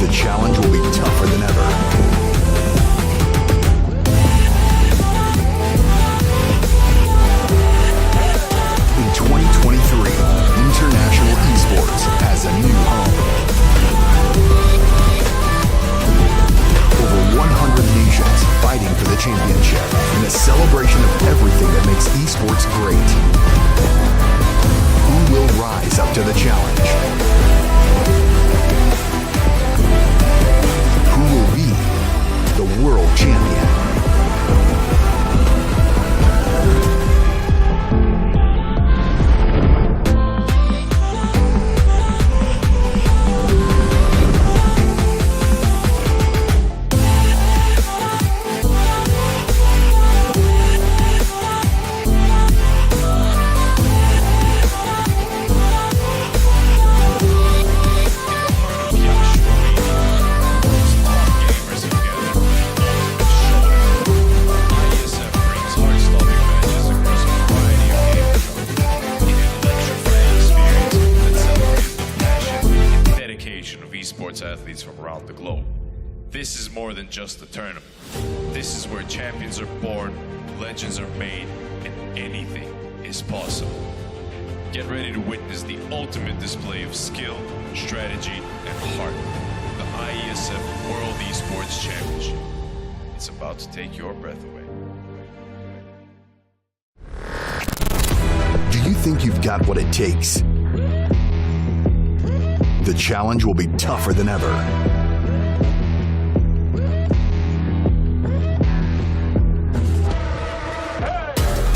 The challenge will be tougher than ever. In 2023, International Esports has a new home. Over 100 nations fighting for the championship in a celebration of everything that makes esports great. Who will rise up to the challenge? Who will be the world champion? Esports athletes from around the globe. This is more than just a tournament. This is where champions are born, legends are made, and anything is possible. Get ready to witness the ultimate display of skill, strategy, and heart. The IESF World Esports Championship. It's about to take your breath away. Do you think you've got what it takes? The challenge will be tougher than ever.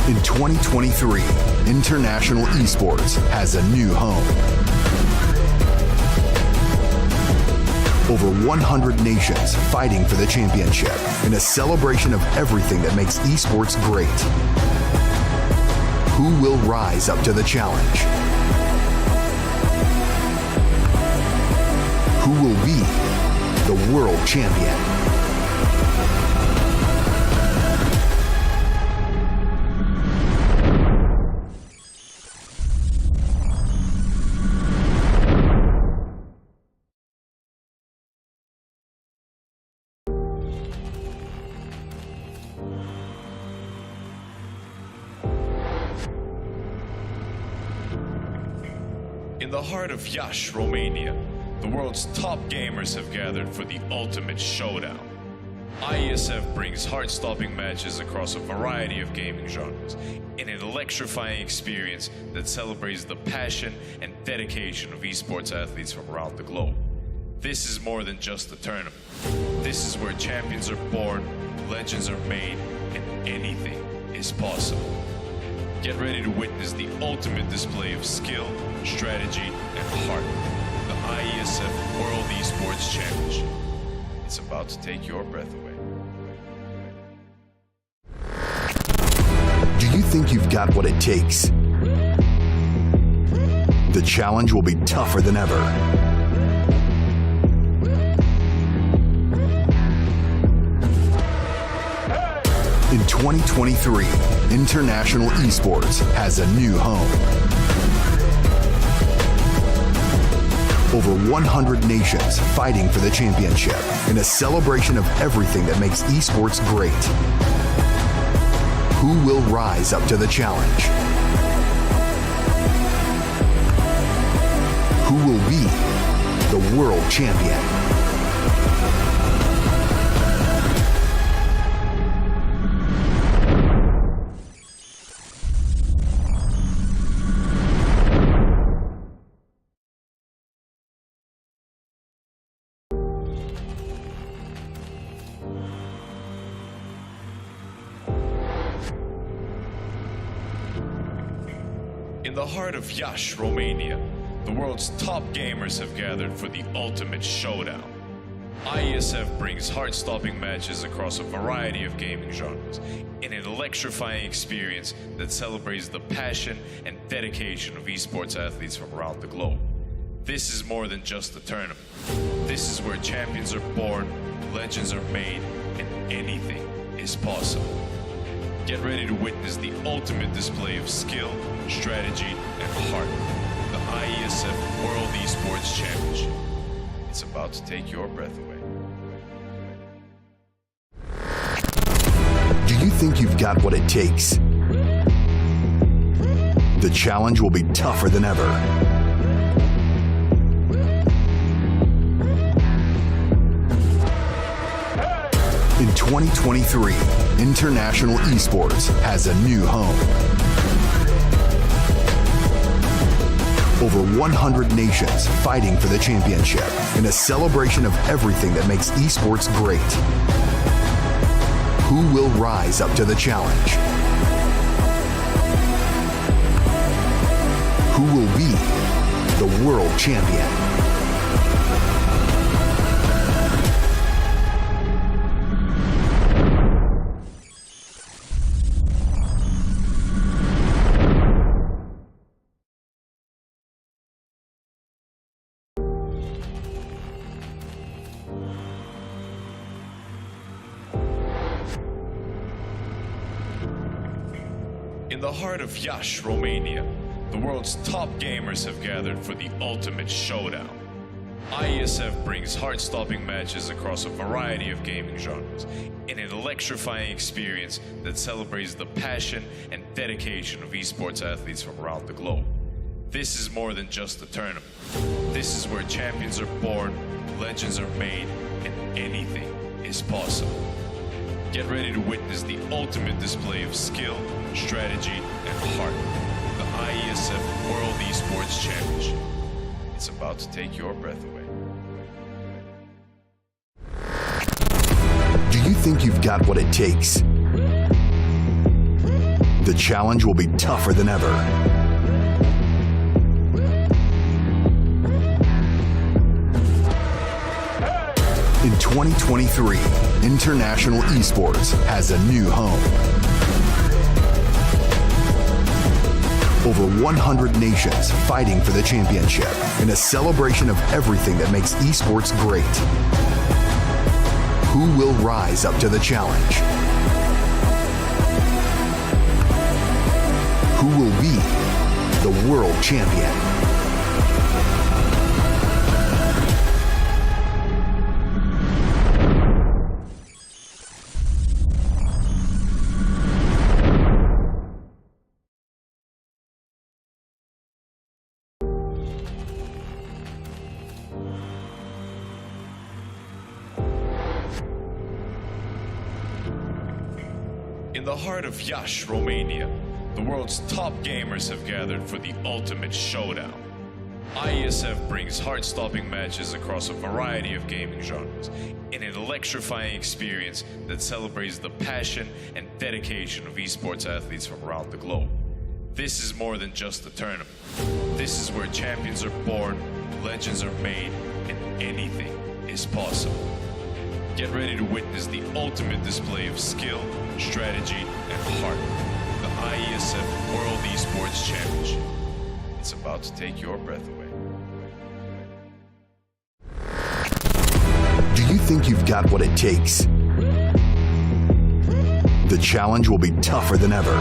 In 2023, International Esports has a new home. Over 100 nations fighting for the championship in a celebration of everything that makes esports great. Who will rise up to the challenge? Who will be the world champion? In the heart of Iași, Romania, the world's top gamers have gathered for the ultimate showdown. IESF brings heart-stopping matches across a variety of gaming genres in an electrifying experience that celebrates the passion and dedication of esports athletes from around the globe. This is more than just a tournament. This is where champions are born, legends are made, and anything is possible. Get ready to witness the ultimate display of skill, strategy, and heart. The IESF World Esports Championship. It's about to take your breath away. Do you think you've got what it takes? The challenge will be tougher than ever. In 2023, International Esports has a new home. Over 100 nations fighting for the championship in a celebration of everything that makes esports great. Who will rise up to the challenge? Who will be the world champion? In the heart of Iași, Romania, the world's top gamers have gathered for the ultimate showdown. IESF brings heart-stopping matches across a variety of gaming genres in an electrifying experience that celebrates the passion and dedication of esports athletes from around the globe. This is more than just a tournament. This is where champions are born, legends are made, and anything is possible. Get ready to witness the ultimate display of skill, strategy, and heart. The IESF World Esports Championship. It's about to take your breath away. Do you think you've got what it takes? The challenge will be tougher than ever. In 2023, International Esports has a new home. Over 100 nations fighting for the championship in a celebration of everything that makes esports great. Who will rise up to the challenge? Who will be the world champion? In the heart of Iași, Romania, the world's top gamers have gathered for the ultimate showdown. IESF brings heart-stopping matches across a variety of gaming genres in an electrifying experience that celebrates the passion and dedication of esports athletes from around the globe. This is more than just a tournament. This is where champions are born, legends are made, and anything is possible. Get ready to witness the ultimate display of skill, strategy, and heart. The IESF World Esports Championship. It's about to take your breath away. Do you think you've got what it takes? The challenge will be tougher than ever. In 2023, International Esports has a new home. Over 100 nations fighting for the championship in a celebration of everything that makes esports great. Who will rise up to the challenge? Who will be the world champion? In the heart of Iași, Romania, the world's top gamers have gathered for the ultimate showdown. IESF brings heart-stopping matches across a variety of gaming genres in an electrifying experience that celebrates the passion and dedication of esports athletes from around the globe. This is more than just a tournament. This is where champions are born, legends are made, and anything is possible. Get ready to witness the ultimate display of skill, strategy, and heart. The IESF World Esports Championship. It's about to take your breath away. Do you think you've got what it takes? The challenge will be tougher than ever.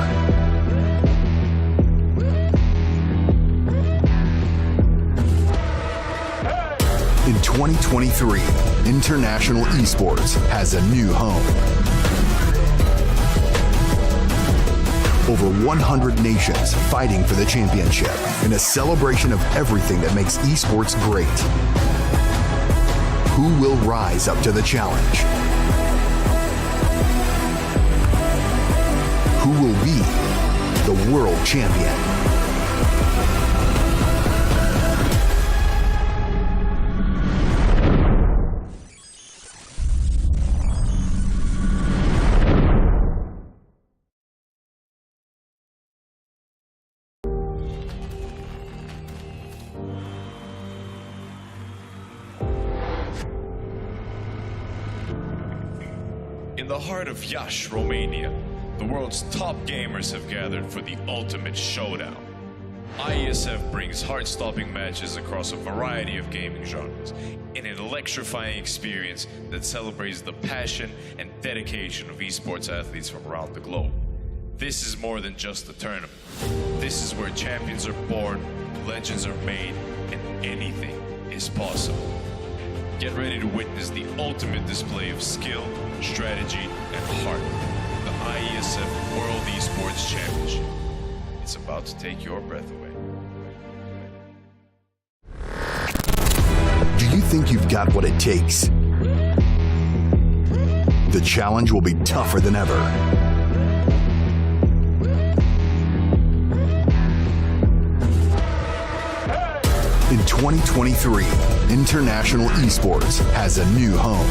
In 2023, International Esports has a new home. Over 100 nations fighting for the championship in a celebration of everything that makes esports great. Who will rise up to the challenge? Who will be the world champion? In the heart of Iași, Romania, the world's top gamers have gathered for the ultimate showdown. IESF brings heart-stopping matches across a variety of gaming genres in an electrifying experience that celebrates the passion and dedication of esports athletes from around the globe. This is more than just a tournament. This is where champions are born, legends are made, and anything is possible. Get ready to witness the ultimate display of skill, strategy, and heart. The IESF World Esports Championship. It's about to take your breath away. Do you think you've got what it takes? The challenge will be tougher than ever. In 2023, International Esports has a new home.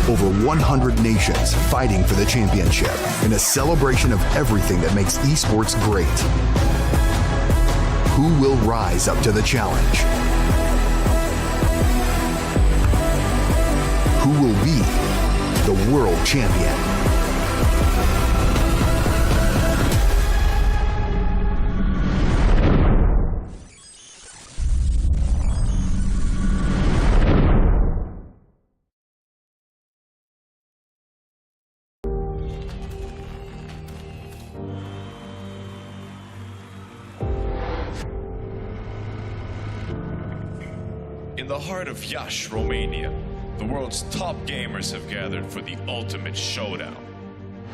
Over 100 nations fighting for the championship in a celebration of everything that makes esports great. Who will rise up to the challenge? Who will be the world champion? In the heart of Iași, Romania, the world's top gamers have gathered for the ultimate showdown.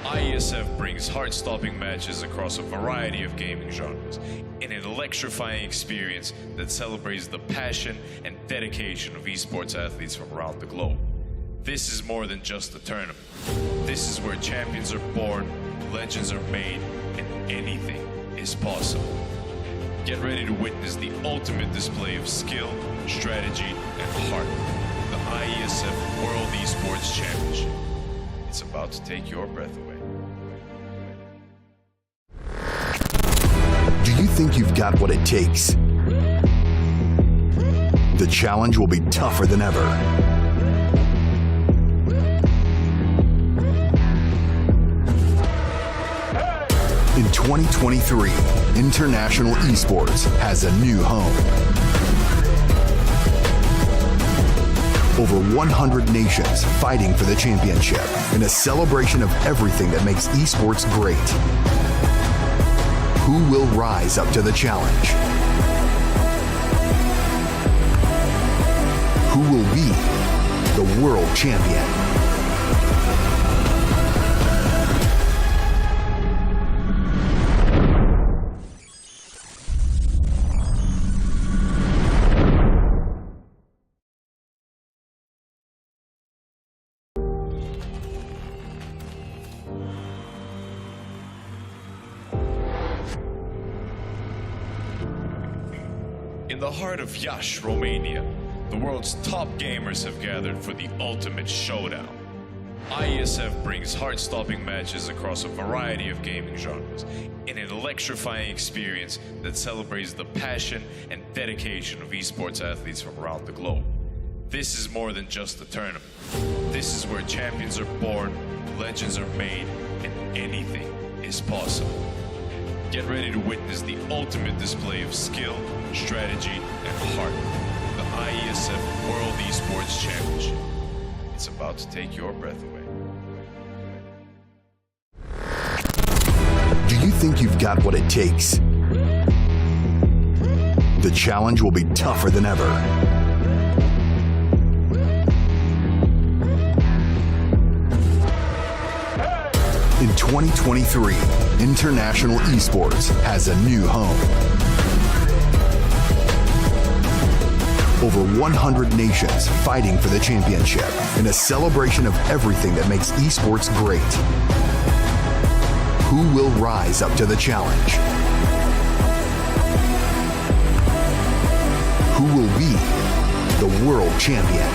IESF brings heart-stopping matches across a variety of gaming genres in an electrifying experience that celebrates the passion and dedication of esports athletes from around the globe. This is more than just a tournament. This is where champions are born, legends are made, and anything is possible. Get ready to witness the ultimate display of skill, strategy, and heart. The IESF World Esports Championship. It's about to take your breath away. Do you think you've got what it takes? The challenge will be tougher than ever. In 2023, International Esports has a new home. Over 100 nations fighting for the championship in a celebration of everything that makes esports great. Who will rise up to the challenge? Who will be the world champion? the heart of Iași, Romania, the world's top gamers have gathered for the ultimate showdown. IESF brings heart-stopping matches across a variety of gaming genres in an electrifying experience that celebrates the passion and dedication of esports athletes from around the globe. This is more than just a tournament. This is where champions are born, legends are made, and anything is possible. Get ready to witness the ultimate display of skill, strategy, and heart. The IESF World Esports Championship. It's about to take your breath away. Do you think you've got what it takes? The challenge will be tougher than ever. In 2023, international esports has a new home. Over 100 nations fighting for the championship in a celebration of everything that makes esports great. Who will rise up to the challenge? Who will be the world champion?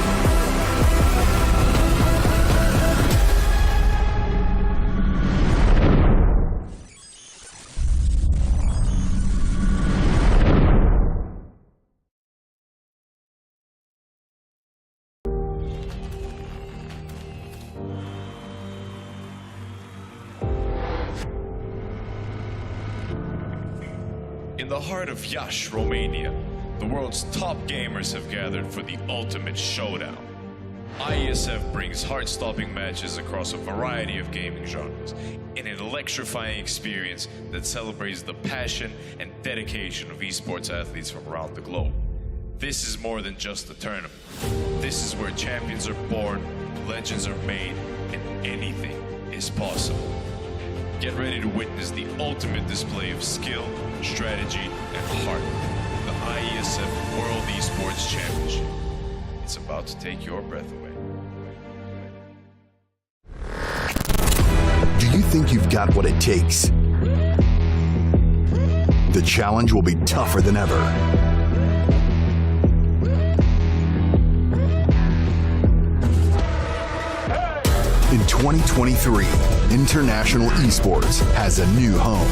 In the heart of Iași, Romania, the world's top gamers have gathered for the ultimate showdown. IESF brings heart-stopping matches across a variety of gaming genres in an electrifying experience that celebrates the passion and dedication of esports athletes from around the globe. This is more than just a tournament. This is where champions are born, legends are made, and anything is possible. Get ready to witness the ultimate display of skill, strategy, and heart. The IESF World Esports Championship. It's about to take your breath away. Do you think you've got what it takes? The challenge will be tougher than ever. In 2023, international esports has a new home.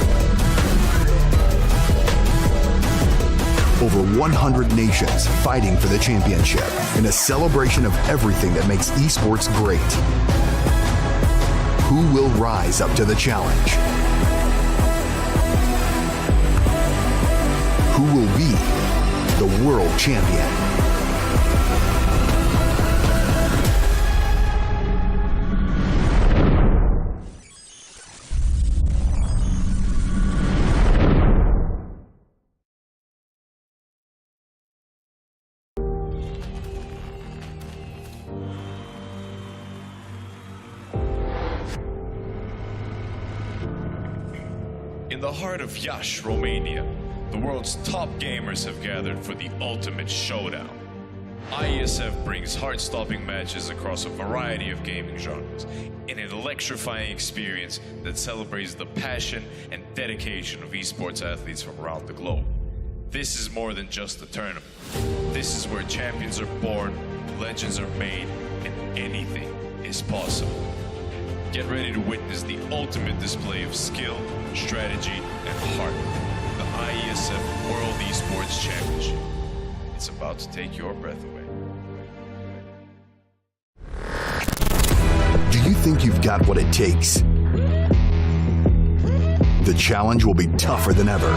Over 100 nations fighting for the championship in a celebration of everything that makes esports great. Who will rise up to the challenge? Who will be the world champion? In the heart of Iași, Romania, the world's top gamers have gathered for the ultimate showdown. IESF brings heart-stopping matches across a variety of gaming genres in an electrifying experience that celebrates the passion and dedication of esports athletes from around the globe. This is more than just a tournament. This is where champions are born, legends are made, and anything is possible. Get ready to witness the ultimate display of skill, strategy, and heart. The IESF World Esports Championship. It's about to take your breath away. Do you think you've got what it takes? The challenge will be tougher than ever.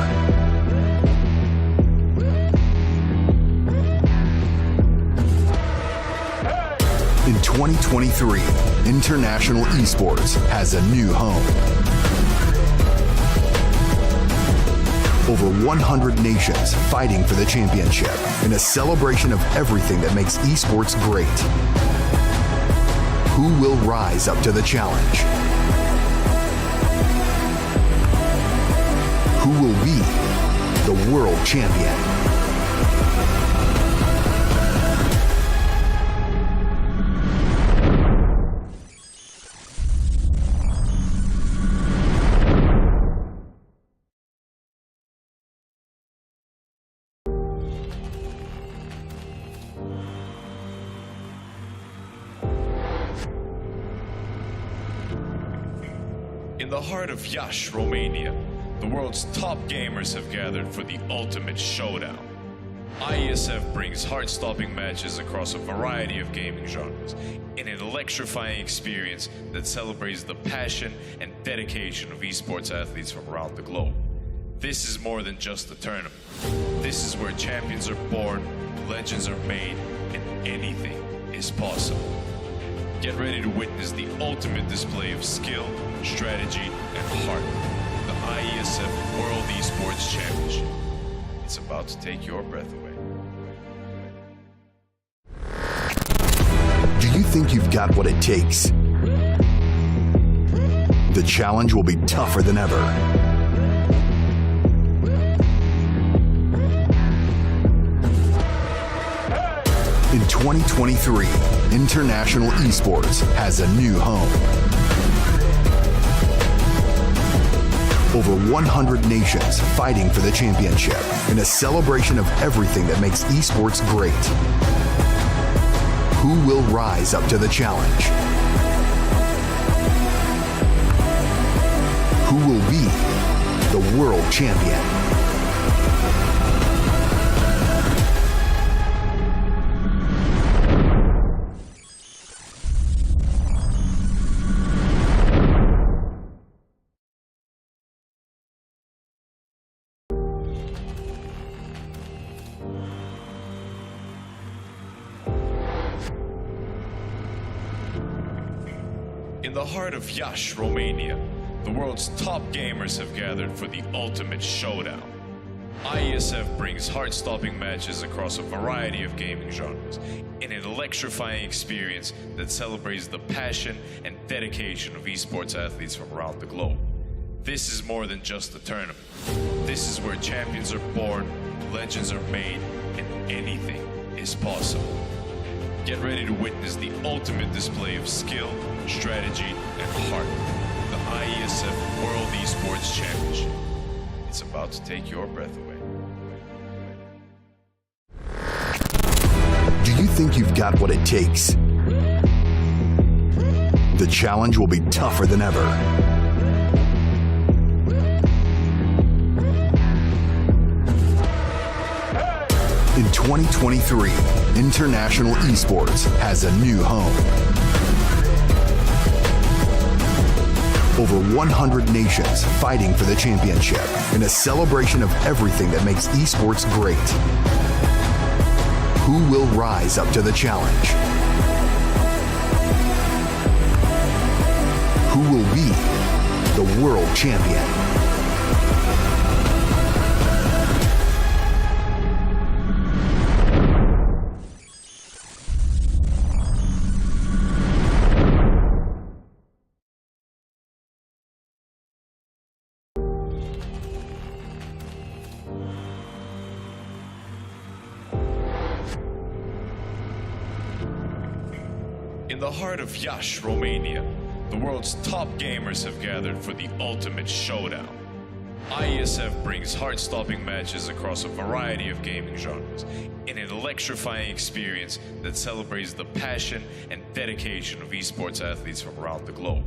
In 2023, international esports has a new home. Over 100 nations fighting for the championship in a celebration of everything that makes esports great. Who will rise up to the challenge? Who will be the world champion? In the heart of Iași, Romania, the world's top gamers have gathered for the ultimate showdown. IESF brings heart-stopping matches across a variety of gaming genres in an electrifying experience that celebrates the passion and dedication of esports athletes from around the globe. This is more than just a tournament. This is where champions are born, legends are made, and anything is possible. Get ready to witness the ultimate display of skill, strategy, and heart. The IESF World Esports Championship. It's about to take your breath away. Do you think you've got what it takes? The challenge will be tougher than ever. In 2023, International Esports has a new home. Over 100 nations fighting for the championship in a celebration of everything that makes esports great. Who will rise up to the challenge? Who will be the world champion? In the heart of Iași, Romania, the world's top gamers have gathered for the ultimate showdown. IESF brings heart-stopping matches across a variety of gaming genres in an electrifying experience that celebrates the passion and dedication of esports athletes from around the globe. This is more than just a tournament. This is where champions are born, legends are made, and anything is possible. Get ready to witness the ultimate display of skill, strategy, and heart. The IESF World Esports Championship. It's about to take your breath away. Do you think you've got what it takes? The challenge will be tougher than ever. In 2023, International Esports has a new home. Over 100 nations fighting for the championship in a celebration of everything that makes esports great. Who will rise up to the challenge? Who will be the world champion? In the heart of Iași, Romania, the world's top gamers have gathered for the ultimate showdown. IESF brings heart-stopping matches across a variety of gaming genres in an electrifying experience that celebrates the passion and dedication of esports athletes from around the globe.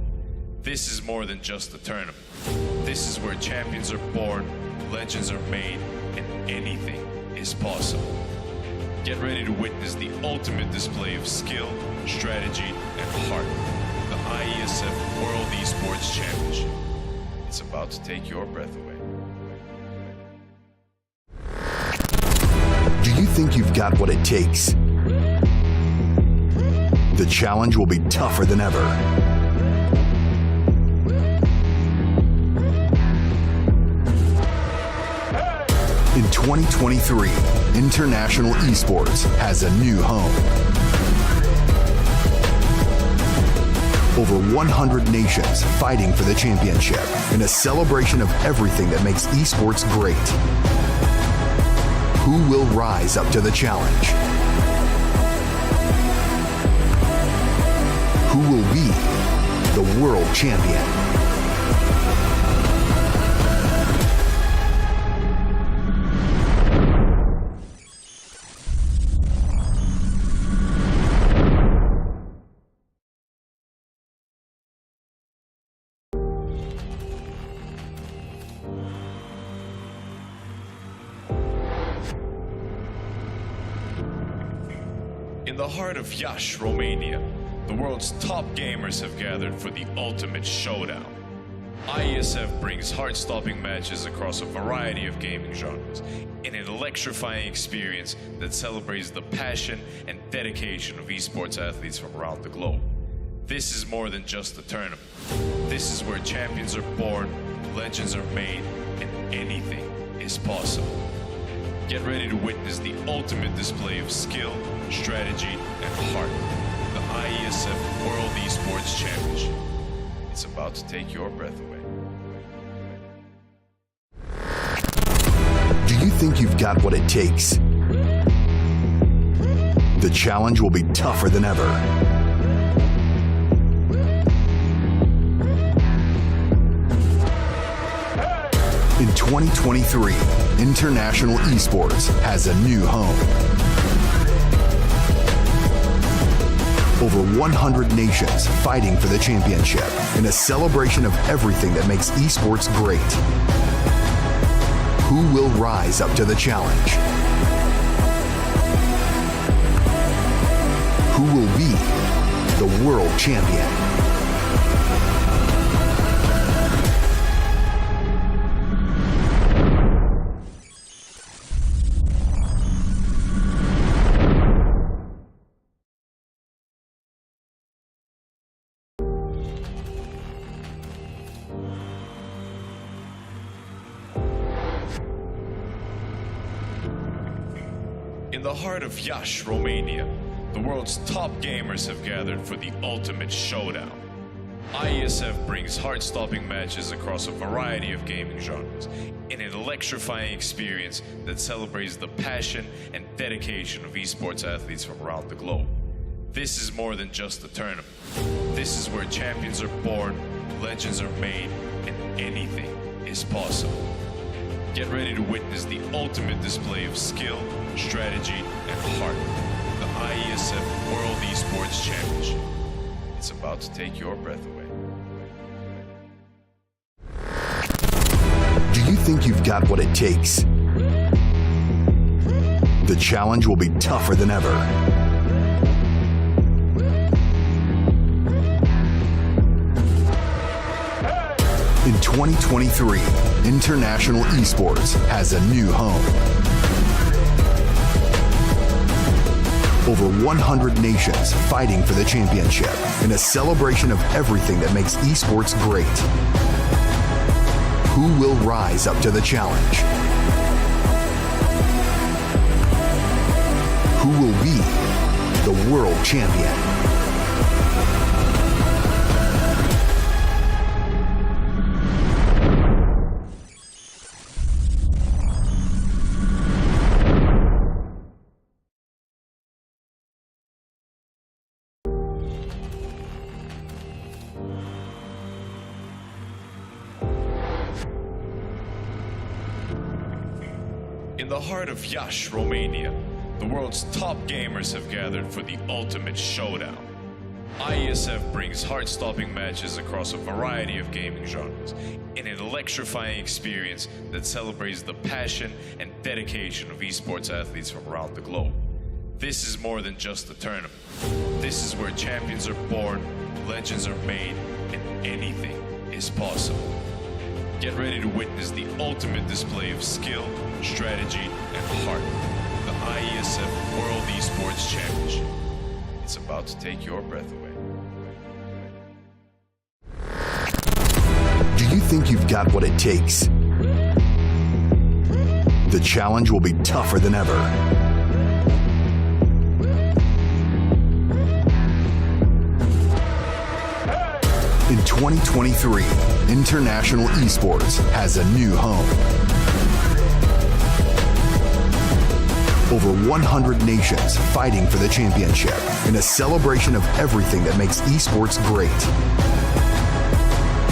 This is more than just a tournament. This is where champions are born, legends are made, and anything is possible. Get ready to witness the ultimate display of skill, strategy, and heart. The IESF World Esports Championship. It's about to take your breath away. Do you think you've got what it takes? The challenge will be tougher than ever. In 2023, International Esports has a new home. Over 100 nations fighting for the championship in a celebration of everything that makes esports great. Who will rise up to the challenge? Who will be the world champion? the heart of Yash, Romania, the world's top gamers have gathered for the ultimate showdown. IESF brings heart-stopping matches across a variety of gaming genres in an electrifying experience that celebrates the passion and dedication of esports athletes from around the globe. This is more than just a tournament. This is where champions are born, legends are made, and anything is possible. Get ready to witness the ultimate display of skill, strategy, and heart. The IESF World Esports Championship. It's about to take your breath away. Do you think you've got what it takes? The challenge will be tougher than ever. In 2023, International Esports has a new home. Over 100 nations fighting for the championship in a celebration of everything that makes esports great. Who will rise up to the challenge? Who will be the world champion? In the heart of Yash, Romania, the world's top gamers have gathered for the ultimate showdown. IESF brings heart-stopping matches across a variety of gaming genres in an electrifying experience that celebrates the passion and dedication of esports athletes from around the globe. This is more than just a tournament. This is where champions are born, legends are made, and anything is possible. Get ready to witness the ultimate display of skill, strategy, and heart. The IESF World Esports Championship. It's about to take your breath away. Do you think you've got what it takes? The challenge will be tougher than ever. In 2023, International Esports has a new home. Over 100 nations fighting for the championship in a celebration of everything that makes esports great. Who will rise up to the challenge? Who will be the world champion? In the heart of Yash, Romania, the world's top gamers have gathered for the ultimate showdown. IESF brings heart-stopping matches across a variety of gaming genres in an electrifying experience that celebrates the passion and dedication of esports athletes from around the globe. This is more than just a tournament. This is where champions are born, legends are made, and anything is possible. Get ready to witness the ultimate display of skill, strategy, and heart. The IESF World Esports Championship. It's about to take your breath away. Do you think you've got what it takes? The challenge will be tougher than ever. In 2023, International Esports has a new home. Over 100 nations fighting for the championship in a celebration of everything that makes esports great.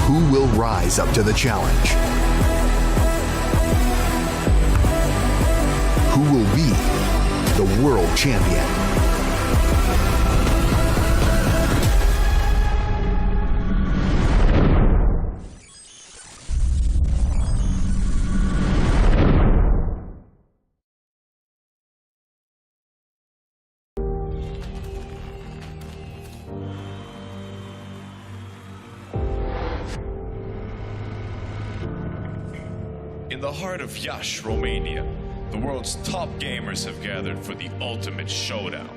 Who will rise up to the challenge? Who will be the world champion? In the heart of Iași, Romania, the world's top gamers have gathered for the ultimate showdown.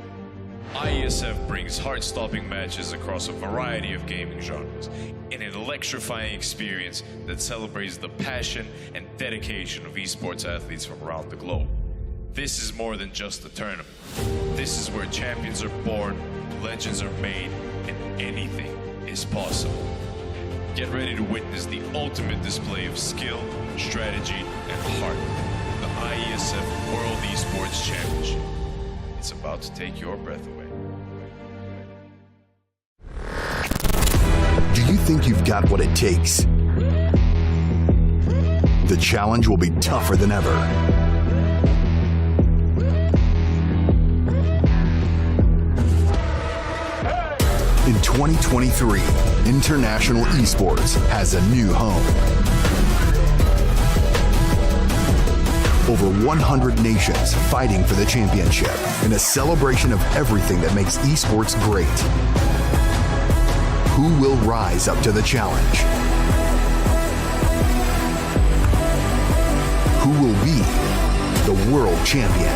IESF brings heart-stopping matches across a variety of gaming genres in an electrifying experience that celebrates the passion and dedication of esports athletes from around the globe. This is more than just a tournament. This is where champions are born, legends are made, and anything is possible. Get ready to witness the ultimate display of skill, strategy, and heart. The IESF World Esports Championship. It's about to take your breath away. Do you think you've got what it takes? The challenge will be tougher than ever. In 2023, International Esports has a new home. Over 100 nations fighting for the championship in a celebration of everything that makes esports great. Who will rise up to the challenge? Who will be the world champion?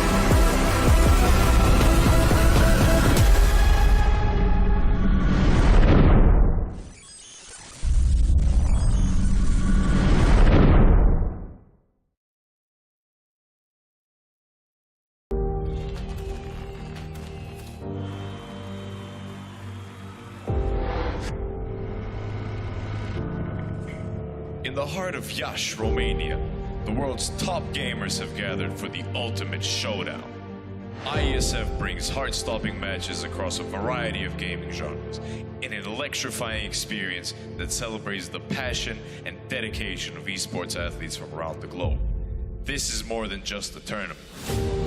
In the heart of Iași, Romania, the world's top gamers have gathered for the ultimate showdown. IESF brings heart-stopping matches across a variety of gaming genres in an electrifying experience that celebrates the passion and dedication of esports athletes from around the globe. This is more than just a tournament.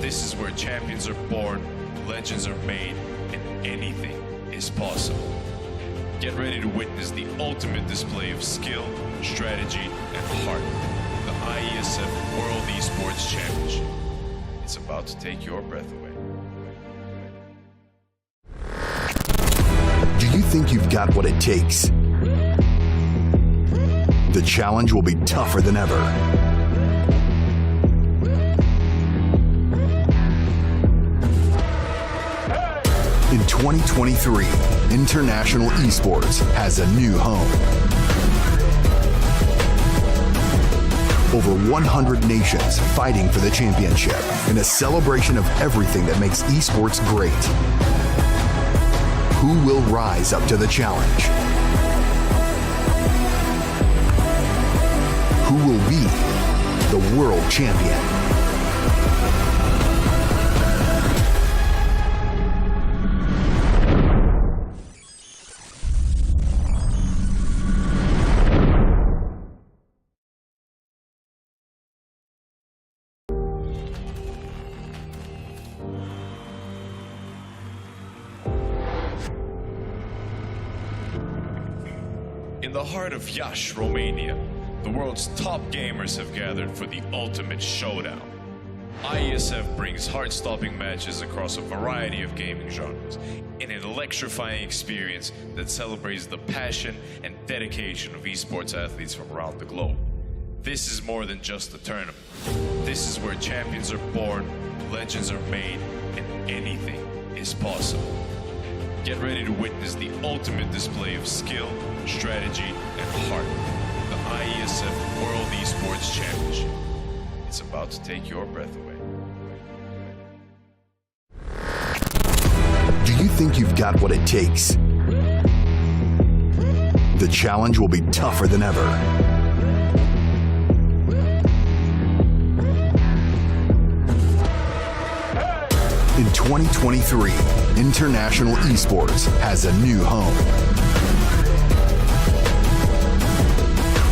This is where champions are born, legends are made, and anything is possible. Get ready to witness the ultimate display of skill, strategy, and heart. The IESF World Esports Championship. It's about to take your breath away. Do you think you've got what it takes? The challenge will be tougher than ever. In 2023, International Esports has a new home. Over 100 nations fighting for the championship in a celebration of everything that makes esports great. Who will rise up to the challenge? Who will be the world champion? In the heart of Iași, Romania, the world's top gamers have gathered for the ultimate showdown. IESF brings heart-stopping matches across a variety of gaming genres in an electrifying experience that celebrates the passion and dedication of esports athletes from around the globe. This is more than just a tournament. This is where champions are born, legends are made, and anything is possible. Get ready to witness the ultimate display of skill, strategy, and heart. The IESF World Esports Championship. It's about to take your breath away. Do you think you've got what it takes? The challenge will be tougher than ever. In 2023, International Esports has a new home.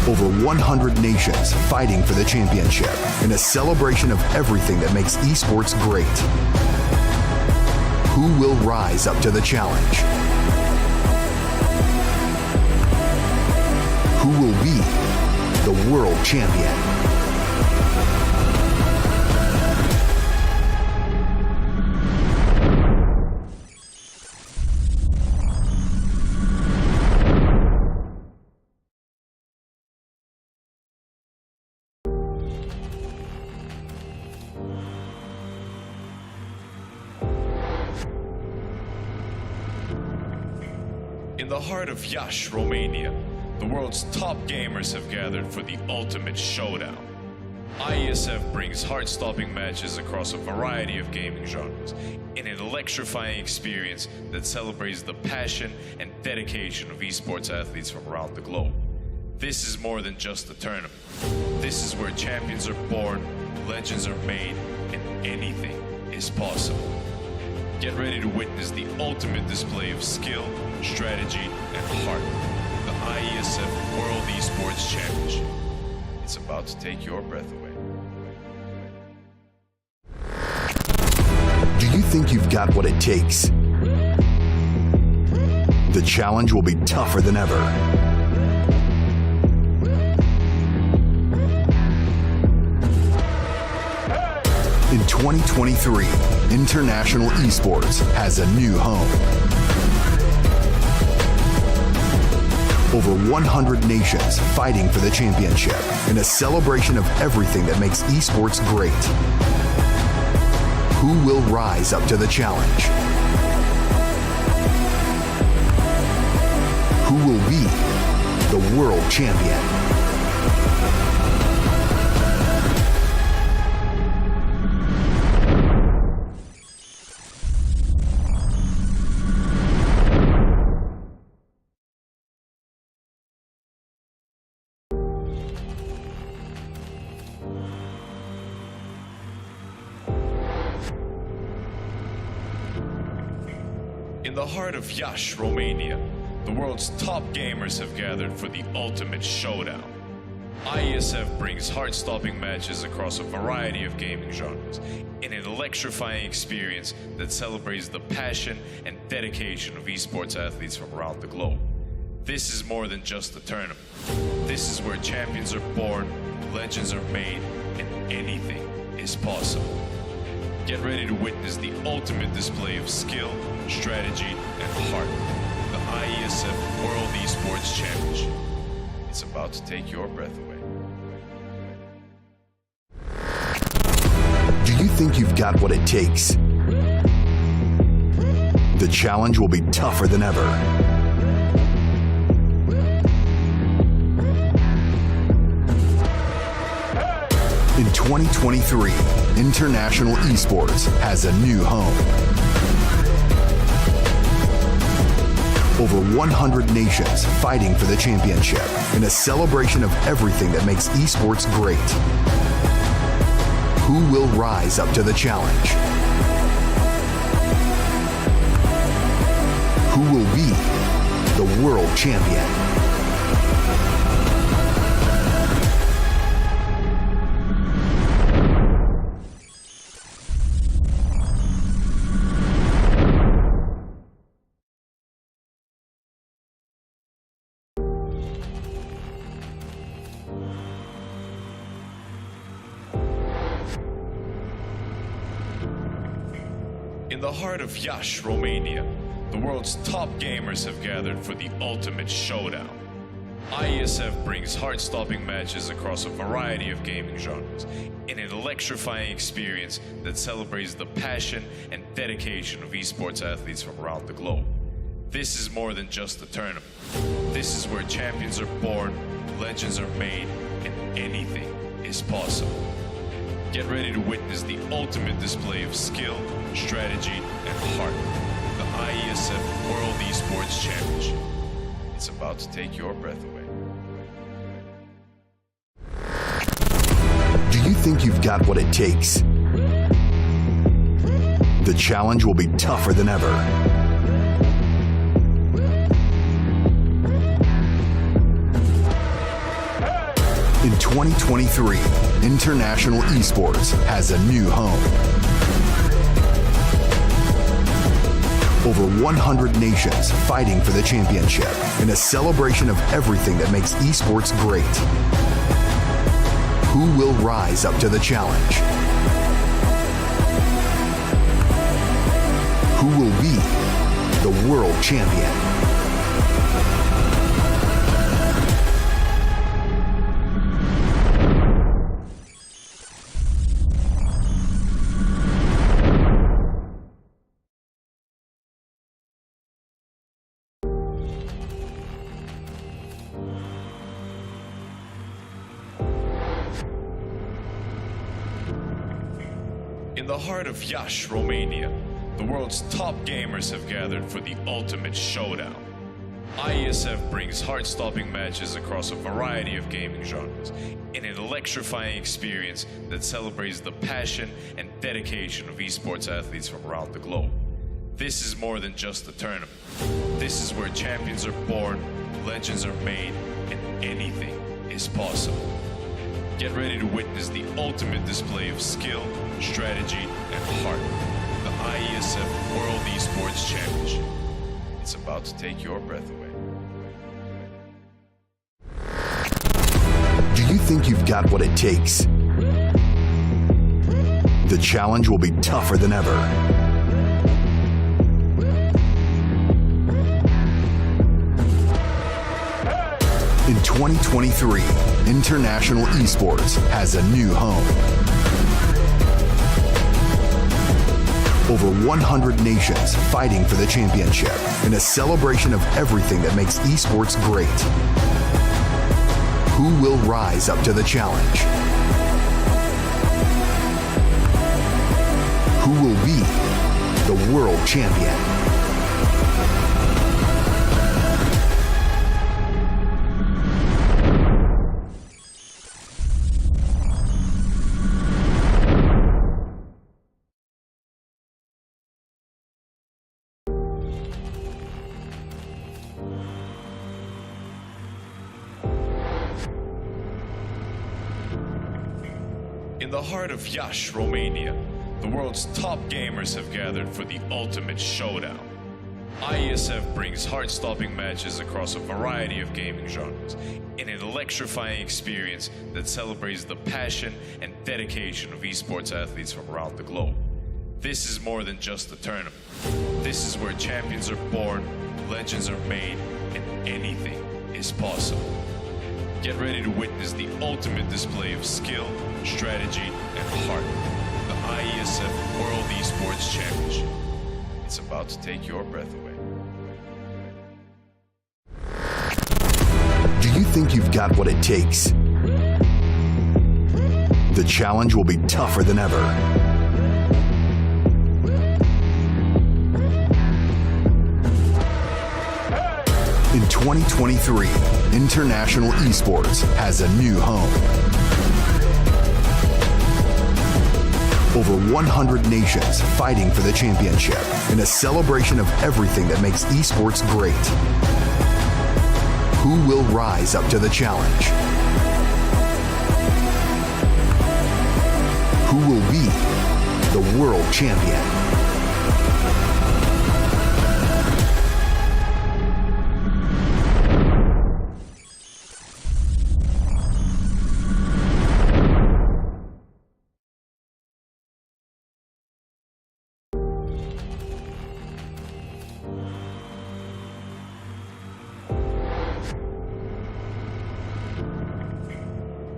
Over 100 nations fighting for the championship in a celebration of everything that makes esports great. Who will rise up to the challenge? Who will be the world champion? In the heart of Iași, Romania, the world's top gamers have gathered for the ultimate showdown. IESF brings heart-stopping matches across a variety of gaming genres in an electrifying experience that celebrates the passion and dedication of esports athletes from around the globe. This is more than just a tournament. This is where champions are born, legends are made, and anything is possible. Get ready to witness the ultimate display of skill, strategy, and heart. The IESF World Esports Championship. It's about to take your breath away. Do you think you've got what it takes? The challenge will be tougher than ever. In 2023, International Esports has a new home. Over 100 nations fighting for the championship in a celebration of everything that makes esports great. Who will rise up to the challenge? Who will be the world champion? In the heart of Iași, Romania, the world's top gamers have gathered for the ultimate showdown. IESF brings heart-stopping matches across a variety of gaming genres in an electrifying experience that celebrates the passion and dedication of esports athletes from around the globe. This is more than just a tournament. This is where champions are born, legends are made, and anything is possible. Get ready to witness the ultimate display of skill, strategy, and heart. The IESF World Esports Championship. It's about to take your breath away. Do you think you've got what it takes? The challenge will be tougher than ever. In 2023, International Esports has a new home. Over 100 nations fighting for the championship in a celebration of everything that makes esports great. Who will rise up to the challenge? Who will be the world champion? In the heart of Iași, Romania, the world's top gamers have gathered for the ultimate showdown. IESF brings heart-stopping matches across a variety of gaming genres in an electrifying experience that celebrates the passion and dedication of esports athletes from around the globe. This is more than just a tournament. This is where champions are born, legends are made, and anything is possible. Get ready to witness the ultimate display of skill, strategy, and heart. The IESF World Esports Championship. It's about to take your breath away. Do you think you've got what it takes? The challenge will be tougher than ever. In 2023, International Esports has a new home. Over 100 nations fighting for the championship in a celebration of everything that makes esports great. Who will rise up to the challenge? Who will be the world champion? In the heart of Iași, Romania, the world's top gamers have gathered for the ultimate showdown. IESF brings heart-stopping matches across a variety of gaming genres in an electrifying experience that celebrates the passion and dedication of esports athletes from around the globe. This is more than just a tournament. This is where champions are born, legends are made, and anything is possible. Get ready to witness the ultimate display of skill, strategy, and heart. The IESF World Esports Championship. It's about to take your breath away. Do you think you've got what it takes? The challenge will be tougher than ever. In 2023, international esports has a new home. Over 100 nations fighting for the championship in a celebration of everything that makes esports great. Who will rise up to the challenge? Who will be the world champion? In the heart of Iași, Romania, the world's top gamers have gathered for the ultimate showdown. IESF brings heart-stopping matches across a variety of gaming genres in an electrifying experience that celebrates the passion and dedication of esports athletes from around the globe. This is more than just a tournament. This is where champions are born, legends are made, and anything is possible. Get ready to witness the ultimate display of skill, strategy, and heart. The IESF World Esports Championship. It's about to take your breath away. Do you think you've got what it takes? The challenge will be tougher than ever. In 2023, international esports has a new home. Over 100 nations fighting for the championship in a celebration of everything that makes esports great. Who will rise up to the challenge? Who will be the world champion?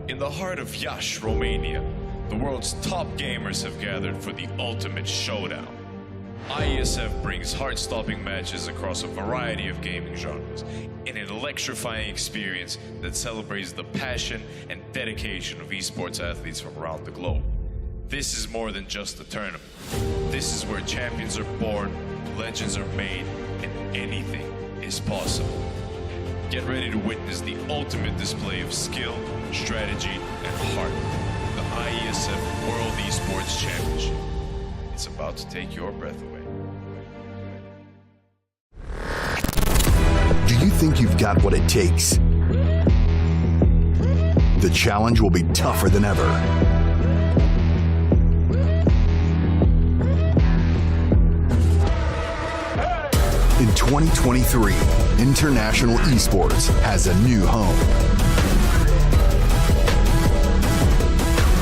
In the heart of Iași, Romania, the world's top gamers have gathered for the ultimate showdown. IESF brings heart-stopping matches across a variety of gaming genres in an electrifying experience that celebrates the passion and dedication of esports athletes from around the globe. This is more than just a tournament. This is where champions are born, legends are made, and anything is possible. Get ready to witness the ultimate display of skill, strategy, and heart. The IESF World Esports Championship. It's about to take your breath away. Do you think you've got what it takes? The challenge will be tougher than ever. In 2023, international esports has a new home.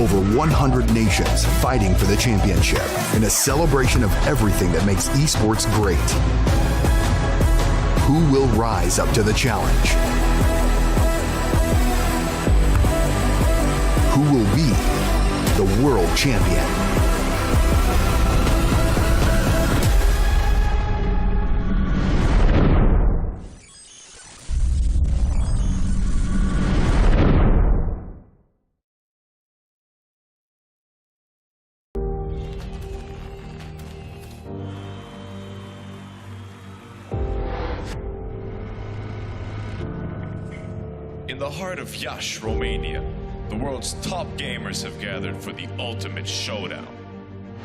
Over 100 nations fighting for the championship in a celebration of everything that makes esports great. Who will rise up to the challenge? Who will be the world champion? In the heart of Iași, Romania, the world's top gamers have gathered for the ultimate showdown.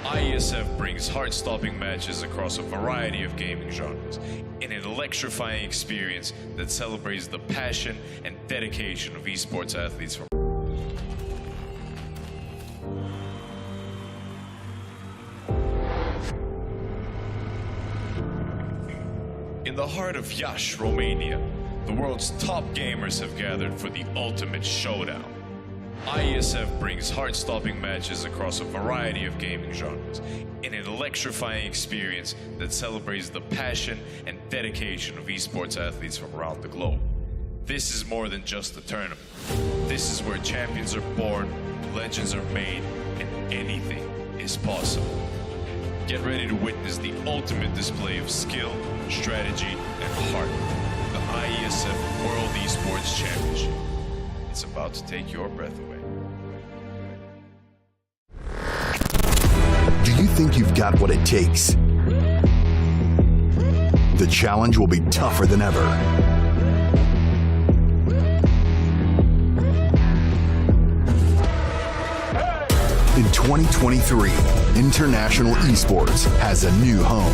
IESF brings heart-stopping matches across a variety of gaming genres in an electrifying experience that celebrates the passion and dedication of esports athletes from In the heart of Iași, Romania, the world's top gamers have gathered for the ultimate showdown. IESF brings heart-stopping matches across a variety of gaming genres in an electrifying experience that celebrates the passion and dedication of esports athletes from around the globe. This is more than just a tournament. This is where champions are born, legends are made, and anything is possible. Get ready to witness the ultimate display of skill, strategy, and heart. The IESF World Esports Championship. It's about to take your breath away. Do you think you've got what it takes? The challenge will be tougher than ever. In 2023, International Esports has a new home.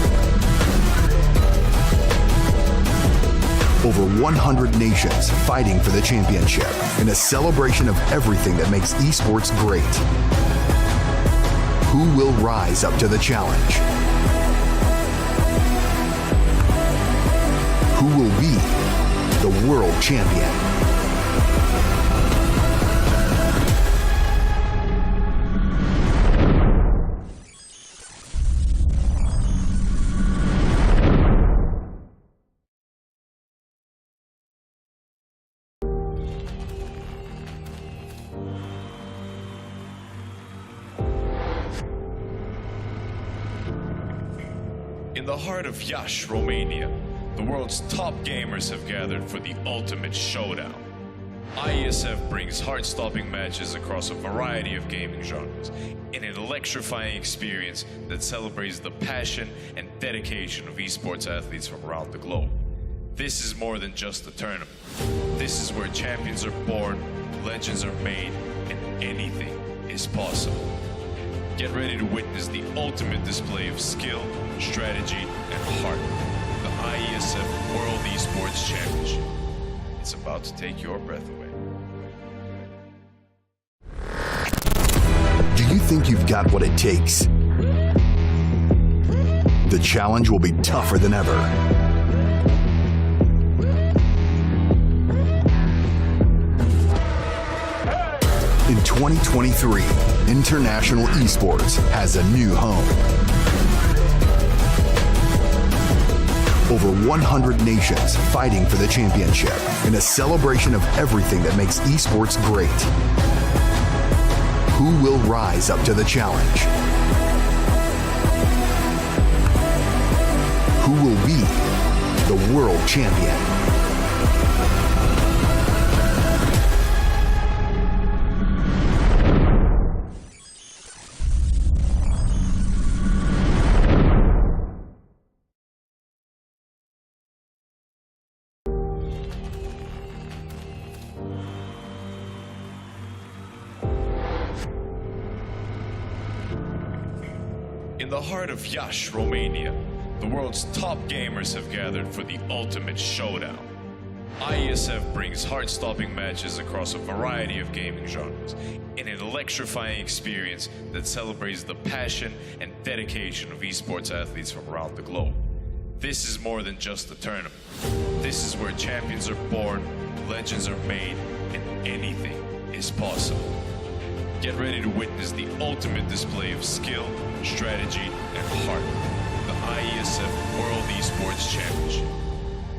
Over 100 nations fighting for the championship in a celebration of everything that makes esports great. Who will rise up to the challenge? Who will be the world champion? In the heart of Iași, Romania, the world's top gamers have gathered for the ultimate showdown. IESF brings heart-stopping matches across a variety of gaming genres in an electrifying experience that celebrates the passion and dedication of esports athletes from around the globe. This is more than just a tournament. This is where champions are born, legends are made, and anything is possible. Get ready to witness the ultimate display of skill, strategy, and heart. The IESF World Esports Championship. It's about to take your breath away. Do you think you've got what it takes? The challenge will be tougher than ever. In 2023, International Esports has a new home. Over 100 nations fighting for the championship in a celebration of everything that makes esports great. Who will rise up to the challenge? Who will be the world champion? In the heart of Iași, Romania, the world's top gamers have gathered for the ultimate showdown. IESF brings heart-stopping matches across a variety of gaming genres in an electrifying experience that celebrates the passion and dedication of esports athletes from around the globe. This is more than just a tournament. This is where champions are born, legends are made, and anything is possible. Get ready to witness the ultimate display of skill, strategy, and heart. The IESF World Esports Championship.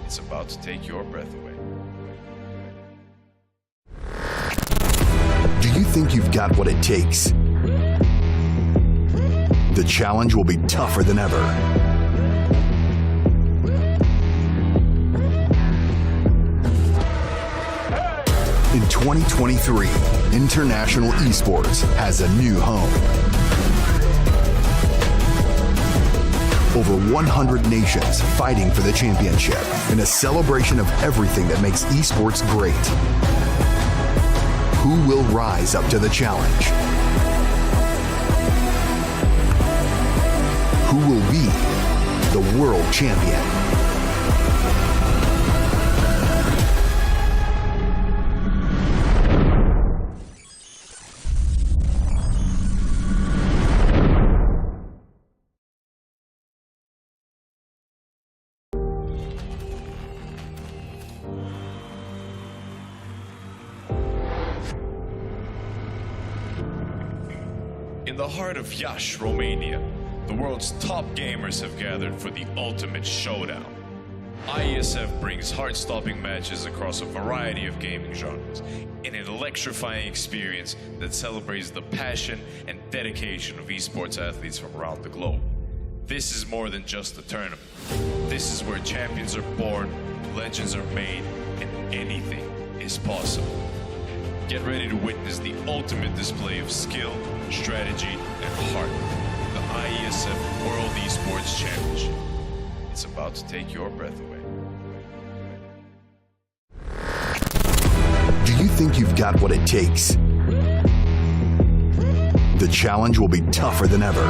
It's about to take your breath away. Do you think you've got what it takes? The challenge will be tougher than ever. In 2023, International Esports has a new home. Over 100 nations fighting for the championship in a celebration of everything that makes esports great. Who will rise up to the challenge? Who will be the world champion? In the heart of Iași, Romania, the world's top gamers have gathered for the ultimate showdown. IESF brings heart-stopping matches across a variety of gaming genres in an electrifying experience that celebrates the passion and dedication of esports athletes from around the globe. This is more than just a tournament. This is where champions are born, legends are made, and anything is possible. Get ready to witness the ultimate display of skill, strategy, and heart. The IESF World Esports Championship. It's about to take your breath away. Do you think you've got what it takes? The challenge will be tougher than ever.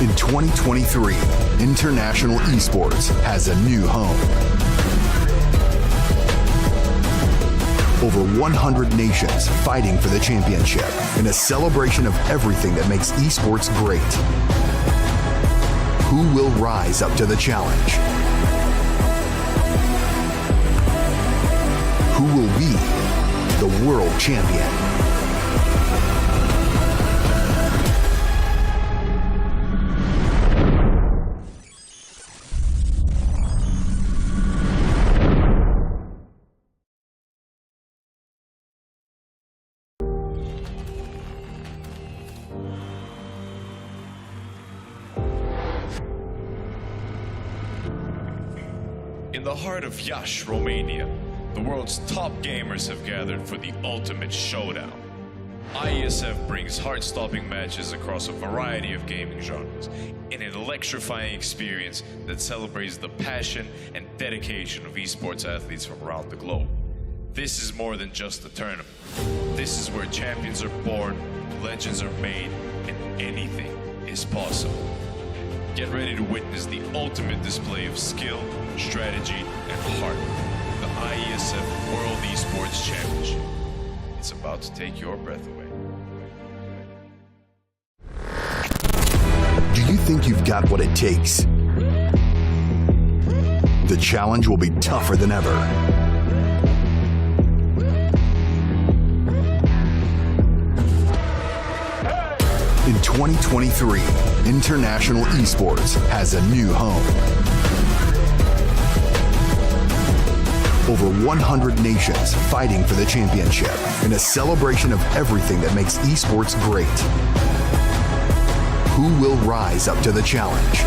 In 2023, international esports has a new home. Over 100 nations fighting for the championship in a celebration of everything that makes esports great. Who will rise up to the challenge? Who will be the world champion? In the heart of Iași, Romania, the world's top gamers have gathered for the ultimate showdown. IESF brings heart-stopping matches across a variety of gaming genres in an electrifying experience that celebrates the passion and dedication of esports athletes from around the globe. This is more than just a tournament. This is where champions are born, legends are made, and anything is possible. Get ready to witness the ultimate display of skill, strategy, and heart. The IESF World Esports Championship. It's about to take your breath away. Do you think you've got what it takes? The challenge will be tougher than ever. In 2023, international esports has a new home. Over 100 nations fighting for the championship in a celebration of everything that makes esports great. Who will rise up to the challenge?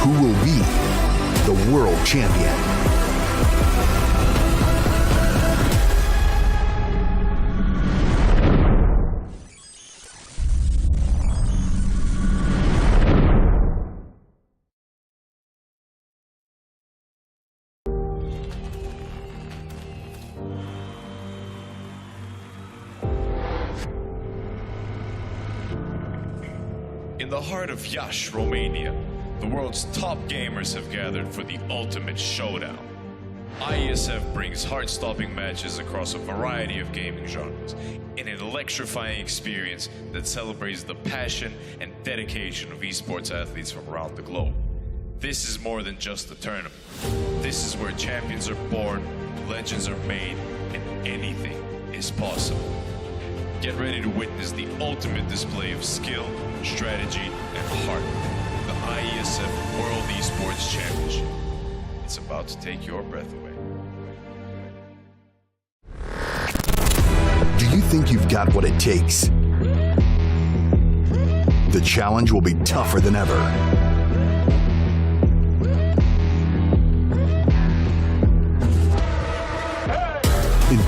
Who will be the world champion? In the heart of Iași, Romania, the world's top gamers have gathered for the ultimate showdown. IESF brings heart-stopping matches across a variety of gaming genres in an electrifying experience that celebrates the passion and dedication of esports athletes from around the globe. This is more than just a tournament. This is where champions are born, legends are made, and anything is possible. Get ready to witness the ultimate display of skill, strategy, and heart. The IESF World Esports Championship. It's about to take your breath away. Do you think you've got what it takes? The challenge will be tougher than ever.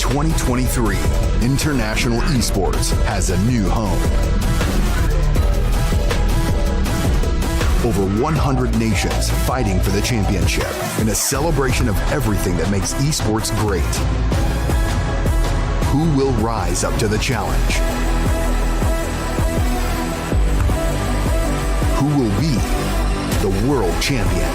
2023, International Esports has a new home. Over 100 nations fighting for the championship in a celebration of everything that makes esports great. Who will rise up to the challenge? Who will be the world champion?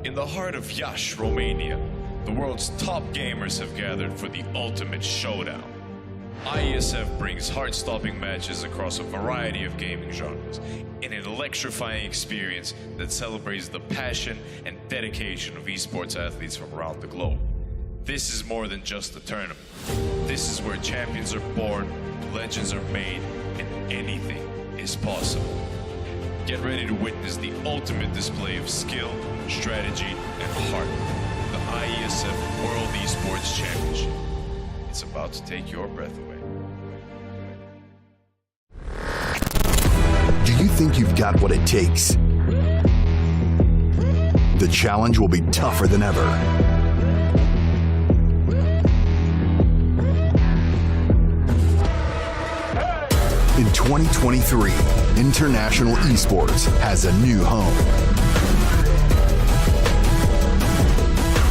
In the heart of Iași, Romania, the world's top gamers have gathered for the ultimate showdown. IESF brings heart-stopping matches across a variety of gaming genres in an electrifying experience that celebrates the passion and dedication of esports athletes from around the globe. This is more than just a tournament. This is where champions are born, legends are made, and anything is possible. Get ready to witness the ultimate display of skill, strategy, and heart. The IESF World Esports Championship. It's about to take your breath away. Do you think you've got what it takes? The challenge will be tougher than ever. In 2023, International Esports has a new home.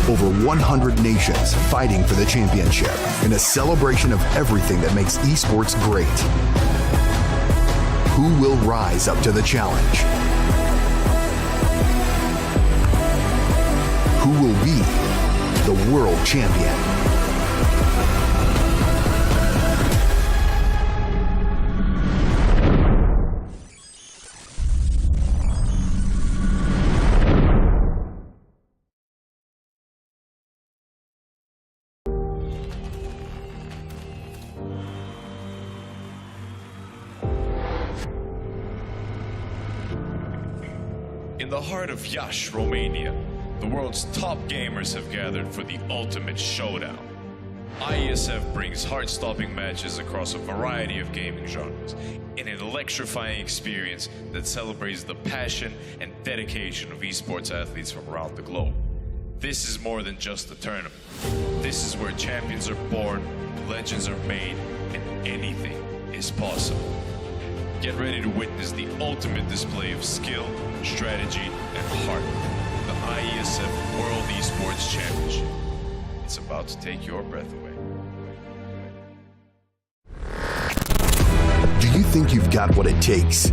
Over 100 nations fighting for the championship in a celebration of everything that makes esports great. Who will rise up to the challenge? Who will be the world champion? In the heart of Iași, Romania, the world's top gamers have gathered for the ultimate showdown. IESF brings heart-stopping matches across a variety of gaming genres in an electrifying experience that celebrates the passion and dedication of esports athletes from around the globe. This is more than just a tournament. This is where champions are born, legends are made, and anything is possible. Get ready to witness the ultimate display of skill, strategy, and heart. The IESF World Esports Championship. It's about to take your breath away. Do you think you've got what it takes?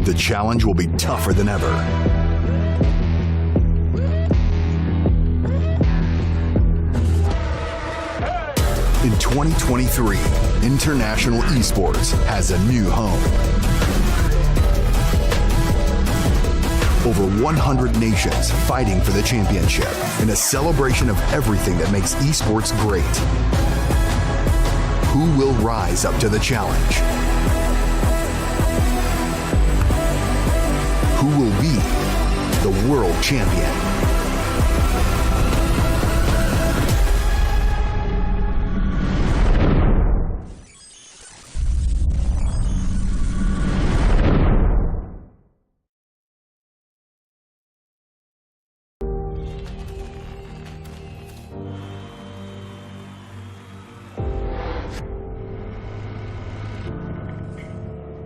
The challenge will be tougher than ever. In 2023, International Esports has a new home. Over 100 nations fighting for the championship in a celebration of everything that makes esports great. Who will rise up to the challenge? Who will be the world champion?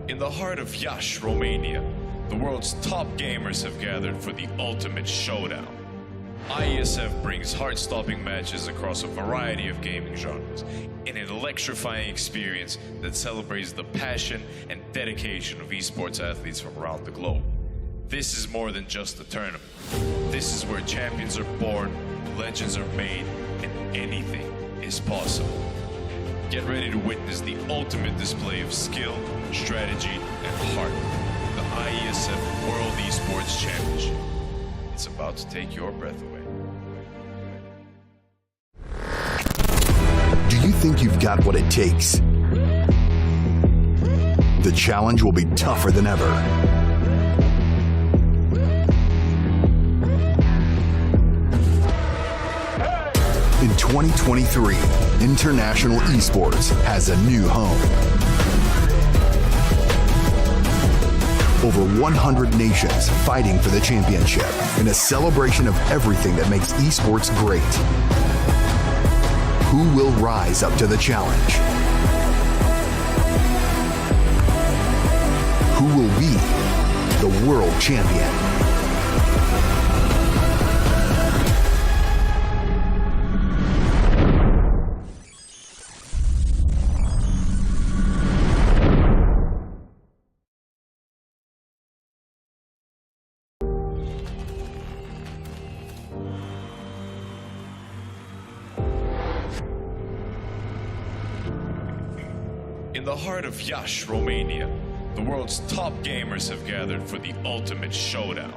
In the heart of Iași, Romania, the world's top gamers have gathered for the ultimate showdown. IESF brings heart-stopping matches across a variety of gaming genres in an electrifying experience that celebrates the passion and dedication of esports athletes from around the globe. This is more than just a tournament. This is where champions are born, legends are made, and anything is possible. Get ready to witness the ultimate display of skill, strategy, and heart. The IESF World Esports Championship. It's about to take your breath away. Do you think you've got what it takes? The The challenge will be tougher than ever. In 2023, international esports has a new home. Over 100 nations fighting for the championship in a celebration of everything that makes esports great. Who will rise up to the challenge? Who will be the world champion? In the heart of Iași, Romania, the world's top gamers have gathered for the ultimate showdown.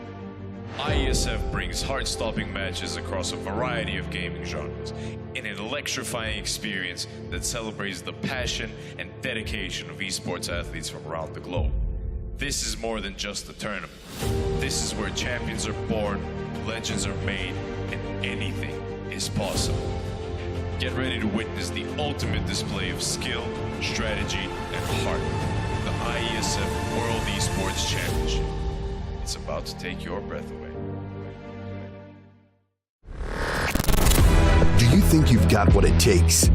IESF brings heart-stopping matches across a variety of gaming genres in an electrifying experience that celebrates the passion and dedication of esports athletes from around the globe. This is more than just a tournament. This is where champions are born, legends are made, and anything is possible. Get ready to witness the ultimate display of skill, strategy, and heart. The IESF World Esports Championship. It's about to take your breath away. Do you think you've got what it takes?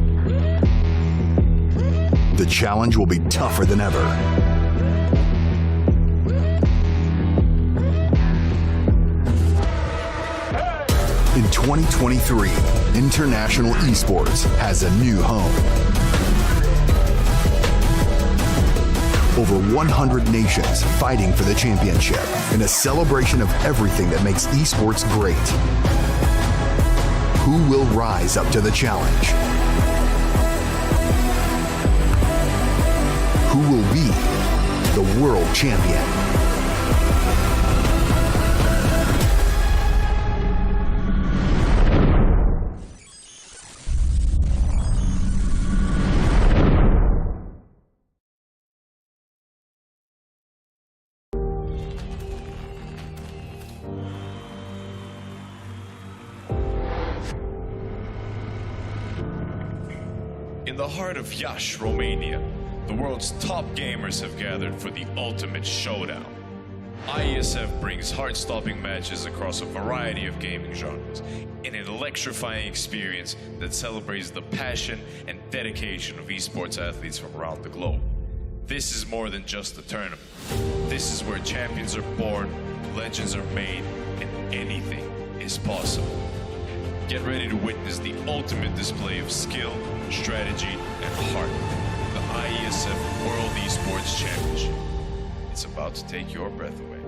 The challenge will be tougher than ever. In 2023, international esports has a new home. Over 100 nations fighting for the championship in a celebration of everything that makes esports great. Who will rise up to the challenge? Who will be the world champion? In the heart of Iași, Romania, the world's top gamers have gathered for the ultimate showdown. IESF brings heart-stopping matches across a variety of gaming genres in an electrifying experience that celebrates the passion and dedication of esports athletes from around the globe. This is more than just a tournament. This is where champions are born, legends are made, and anything is possible. Get ready to witness the ultimate display of skill, strategy, and heart. The IESF World Esports Championship. It's about to take your breath away.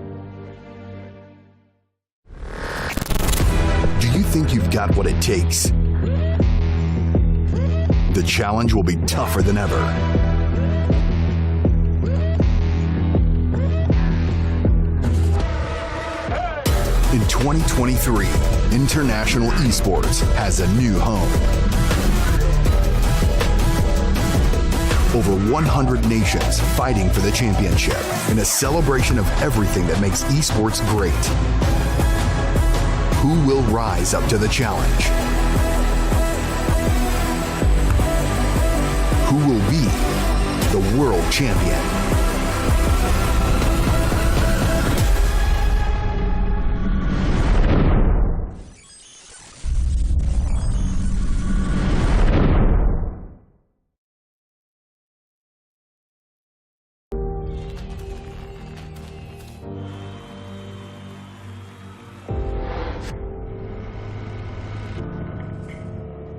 Do you think you've got what it takes? The challenge will be tougher than ever. In 2023, international esports has a new home. Over 100 nations fighting for the championship in a celebration of everything that makes esports great. Who will rise up to the challenge? Who will be the world champion?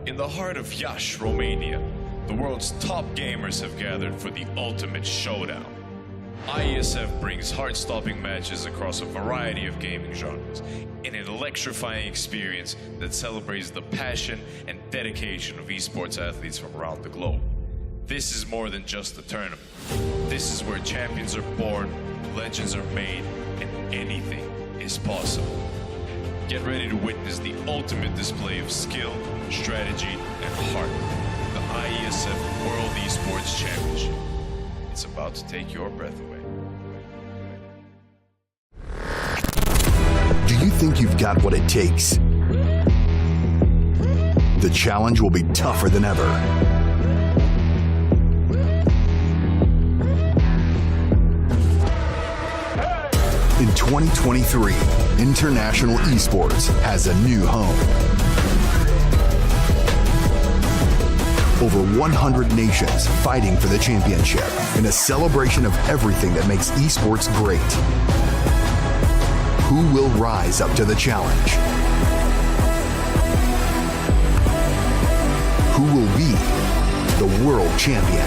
In the heart of Iași, Romania, the world's top gamers have gathered for the ultimate showdown. IESF brings heart-stopping matches across a variety of gaming genres in an electrifying experience that celebrates the passion and dedication of esports athletes from around the globe. This is more than just a tournament. This is where champions are born, legends are made, and anything is possible. Get ready to witness the ultimate display of skill, strategy, and heart. The IESF World Esports Championship. It's It's about to take your breath away. Do you think you've got what it takes? The challenge will be tougher than ever. In 2023, International Esports has a new home. Over 100 nations fighting for the championship in a celebration of everything that makes esports great. Who will rise up to the challenge? Who will be the world champion?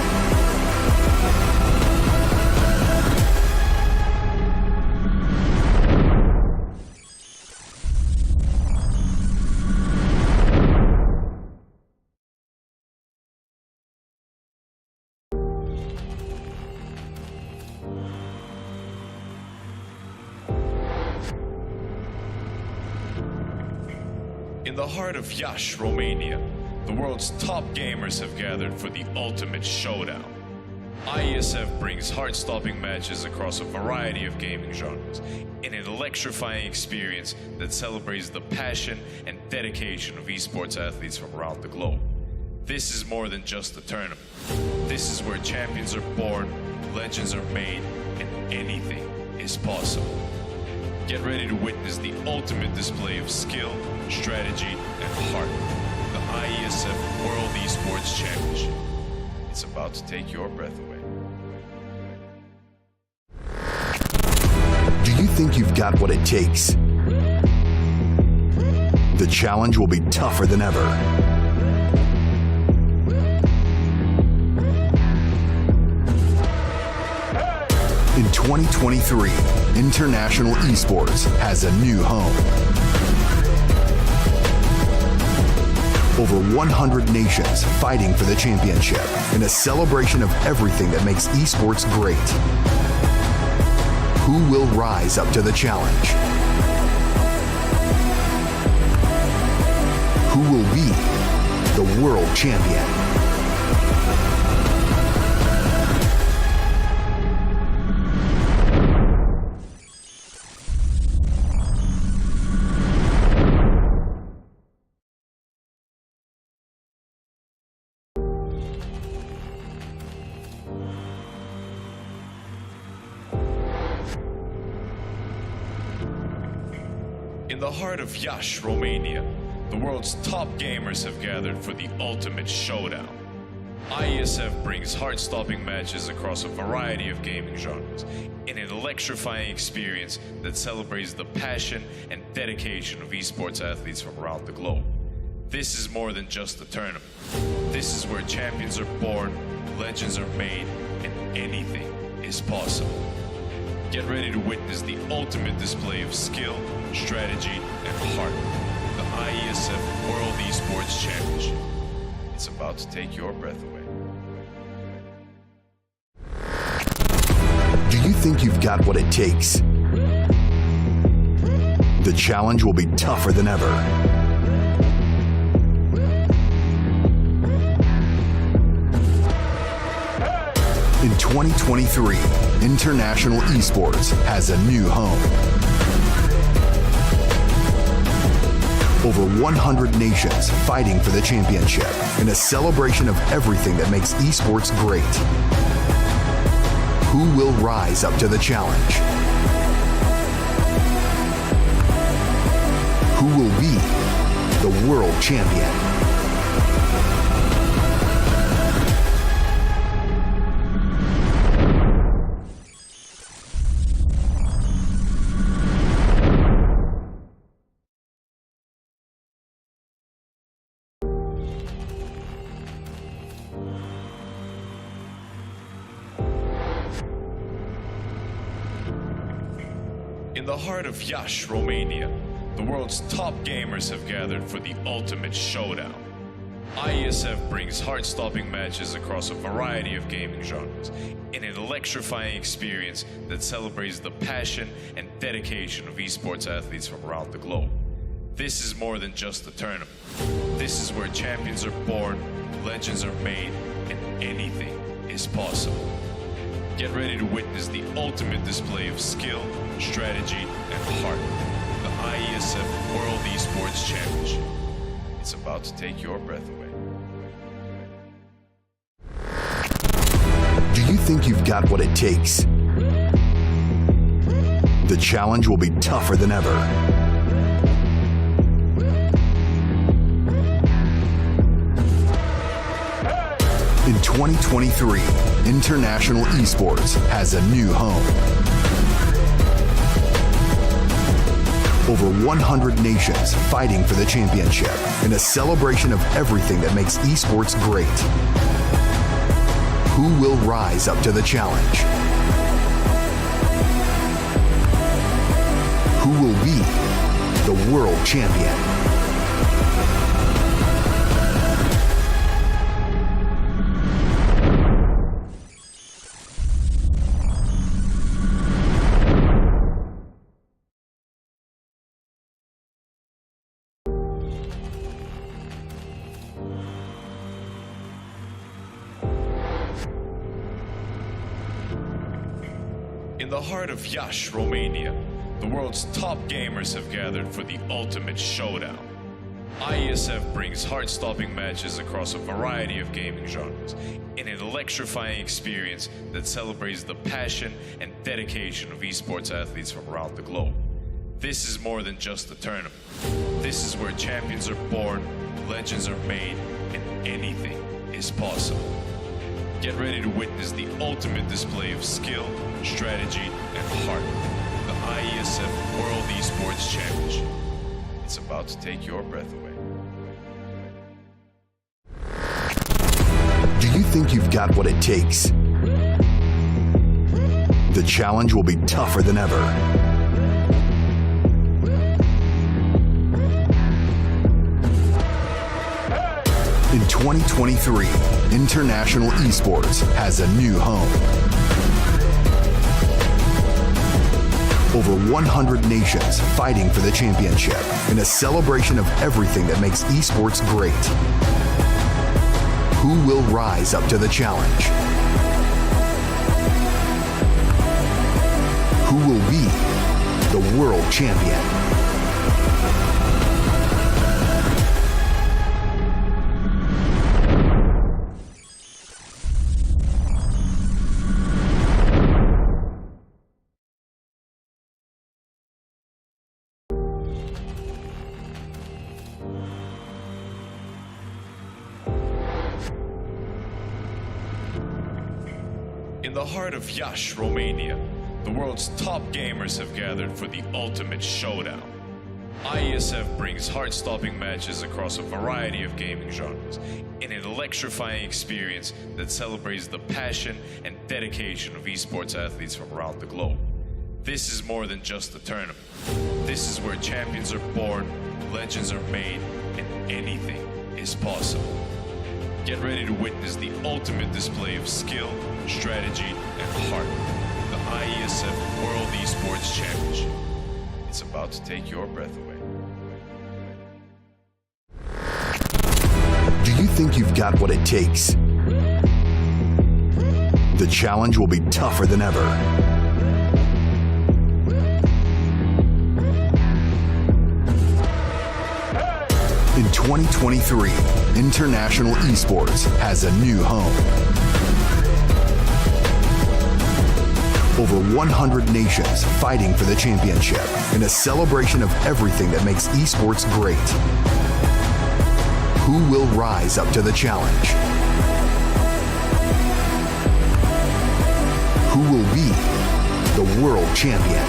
In the heart of Iași, Romania, the world's top gamers have gathered for the ultimate showdown. IESF brings heart-stopping matches across a variety of gaming genres in an electrifying experience that celebrates the passion and dedication of esports athletes from around the globe. This is more than just a tournament. This is where champions are born, legends are made, and anything is possible. Get ready to witness the ultimate display of skill, strategy, and heart. The IESF World Esports Championship. It's about to take your breath away. Do you think you've got what it takes? The challenge will be tougher than ever. In 2023, International Esports has a new home. Over 100 nations fighting for the championship in a celebration of everything that makes esports great. Who will rise up to the challenge? Who will be the world champion? In the heart of Iași, Romania, the world's top gamers have gathered for the ultimate showdown. IESF brings heart-stopping matches across a variety of gaming genres in an electrifying experience that celebrates the passion and dedication of esports athletes from around the globe. This is more than just a tournament. This is where champions are born, legends are made, and anything is possible. Get ready to witness the ultimate display of skill, strategy, and heart. The IESF World Esports Championship. It's about to take your breath away. Do you think you've got what it takes? The challenge will be tougher than ever. In 2023, International Esports has a new home. Over 100 nations fighting for the championship in a celebration of everything that makes esports great. Who will rise up to the challenge? Who will be the world champion? In the heart of Iași, Romania, the world's top gamers have gathered for the ultimate showdown. IESF brings heart-stopping matches across a variety of gaming genres in an electrifying experience that celebrates the passion and dedication of esports athletes from around the globe. This is more than just a tournament. This is where champions are born, legends are made, and anything is possible. Get ready to witness the ultimate display of skill, strategy, and heart. The IESF World Esports Championship. It's about to take your breath away. Do you think you've got what it takes? The challenge will be tougher than ever. In 2023, International Esports has a new home. Over 100 nations fighting for the championship in a celebration of everything that makes esports great. Who will rise up to the challenge? Who will be the world champion? In the heart of Iași, Romania, the world's top gamers have gathered for the ultimate showdown. IESF brings heart-stopping matches across a variety of gaming genres in an electrifying experience that celebrates the passion and dedication of esports athletes from around the globe. This is more than just a tournament. This is where champions are born, legends are made, and anything is possible. Get ready to witness the ultimate display of skill, strategy, and heart. The IESF World Esports Championship. It's about to take your breath away. Do you think you've got what it takes? The challenge will be tougher than ever. In 2023, International Esports has a new home. Over 100 nations fighting for the championship in a celebration of everything that makes esports great. Who will rise up to the challenge? Who will be the world champion? In the heart of Iași, Romania, the world's top gamers have gathered for the ultimate showdown. IESF brings heart-stopping matches across a variety of gaming genres in an electrifying experience that celebrates the passion and dedication of esports athletes from around the globe. This is more than just a tournament. This is where champions are born, legends are made, and anything is possible. Get ready to witness the ultimate display of skill, strategy, and heart. The IESF World Esports Championship. It's about to take your breath away. Do you think you've got what it takes? The challenge will be tougher than ever. In 2023, International Esports has a new home. Over 100 nations fighting for the championship in a celebration of everything that makes esports great. Who will rise up to the challenge? Who will be the world champion?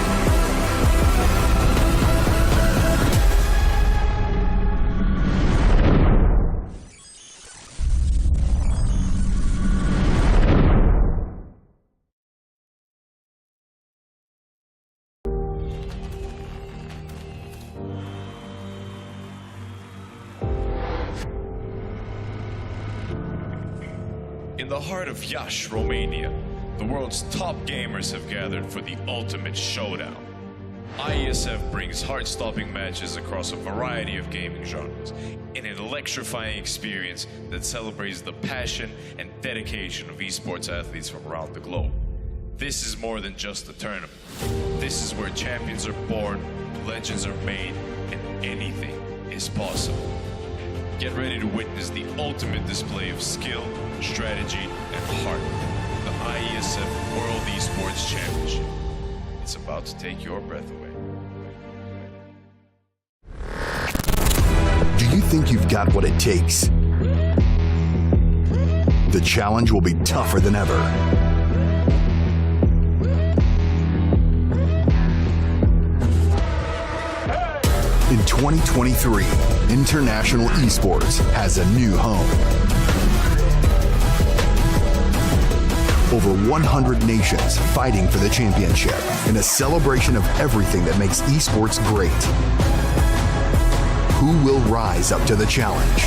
In the heart of Iași, Romania, the world's top gamers have gathered for the ultimate showdown. IESF brings heart-stopping matches across a variety of gaming genres in an electrifying experience that celebrates the passion and dedication of esports athletes from around the globe. This is more than just a tournament. This is where champions are born, legends are made, and anything is possible. Get ready to witness the ultimate display of skill, strategy, and heart. The IESF World Esports Championship. It's about to take your breath away. Do you think you've got what it takes? The challenge will be tougher than ever. In 2023, International Esports has a new home. Over 100 nations fighting for the championship in a celebration of everything that makes esports great. Who will rise up to the challenge?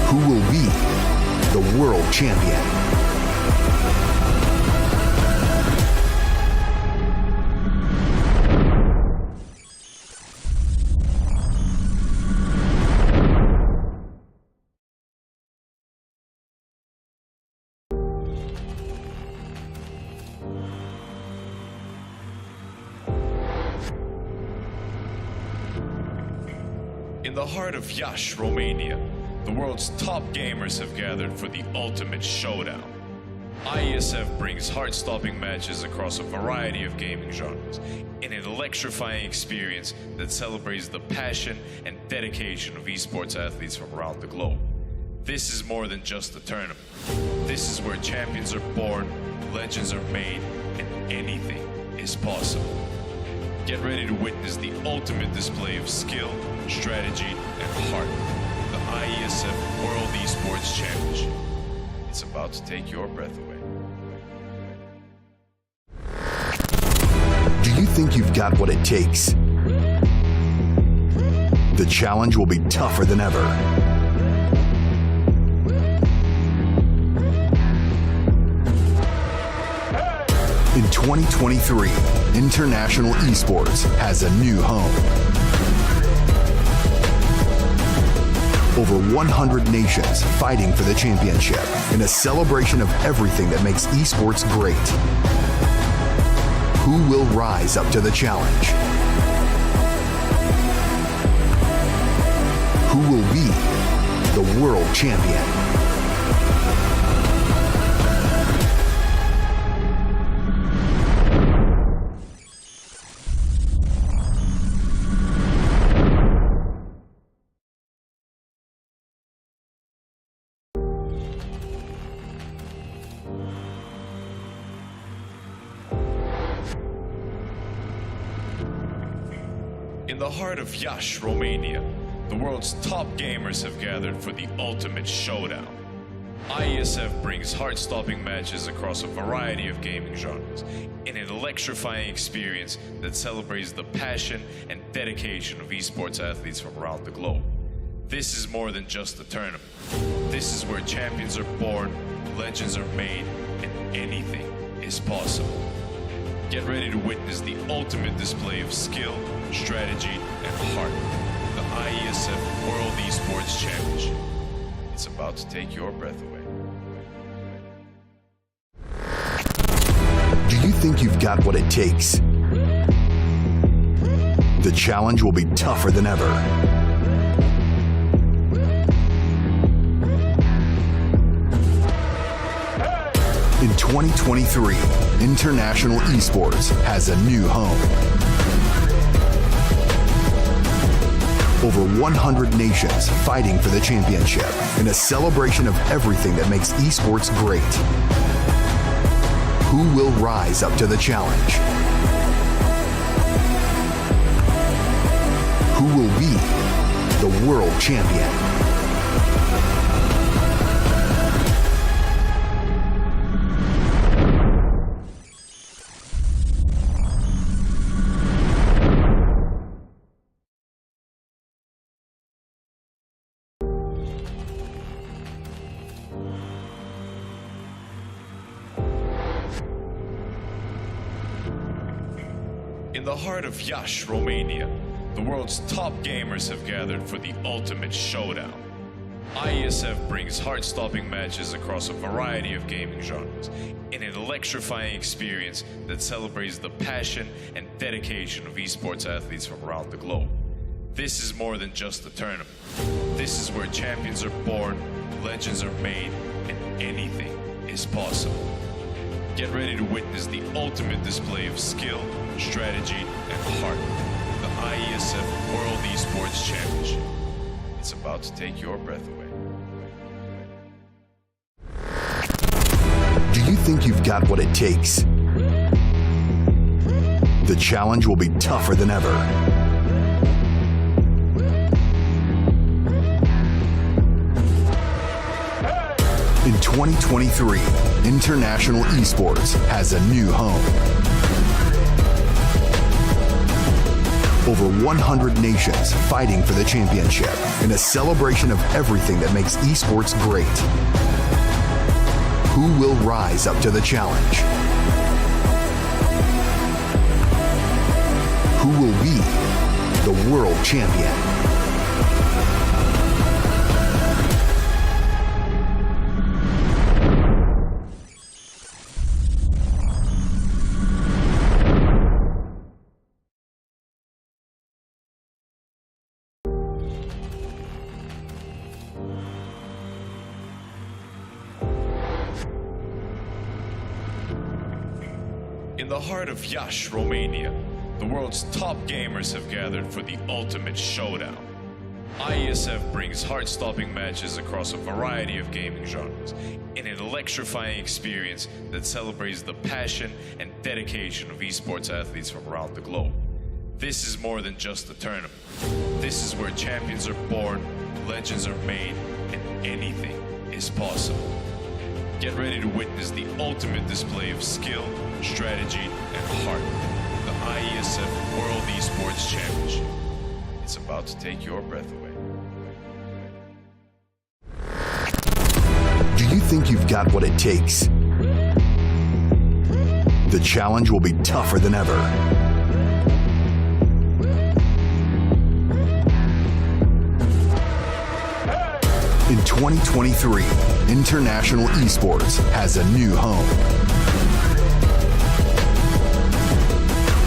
Who will be the world champion? In the heart of Iași, Romania, the world's top gamers have gathered for the ultimate showdown. IESF brings heart-stopping matches across a variety of gaming genres in an electrifying experience that celebrates the passion and dedication of esports athletes from around the globe. This is more than just a tournament. This is where champions are born, legends are made, and anything is possible. Get ready to witness the ultimate display of skill, strategy, and heart. The IESF World Esports Championship. It's about to take your breath away. Do you think you've got what it takes? The challenge will be tougher than ever. In 2023, International Esports has a new home. Over 100 nations fighting for the championship in a celebration of everything that makes esports great. Who will rise up to the challenge? Who will be the world champion? In the heart of Iași, Romania, the world's top gamers have gathered for the ultimate showdown. IESF brings heart-stopping matches across a variety of gaming genres in an electrifying experience that celebrates the passion and dedication of esports athletes from around the globe. This is more than just a tournament. This is where champions are born, legends are made, and anything is possible. Get ready to witness the ultimate display of skill, strategy, and heart. The IESF World Esports Championship. It's about to take your breath away. Do you think you've got what it takes? The challenge will be tougher than ever. In 2023, International Esports has a new home. Over 100 nations fighting for the championship in a celebration of everything that makes esports great. Who will rise up to the challenge? Who will be the world champion? In the heart of Iași, Romania, the world's top gamers have gathered for the ultimate showdown. IESF brings heart-stopping matches across a variety of gaming genres in an electrifying experience that celebrates the passion and dedication of esports athletes from around the globe. This is more than just a tournament. This is where champions are born, legends are made, and anything is possible. Get ready to witness the ultimate display of skill, strategy, and heart. The IESF World Esports Championship. It's about to take your breath away. Do you think you've got what it takes? The challenge will be tougher than ever. In 2023, International Esports has a new home. Over 100 nations fighting for the championship in a celebration of everything that makes esports great. Who will rise up to the challenge? Who will be the world champion? In the heart of Iași, Romania, the world's top gamers have gathered for the ultimate showdown. IESF brings heart-stopping matches across a variety of gaming genres in an electrifying experience that celebrates the passion and dedication of esports athletes from around the globe. This is more than just a tournament. This is where champions are born, legends are made, and anything is possible. Get ready to witness the ultimate display of skill, strategy, and heart. The IESF World Esports Championship. It's about to take your breath away. Do you think you've got what it takes? The challenge will be tougher than ever. In 2023, International Esports has a new home.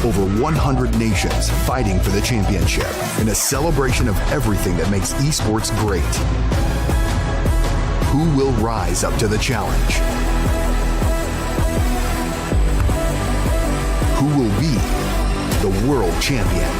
Over 100 nations fighting for the championship in a celebration of everything that makes esports great. Who will rise up to the challenge? Who will be the world champion?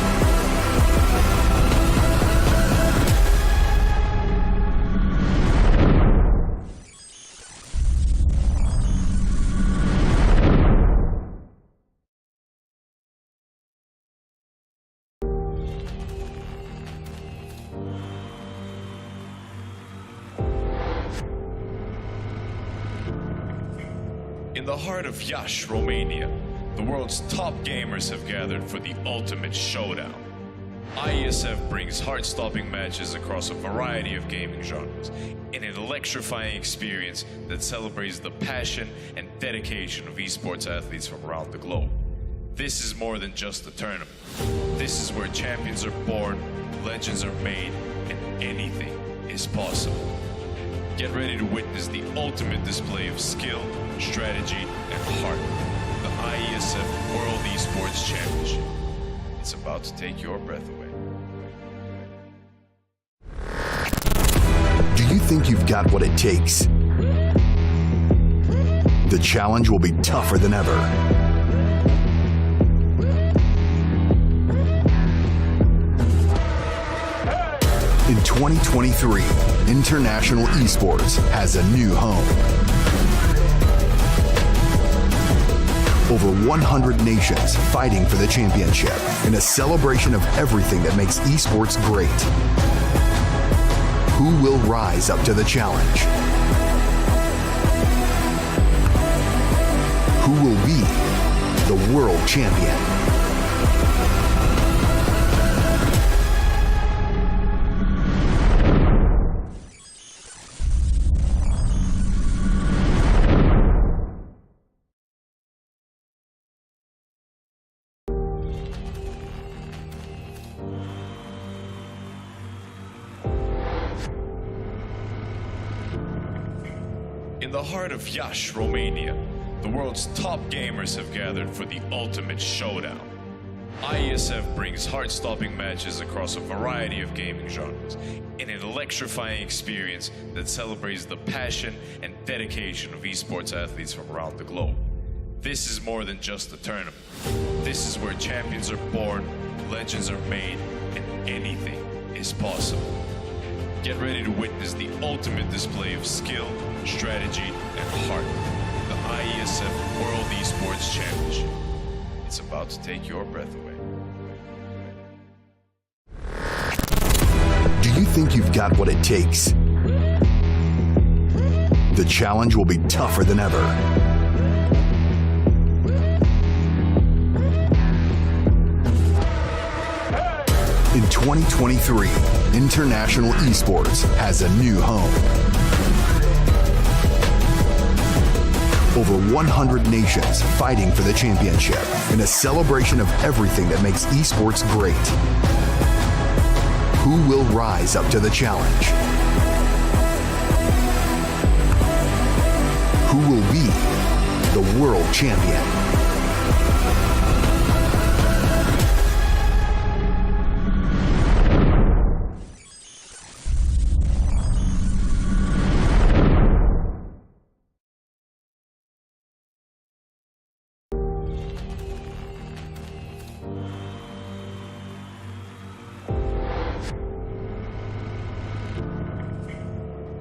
In the heart of Iași, Romania, the world's top gamers have gathered for the ultimate showdown. IESF brings heart-stopping matches across a variety of gaming genres in an electrifying experience that celebrates the passion and dedication of esports athletes from around the globe. This is more than just a tournament. This is where champions are born, legends are made, and anything is possible. Get ready to witness the ultimate display of skill, strategy, and heart. The IESF World Esports Championship. It's about to take your breath away. Do you think you've got what it takes? The challenge will be tougher than ever. In 2023, International Esports has a new home. Over 100 nations fighting for the championship in a celebration of everything that makes esports great. Who will rise up to the challenge? Who will be the world champion? In the heart of Iași, Romania, the world's top gamers have gathered for the ultimate showdown. IESF brings heart-stopping matches across a variety of gaming genres in an electrifying experience that celebrates the passion and dedication of esports athletes from around the globe. This is more than just a tournament. This is where champions are born, legends are made, and anything is possible. Get ready to witness the ultimate display of skill, strategy, and heart. The IESF World Esports Championship. It's about to take your breath away. Do you think you've got what it takes? The challenge will be tougher than ever. In 2023, international esports has a new home. Over 100 nations fighting for the championship in a celebration of everything that makes esports great. Who will rise up to the challenge? Who will be the world champion?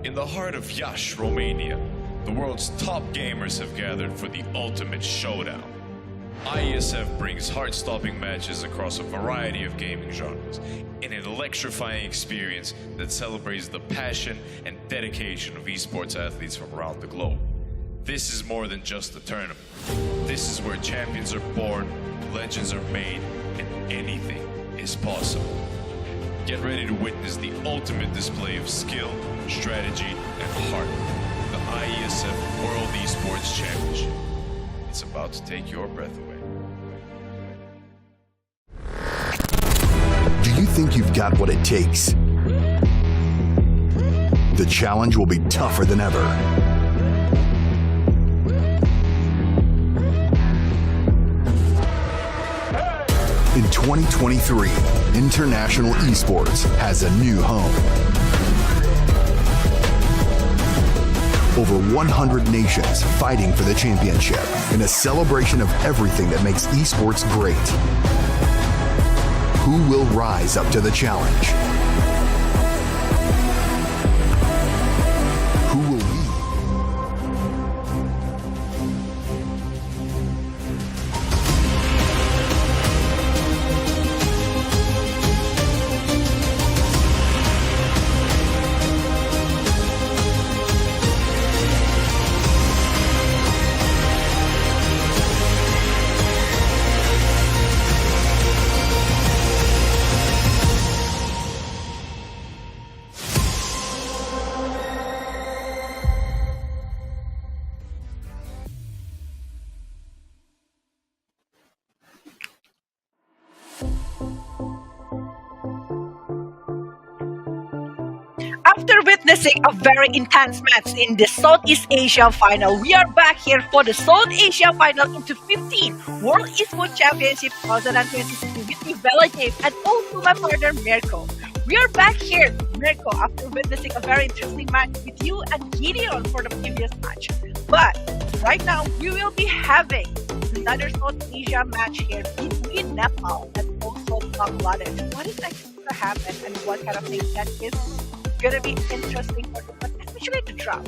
In the heart of Iași, Romania, the world's top gamers have gathered for the ultimate showdown. IESF brings heart-stopping matches across a variety of gaming genres in an electrifying experience that celebrates the passion and dedication of esports athletes from around the globe. This is more than just a tournament. This is where champions are born, legends are made, and anything is possible. Get ready to witness the ultimate display of skill, strategy, and heart. The IESF World Esports Championship. It's about to take your breath away. Do you think you've got what it takes? The challenge will be tougher than ever. In 2023, international esports has a new home. Over 100 nations fighting for the championship in a celebration of everything that makes esports great. Who will rise up to the challenge? Who will lead? After witnessing a very intense match in the Southeast Asia final, we are back here for the South Asia final into 15 World Esports Championship 2022 with me, Bella, and also my partner, Mirko. We are back here, Mirko, after witnessing a very interesting match with you and Gideon for the previous match. But right now, we will be having another South Asia match here between Nepal and also Bangladesh. What is actually going to happen and what kind of things that is going to be interesting for them, especially the drop.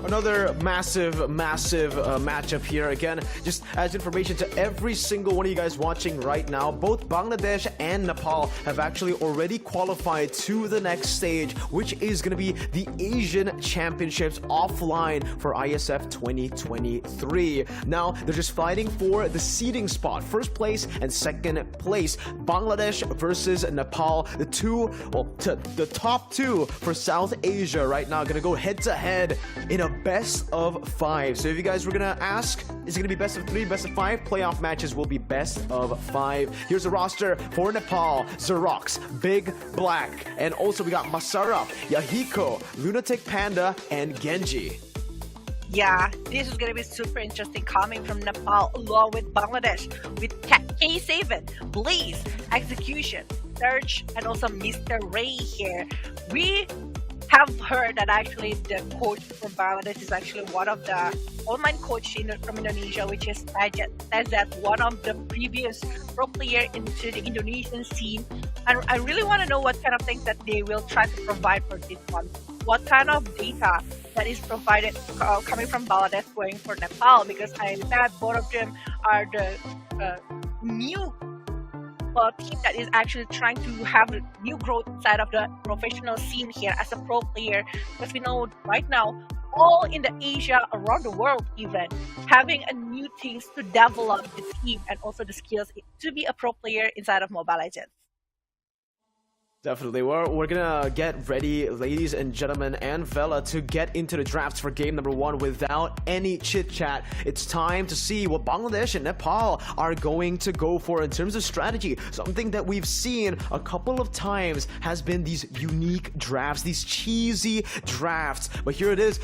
Another massive matchup here. Again, just as information to every single one of you guys watching right now, both Bangladesh and Nepal have actually already qualified to the next stage, which is going to be the Asian Championships offline for IESF 2023. Now, they're just fighting for the seeding spot, first place and second place. Bangladesh versus Nepal, the top two for South Asia right now, going to go head to head in a best of 5. So if you guys were gonna ask, is it gonna be best of 3, best of 5? Playoff matches will be best of 5. Here's the roster for Nepal: Xerox, Big Black, and also we got Masarap, Yahiko, Lunatic Panda, and Genji. Yeah, this is gonna be super interesting coming from Nepal along with Bangladesh with K7, Blaze, Execution, Surge, and also Mr. Ray here. We have heard that actually the coach from Bangladesh is actually one of the online coach from Indonesia, which is Tezet, one of the previous pro player into the Indonesian scene. And I really want to know what kind of things that they will try to provide for this one. What kind of data that is provided coming from Bangladesh going for Nepal, because I understand both of them are the new team that is actually trying to have new growth inside of the professional scene here as a pro player, because we know right now all in the Asia, around the world even, having a new things to develop the team and also the skills to be a pro player inside of Mobile Legends. Definitely. We're gonna get ready, ladies and gentlemen, and Vela, to get into the drafts for game number 1 without any chit chat. It's time to see what Bangladesh and Nepal are going to go for in terms of strategy. Something that we've seen a couple of times has been these unique drafts, these cheesy drafts. But here it is.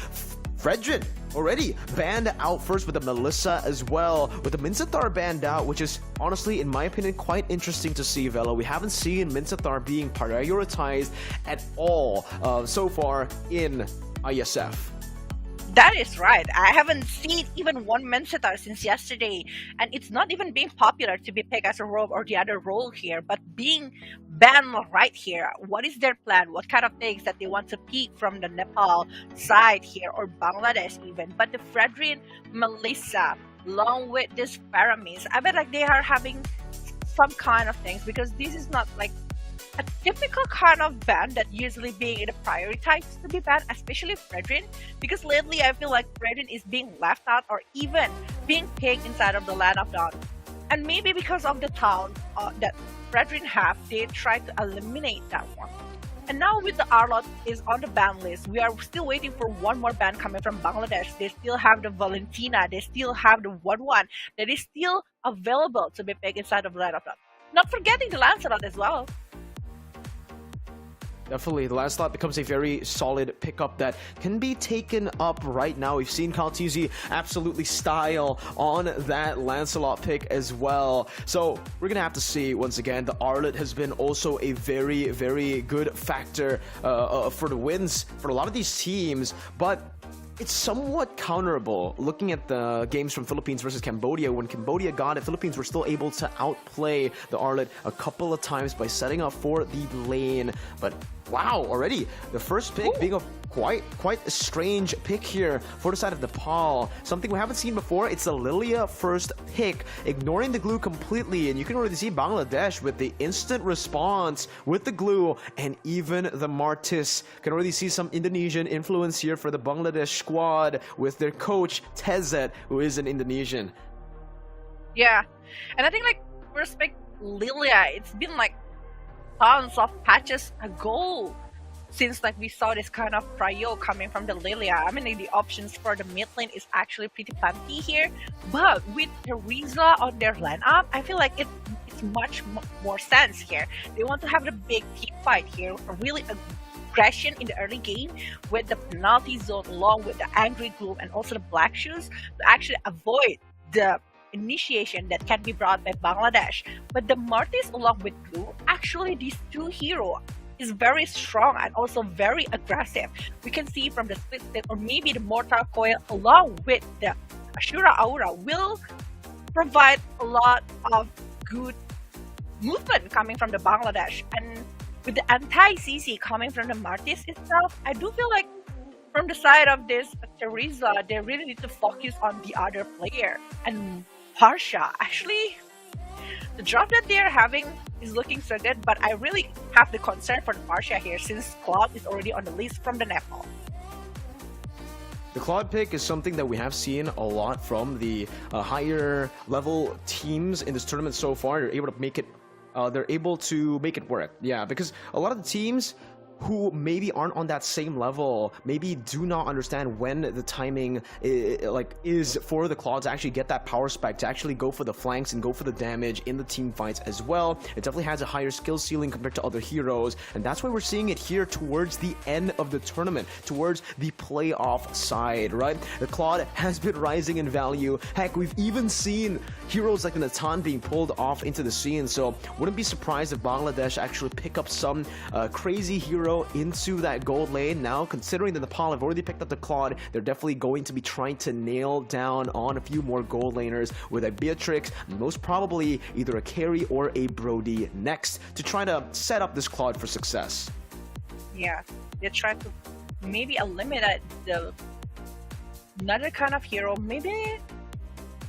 Fredrin already banned out first with the Melissa as well, with the Minsathar banned out, which is honestly, in my opinion, quite interesting to see, Vela. We haven't seen Minsathar being prioritized at all so far in IESF. That is right. I haven't seen even one Minsathar since yesterday, and it's not even being popular to be picked as a role or the other role here, but being banned right here. What is their plan? What kind of things that they want to pick from the Nepal side here, or Bangladesh even? But the Fredrin, Melissa, along with this Paramis, I bet like they are having some kind of things, because this is not like a typical kind of band that usually being prioritized to be banned, especially Fredrin, because lately I feel like Fredrin is being left out or even being picked inside of the Land of Dawn. And maybe because of the town that Fredrin have, they try to eliminate that one. And now with the Arlot is on the ban list, we are still waiting for one more ban coming from Bangladesh. They still have the Valentina, they still have the 1-1 that is still available to be picked inside of the Land of Dawn. Not forgetting the Lancelot as well. Definitely, the Lancelot becomes a very solid pickup that can be taken up right now. We've seen Kaltizi absolutely style on that Lancelot pick as well. So we're gonna have to see once again. The Arlet has been also a very, very good factor for the wins for a lot of these teams, but it's somewhat counterable looking at the games from Philippines versus Cambodia. When Cambodia got it, Philippines were still able to outplay the Arlet a couple of times by setting up for the lane. But wow, already the first pick being a quite a strange pick here for the side of Nepal. Something we haven't seen before. It's a Lilia first pick, ignoring the glue completely, and you can already see Bangladesh with the instant response with the glue, and even the Martis. Can already see some Indonesian influence here for the Bangladesh squad with their coach Tezet, who is an Indonesian. Yeah, and I think like first pick Lilia, it's been like tons of patches ago since like we saw this kind of prio coming from the Lilia. I mean, like, the options for the mid lane is actually pretty plenty here, but with Teresa on their lineup, I feel like it's much more sense here. They want to have the big team fight here, really aggression in the early game with the penalty zone along with the angry gloom and also the black shoes to actually avoid the initiation that can be brought by Bangladesh. But the Martis along with Glue, actually these two heroes is very strong and also very aggressive. We can see from the split stick or maybe the Mortar Coil along with the Ashura Aura will provide a lot of good movement coming from the Bangladesh. And with the anti-CC coming from the Martis itself, I do feel like from the side of this Teresa, they really need to focus on the other player. And Harsha, actually, the drop that they're having is looking so good, but I really have the concern for the Harsha here since Cloud is already on the list from the Nepal. The Claude pick is something that we have seen a lot from the higher level teams in this tournament so far. They're able to make it work. Yeah, because a lot of the teams who maybe aren't on that same level, maybe do not understand when the timing is for the Claw to actually get that power spike, to actually go for the flanks and go for the damage in the team fights as well. It definitely has a higher skill ceiling compared to other heroes, and that's why we're seeing it here towards the end of the tournament, towards the playoff side, right? The Claude has been rising in value. Heck, we've even seen heroes like the Natan being pulled off into the scene, so wouldn't be surprised if Bangladesh actually pick up some crazy hero into that gold lane. Now, considering that Nepal have already picked up the Claude, they're definitely going to be trying to nail down on a few more gold laners with a Beatrix, most probably either a carry or a Brody next to try to set up this Claude for success. Yeah, they're trying to maybe eliminate the another kind of hero. Maybe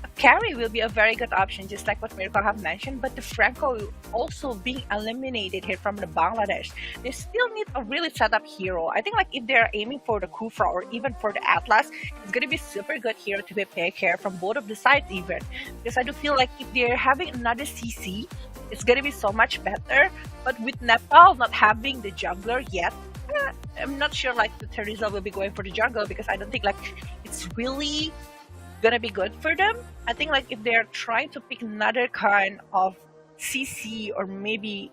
a carry will be a very good option, just like what Miracle have mentioned, but the Franco also being eliminated here from the Bangladesh. They still need a really set up hero. I think like if they're aiming for the Kufra or even for the Atlas, it's gonna be super good hero to be picked here from both of the sides even. Because I do feel like if they're having another CC, it's gonna be so much better. But with Nepal not having the jungler yet, I'm not sure like the Teresa will be going for the jungle, because I don't think like it's really gonna be good for them. I think like if they're trying to pick another kind of CC or maybe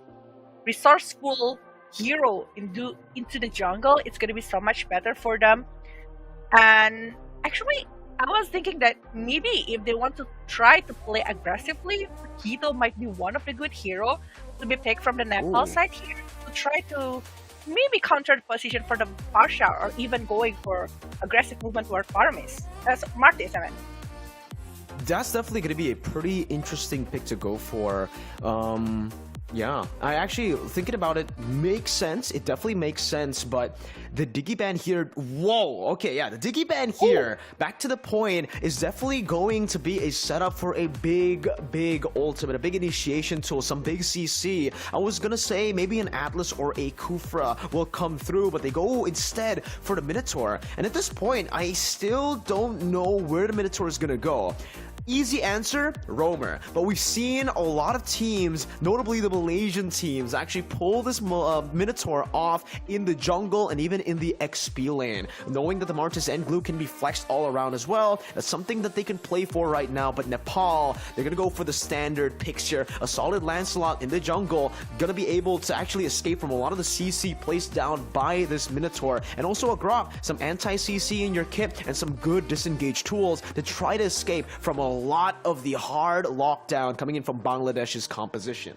resourceful hero into the jungle, it's gonna be so much better for them. And actually, I was thinking that maybe if they want to try to play aggressively, Keto might be one of the good hero to be picked from the Nepal side here to try to maybe counter the position for the Parsha, or even going for aggressive movement toward Paramis. That's Martis, I mean. That's definitely going to be a pretty interesting pick to go for. Yeah, I actually, thinking about it, makes sense. It definitely makes sense, but the Diggy Ban here, whoa, okay, yeah, the Diggy Ban here, back to the point, is definitely going to be a setup for a big ultimate, a big initiation tool, some big CC. I was gonna say maybe an Atlas or a Kufra will come through, but they go instead for the Minotaur. And at this point, I still don't know where the Minotaur is gonna go. Easy answer, Roamer. But we've seen a lot of teams, notably the Malaysian teams, actually pull this Minotaur off in the jungle and even in the XP lane. Knowing that the Martis and Glue can be flexed all around as well, that's something that they can play for right now. But Nepal, they're gonna go for the standard picture. A solid Lancelot in the jungle, gonna be able to actually escape from a lot of the CC placed down by this Minotaur. And also a Grok, some anti-CC in your kit, and some good disengage tools to try to escape from a lot of the hard lockdown coming in from Bangladesh's composition.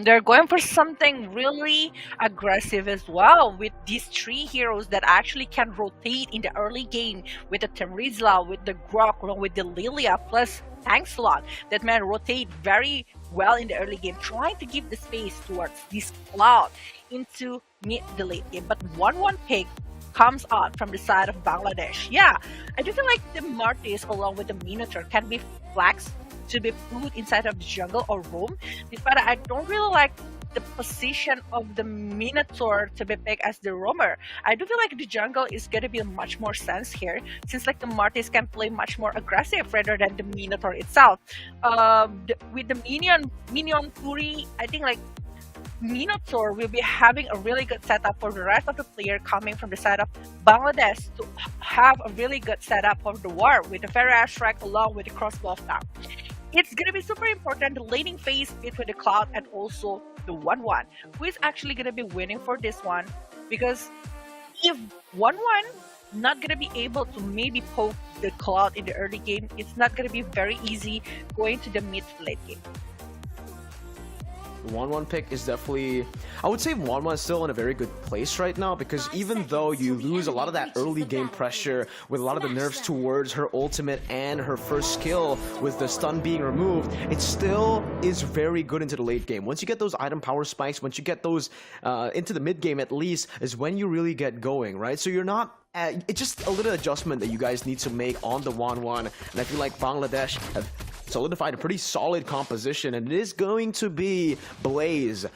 They're going for something really aggressive as well, with these three heroes that actually can rotate in the early game, with the Temrizla, with the Grok, along with the Lilia, plus Tankslot, that man rotate very well in the early game, trying to give the space towards this Cloud into mid the late game. But 1-1 pick comes out from the side of Bangladesh. Yeah, I do feel like the Martis along with the Minotaur can be flexed to be put inside of the jungle or roam, but I don't really like the position of the Minotaur to be picked as the roamer. I do feel like the jungle is going to be much more sense here, since like the Martis can play much more aggressive rather than the Minotaur itself. With the minion Puri, I think like Minotaur will be having a really good setup for the rest of the player coming from the side of Bangladesh to have a really good setup for the war with the Pharaoh Strike along with the crossbow attack. It's going to be super important, the laning phase between the Cloud and also the 1-1. Who is actually going to be winning for this one? Because if 1-1 not going to be able to maybe poke the Cloud in the early game, it's not going to be very easy going to the mid to late game. 1-1 pick is definitely, I would say 1-1 is still in a very good place right now, because even though you lose a lot of that early game pressure with a lot of the nerfs towards her ultimate and her first skill with the stun being removed, it still is very good into the late game. Once you get those item power spikes, once you get those into the mid game at least, is when you really get going, right? So you're not it's just a little adjustment that you guys need to make on the 1-1, and I feel like Bangladesh have solidified a pretty solid composition, and it is going to be Blaze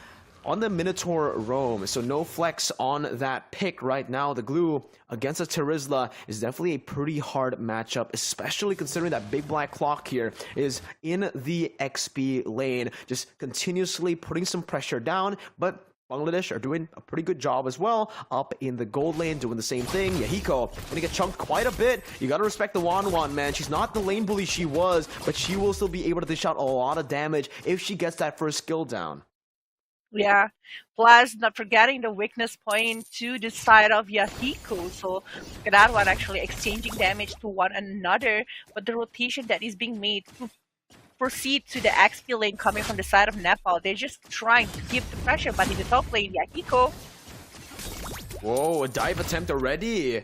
on the Minotaur roam. So no flex on that pick right now. The Glue against a Terizla is definitely a pretty hard matchup, especially considering that Big Black Clock here is in the XP lane, just continuously putting some pressure down, but Bangladesh are doing a pretty good job as well. Up in the gold lane, doing the same thing. Yahiko gonna get chunked quite a bit. You gotta respect the Wanwan, man. She's not the lane bully she was, but she will still be able to dish out a lot of damage if she gets that first skill down. Yeah, plus not forgetting the weakness point to the side of Yahiko. So look at that one, actually exchanging damage to one another, but the rotation that is being made to proceed to the XP lane coming from the side of Nepal, they're just trying to give the pressure, but in the top lane, Yahiko. Whoa, a dive attempt already.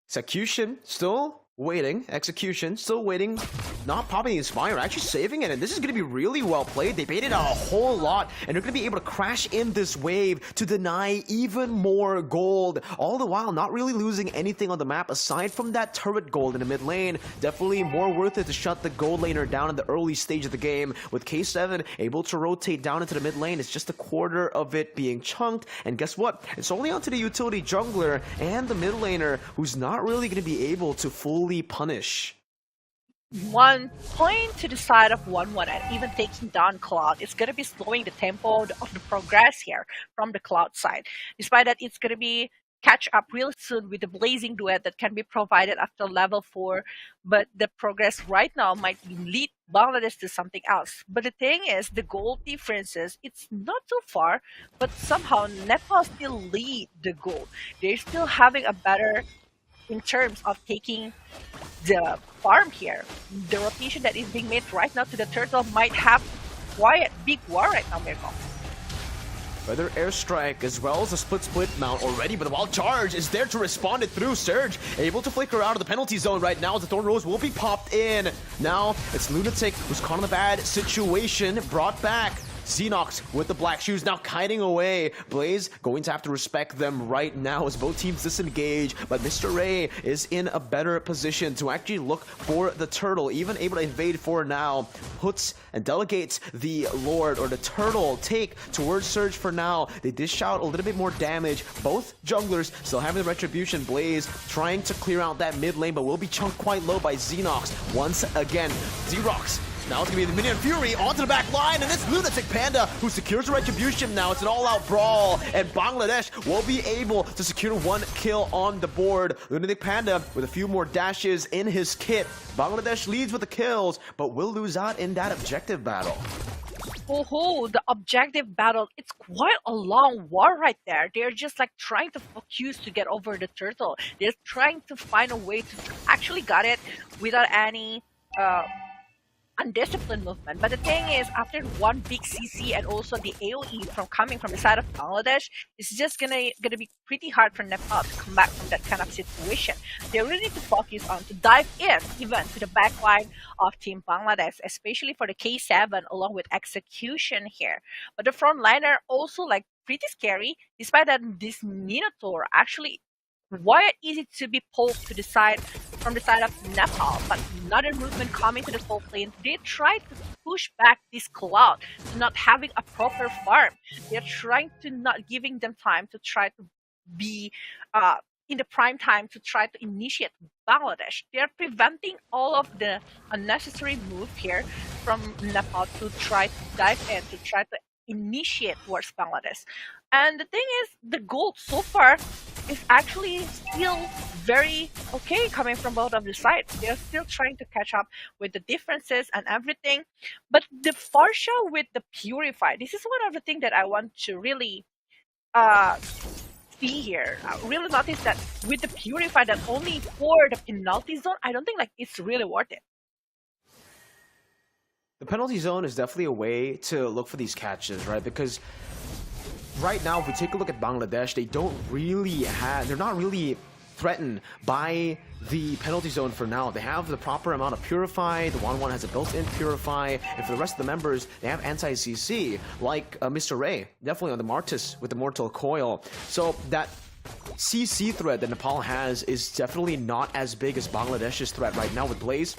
Execution still waiting. Execution still waiting. Not popping the Inspire, actually saving it, and this is going to be really well played. They baited out a whole lot, and they're going to be able to crash in this wave to deny even more gold. All the while, not really losing anything on the map aside from that turret gold in the mid lane. Definitely more worth it to shut the gold laner down in the early stage of the game. With K7 able to rotate down into the mid lane, it's just a quarter of it being chunked, and guess what? It's only onto the utility jungler and the mid laner who's not really going to be able to fully punish. 1 point to the side of 1-1 and even taking down Cloud. It's going to be slowing the tempo of the progress here from the Cloud side. Despite that, it's going to be catch up real soon with the Blazing Duet that can be provided after level 4. But the progress right now might lead Bangladesh to something else. But the thing is, the gold differences, it's not too far, but somehow Nepal still lead the gold. They're still having a better in terms of taking the farm here. The rotation that is being made right now to the turtle might have quite a big war right now, Mirko. Weather airstrike as well as a split mount already, but the wild charge is there to respond it through. Surge able to flicker out of the penalty zone right now as the Thorn Rose will be popped in. Now it's Lunatic who's caught in a bad situation, brought back. Xenox with the black shoes now kiting away. Blaze going to have to respect them right now as both teams disengage, but Mr. Ray is in a better position to actually look for the turtle, even able to invade for now. Puts and delegates the Lord or the turtle take towards Surge for now. They dish out a little bit more damage. Both junglers still having the retribution. Blaze trying to clear out that mid lane, but will be chunked quite low by Xenox once again. Xerox. Now it's going to be the Minion Fury onto the back line, and it's Lunatic Panda who secures the retribution now. It's an all-out brawl, and Bangladesh will be able to secure 1 kill on the board. Lunatic Panda with a few more dashes in his kit. Bangladesh leads with the kills, but will lose out in that objective battle. Oh, the objective battle, it's quite a long war right there. They're just like trying to focus to get over the turtle. They're trying to find a way to actually got it without any undisciplined movement. But the thing is, after one big CC and also the AoE from coming from the side of Bangladesh, it's just gonna be pretty hard for Nepal to come back from that kind of situation. They really need to focus on to dive in even to the backline of Team Bangladesh, especially for the K7 along with execution here. But the frontliner also like pretty scary, despite that this Minotaur actually quite easy to be pulled to the side from the side of Nepal, but another movement coming to the top lane. They try to push back this Cloud to not having a proper farm. They're trying to not giving them time to try to be in the prime time to try to initiate Bangladesh. They're preventing all of the unnecessary move here from Nepal to try to dive in, to try to initiate towards Bangladesh. And the thing is, the gold so far is actually still very okay coming from both of the sides. They're still trying to catch up with the differences and everything. But the Farsha with the Purify, this is one of the things that I want to really see here. I really notice that with the Purify that only for the penalty zone, I don't think like it's really worth it. The penalty zone is definitely a way to look for these catches, right? Because right now, if we take a look at Bangladesh, they're not really threatened by the penalty zone for now. They have the proper amount of Purify, the 1-1 has a built-in Purify, and for the rest of the members, they have anti-CC, like Mr. Ray, definitely on the Martis with the Mortal Coil. So that CC threat that Nepal has is definitely not as big as Bangladesh's threat right now with Blaze.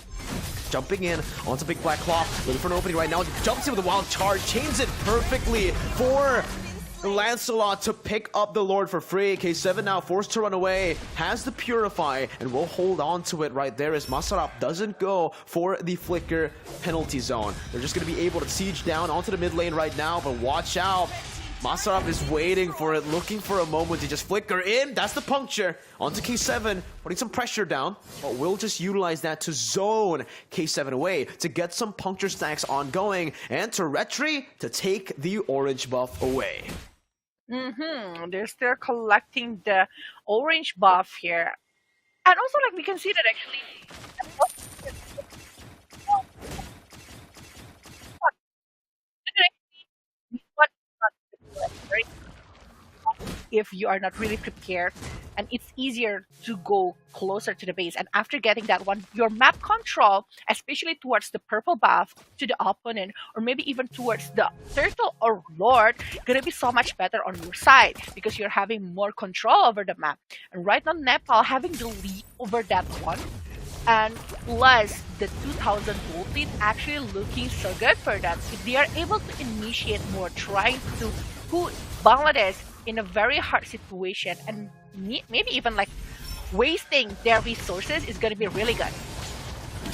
Jumping in onto Big Black Claw, looking for an opening right now, jumps in with a wild charge, chains it perfectly for Lancelot to pick up the Lord for free. K7 now forced to run away, has the Purify, and will hold on to it right there as Masarap doesn't go for the Flicker penalty zone. They're just going to be able to siege down onto the mid lane right now, but watch out. Masarap is waiting for it, looking for a moment to just flicker in. That's the puncture. Onto K7, putting some pressure down. But we'll just utilize that to zone K7 away to get some puncture stacks ongoing. And to Retri to take the orange buff away. They're still collecting the orange buff here. And also, like, we can see that actually... If you are not really prepared, and it's easier to go closer to the base, and after getting that one, your map control, especially towards the purple buff to the opponent, or maybe even towards the turtle or lord, gonna be so much better on your side because you're having more control over the map. And right now Nepal having the lead over that one, and plus the 2000 gold lead actually looking so good for them. If they are able to initiate more, trying to put Bangladesh in a very hard situation, and maybe even like wasting their resources, is going to be really good.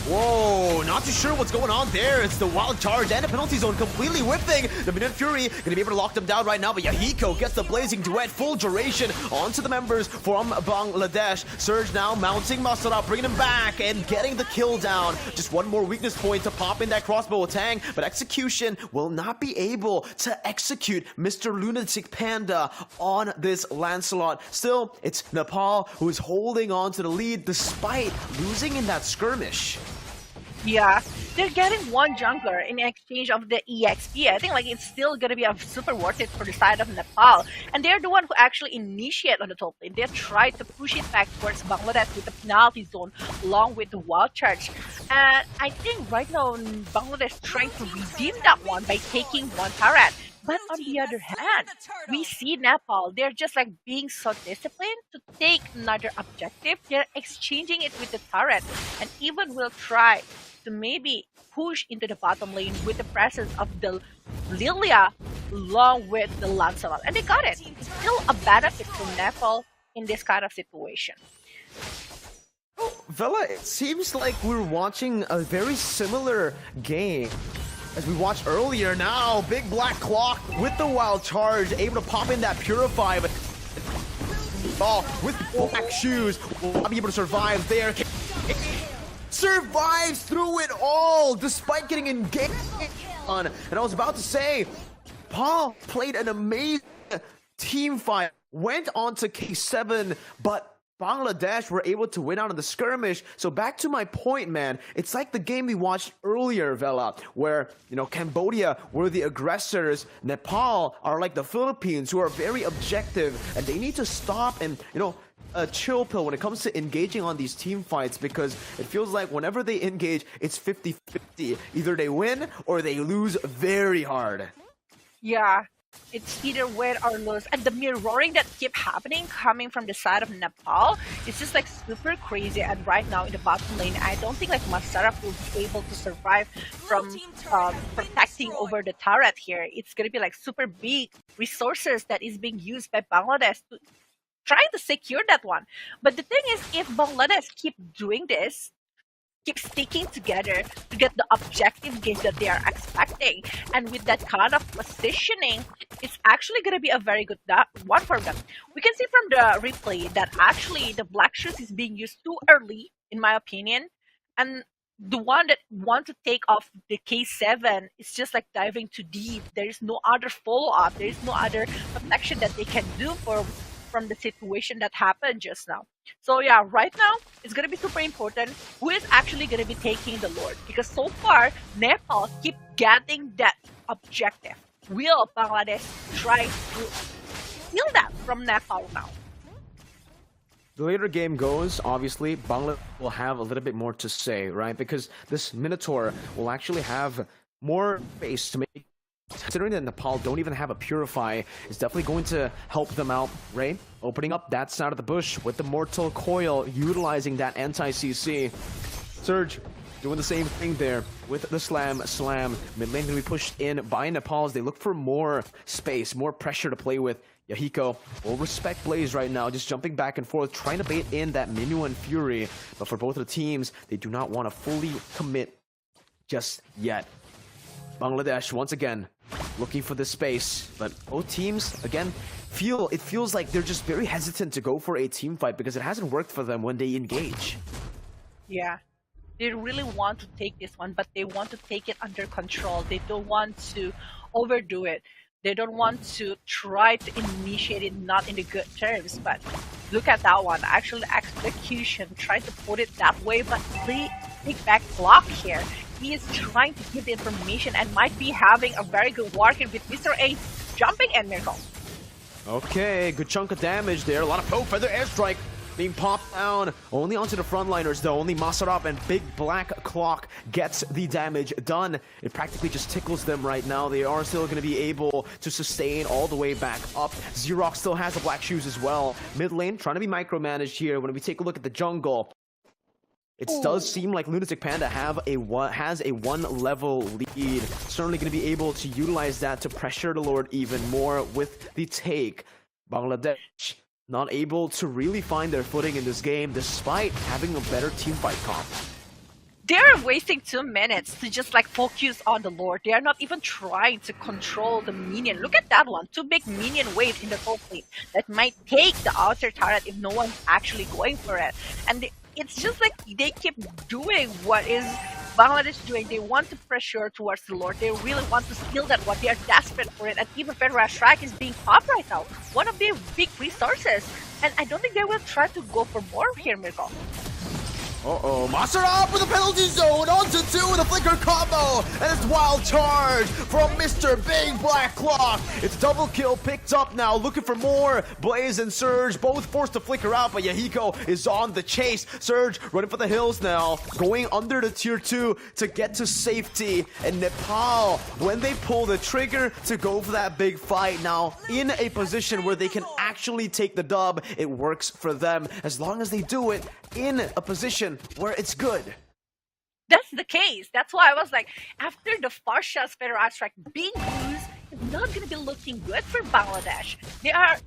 Whoa, not too sure what's going on there. It's the wild charge and the penalty zone completely whipping. The Midnight Fury gonna be able to lock them down right now, but Yahiko gets the blazing duet, full duration onto the members from Bangladesh. Surge now mounting Masarap, bringing him back and getting the kill down. Just one more weakness point to pop in that crossbow tang, but execution will not be able to execute Mr. Lunatic Panda on this Lancelot. Still, it's Nepal who is holding on to the lead despite losing in that skirmish. Yeah, they're getting one jungler in exchange of the EXP. I think like it's still gonna be super worth it for the side of Nepal. And they're the one who actually initiate on the top lane. They try to push it back towards Bangladesh with the penalty zone along with the wild charge. And I think right now Bangladesh trying to redeem that one by taking one turret. But on the other hand, we see Nepal, they're just like being so disciplined to take another objective. They're exchanging it with the turret, and even will try to maybe push into the bottom lane with the presence of the Lilia along with the Lancelot. And they got it. It's still a benefit for Nepal in this kind of situation. Vela, it seems like we're watching a very similar game as we watched earlier. Now, big black clock with the wild charge, able to pop in that purify, but with black shoes will not be able to survive there. Survives through it all despite getting engaged on. And I was about to say, Paul played an amazing team fight, went on to K7, but Bangladesh were able to win out of the skirmish. So back to my point, man, it's like the game we watched earlier, Vela, where, you know, Cambodia were the aggressors, Nepal are like the Philippines, who are very objective, and they need to stop and, you know, a chill pill when it comes to engaging on these team fights, because it feels like whenever they engage, it's 50-50. Either they win or they lose very hard. Yeah, it's either win or lose. And the mirroring that keep happening coming from the side of Nepal, it's just like super crazy. And right now in the bottom lane, I don't think like Masarap will be able to survive from protecting over the turret here. It's gonna be like super big resources that is being used by Bangladesh to trying to secure that one. But the thing is, if Bangladesh keep doing this, keep sticking together to get the objective gains that they are expecting, and with that kind of positioning, it's actually going to be a very good one for them. We can see from the replay that actually the black shoes is being used too early, in my opinion, and the one that want to take off the K7 is just like diving too deep. There is no other follow-up, there is no other protection that they can do from the situation that happened just now. So yeah, right now, it's going to be super important who is actually going to be taking the Lord. Because so far, Nepal keep getting that objective. Will Bangladesh try to steal that from Nepal now? The later game goes, obviously, Bangladesh will have a little bit more to say, right? Because this Minotaur will actually have more space to make. Considering that Nepal don't even have a Purify, it's definitely going to help them out. Ray, opening up that side of the bush with the Mortal Coil, utilizing that anti-CC. Surge doing the same thing there with the slam. Mid lane going to be pushed in by Nepal as they look for more space, more pressure to play with. Yahiko will respect Blaze right now, just jumping back and forth, trying to bait in that Minuan Fury. But for both of the teams, they do not want to fully commit just yet. Bangladesh, once again, looking for the space, but both teams, again, feels like they're just very hesitant to go for a team fight because it hasn't worked for them when they engage. Yeah. They really want to take this one, but they want to take it under control. They don't want to overdo it. They don't want to try to initiate it not in the good terms. But look at that one. Actually, execution, trying to put it that way, but big back block here. He is trying to give the information and might be having a very good war here with Mr. A jumping and Miracle. Okay, good chunk of damage there. A lot of poke feather airstrike being popped down. Only onto the frontliners though. Only Masarap and Big Black Clock gets the damage done. It practically just tickles them right now. They are still going to be able to sustain all the way back up. Xerox still has the black shoes as well. Mid lane trying to be micromanaged here. When we take a look at the jungle, it does seem like Lunatic Panda has a one level lead. Certainly going to be able to utilize that to pressure the Lord even more with the take. Bangladesh not able to really find their footing in this game despite having a better teamfight comp. They're wasting 2 minutes to just like focus on the Lord. They are not even trying to control the minion. Look at that one. 2 big minion waves in the top lane that might take the outer turret if no one's actually going for it. And it's just like they keep doing what is Bangladesh doing. They want to pressure towards the Lord. They really want to steal that one. They are desperate for it. And even Federal Strike is being popped right now. One of their big resources. And I don't think they will try to go for more here, Miracle. Uh-oh, Masarap with a penalty zone, onto 2 with a flicker combo, and it's wild charge from Mr. Big Black Clock. It's double kill picked up now, looking for more. Blaze and Surge both forced to flicker out, but Yahiko is on the chase. Surge running for the hills now, going under the tier 2 to get to safety. And Nepal, when they pull the trigger to go for that big fight now, in a position where they can actually take the dub, it works for them as long as they do it in a position where it's good. That's the case. That's why I was like, after the Farsha's Federal Strike being used, it's not going to be looking good for Bangladesh. They are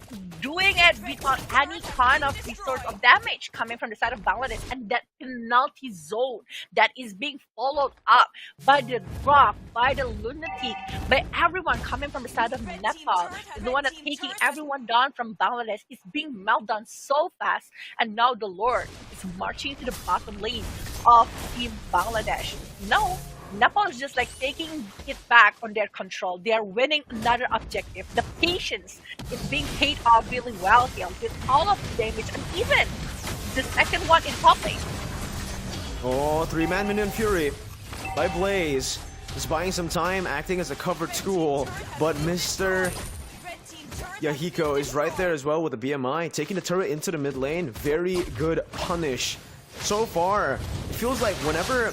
doing it without any kind of resource of damage coming from the side of Bangladesh, and that penalty zone that is being followed up by the drop, by the lunatic, by everyone coming from the side of Nepal, the one that's taking everyone down from Bangladesh is being melted down so fast, and now the Lord is marching to the bottom lane of Team Bangladesh. No, Nepal is just like taking it back on their control. They are winning another objective. The patience is being paid off really well here with all of the damage and even the second one in top lane. Oh, 3-man Minion Fury by Blaze. Just buying some time, acting as a covered tool, but Mr. Yahiko is right there as well with the BMI, taking the turret into the mid lane. Very good punish. So far, it feels like whenever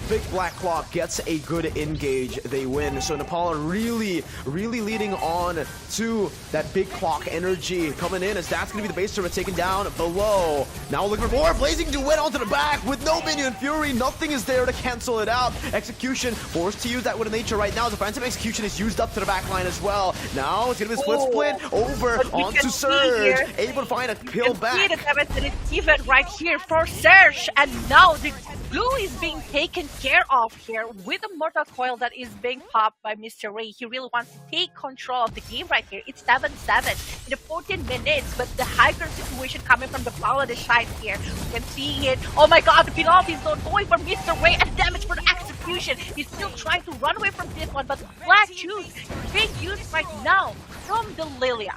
Big Black Clock gets a good engage, they win. So Nepal are really leading on to that Big Clock energy coming in, as that's going to be the base turret taken down below. Now looking for more. Blazing Duet onto the back with no Minion Fury. Nothing is there to cancel it out. Execution forced to use that with a nature right now. The Phantom Execution is used up to the back line as well. Now it's going to be a split over onto Surge. Able to find a kill back. The damage that is given right here for Surge, and now the blue is being taken care of here with a Mortal Coil that is being popped by Mr. Ray. He really wants to take control of the game right here. It's 7-7 in the 14 minutes, but the hyper situation coming from the Bangladesh side here. You can see it. Oh my god, the penalty zone going for Mr. Ray, and damage for the execution. He's still trying to run away from this one, but Black Shoes is being used right now from the Lilia.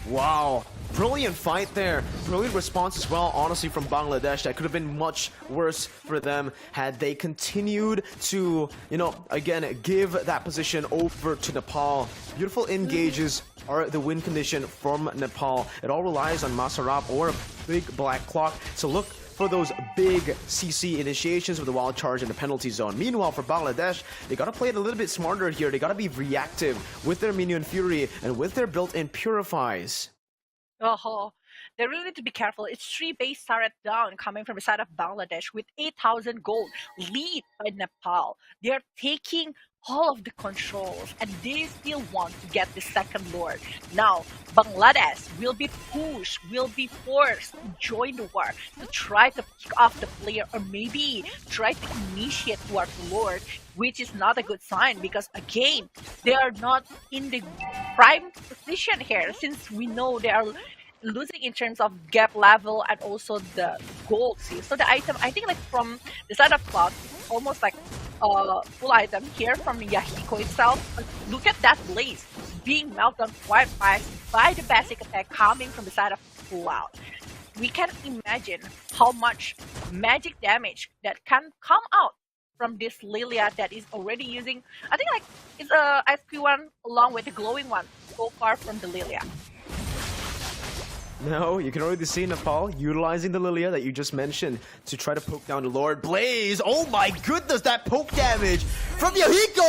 Wow. Brilliant fight there. Brilliant response as well, honestly, from Bangladesh. That could have been much worse for them had they continued to, again, give that position over to Nepal. Beautiful engages are the win condition from Nepal. It all relies on Masarap or Big Black Clock to look for those big CC initiations with the wild charge in the penalty zone. Meanwhile, for Bangladesh, they gotta play it a little bit smarter here. They gotta be reactive with their Minion Fury and with their built-in Purifies. Oh, they really need to be careful. It's 3 base turret down coming from the side of Bangladesh with 8,000 gold, lead by Nepal. They are taking all of the controls, and they still want to get the second Lord. Now, Bangladesh will be pushed, will be forced to join the war to try to pick off the player, or maybe try to initiate towards the Lord, which is not a good sign because, again, they are not in the prime position here, since we know they are losing in terms of gap level and also the gold seal. So the item, I think, like from the side of Cloud, it's almost like a full item here from Yahiko itself. But look at that blaze being melted down quite fast by the basic attack coming from the side of Cloud. We can imagine how much magic damage that can come out from this Lilia that is already using, I think, like it's a SP1 along with the glowing one so far from the Lilia. No, you can already see Nepal utilizing the Lilia that you just mentioned to try to poke down the Lord Blaze. Oh my goodness, that poke damage from Yahiko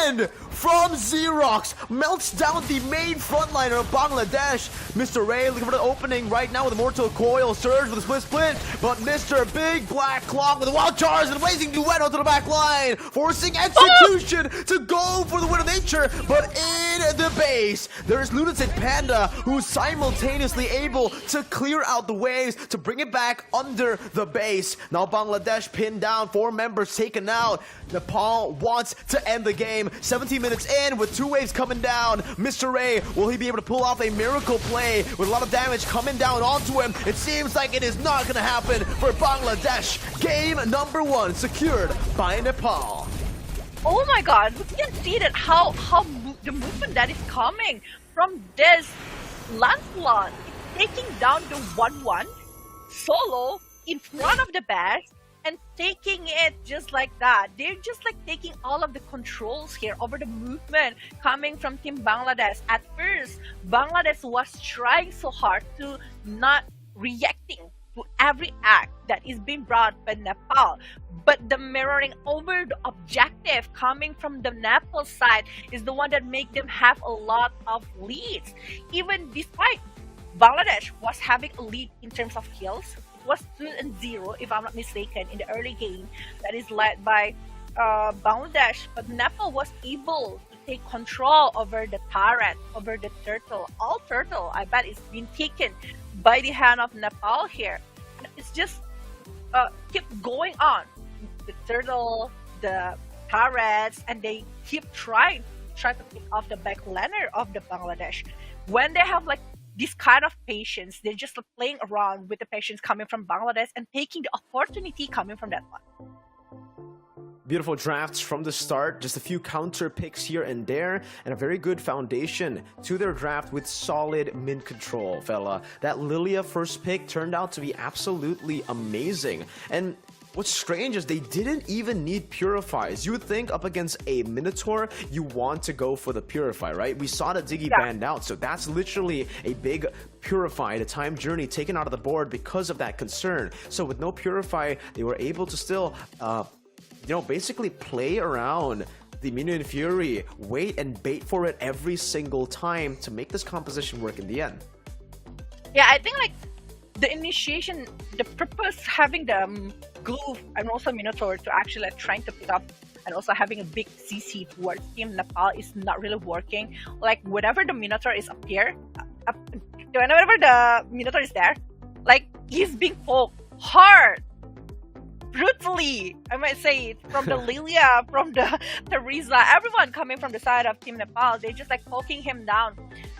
and from Xerox melts down the main frontliner of Bangladesh. Mr. Ray looking for the opening right now with a Mortal Coil, Surge with a split, but Mr. Big Black Clock with a Wild Charge and a Blazing Duet onto the back line, forcing Execution to go for the win of nature, but in the base, there's Lunatic Panda who's simultaneously able to clear out the waves to bring it back under the base. Now Bangladesh pinned down, 4 members taken out. Nepal wants to end the game. 17 minutes in with 2 waves coming down. Mr. Ray, will he be able to pull off a miracle play with a lot of damage coming down onto him? It seems like it is not going to happen for Bangladesh. Game number 1 secured by Nepal. Oh my god, we can see that how the movement that is coming from this Lancelot taking down the 1-1 solo in front of the base and taking it just like that. They're just like taking all of the controls here over the movement coming from Team Bangladesh. At first, Bangladesh was trying so hard to not reacting to every act that is being brought by Nepal, but the mirroring over the objective coming from the Nepal side is the one that make them have a lot of leads. Even despite Bangladesh was having a lead in terms of kills, it was 2-0 if I'm not mistaken in the early game that is led by Bangladesh, but Nepal was able to take control over the turret, over the turtle. All turtle, I bet, is being taken by the hand of Nepal here. It's just keep going on. The turtle, the turrets, and they keep trying to pick off the back laner of the Bangladesh. When they have like this kind of patience, they're just playing around with the patience coming from Bangladesh and taking the opportunity coming from that one. Beautiful drafts from the start, just a few counter picks here and there, and a very good foundation to their draft with solid mid control, fella. That Lilia first pick turned out to be absolutely amazing. And what's strange is they didn't even need Purifies. You would think up against a Minotaur, you want to go for the Purify, right? We saw the Diggy banned out, so that's literally a big Purify, the time journey taken out of the board because of that concern. So with no Purify, they were able to still basically play around the Minion Fury, wait and bait for it every single time to make this composition work in the end. Yeah, I think like the initiation, the purpose having the glue and also Minotaur to actually like trying to pick up and also having a big CC towards Team Nepal is not really working. Like whenever the Minotaur is up here, whenever the Minotaur is there, like he's being poked hard, brutally, I might say it, from the Lilia, from the Teresa, everyone coming from the side of Team Nepal, they're just like poking him down.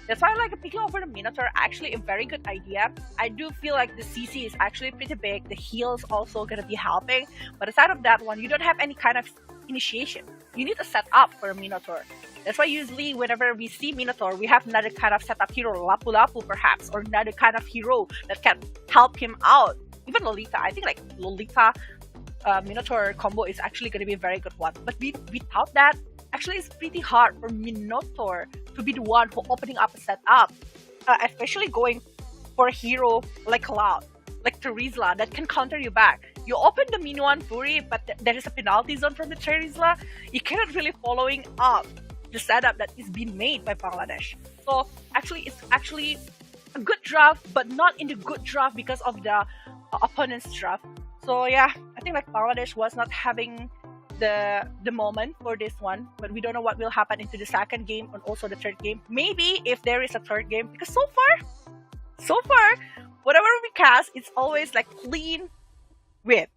That's why like picking over the Minotaur actually a very good idea. I do feel like the CC is actually pretty big, the heal's also gonna be helping, but aside of that one, you don't have any kind of initiation. You need to set up for a Minotaur. That's why usually whenever we see Minotaur, we have another kind of setup hero, Lapu Lapu perhaps, or another kind of hero that can help him out. Even Lolita, I think like Lolita Minotaur combo is actually going to be a very good one. But without that, actually it's pretty hard for Minotaur to be the one who opening up a setup, especially going for a hero like Cloud, like Teresa that can counter you back. You open the Minuan Fury, but there is a penalty zone from the Teresa. You cannot really following up the setup that is being made by Bangladesh. So actually, it's actually a good draft, but not in the good draft because of the opponent's draft. So yeah, I think like Bangladesh was not having the moment for this one, but we don't know what will happen into the second game and also the third game. Maybe if there is a third game, because so far, whatever we cast, it's always like clean win.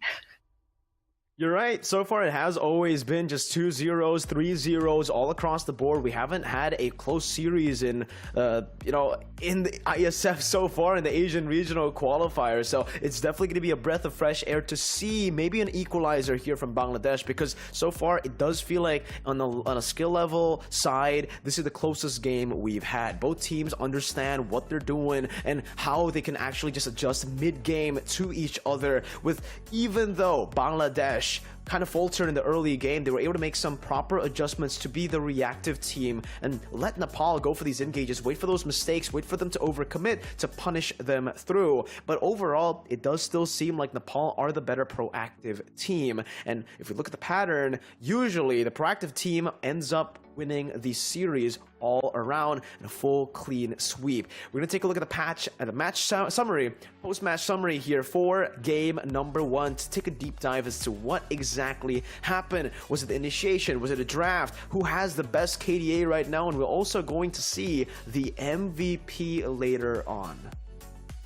You're right. So far, it has always been just 2-0s, 3-0s all across the board. We haven't had a close series in, in the ISF so far in the Asian Regional Qualifiers. So it's definitely going to be a breath of fresh air to see maybe an equalizer here from Bangladesh, because so far it does feel like on a skill level side, this is the closest game we've had. Both teams understand what they're doing and how they can actually just adjust mid-game to each other. With even though Bangladesh kind of faltered in the early game, they were able to make some proper adjustments to be the reactive team and let Nepal go for these engages, wait for those mistakes, wait for them to overcommit to punish them through. But overall, it does still seem like Nepal are the better proactive team. And if we look at the pattern, usually the proactive team ends up winning the series all around in a full clean sweep. We're going to take a look at the match summary, post-match summary here for game number 1 to take a deep dive as to what exactly happened. Was it the initiation? Was it a draft? Who has the best KDA right now? And we're also going to see the MVP later on.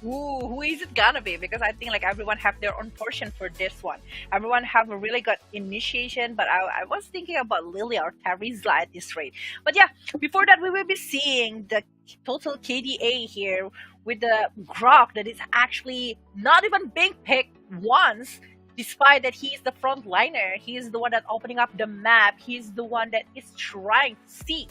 Ooh, who is it gonna be? Because I think like everyone have their own portion for this one. Everyone have a really good initiation, but I was thinking about Lily or Theresa at this rate. But yeah, before that we will be seeing the total KDA here with the Grok that is actually not even being picked once, despite that he is the frontliner. He is the one that opening up the map. He's the one that is trying to see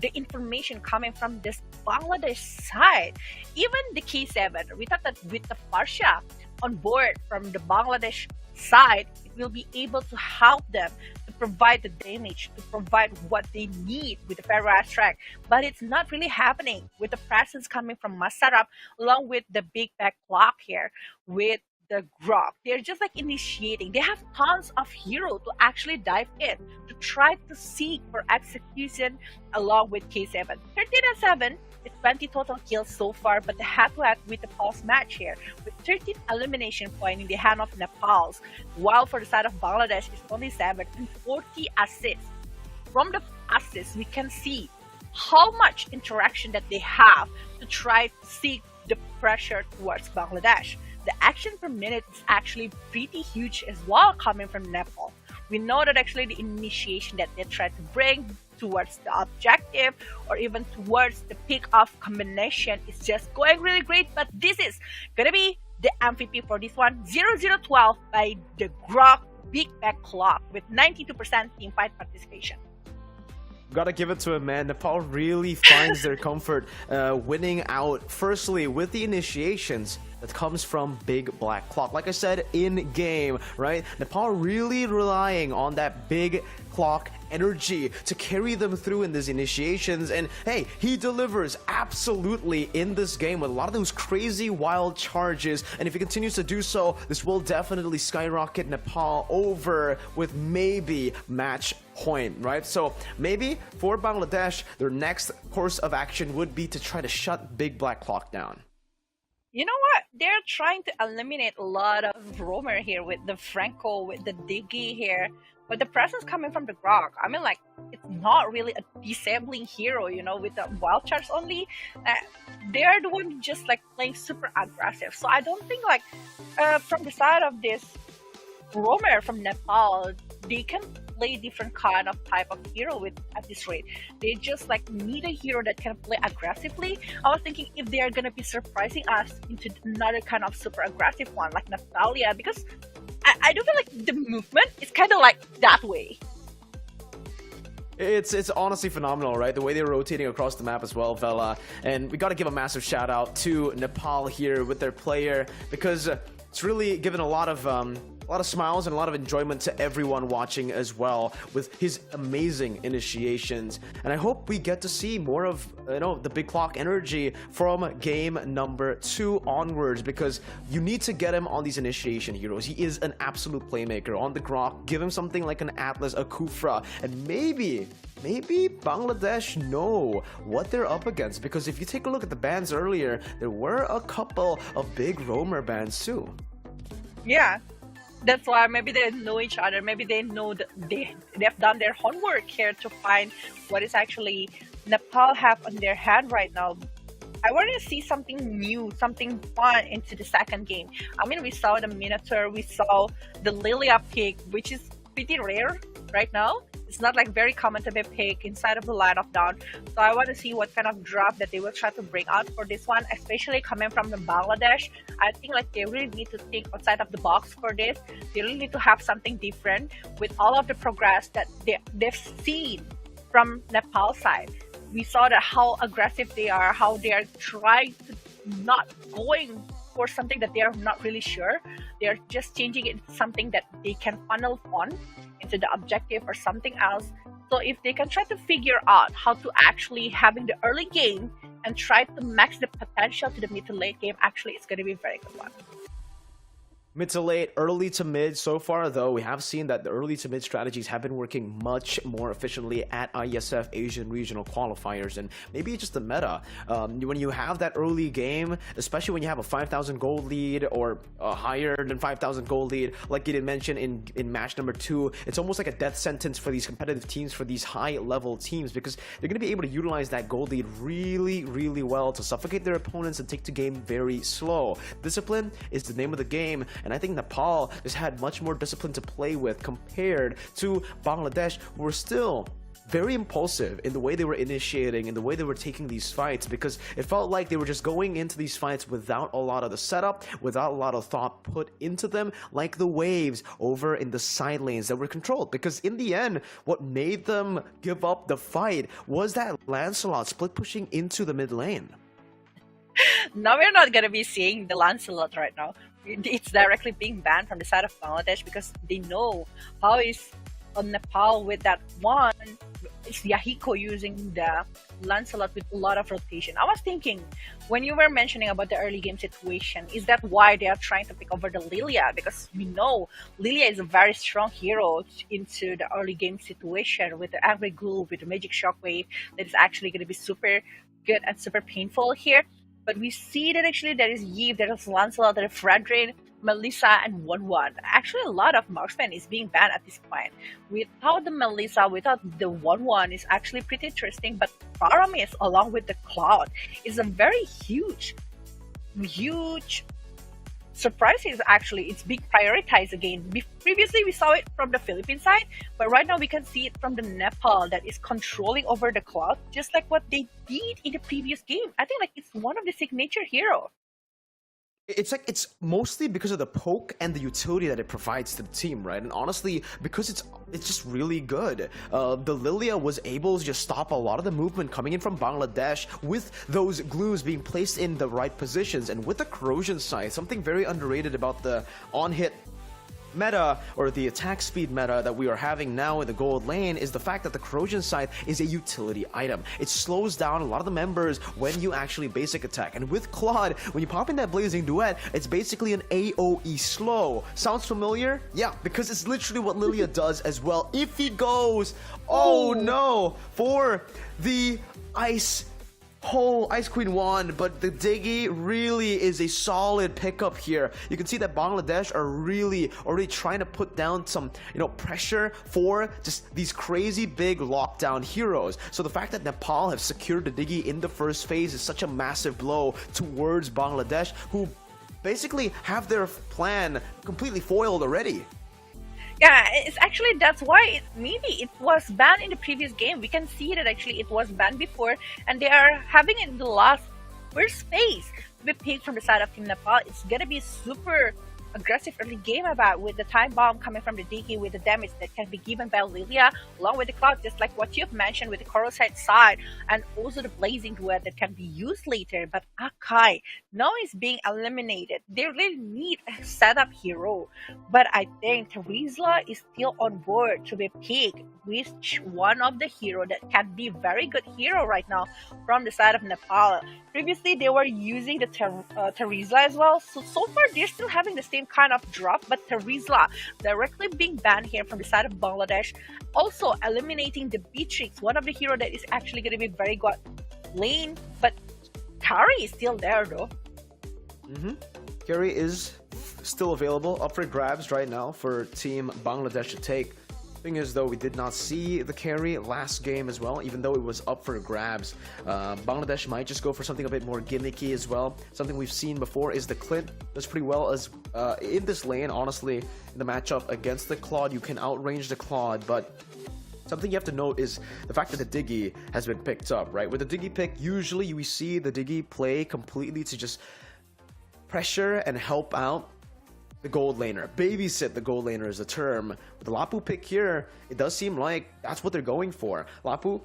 the information coming from this Bangladesh side. Even the K7, we thought that with the Farsha on board from the Bangladesh side, it will be able to help them to provide the damage, to provide what they need with the Ferraz track. But it's not really happening with the presence coming from Masarap along with the big back clock here with the Grok. They're just like initiating. They have tons of hero to actually dive in to try to seek for execution along with K7. 13-7 is 20 total kills so far, but the head-to-head with the Pulse match here with 13 elimination point in the hand of Nepal's, while for the side of Bangladesh is only 7 and 40 assists. From the assists, we can see how much interaction that they have to try to seek the pressure towards Bangladesh. The action per minute is actually pretty huge as well coming from Nepal. We know that actually the initiation that they try to bring towards the objective or even towards the pick-off combination is just going really great, but this is gonna be the MVP for this one. 0-0-12 by the Grok Big Back Clock with 92% team fight participation. Gotta give it to him, man. Nepal really finds their comfort winning out, firstly, with the initiations that comes from Big Black Clock. Like I said, in game, right? Nepal really relying on that Big Clock energy to carry them through in these initiations, and hey, he delivers absolutely in this game with a lot of those crazy wild charges, and if he continues to do so, this will definitely skyrocket Nepal over with maybe match point, right? So maybe for Bangladesh, their next course of action would be to try to shut Big Black Clock down. You know what? They're trying to eliminate a lot of roamer here with the Franco, with the Diggy here. But the presence coming from the Grok, I mean, like, it's not really a disabling hero, you know, with the wild charge only. They're the one just, like, playing super aggressive. So I don't think, like, from the side of this roamer from Nepal, they can play different kind of type of hero with at this rate. They just like need a hero that can play aggressively. I was thinking if they are gonna be surprising us into another kind of super aggressive one like Natalia, because I do feel like the movement is kind of like that way. It's honestly phenomenal, right? The way they're rotating across the map as well, Vela. And we got to give a massive shout out to Nepal here with their player, because it's really given a lot of smiles and a lot of enjoyment to everyone watching as well with his amazing initiations. And I hope we get to see more of the Big Clock energy from game number 2 onwards, because you need to get him on these initiation heroes. He is an absolute playmaker on the Grok. Give him something like an Atlas, a Kufra, and maybe Bangladesh know what they're up against, because if you take a look at the bans earlier, there were a couple of big roamer bans too. Yeah. That's why maybe they know each other. Maybe they know that they've done their homework here to find what is actually Nepal have on their hand right now. I want to see something new, something fun into the second game. I mean, we saw the Minotaur, we saw the Lilia pick, which is pretty rare right now. It's not like very common to be picked inside of the line of Dawn. So I want to see what kind of draft that they will try to bring out for this one, especially coming from the Bangladesh. I think like they really need to think outside of the box for this. They really need to have something different with all of the progress that they've seen from Nepal side. We saw that how aggressive they are, how they are trying to not going for something that they are not really sure. They are just changing it into something that they can funnel on into the objective or something else. So if they can try to figure out how to actually having the early game and try to max the potential to the mid to late game, actually it's going to be a very good one. Mid to late, early to mid. So far, though, we have seen that the early to mid strategies have been working much more efficiently at IESF Asian Regional Qualifiers, and maybe it's just the meta. When you have that early game, especially when you have a 5,000 gold lead or a higher than 5,000 gold lead, like you did mention in match number 2, it's almost like a death sentence for these competitive teams, for these high-level teams, because they're going to be able to utilize that gold lead really, really well to suffocate their opponents and take the game very slow. Discipline is the name of the game. And I think Nepal has had much more discipline to play with compared to Bangladesh, who were still very impulsive in the way they were initiating, in the way they were taking these fights, because it felt like they were just going into these fights without a lot of the setup, without a lot of thought put into them, like the waves over in the side lanes that were controlled. Because in the end, what made them give up the fight was that Lancelot split pushing into the mid lane. Now we're not going to be seeing the Lancelot right now. It's directly being banned from the side of Bangladesh because they know how is Nepal with that one. It's Yahiko using the Lancelot with a lot of rotation. I was thinking, when you were mentioning about the early game situation, is that why they are trying to pick over the Lilia? Because we know Lilia is a very strong hero into the early game situation with the Angry Ghoul, with the Magic Shockwave, that is actually going to be super good and super painful here. But we see that actually there is Yves, there is Lancelot, there is Fredrin, Melissa, and 1-1. Actually, a lot of marksmen is being banned at this point. Without the Melissa, without the 1-1 is actually pretty interesting. But Paramis, along with the Cloud, is a very huge surprise. Is actually it's being prioritized again. Previously, we saw it from the Philippine side, but right now we can see it from the Nepal that is controlling over the Cloud, just like what they did in the previous game. I think like it's one of the signature heroes. It's like it's mostly because of the poke and the utility that it provides to the team, right? And honestly, because it's just really good. The Lilia was able to just stop a lot of the movement coming in from Bangladesh with those glues being placed in the right positions, and with the corrosion side, something very underrated about the on-hit meta or the attack speed meta that we are having now in the gold lane is the fact that the corrosion side is a utility item. It slows down a lot of the members when you actually basic attack, and with Claude, when you pop in that blazing duet, it's basically an AoE slow. Sounds familiar? Yeah, because it's literally what Lilia does as well. If he goes, oh no, for the Ice Queen wand, but the Diggy really is a solid pickup here. You can see that Bangladesh are really already trying to put down some, pressure for just these crazy big lockdown heroes. So the fact that Nepal have secured the Diggy in the first phase is such a massive blow towards Bangladesh, who basically have their plan completely foiled already. Yeah, it's actually that's why maybe it was banned in the previous game. We can see that actually it was banned before, and they are having it in the first phase to be picked from the side of Team Nepal. It's gonna be super aggressive early game about with the time bomb coming from the Diggy, with the damage that can be given by Lilia, along with the Cloud, just like what you've mentioned with the Corosite side, and also the Blazing Duet that can be used later. But Akai now is being eliminated. They really need a setup hero, but I think Terizla is still on board to be picked, which one of the hero that can be very good hero right now from the side of Nepal. Previously, they were using the Terizla as well, so far they're still having the same kind of drop, but Terizla directly being banned here from the side of Bangladesh, also eliminating the Beatrix, one of the hero that is actually going to be very good lane, but Kari is still there though. Kari is still available, up for grabs right now for Team Bangladesh to take. Thing is, though, we did not see the carry last game as well, even though it was up for grabs. Bangladesh might just go for something a bit more gimmicky as well. Something we've seen before is the Clint does pretty well as in this lane, honestly, in the matchup against the Claude. You can outrange the Claude, but something you have to note is the fact that the Diggy has been picked up, right? With the Diggy pick, usually we see the Diggy play completely to just pressure and help out the gold laner. Babysit the gold laner is a term. With the Lapu pick here, it does seem like that's what they're going for. Lapu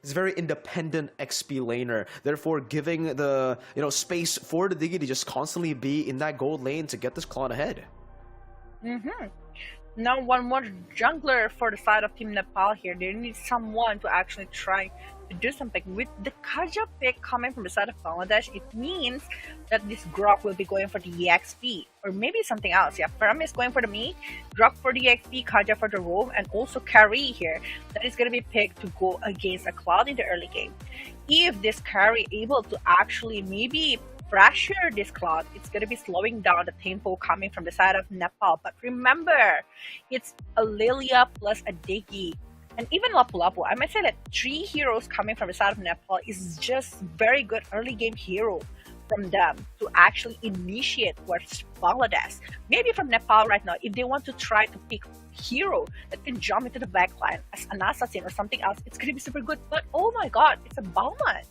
is a very independent XP laner, therefore giving the space for the Diggy to just constantly be in that gold lane to get this Claude ahead. Now one more jungler for the side of Team Nepal here. They need someone to actually try to do something. With the Kaja pick coming from the side of Bangladesh, it means that this Grok will be going for the EXP or maybe something else. Yeah, Param is going for the meat, Grok for the EXP, Kaja for the roam, and also Carry here that is going to be picked to go against a Cloud in the early game. If this Carry able to actually maybe pressure this Cloud, it's going to be slowing down the tempo coming from the side of Nepal. But remember, it's a Lilia plus a Diggy. And even Lapu Lapu, I might say that 3 heroes coming from the side of Nepal is just very good early game hero from them to actually initiate towards Bangladesh. Maybe from Nepal right now, if they want to try to pick hero that can jump into the backline as an assassin or something else, it's going to be super good. But oh my god, it's a Bauman.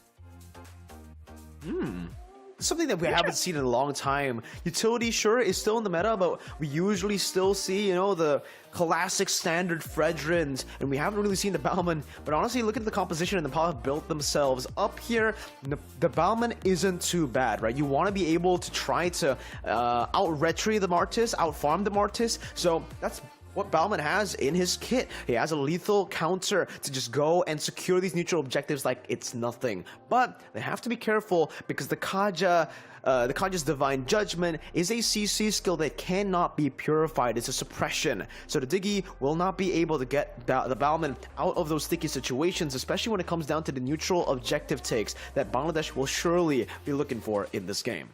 Something that we haven't seen in a long time. Utility, sure, is still in the meta, but we usually still see, the classic standard Fredrins, and we haven't really seen the Bauman. But honestly, look at the composition and the Nepal have built themselves up here. The Bauman isn't too bad, right? You want to be able to try to out-retry the Martis, out-farm the Martis, so that's what Bauman has in his kit. He has a lethal counter to just go and secure these neutral objectives like it's nothing. But they have to be careful because the Kaja's Divine Judgment is a CC skill that cannot be purified. It's a suppression. So the Diggy will not be able to get the Bauman out of those sticky situations, especially when it comes down to the neutral objective takes that Bangladesh will surely be looking for in this game.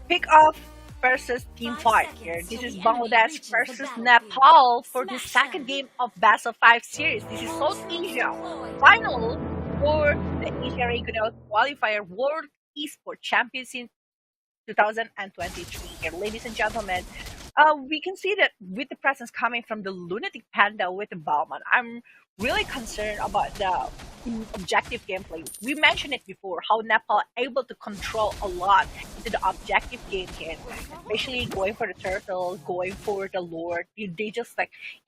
Pick off versus Team Fight here. This is Bangladesh versus Nepal for the second game of Best of 5 series. This is South Asia final for the Asia Regional Qualifier World Esports Championship 2023 here. Ladies and gentlemen, we can see that with the presence coming from the Lunatic Panda with the Bauman, I'm really concerned about the objective gameplay. We mentioned it before, how Nepal able to control a lot into the objective game here, especially going for the turtle, going for the lord. They just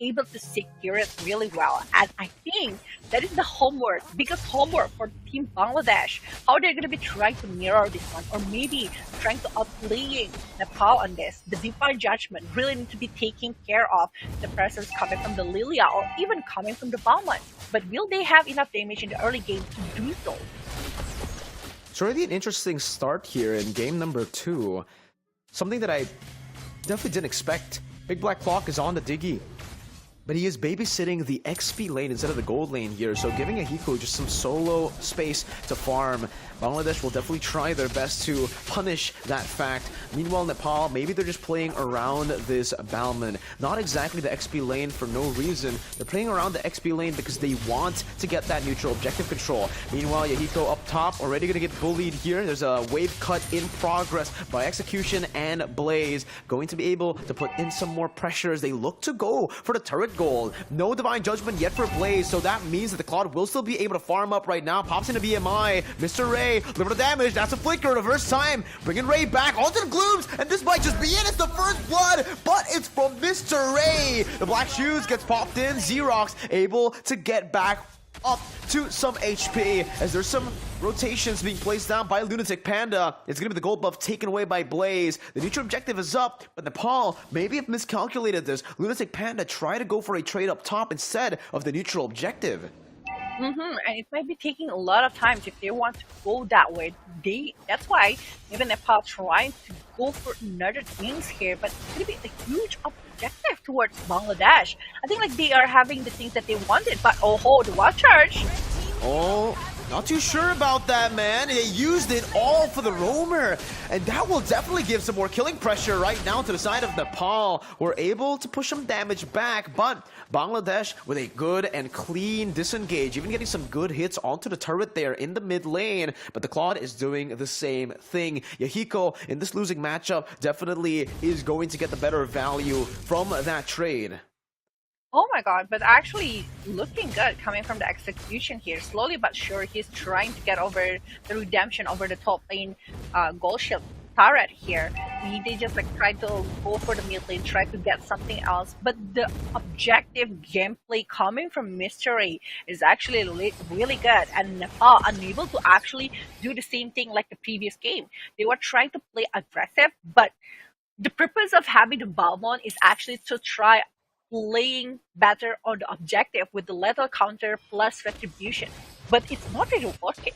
able to secure it really well, and I think that is the homework, biggest homework for Team Bangladesh, how they're going to be trying to mirror this one, or maybe trying to outplaying Nepal on this. The Divine Judgment really need to be taking care of the presence coming from the Lilia or even coming from the Bauman. But will they have enough damage in the early game to do so? It's already an interesting start here in game number 2. Something that I definitely didn't expect. Big Black Clock is on the Diggy, but he is babysitting the XP lane instead of the gold lane here, so giving Ahiko just some solo space to farm. Bangladesh will definitely try their best to punish that fact. Meanwhile, Nepal, maybe they're just playing around this Bauman. Not exactly the XP lane for no reason. They're playing around the XP lane because they want to get that neutral objective control. Meanwhile, Yahiko up top, already going to get bullied here. There's a wave cut in progress by Execution and Blaze. Going to be able to put in some more pressure as they look to go for the turret gold. No Divine Judgment yet for Blaze, so that means that the Cloud will still be able to farm up right now. Pops into BMI. Mr. Ray, little damage. That's a flicker. Reverse time. Bringing Ray back onto the glooms, and this might just be it. It's the first blood, but it's from Mr. Ray. The Black Shoes gets popped in. Xerox able to get back up to some HP as there's some rotations being placed down by Lunatic Panda. It's gonna be the gold buff taken away by Blaze. The neutral objective is up, but Nepal maybe have miscalculated this. Lunatic Panda try to go for a trade up top instead of the neutral objective. And it might be taking a lot of time if they want to go that way. That's why even Nepal trying to go for another things here, but it's going to be a huge objective towards Bangladesh. I think they are having the things that they wanted, but oh, the wild charge. Oh, Not too sure about that, man. They used it all for the roamer, and that will definitely give some more killing pressure right now to the side of Nepal. We're able to push some damage back, but Bangladesh with a good and clean disengage, even getting some good hits onto the turret there in the mid lane, but the Claude is doing the same thing. Yahiko in this losing matchup definitely is going to get the better value from that trade. Oh my god, but actually looking good coming from the execution here. Slowly but sure, he's trying to get over the redemption over the top lane gold shield turret here. They just like try to go for the mid lane, try to get something else. But the objective gameplay coming from Mr. A is actually really good. And Nepal unable to actually do the same thing like the previous game. They were trying to play aggressive, but the purpose of having the Balmond is actually to try playing better on the objective with the lethal counter plus retribution, but it's not really working.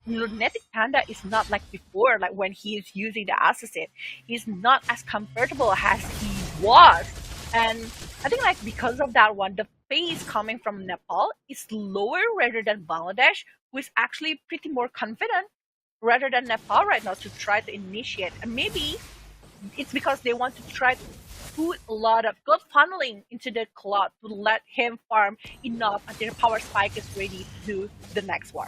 Lunatic Panda is not like before, like when he is using the assassin. He's not as comfortable as he was, and I think like because of that one, the pace coming from Nepal is lower rather than Bangladesh, who is actually pretty more confident rather than Nepal right now to try to initiate. And maybe it's because they want to try to put a lot of good funneling into the Claude to let him farm enough until power spike is ready to do the next war.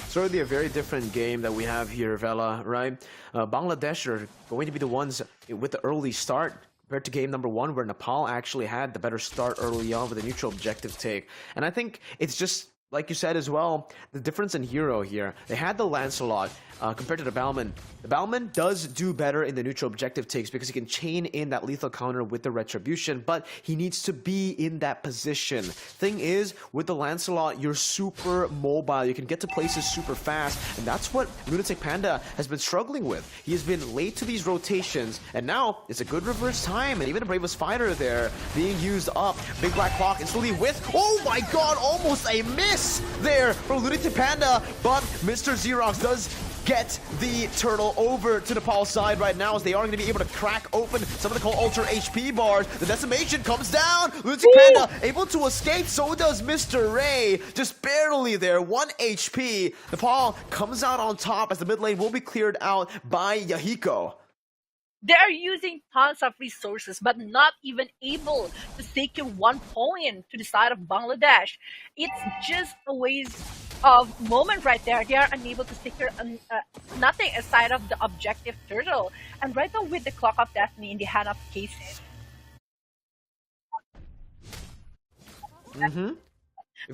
Certainly a very different game that we have here, Vela, right? Bangladesh are going to be the ones with the early start compared to game number 1, where Nepal actually had the better start early on with a neutral objective take. And I think it's just, like you said as well, the difference in hero here. They had the Lancelot compared to the Balmond. The Balmond does do better in the neutral objective takes because he can chain in that lethal counter with the retribution, but he needs to be in that position. Thing is, with the Lancelot, you're super mobile. You can get to places super fast, and that's what Lunatic Panda has been struggling with. He has been late to these rotations, and now it's a good reverse time, and even the Bravest Fighter there being used up. Big Black Clock instantly with, oh my god, almost a miss there from Lunatic Panda, but Mr. Xerox does get the turtle over to Nepal's side right now, as they are going to be able to crack open some of the Ultra HP bars. The decimation comes down. Lunatic Panda able to escape, so does Mr. Ray. Just barely there, 1 HP. Nepal comes out on top as the mid lane will be cleared out by Yahiko. They're using tons of resources, but not even able to secure 1 point to the side of Bangladesh. It's just a waste of moment right there. They are unable to secure nothing aside of the objective turtle. And right now with the Clock of Destiny in the hand of Casey. If you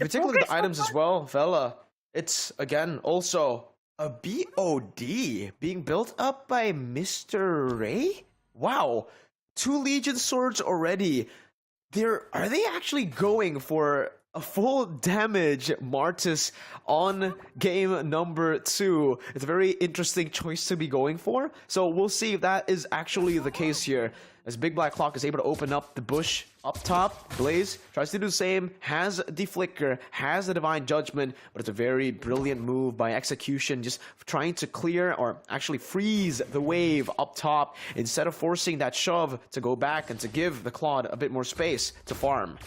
take a look at the items as well, Vela, it's again also a BOD being built up by Mr. Ray? Wow. 2 Legion swords already. Are they actually going for a full damage Martis on game number 2? It's a very interesting choice to be going for. So we'll see if that is actually the case here. As Big Black Clock is able to open up the bush up top, Blaze tries to do the same, has the Flicker, has the Divine Judgment, but it's a very brilliant move by execution, just trying to clear or actually freeze the wave up top instead of forcing that shove to go back and to give the Claude a bit more space to farm.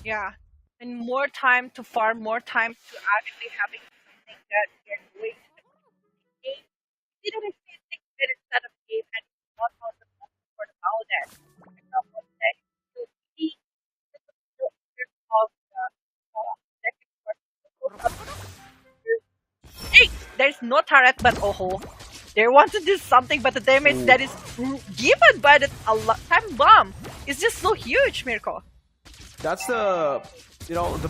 Yeah, and more time to farm, more time to actually having something that they're doing. They didn't say 6 minutes set of game and not on the for the Bangladesh. Hey, there's no turret, but oh, they want to do something, but the damage that is given by the time bomb is just so huge, Mirko. That's the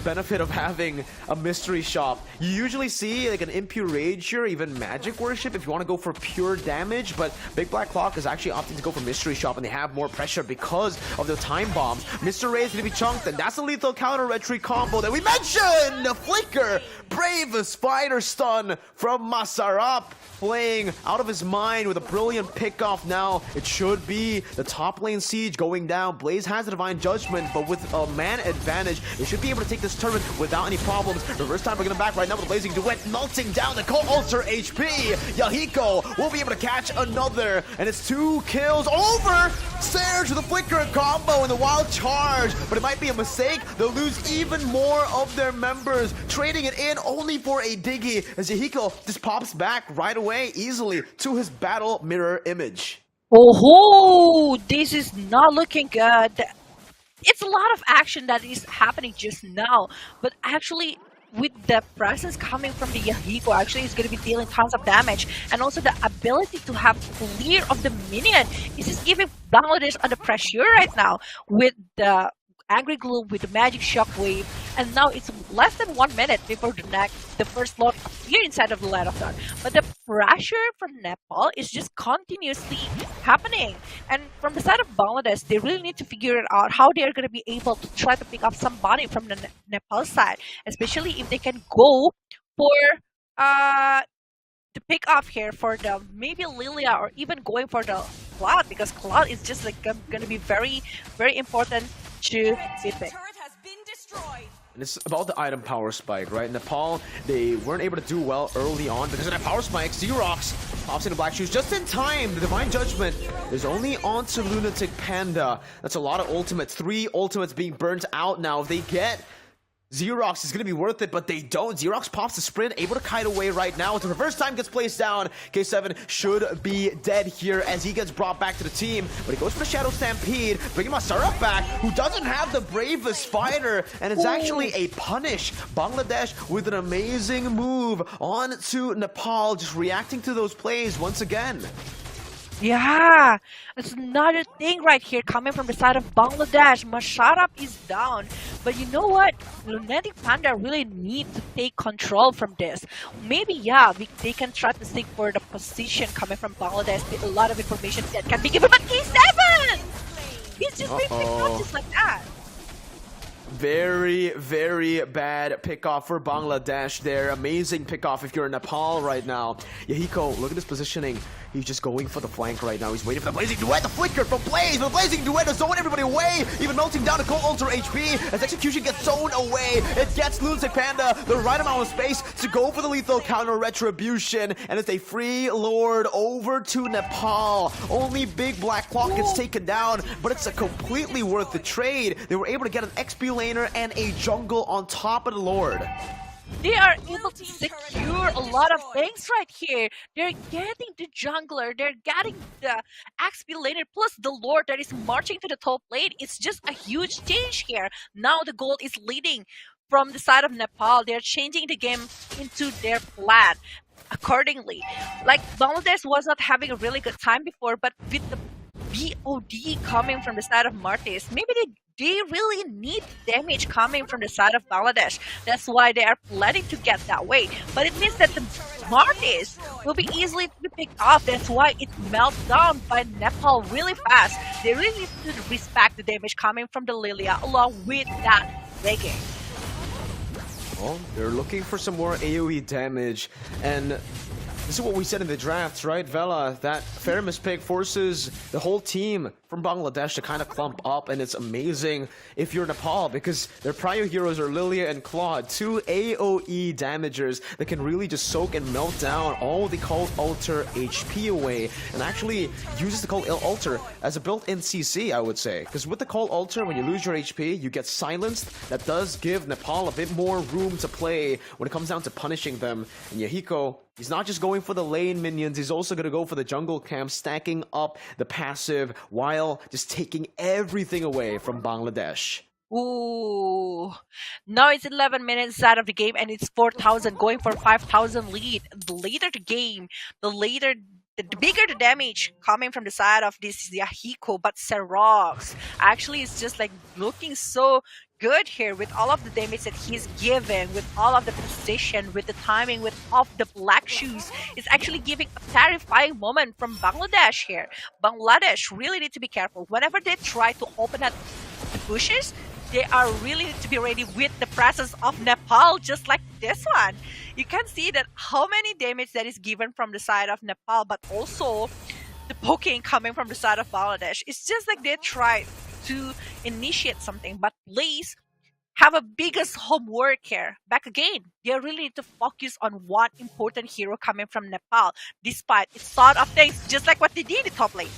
benefit of having a mystery shop. You usually see like an Impure Rage or even Magic Worship if you want to go for pure damage, but Big Black Clock is actually opting to go for mystery shop, and they have more pressure because of the time bombs. Mr. Ray is going to be chunked, and that's the lethal counter retry combo that we mentioned. The Flicker, Bravest Fighter stun from Masarap, playing out of his mind with a brilliant pickoff. Now it should be the top lane siege going down. Blaze has the Divine Judgment, but with a man advantage, it should be able to take this tournament without any problems. Reverse time bringing him back right now with a blazing duet, melting down the Cold Ultra HP. Yahiko will be able to catch another, and it's 2 kills over. Surge with a flicker combo and the wild charge, but it might be a mistake. They'll lose even more of their members, trading it in only for a Diggy as Yahiko just pops back right away easily to his battle mirror image. Oh, this is not looking good. It's a lot of action that is happening just now, but actually with the presence coming from the Yahiko, actually is going to be dealing tons of damage, and also the ability to have clear of the minion is just giving Bangladesh under pressure right now with the Angry Gloom, with the Magic Shockwave, and now it's less than 1 minute before the first lot appear inside of the Land of Dawn. But the pressure from Nepal is just continuously happening. And from the side of Bangladesh, they really need to figure it out how they are going to be able to try to pick up somebody from the Nepal side, especially if they can go for the pick up here for the maybe Lilia or even going for the Cloud, because Cloud is just like going to be very, very important to be picked. And it's about the item power spike, right? Nepal, they weren't able to do well early on because of that power spike. Xerox pops into Black Shoes just in time. The Divine Judgment is only on to Lunatic Panda. That's a lot of ultimates. 3 ultimates being burnt out now. If they get Xerox, is going to be worth it, but they don't. Xerox pops the sprint, able to kite away right now. The reverse time gets placed down. K7 should be dead here as he gets brought back to the team, but he goes for the Shadow Stampede, bringing Masaraf back, who doesn't have the bravest fighter, and it's actually a punish. Bangladesh with an amazing move on to Nepal, just reacting to those plays once again. Yeah, it's another thing right here coming from the side of Bangladesh. Masharap is down, but you know what? Lunatic Panda really need to take control from this. Maybe, yeah, they can try to stick for the position coming from Bangladesh with a lot of information that can be given, but K7! He's just being picked up just like that. Very, very bad pickoff for Bangladesh there. Amazing pickoff if you're in Nepal right now. Yahiko, look at his positioning. He's just going for the flank right now. He's waiting for the Blazing Duet, the flicker from Blaze. The Blazing Duet is throwing everybody away, even melting down to Cold Ultra HP as Execution gets thrown away. It gets Lunatic Panda the right amount of space to go for the lethal counter Retribution, and it's a free Lord over to Nepal. Only Big Black Clock gets taken down, but it's a completely worth the trade. They were able to get an XP laner and a jungle on top of the Lord. They are able to secure a lot of things right here. They're getting the jungler, they're getting the XP laner, plus the Lord that is marching to the top lane. It's just a huge change here. Now the gold is leading from the side of Nepal. They're changing the game into their plan accordingly. Like, Bangladesh was not having a really good time before, but with the BOD coming from the side of Martis, maybe they really need damage coming from the side of Bangladesh. That's why they are planning to get that way. But it means that the Martis will be easily to be picked off. That's why it melts down by Nepal really fast. They really need to respect the damage coming from the Lilia along with that begging. Well, they're looking for some more AoE damage, and this is what we said in the drafts, right, Vela? That Faramis pick forces the whole team from Bangladesh to kind of clump up, and it's amazing if you're Nepal because their prior heroes are Lilia and Claude, 2 AoE damagers that can really just soak and melt down all the Cold Ultra HP away, and actually uses the Cold Ultra as a built-in CC, I would say. Because with the Cold Ultra, when you lose your HP, you get silenced. That does give Nepal a bit more room to play when it comes down to punishing them. And Yahiko, he's not just going for the lane minions, he's also going to go for the jungle camp, stacking up the passive while just taking everything away from Bangladesh. Ooh, now it's 11 minutes out of the game and it's 4,000 going for 5,000 lead. The later the game, the bigger the damage coming from the side of this Yahiko, but Serox actually is just like looking so good here with all of the damage that he's given, with all of the precision, with the timing, with all of the black shoes. It's actually giving a terrifying moment from Bangladesh here. Bangladesh really need to be careful. Whenever they try to open up the bushes, they are really need to be ready with the presence of Nepal, just like this one. You can see that how many damage that is given from the side of Nepal, but also the poking coming from the side of Bangladesh. It's just like they try to initiate something, but Blaze have a biggest homework here. Back again, they really need to focus on one important hero coming from Nepal, despite its sort of things, just like what they did in top lane.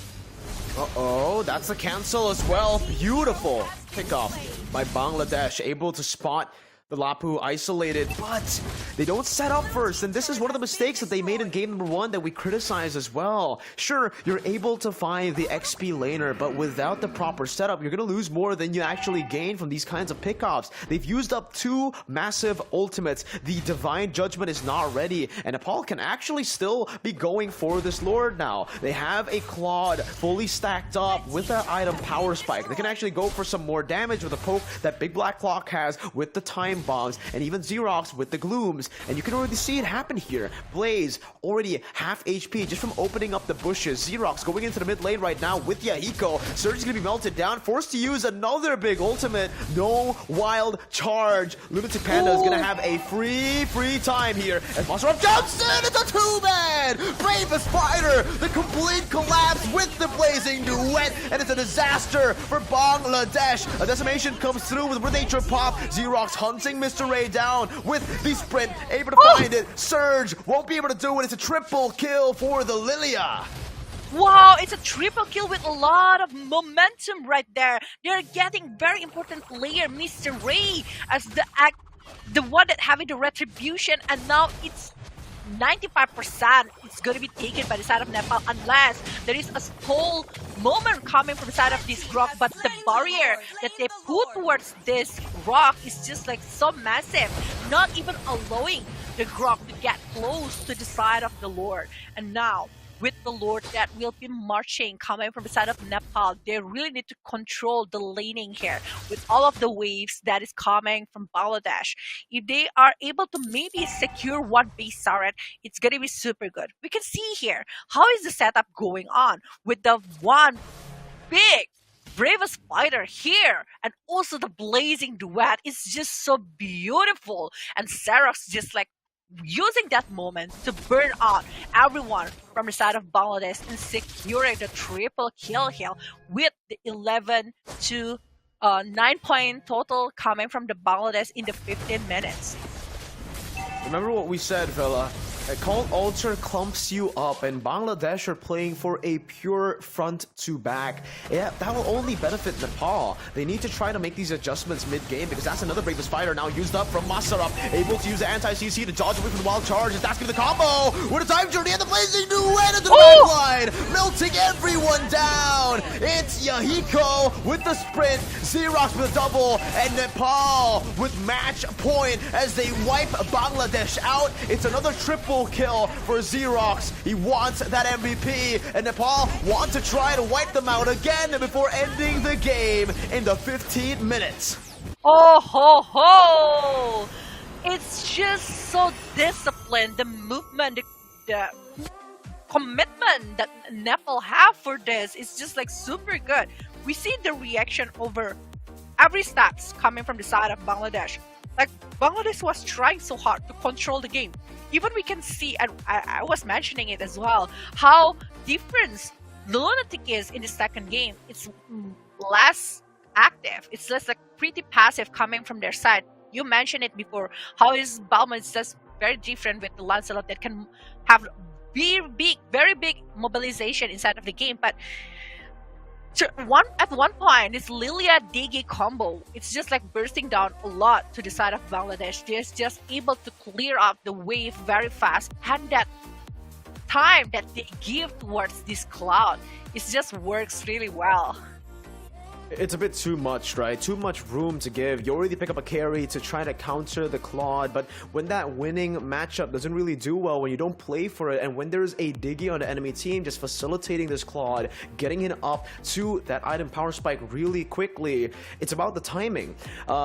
Uh-oh, that's a cancel as well. Beautiful kickoff by Bangladesh, able to spot the Lapu isolated, but they don't set up first, and this is one of the mistakes that they made in game number 1 that we criticize as well. Sure, you're able to find the XP laner, but without the proper setup, you're gonna lose more than you actually gain from these kinds of pickoffs. They've used up 2 massive ultimates. The Divine Judgment is not ready, and Nepal can actually still be going for this Lord now. They have a Claude fully stacked up with that item Power Spike. They can actually go for some more damage with a poke that Big Black Clock has with the time bombs, and even Xerox with the glooms, and you can already see it happen here. Blaze already half HP just from opening up the bushes. Xerox going into the mid lane right now with Yahiko. Surge is gonna be melted down, forced to use another big ultimate. No wild charge. Lunatic Panda is gonna have a free time here as Monster jumps in. It's a 2-man. Bravest Fighter, the complete collapse with the blazing duet, and it's a disaster for Bangladesh. A decimation comes through with Nature Pop. Xerox hunting Mr. Ray down with the sprint, able to find it. Surge won't be able to do it. It's a triple kill for the Lilia. Wow, it's a triple kill with a lot of momentum right there. They're getting very important player, Mr. Ray, as the one that having the retribution, and now it's 95% it's going to be taken by the side of Nepal unless there is a stall moment coming from the side of this rock, but the barrier that they put towards this rock is just like so massive, not even allowing the rock to get close to the side of the Lord. And now with the Lord that will be marching coming from the side of Nepal, they really need to control the laning here with all of the waves that is coming from Bangladesh. If they are able to maybe secure one base turret, it's gonna be super good. We can see here how is the setup going on with the one big bravest fighter here, and also the blazing duet is just so beautiful, and Xerox just like using that moment to burn out everyone from the side of Bangladesh and securing the triple kill here with the 11 to 9 point total coming from the Bangladesh in the 15 minutes. Remember what we said, Villa. Cold Ultra clumps you up, and Bangladesh are playing for a pure front to back. Yeah, that will only benefit Nepal. They need to try to make these adjustments mid-game, because that's another bravest fighter now used up from Masarap, able to use the anti-CC to dodge away from the wild charge. It's asking the combo with a time journey and the blazing duet into the red line, melting everyone down. It's Yahiko with the sprint, Xerox with a double, and Nepal with match point as they wipe Bangladesh out. It's another triple kill for Xerox. He wants that MVP, and Nepal want to try to wipe them out again before ending the game in the 15 minutes. Oh ho ho! It's just so disciplined. The movement, the commitment that Nepal have for this is just like super good. We see the reaction over every steps coming from the side of Bangladesh. Like Bangladesh was trying so hard to control the game. Even we can see, and I was mentioning it as well, how different Lunatic is in the second game. It's less active. It's less like pretty passive coming from their side. You mentioned it before, how is Balma is just very different with the Lancelot that can have very big mobilization inside of the game. But at one point, this Lilia Digi combo, it's just like bursting down a lot to the side of Bangladesh. They're just able to clear up the wave very fast, and that time that they give towards this cloud, it just works really well. It's a bit too much, right? Too much room to give. You already pick up a carry to try to counter the Claude, but when that winning matchup doesn't really do well, when you don't play for it, and when there's a Diggy on the enemy team just facilitating this Claude, getting it up to that item Power Spike really quickly, it's about the timing.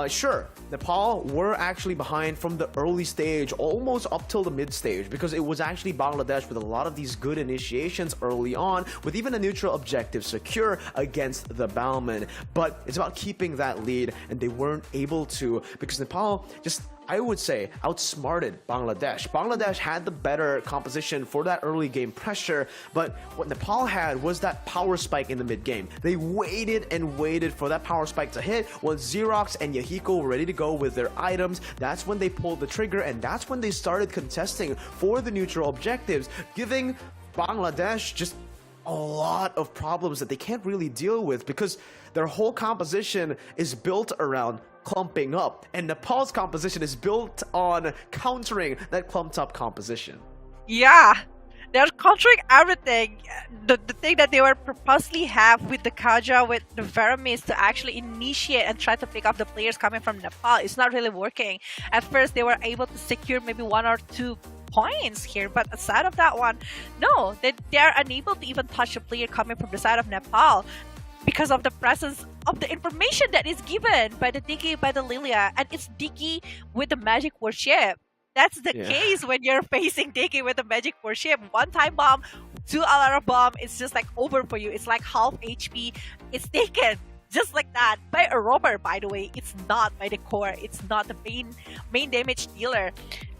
Sure, Nepal were actually behind from the early stage, almost up till the mid stage, because it was actually Bangladesh with a lot of these good initiations early on, with even a neutral objective secure against the Balman. but it's about keeping that lead, and they weren't able to because Nepal just, I would say, outsmarted Bangladesh. Bangladesh had the better composition for that early game pressure, but what Nepal had was that power spike in the mid game. They waited and waited for that power spike to hit. When Xerox and Yahiko were ready to go with their items, that's when they pulled the trigger, and that's when they started contesting for the neutral objectives, giving Bangladesh just a lot of problems that they can't really deal with because their whole composition is built around clumping up, and Nepal's composition is built on countering that clumped up composition. Yeah, they're countering everything. The thing that they were purposely have with the Kaja, with the Veramis to actually initiate and try to pick up the players coming from Nepal, it's not really working. At first, they were able to secure maybe 1 or 2 points here, but aside of that one, no, they are unable to even touch a player coming from the side of Nepal because of the presence of the information that is given by the Diggy, by the Lilia, and it's Diggy with the magic worship. That's the case when you're facing Diggy with the magic worship. 1 time bomb, 2 alarm bomb, it's just like over for you. It's like half HP. It's taken just like that by a robber, by the way. It's not by the core. It's not the main damage dealer.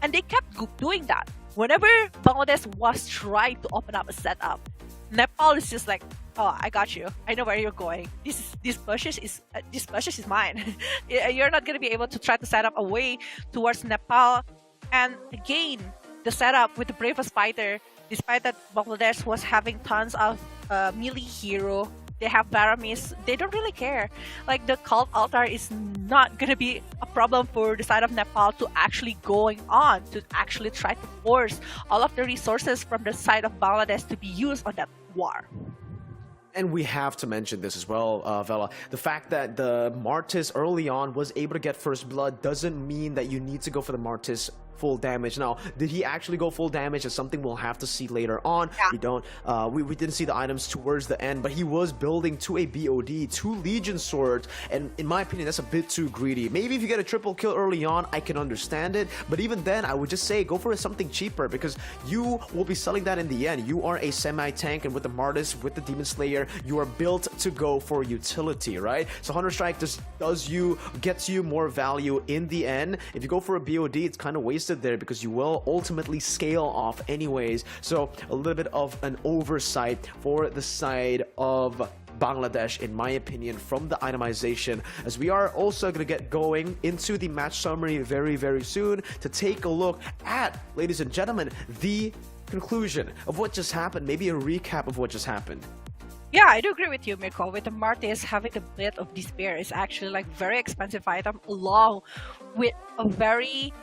And they kept doing that. Whenever Bangladesh was trying to open up a setup, Nepal is just like, oh, I got you. I know where you're going. This bushes is mine. You're not gonna be able to try to set up a way towards Nepal. And again, the setup with the bravest fighter, despite that Bangladesh was having tons of melee hero, they have Varamis, they don't really care. Like the cult altar is not gonna be a problem for the side of Nepal to actually going on to actually try to force all of the resources from the side of Bangladesh to be used on that war. And we have to mention this as well, Vela. The fact that the Martis early on was able to get first blood doesn't mean that you need to go for the Martis full damage. Now, did he actually go full damage? Is something we'll have to see later on. Yeah. We don't. We didn't see the items towards the end, but he was building to a BOD, 2 Legion swords, and in my opinion, that's a bit too greedy. Maybe if you get a triple kill early on, I can understand it, but even then, I would just say go for something cheaper because you will be selling that in the end. You are a semi-tank, and with the Martis, with the Demon Slayer, you are built to go for utility, right? So Hunter Strike just gets you more value in the end. If you go for a BOD, it's kind of wasted there because you will ultimately scale off anyways. So a little bit of an oversight for the side of Bangladesh, in my opinion, from the itemization, as we are also going to get going into the match summary very, very soon to take a look at, ladies and gentlemen, the conclusion of what just happened, maybe a recap of what just happened. Yeah, I do agree with you, Mirko. With the Martis, having a bit of despair is actually like very expensive item, along with a very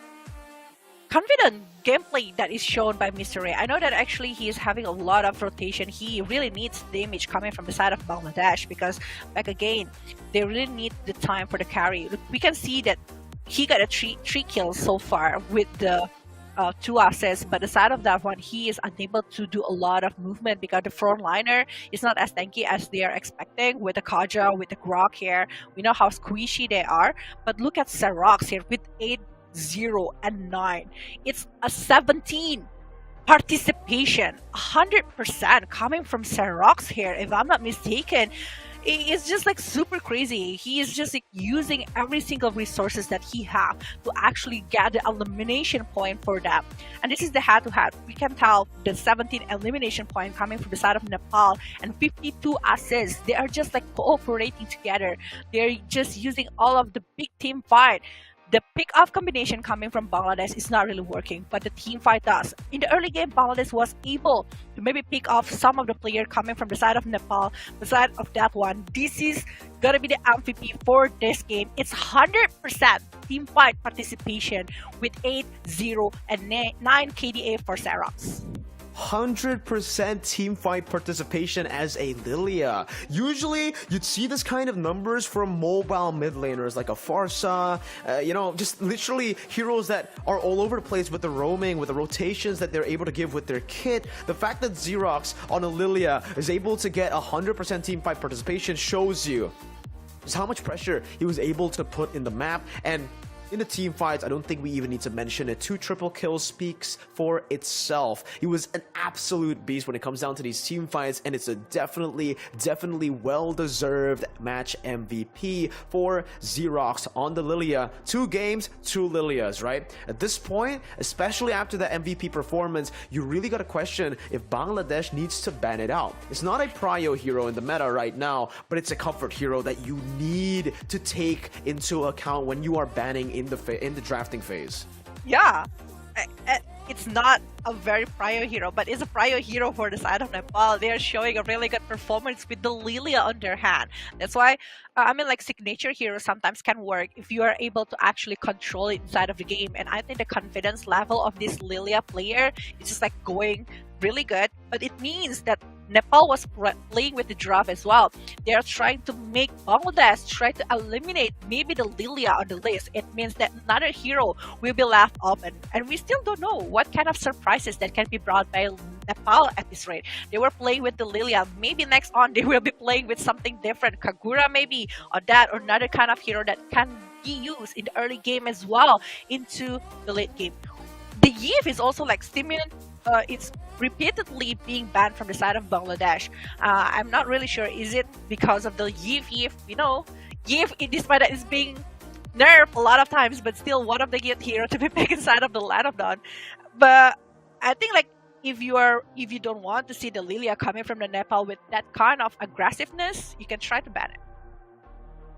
confident gameplay that is shown by Mr. Ray. I know that actually he is having a lot of rotation. He really needs damage coming from the side of Bangladesh because, back again, they really need the time for the carry. We can see that he got a three kills so far with the 2 assists, but aside of that one, he is unable to do a lot of movement because the frontliner is not as tanky as they are expecting with the Kaja, with the Grok here. We know how squishy they are, but look at Xerox here with 8, 0, and 9. It's a 17 participation, 100% coming from Xerox here, if I'm not mistaken. It's just like super crazy. He is just like using every single resources that he have to actually get the elimination point for that. And this is the head-to-head. We can tell the 17 elimination point coming from the side of Nepal and 52 assists. They are just like cooperating together. They're just using all of the big team fight. The pick-off combination coming from Bangladesh is not really working, but the team fight does. In the early game, Bangladesh was able to maybe pick off some of the players coming from the side of Nepal. Beside of that one, this is gonna be the MVP for this game. It's 100% team fight participation with 8, 0, and 9 KDA for Xerox. 100% team fight participation as a Lilia. Usually, you'd see this kind of numbers from mobile mid laners like a Farsa, you know, just literally heroes that are all over the place with the roaming, with the rotations that they're able to give with their kit. The fact that Xerox on a Lilia is able to get 100% team fight participation shows you just how much pressure he was able to put in the map. And in the team fights, I don't think we even need to mention it. 2 triple kills speaks for itself. He was an absolute beast when it comes down to these team fights, and it's a definitely well-deserved match MVP for Xerox on the Lilia. 2 games, 2 Lilias, right? At this point, especially after the MVP performance, you really got to question if Bangladesh needs to ban it out. It's not a prio hero in the meta right now, but it's a comfort hero that you need to take into account when you are banning in the drafting phase. Yeah, it's not a very prior hero, but it's a prior hero for the side of Nepal. They are showing a really good performance with the Lilia on their hand. That's why, I mean, like, signature heroes sometimes can work if you are able to actually control it inside of the game. And I think the confidence level of this Lilia player is just like going really good, but it means that Nepal was playing with the draft as well. They are trying to make Bangladesh try to eliminate maybe the Lilia on the list. It means that another hero will be left open, and we still don't know what kind of surprises that can be brought by Nepal at this rate. They were playing with the Lilia. Maybe next on they will be playing with something different, Kagura maybe, or that, or another kind of hero that can be used in the early game as well into the late game. The Yif is also like stimulant. It's repeatedly being banned from the side of Bangladesh. I'm not really sure. Is it because of the Yif? You know, Yif, despite that, is being nerfed a lot of times, but still one of the good heroes to be picked inside of the Land of Dawn. But I think, like, if you don't want to see the Lilia coming from the Nepal with that kind of aggressiveness, you can try to ban it.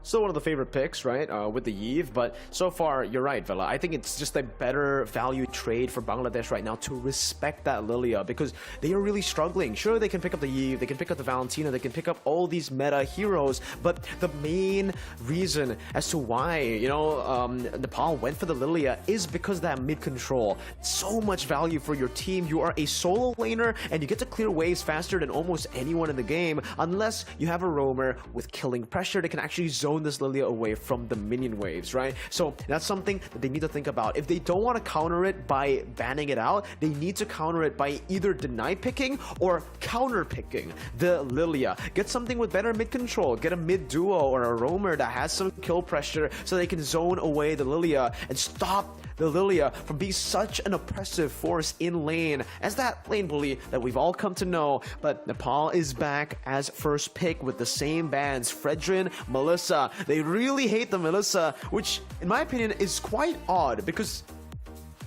Still one of the favorite picks, right, with the Yves, but so far, you're right, Vela. I think it's just a better value trade for Bangladesh right now to respect that Lilia, because they are really struggling. Sure, they can pick up the Yves, they can pick up the Valentina, they can pick up all these meta heroes, but the main reason as to why, you know, Nepal went for the Lilia is because that mid-control. So much value for your team. You are a solo laner, and you get to clear waves faster than almost anyone in the game, unless you have a roamer with killing pressure that can actually zone this Lilia away from the minion waves, right? So that's something that they need to think about. If they don't want to counter it by banning it out, they need to counter it by either deny picking or counter picking the Lilia. Get something with better mid control. Get a mid duo or a roamer that has some kill pressure so they can zone away the Lilia and stop the Lilia from being such an oppressive force in lane as that lane bully that we've all come to know. But Nepal is back as first pick with the same bans, Fredrin, Melissa. They really hate the Melissa, which in my opinion is quite odd because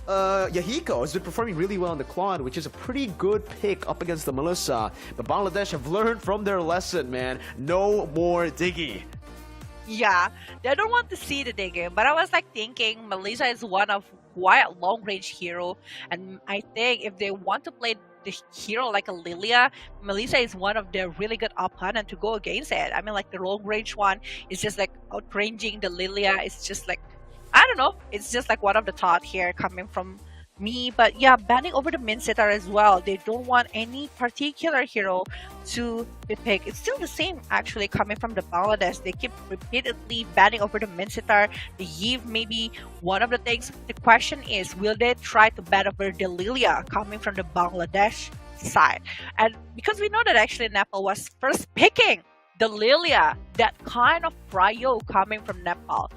Yahiko has been performing really well in the Claude, which is a pretty good pick up against the Melissa. But Bangladesh have learned from their lesson, man. No more Diggy. Yeah, they don't want to see the digging, but I was like thinking Melissa is one of quite a long-range hero, and I think if they want to play the hero like a Lilia, Melissa is one of their really good opponent to go against it. I mean, like the long-range one is just like outranging the Lilia. It's just like, I don't know, it's just like one of the thought here coming from me. But yeah, banning over the Min Sitar as well. They don't want any particular hero to be picked. It's still the same actually coming from the Bangladesh. They keep repeatedly banning over the Min Sitar. The Yves maybe one of the things. The question is, will they try to ban over the Lilia coming from the Bangladesh side? And because we know that actually Nepal was first picking the Lilia, that kind of prio coming from Nepal.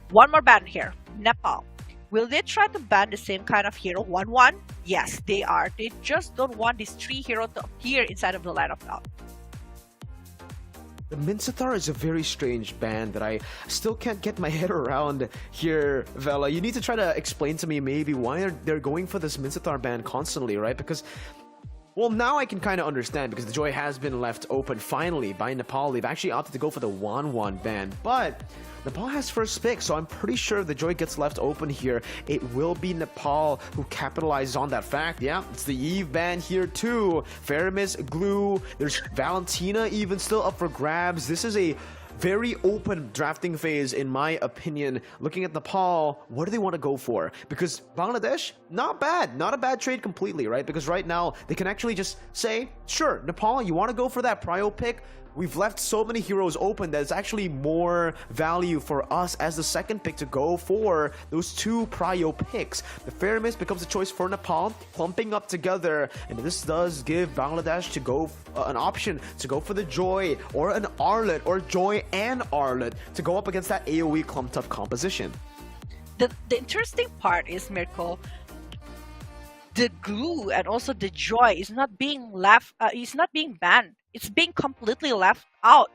One more ban here, Nepal. Will they try to ban the same kind of hero 1-1? Yes, they are. They just don't want these three heroes to appear inside of the Land of Dawn. The Min Sitar is a very strange ban that I still can't get my head around here, Vela. You need to try to explain to me maybe why they're going for this Min Sitar ban constantly, right? Because, well, now I can kind of understand because the Joy has been left open finally by Nepal. They've actually opted to go for the 1-1 ban, but Nepal has first pick, so I'm pretty sure if the Joy gets left open here, it will be Nepal who capitalizes on that fact. Yeah, it's the Eve ban here too. Faramis, Glue, there's Valentina even still up for grabs. This is a very open drafting phase in my opinion. Looking at Nepal, what do they want to go for? Because Bangladesh, not bad, not a bad trade completely, right? Because right now they can actually just say, sure, Nepal, you want to go for that prio pick? We've left so many heroes open that it's actually more value for us as the second pick to go for those two prio picks. The Faramis becomes a choice for Nepal, clumping up together, and this does give Bangladesh to go an option to go for the Joy or an Arlet or Joy and Arlet to go up against that AoE clumped up composition. the interesting part is, Mirko, the glue and also the joy is not being is not being banned. It's being completely left out.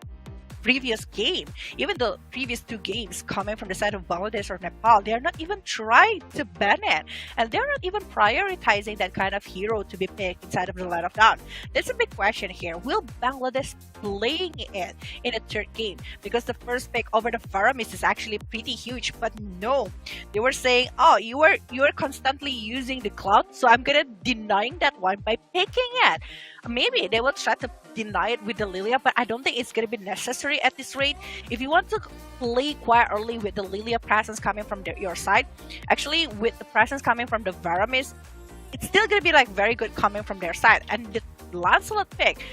Previous game, even the previous 2 games coming from the side of Bangladesh or Nepal, they are not even trying to ban it, and they're not even prioritizing that kind of hero to be picked inside of the Land of Dawn. That's a big question here. Will Bangladesh playing it in a 3rd game? Because the first pick over the Faramis is actually pretty huge, but no, they were saying, oh, you are constantly using the cloud, so I'm gonna denying that one by picking it. Maybe they will try to deny it with the Lilia, but I don't think it's going to be necessary at this rate. If you want to play quite early with the Lilia presence coming from your side, actually with the presence coming from the Varamis, it's still going to be like very good coming from their side. And the Lancelot pick,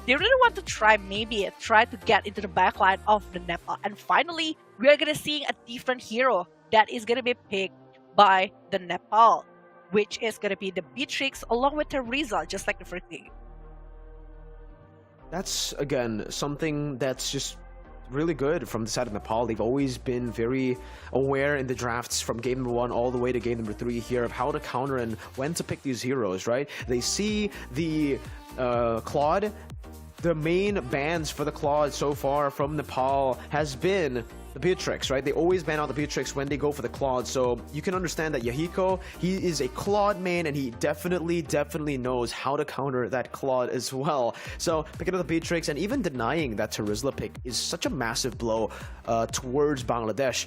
they really want to try to get into the backline of the Nepal. And finally, we are going to see a different hero that is going to be picked by the Nepal, which is going to be the Beatrix along with Teresa, just like the first game. That's, again, something that's just really good from the side of Nepal. They've always been very aware in the drafts from game number 1 all the way to game number 3 here of how to counter and when to pick these heroes, right? They see the Claude. The main bans for the Claude so far from Nepal has been the Beatrix, right? They always ban out the Beatrix when they go for the Claude, so you can understand that Yahiko, he is a Claude main, and he definitely knows how to counter that Claude as well. So picking up the Beatrix and even denying that Terizla pick is such a massive blow towards Bangladesh.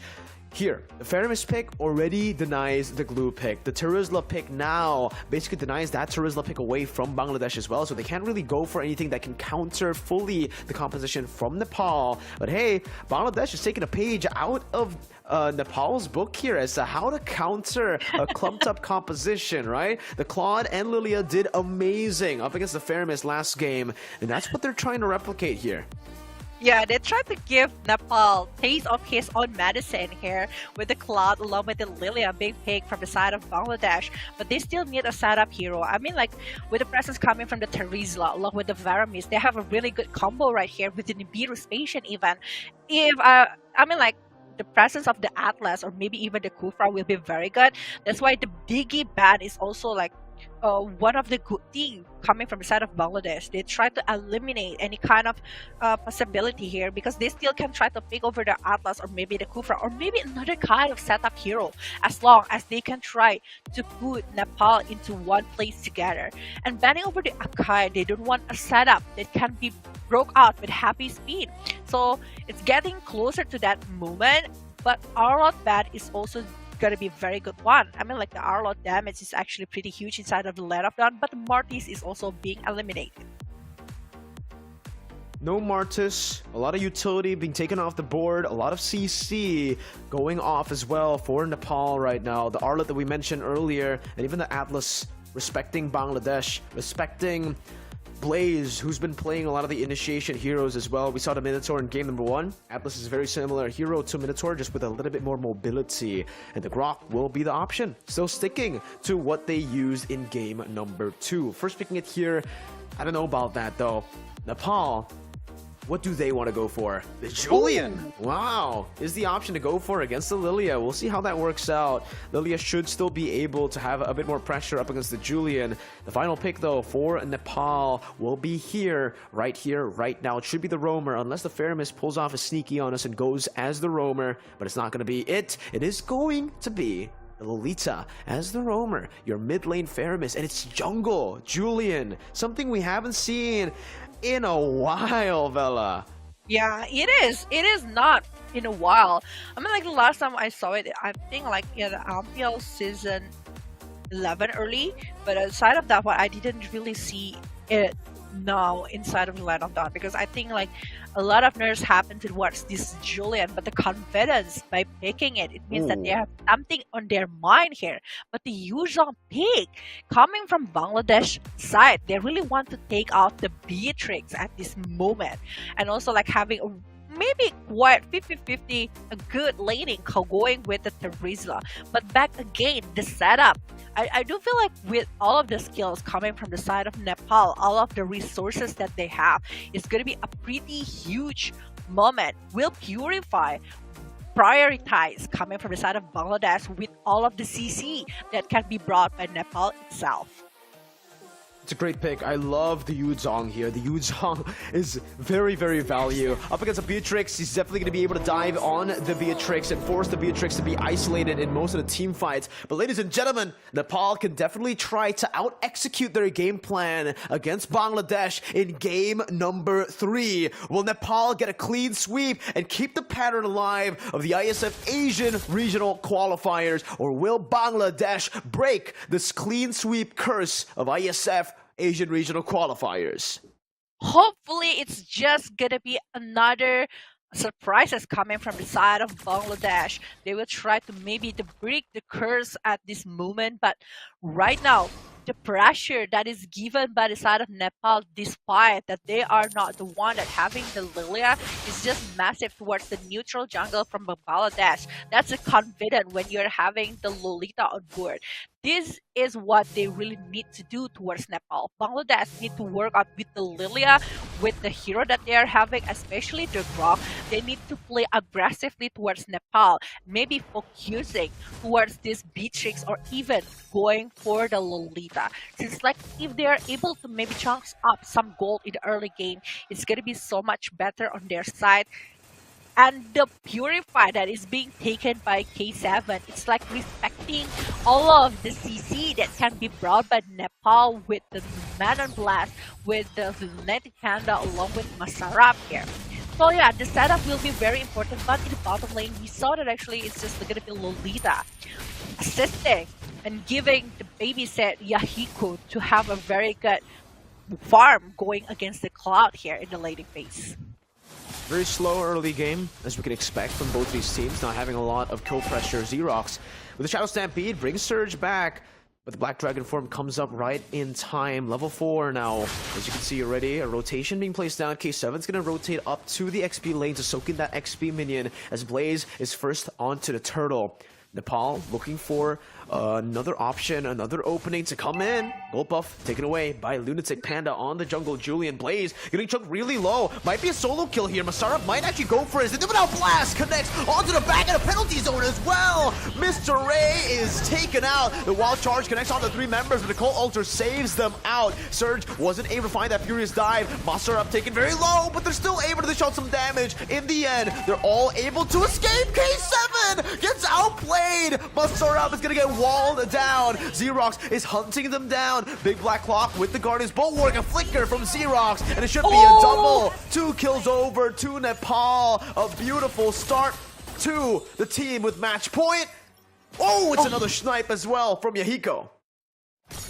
Here, the Faramis pick already denies the glue pick. The Terizla pick now basically denies that Terizla pick away from Bangladesh as well, so they can't really go for anything that can counter fully the composition from Nepal. But hey, Bangladesh is taking a page out of Nepal's book here as to how to counter a clumped up composition, right? The Claude and Lilia did amazing up against the Faramis last game, and that's what they're trying to replicate here. Yeah, they tried to give Nepal taste of his own medicine here with the Cloud along with the Lilia, big pick from the side of Bangladesh, but they still need a setup hero. I mean, like, with the presence coming from the Terizla along with the Varamis, they have a really good combo right here with the Nibiru Spatian even. If, I mean, like, the presence of the Atlas or maybe even the Kufra will be very good. That's why the Biggie ban is also like one of the good things coming from the side of Bangladesh. They try to eliminate any kind of possibility here because they still can try to pick over the Atlas or maybe the Kufra or maybe another kind of setup hero as long as they can try to put Nepal into one place together. And banning over the Akai, they don't want a setup that can be broke out with happy speed. So it's getting closer to that moment, but Arlot ban is also gonna be a very good one. I mean, like, the Arlot damage is actually pretty huge inside of the Land of Dawn, but the Martis is also being eliminated. No Martis, a lot of utility being taken off the board, a lot of CC going off as well for Nepal right now. The Arlot that we mentioned earlier, and even the Atlas respecting Bangladesh, respecting Blaze, who's been playing a lot of the initiation heroes as well. We saw the Minotaur in game number 1. Atlas is a very similar hero to Minotaur, just with a little bit more mobility. And the Grok will be the option. Still sticking to what they used in game number 2. First picking it here, I don't know about that though. Nepal, what do they want to go for? The Julian! Wow! Is the option to go for against the Lilia. We'll see how that works out. Lilia should still be able to have a bit more pressure up against the Julian. The final pick, though, for Nepal will be here, right now. It should be the Roamer, unless the Faramis pulls off a sneaky on us and goes as the Roamer. But it's not going to be it. It is going to be Lolita as the Roamer, your mid lane Faramis, and it's jungle Julian, something we haven't seen in a while, Vela. Yeah, it is. It is not in a while. I mean, like, the last time I saw it, I think, like, in the MPL season 11 early, but aside of that one, I didn't really see it now inside of the Land of Dawn, because I think, like, a lot of nerves happen towards this Julian, but the confidence by picking it, it means that they have something on their mind here. But the usual pick coming from Bangladesh side, they really want to take out the Beatrix at this moment, and also, like, having a maybe quite 50-50 a good laning going with the Terizla. But back again, the setup, I do feel like with all of the skills coming from the side of Nepal, all of the resources that they have, it's going to be a pretty huge moment. Will Purify prioritize coming from the side of Bangladesh with all of the CC that can be brought by Nepal itself. It's a great pick. I love the Yuzong here. The Yuzong is very, very value. Up against a Beatrix, he's definitely going to be able to dive on the Beatrix and force the Beatrix to be isolated in most of the team fights. But ladies and gentlemen, Nepal can definitely try to out-execute their game plan against Bangladesh in game number 3. Will Nepal get a clean sweep and keep the pattern alive of the IESF Asian Regional Qualifiers? Or will Bangladesh break this clean sweep curse of IESF Asian Regional Qualifiers? Hopefully, it's just gonna be another surprises coming from the side of Bangladesh. They will try to maybe to break the curse at this moment, but right now, the pressure that is given by the side of Nepal, despite that they are not the one that having the Lilia, is just massive towards the neutral jungle from Bangladesh. That's a confident when you're having the Lolita on board. This is what they really need to do towards Nepal. Bangladesh need to work out with the Lilia, with the hero that they are having, especially the Grok. They need to play aggressively towards Nepal, maybe focusing towards this Beatrix or even going for the Lolita. Since like if they are able to maybe chunks up some gold in the early game, it's gonna be so much better on their side. And the Purify that is being taken by K7, it's like respecting all of the CC that can be brought by Nepal with the Manon Blast, with the Lunatic Panda along with Masarap here. So yeah, the setup will be very important, but in the bottom lane, we saw that actually it's just going to be Lolita assisting and giving the babysit Yahiko to have a very good farm going against the Cloud here in the laning phase. Very slow early game, as we can expect from both these teams, not having a lot of kill pressure. Xerox with the Shadow Stampede brings Surge back, but the Black Dragon form comes up right in time. Level 4 now, as you can see already, a rotation being placed down. K7's gonna rotate up to the XP lane to soak in that XP minion, as Blaze is first onto the turtle. Nepal looking for another option, another opening to come in. Gold buff taken away by Lunatic Panda on the jungle. Julian Blaze getting chunked really low. Might be a solo kill here. Masarap might actually go for his Intimidal Blast connects onto the back of the penalty zone as well. Mr. Ray is taken out. The Wild Charge connects on the 3 members, but the Cold Altar saves them out. Surge wasn't able to find that Furious Dive. Masarap taken very low, but they're still able to dish out some damage. In the end, they're all able to escape. K7 gets outplayed. Masarap is gonna get walled down. Xerox is hunting them down. Big Black Clock with the Guardian's Bulwark, a flicker from Xerox, and it should be a double. 2 kills over to Nepal. A beautiful start to the team with match point. Oh, it's another snipe as well from Yahiko.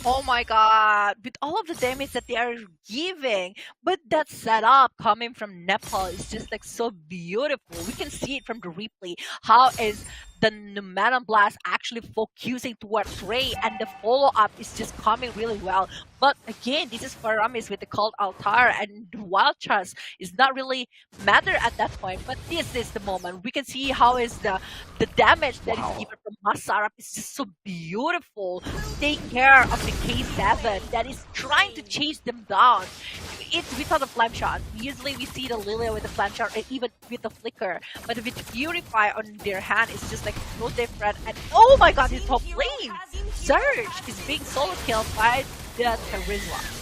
Oh my god, with all of the damage that they are giving, but that setup coming from Nepal is just like so beautiful. We can see it from the replay. How is the Manon Blast actually focusing towards Ray, and the follow-up is just coming really well. But again, this is Paramis with the Cult Altar, and the Wild Charge is not really matter at that point, but this is the moment. We can see how is the damage that is given from Masarap is just so beautiful. Take care of the K7 that is trying to chase them down. It's without a flame shot. Usually we see the Lilia with the flame shot or even with the flicker, but with the Purify on their hand, it's just like no different. And oh my god, his top lane! Surge is being solo killed by the Charisma.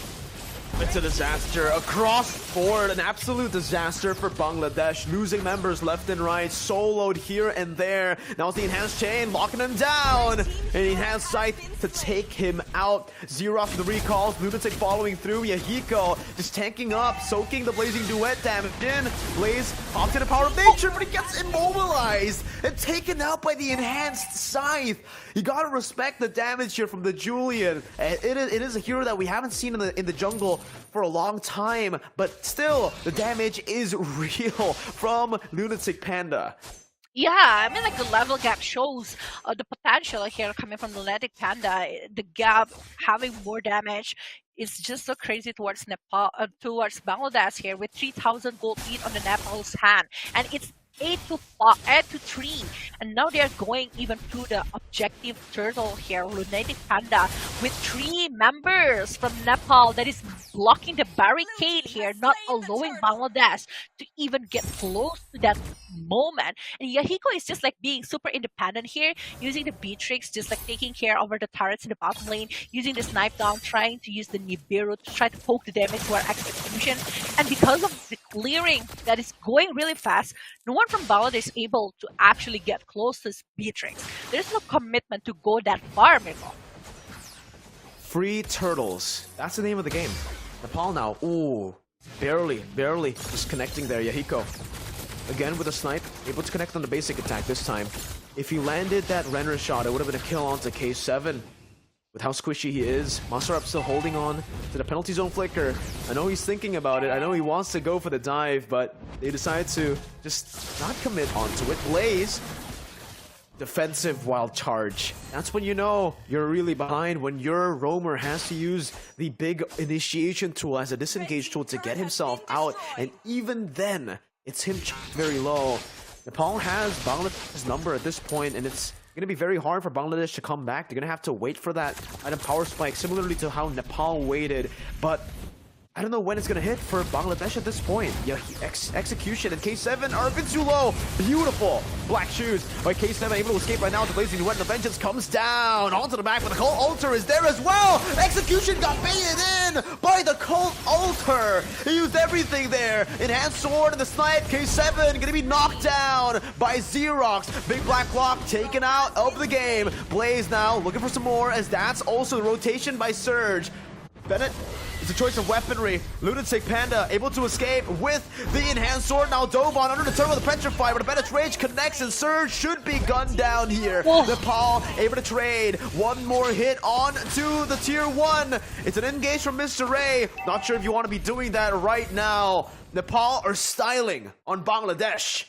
It's a disaster across board, an absolute disaster for Bangladesh, losing members left and right, soloed here and there. Now it's the enhanced chain locking him down, and the enhanced scythe to take him out. Xerox with the recalls, Lunatic following through, Yahiko just tanking up, soaking the blazing duet damage in. Blaze pops in a power of nature, but he gets immobilized and taken out by the enhanced scythe. You gotta respect the damage here from the Julian. It is a hero that we haven't seen in the jungle for a long time, but still, the damage is real from Lunatic Panda. Yeah, I mean, like the level gap shows the potential here coming from Lunatic Panda. The gap having more damage is just so crazy towards Nepal, towards Bangladesh here with 3,000 gold lead on the Nepal's hand, and it's 8-3, and now they are going even to the objective turtle here, Lunatic Panda, with 3 members from Nepal that is blocking the barricade here, not allowing Bangladesh to even get close to that moment. And Yahiko is just like being super independent here, using the Beatrix, just like taking care over the turrets in the bottom lane, using the snipe down, trying to use the Nibiru to try to poke the damage to our execution. And because of the clearing that is going really fast, no one from Bangladesh is able to actually get close to this Beatrix. There's no commitment to go that far, Miko. Free turtles. That's the name of the game. Nepal now. Ooh. Barely just connecting there. Yahiko. Again with a snipe. Able to connect on the basic attack this time. If he landed that Renner shot, it would have been a kill onto K7. With how squishy he is, Masarap still holding on to the penalty zone flicker. I know he's thinking about it. I know he wants to go for the dive, but they decide to just not commit onto it. Blaze. Defensive wild charge. That's when you know you're really behind, when your roamer has to use the big initiation tool as a disengage tool to get himself out, and even then, it's him very low. Nepal has Bangladesh's number at this point, and it's going to be very hard for Bangladesh to come back. They're going to have to wait for that item power spike, similarly to how Nepal waited, but I don't know when it's going to hit for Bangladesh at this point. Yeah, execution and K7 are a bit too low. Beautiful. Black shoes by K7, able to escape right now. The Blazing Duet, and the Vengeance comes down onto the back, but the Cult Altar is there as well. Execution got baited in by the Cult Altar. He used everything there. Enhanced Sword and the Snipe. K7 going to be knocked down by Xerox. Big Black Block taken out of the game. Blaze now looking for some more, as that's also the rotation by Surge. Bennett, it's a choice of weaponry. Lunatic Panda able to escape with the Enhanced Sword. Now Dovan under the turn with the Petrify, but the Bennett's Rage connects, and Surge should be gunned down here. Nepal able to trade. One more hit on to the tier 1. It's an engage from Mr. Ray. Not sure if you want to be doing that right now. Nepal are styling on Bangladesh.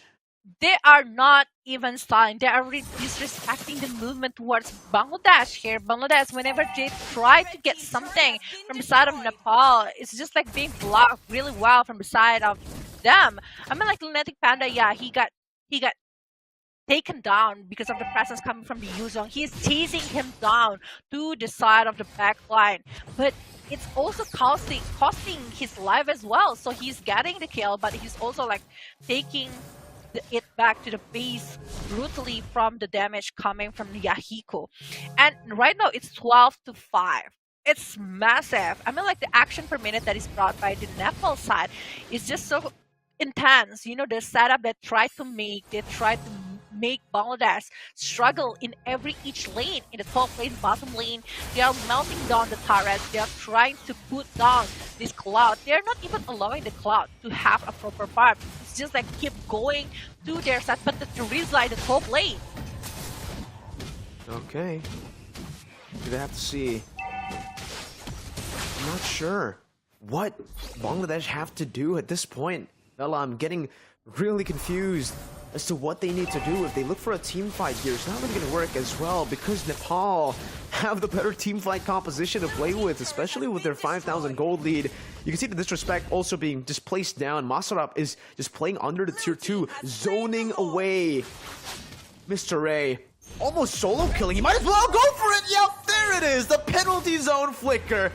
They are not even styling. They are really disrespecting the movement towards Bangladesh here. Bangladesh, whenever they try to get something from the side of Nepal, it's just like being blocked really well from the side of them. I mean, like Lunatic Panda, yeah, he got taken down because of the presence coming from the Yuzong. He's chasing him down to the side of the back line, but it's also costing his life as well. So he's getting the kill, but he's also like taking it back to the base brutally from the damage coming from Yahiko. And right now it's 12-5. It's massive. I mean, like the action per minute that is brought by the Nepal side is just so intense. You know, the setup they try to make Bangladesh struggle in each lane. In the top lane, bottom lane, they are melting down the turrets. They are trying to put down this cloud. They are not even allowing the cloud to have a proper farm. It's just like keep going to their side, but the Teresa in the top lane. Okay. Do they have to see? I'm not sure what Bangladesh have to do at this point. Well, I'm getting really confused as to what they need to do. If they look for a team fight here, it's not really going to work as well, because Nepal have the better team fight composition to play with, especially with their 5,000 gold lead. You can see the disrespect also being just placed down. Masarap is just playing under the tier 2, zoning away Mr. Ray. Almost solo killing. He might as well go for it. Yep, there it is. The penalty zone flicker.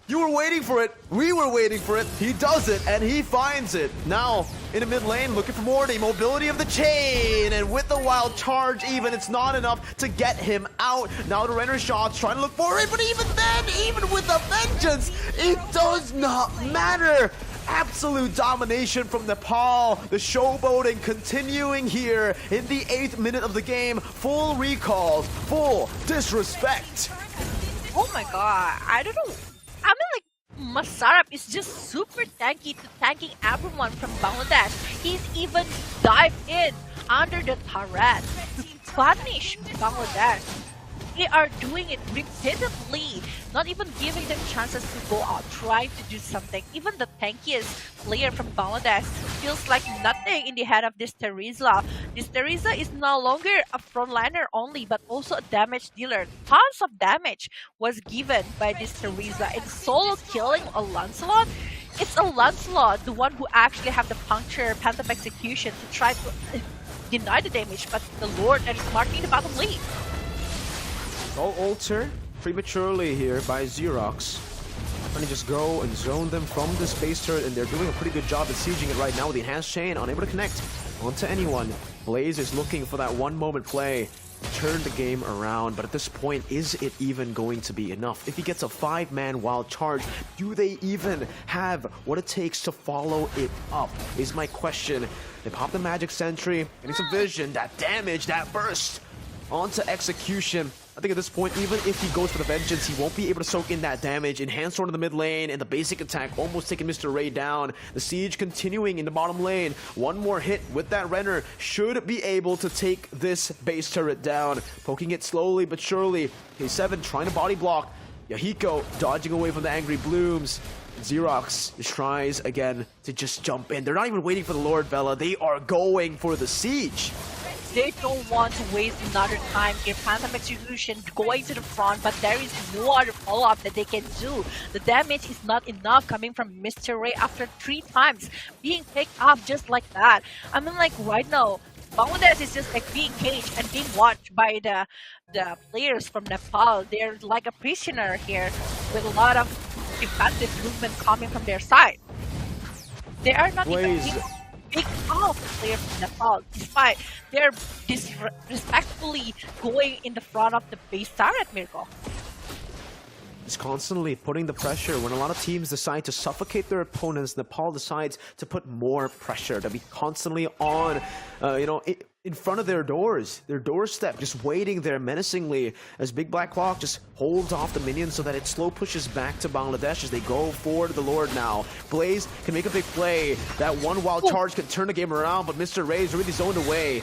You were waiting for it. We were waiting for it. He does it, and he finds it. Now, in the mid lane, looking for more. The mobility of the chain, and with the wild charge even, it's not enough to get him out. Now the Renner shots, trying to look for it, but even then, even with the vengeance, it does not matter. Absolute domination from Nepal. The showboating continuing here in the 8th minute of the game. Full recalls, full disrespect. Oh my god, I don't know. I mean, like, Masarap is just super tanky to tanking everyone from Bangladesh. He's even dived in under the turret to punish Bangladesh. They are doing it repeatedly, not even giving them chances to go out, trying to do something. Even the tankiest player from Bangladesh feels like nothing in the head of this Teresa. This Teresa is no longer a frontliner only, but also a damage dealer. Tons of damage was given by this Teresa. And solo killing a Lancelot, it's a Lancelot, the one who actually have the puncture Phantom Execution to try to deny the damage, but the Lord that is marking the bottom lane. All alter prematurely here by Xerox. Trying to just go and zone them from this base turret, and they're doing a pretty good job at sieging it right now with the enhanced chain, unable to connect onto anyone. Blaze is looking for that one moment play, turn the game around, but at this point, is it even going to be enough? If he gets a 5-man wild charge, do they even have what it takes to follow it up, is my question. They pop the magic sentry, getting some vision, that damage, that burst onto execution. I think at this point, even if he goes for the vengeance, he won't be able to soak in that damage. Enhanced sword in the mid lane, and the basic attack almost taking Mr. Ray down. The siege continuing in the bottom lane. One more hit with that Renner should be able to take this base turret down. Poking it slowly but surely. K7 trying to body block. Yahiko dodging away from the angry blooms. Xerox tries again to just jump in. They're not even waiting for the Lord Bella. They are going for the siege. They don't want to waste another time in Phantom Execution going to the front, but there is no other follow-up that they can do. The damage is not enough coming from Mr. Ray after 3 times being picked up just like that. I mean, like right now, Bangladesh is just like being caged and being watched by the players from Nepal. They're like a prisoner here with a lot of defensive movement coming from their side. They are not even pick off the player from Nepal, despite they're disrespectfully going in the front of the base turret, Mirko. It's constantly putting the pressure. When a lot of teams decide to suffocate their opponents, Nepal decides to put more pressure, to be constantly on, in front of their doors, their doorstep, just waiting there menacingly as Big Black Clock just holds off the minions so that it slow pushes back to Bangladesh as they go forward to the Lord now. Blaze can make a big play. That one wild charge can turn the game around, but Mr. Ray is really zoned away.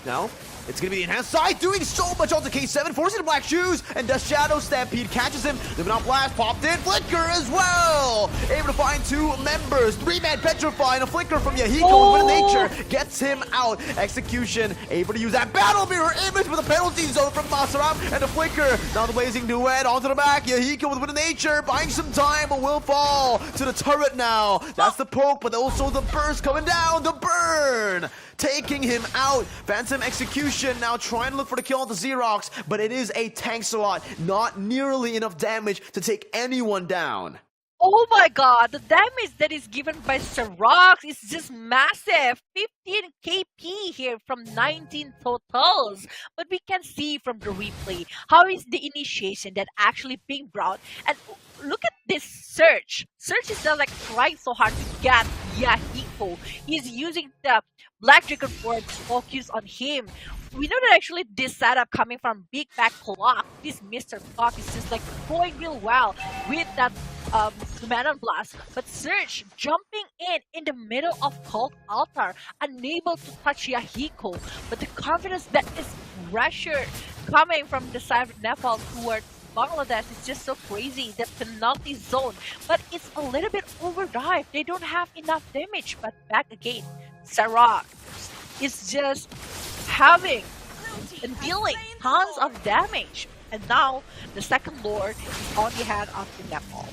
Now, it's going to be the enhanced side, doing so much onto K7, forcing the black shoes, and the Shadow Stampede catches him. Living on blast, popped in, Flicker as well! Able to find 2 members, 3-man Petrify, and a Flicker from Yahiko with Nature gets him out. Execution, able to use that Battle Mirror image with a penalty zone from Masaram, and the Flicker, now the Blazing Duet onto the back. Yahiko with Nature, buying some time, but will fall to the turret now. That's the poke, but also the burst coming down, the burn! Taking him out. Phantom Execution now trying to look for the kill on the Xerox, but it is a tank slot. Not nearly enough damage to take anyone down. Oh my god, the damage that is given by Xerox is just massive. 15 KP here from 19 totals. But we can see from the replay how is the initiation that actually being brought. And look at this Surge. Surge is just like trying so hard to get Yahiko. He's using the Black Dragon Force to focus on him. We know that actually this setup coming from Big Back Clock, this Mr. Clock is just like going real well with that Sumanon Blast. But Surge jumping in the middle of Cult Altar, unable to touch Yahiko. But the confidence that is pressure coming from the side of Nepal towards Bangladesh is just so crazy. The penalty zone, but it's a little bit overdrive. They don't have enough damage. But back again, Xerox is just having and dealing tons of damage. And now the second Lord is on the hand of the Nepal.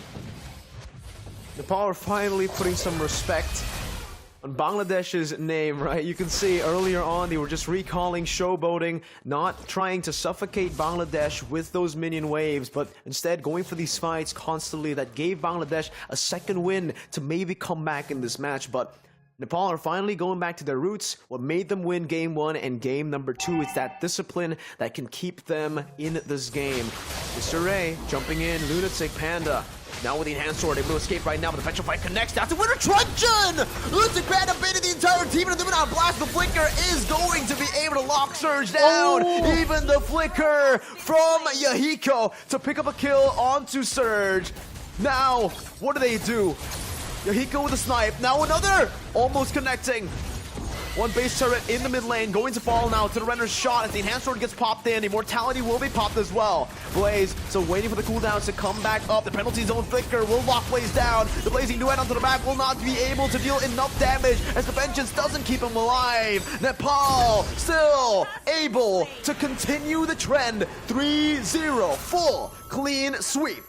Nepal are finally putting some respect on Bangladesh's name, right? You can see earlier on they were just recalling showboating, not trying to suffocate Bangladesh with those minion waves, but instead going for these fights constantly that gave Bangladesh a second win to maybe come back in this match. But Nepal are finally going back to their roots. What made them win game 1 and game number 2 is that discipline that can keep them in this game. Mr. Ray jumping in, Lunatic Panda. Now with the enhanced sword, able to escape right now, but the Petrify connects down to Winter Truncheon! Lunatic Panda baited the entire team, and the Luminous Blast, the Flicker is going to be able to lock Surge down! Even the Flicker from Yahiko to pick up a kill onto Surge. Now, what do? Yahiko with a snipe, now another! Almost connecting. One base turret in the mid lane, going to fall now to the Renner's shot as the enhanced sword gets popped in. Immortality will be popped as well. Blaze, so waiting for the cooldowns to come back up. The penalty zone Flicker will lock Blaze down. The Blazing Duet onto the back will not be able to deal enough damage as the Vengeance doesn't keep him alive. Nepal still able to continue the trend. 3-0, full clean sweep.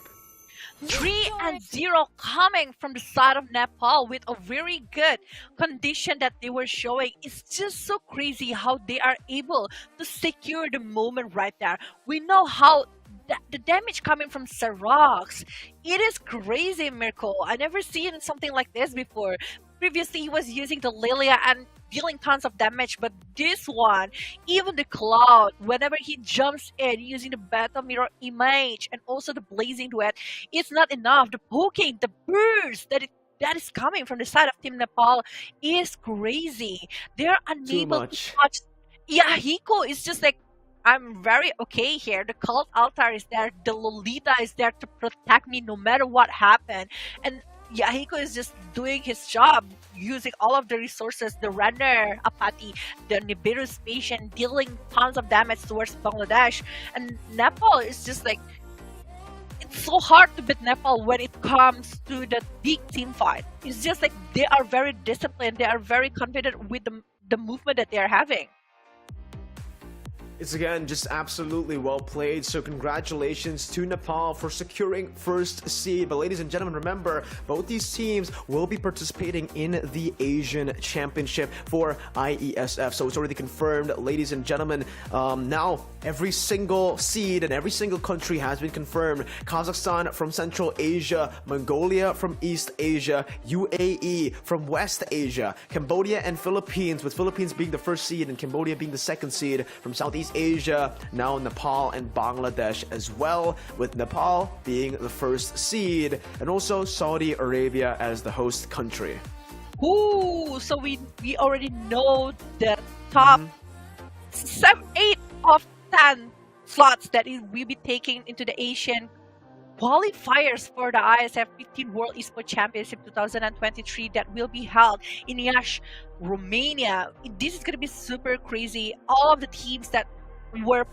3-0 coming from the side of Nepal with a very good condition that they were showing. It's just so crazy how they are able to secure the moment right there. We know how the damage coming from Serox. It is crazy, Mirko. I never seen something like this before. Previously, he was using the Lilia and dealing tons of damage, but this one, even the Cloud, whenever he jumps in using the Battle Mirror image and also the Blazing Duet, it's not enough. The poking, the burst that is coming from the side of Team Nepal is crazy. They're unable to touch. Yeah, Hiko is just like, I'm very okay here. The Cult Altar is there. The Lolita is there to protect me no matter what happened. And Yahiko is just doing his job, using all of the resources, the runner, Apati, the Nibiru's patient, dealing tons of damage towards Bangladesh. And Nepal is just like, it's so hard to beat Nepal when it comes to the big team fight. It's just like they are very disciplined, they are very confident with the movement that they are having. It's again just absolutely well played, so congratulations to Nepal for securing first seed. But ladies and gentlemen, remember, both these teams will be participating in the Asian Championship for IESF, so it's already confirmed, ladies and gentlemen. Now every single seed and every single country has been confirmed. Kazakhstan from Central Asia, Mongolia from East Asia, UAE from West Asia, Cambodia and Philippines, with Philippines being the first seed and Cambodia being the second seed from Southeast Asia, now Nepal and Bangladesh as well, with Nepal being the first seed, and also Saudi Arabia as the host country. Ooh, so we already know the top 8 of 10 slots that will be taken into the Asian qualifiers for the ISF 15 World Esports Championship 2023 that will be held in Iași, Romania. This is going to be super crazy. All of the teams that were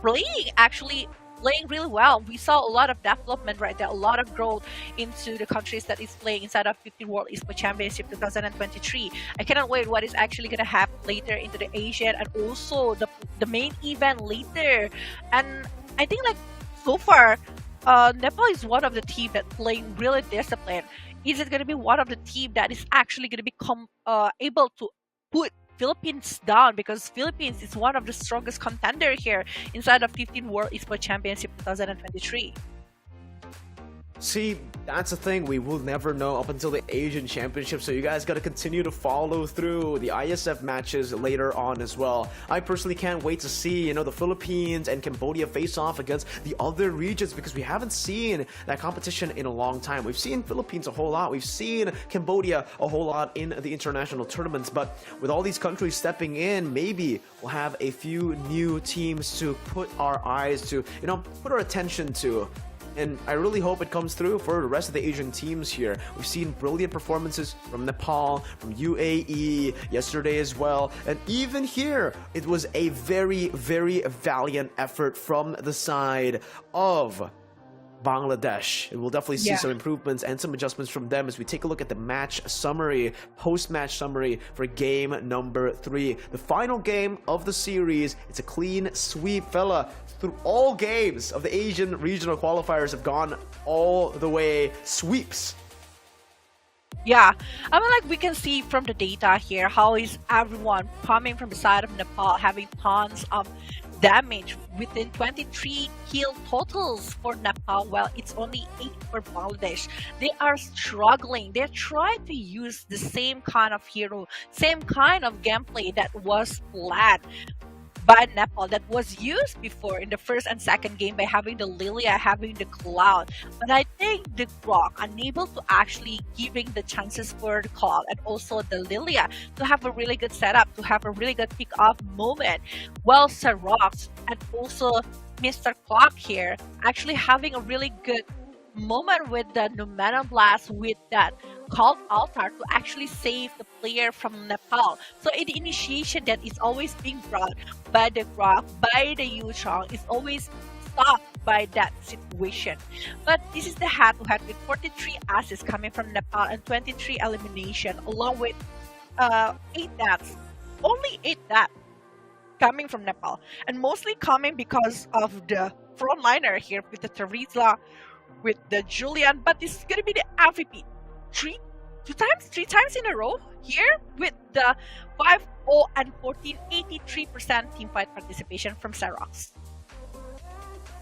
playing really well. We saw a lot of development right there, a lot of growth into the countries that is playing inside of 15 World Esports Championship 2023. I cannot wait what is actually going to happen later into the Asian and also the main event later. And I think like so far, Nepal is one of the teams that playing really disciplined. Is it going to be one of the team that is actually going to become able to put Philippines down, because Philippines is one of the strongest contender here inside of 15 World Esports Championship 2023. See, that's the thing, we will never know up until the Asian Championship, so you guys gotta continue to follow through the ISF matches later on as well. I personally can't wait to see, the Philippines and Cambodia face off against the other regions, because we haven't seen that competition in a long time. We've seen Philippines a whole lot, we've seen Cambodia a whole lot in the international tournaments, but with all these countries stepping in, maybe we'll have a few new teams to put our eyes to, put our attention to. And I really hope it comes through for the rest of the Asian teams here. We've seen brilliant performances from Nepal, from UAE yesterday as well. And even here, it was a very, very valiant effort from the side of Bangladesh. We'll definitely see some improvements and some adjustments from them as we take a look at the match summary, post-match summary for game number 3. The final game of the series. It's a clean sweep, fella. Through all games of the Asian Regional Qualifiers have gone all the way sweeps. Yeah, I mean, like we can see from the data here, how is everyone coming from the side of Nepal having tons of damage within 23 kill totals for Nepal, while it's only 8 for Bangladesh. They are struggling. They're trying to use the same kind of hero, same kind of gameplay that was planned by Nepal, that was used before in the first and second game by having the Lilia, having the Cloud. But I think the Grok unable to actually giving the chances for the Cloud and also the Lilia to have a really good setup, to have a really good pick-off moment. Well, Serox and also Mr. Clock here actually having a really good moment with the Numenum Blast with that Cult Altar to actually save the player from Nepal. So in the initiation that is always being brought by the Grok, by the Yuchong, is always stopped by that situation. But this is the head-to-head with 43 assists coming from Nepal and 23 elimination, along with 8 deaths. Only 8 deaths coming from Nepal, and mostly coming because of the frontliner here with the Teresa, with the Julian, but this is gonna be the MVP. Three times in a row here with the 5-0 and 14, 83% teamfight participation from Xerox.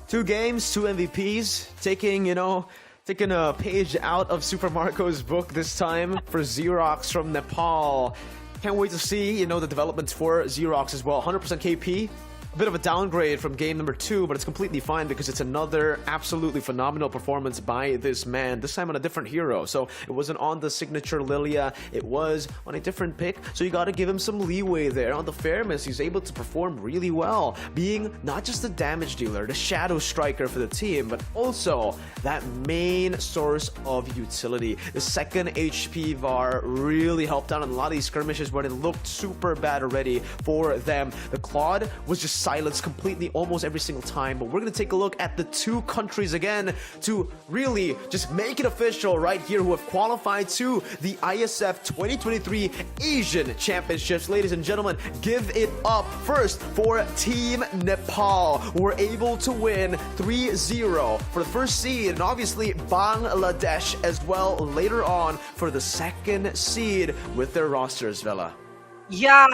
2 games, 2 MVPs, taking a page out of Super Marco's book this time for Xerox from Nepal. Can't wait to see, the developments for Xerox as well. 100% KP. A bit of a downgrade from game number 2, but it's completely fine because it's another absolutely phenomenal performance by this man, this time on a different hero. So it wasn't on the signature Lilia, it was on a different pick, so you gotta give him some leeway there. On the fairness, he's able to perform really well, being not just the damage dealer, the shadow striker for the team, but also that main source of utility. The second HP VAR really helped out on a lot of these skirmishes where it looked super bad already for them. The Claude was just silenced completely almost every single time, but we're going to take a look at the 2 countries again to really just make it official right here who have qualified to the IESF 2023 Asian Championships. Ladies and gentlemen, give it up first for Team Nepal, who were able to win 3-0 for the first seed, and obviously Bangladesh as well later on for the second seed with their rosters, Vela. Yeah,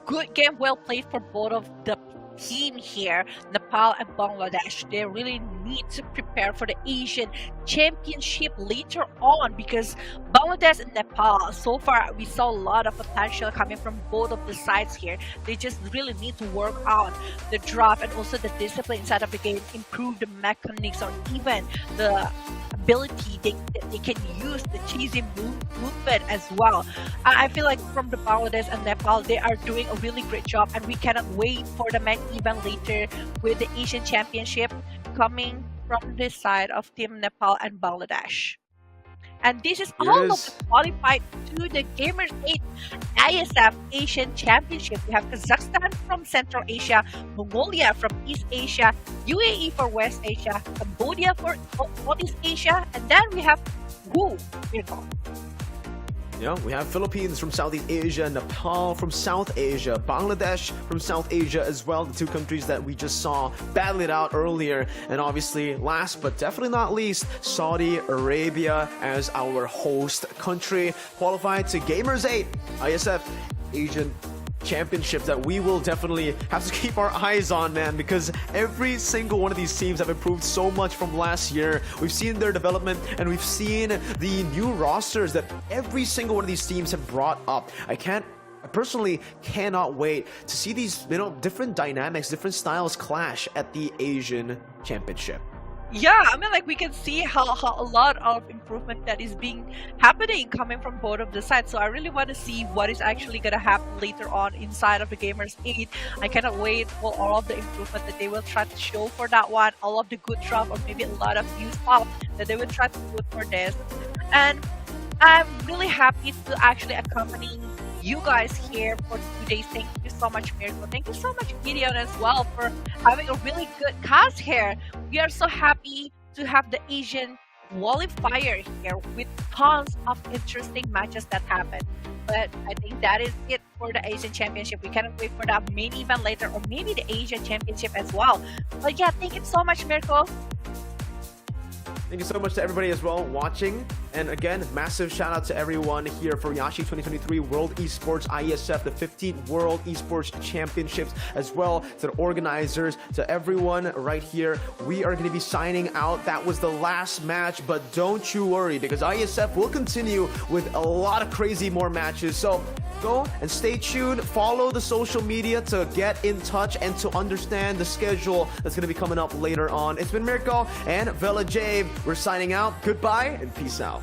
good game, well played for both of the team here, Nepal and Bangladesh. They really need to prepare for the Asian Championship later on, because Bangladesh and Nepal, so far we saw a lot of potential coming from both of the sides here. They just really need to work on the draft and also the discipline inside of the game, improve the mechanics, or even the ability they can use the cheesy movement as well. I feel like from the Bangladesh and Nepal, they are doing a really great job, and we cannot wait for the main event later with the Asian Championship coming from this side of Team Nepal and Bangladesh. And this is all of the qualified to the Gamers8 IESF Asian Championship. We have Kazakhstan from Central Asia, Mongolia from East Asia, UAE for West Asia, Cambodia for Northeast Asia, and then we have Wu. We have Philippines from Southeast Asia, Nepal from South Asia, Bangladesh from South Asia as well, the 2 countries that we just saw battle it out earlier, and obviously last but definitely not least, Saudi Arabia as our host country, qualified to Gamers8 IESF Asian Championship that we will definitely have to keep our eyes on, man, because every single one of these teams have improved so much from last year. We've seen their development, and we've seen the new rosters that every single one of these teams have brought up. I personally cannot wait to see these, different dynamics, different styles clash at the Asian Championship. Yeah, I mean, like, we can see how a lot of improvement that is happening coming from both of the sides. So I really want to see what is actually going to happen later on inside of the Gamers8. I cannot wait for all of the improvement that they will try to show for that one, all of the good drop, or maybe a lot of new stuff that they will try to put for this. And I'm really happy to actually accompany you guys here for 2 days. Thank you so much, Miracle. Thank you so much, Gideon, as well, for having a really good cast here. We are so happy to have the Asian qualifier here with tons of interesting matches that happen. But I think that is it for the Asian Championship. We cannot wait for that main event later, or maybe the Asian Championship as well. But yeah, thank you so much, Miracle. Thank you so much to everybody as well watching. And again, massive shout out to everyone here for Yashi 2023 World Esports IESF, the 15th World Esports Championships, as well to the organizers, to everyone right here. We are going to be signing out. That was the last match, but don't you worry, because IESF will continue with a lot of crazy more matches. So go and stay tuned. Follow the social media to get in touch and to understand the schedule that's going to be coming up later on. It's been Mirko and Vela Jave. We're signing out. Goodbye and peace out.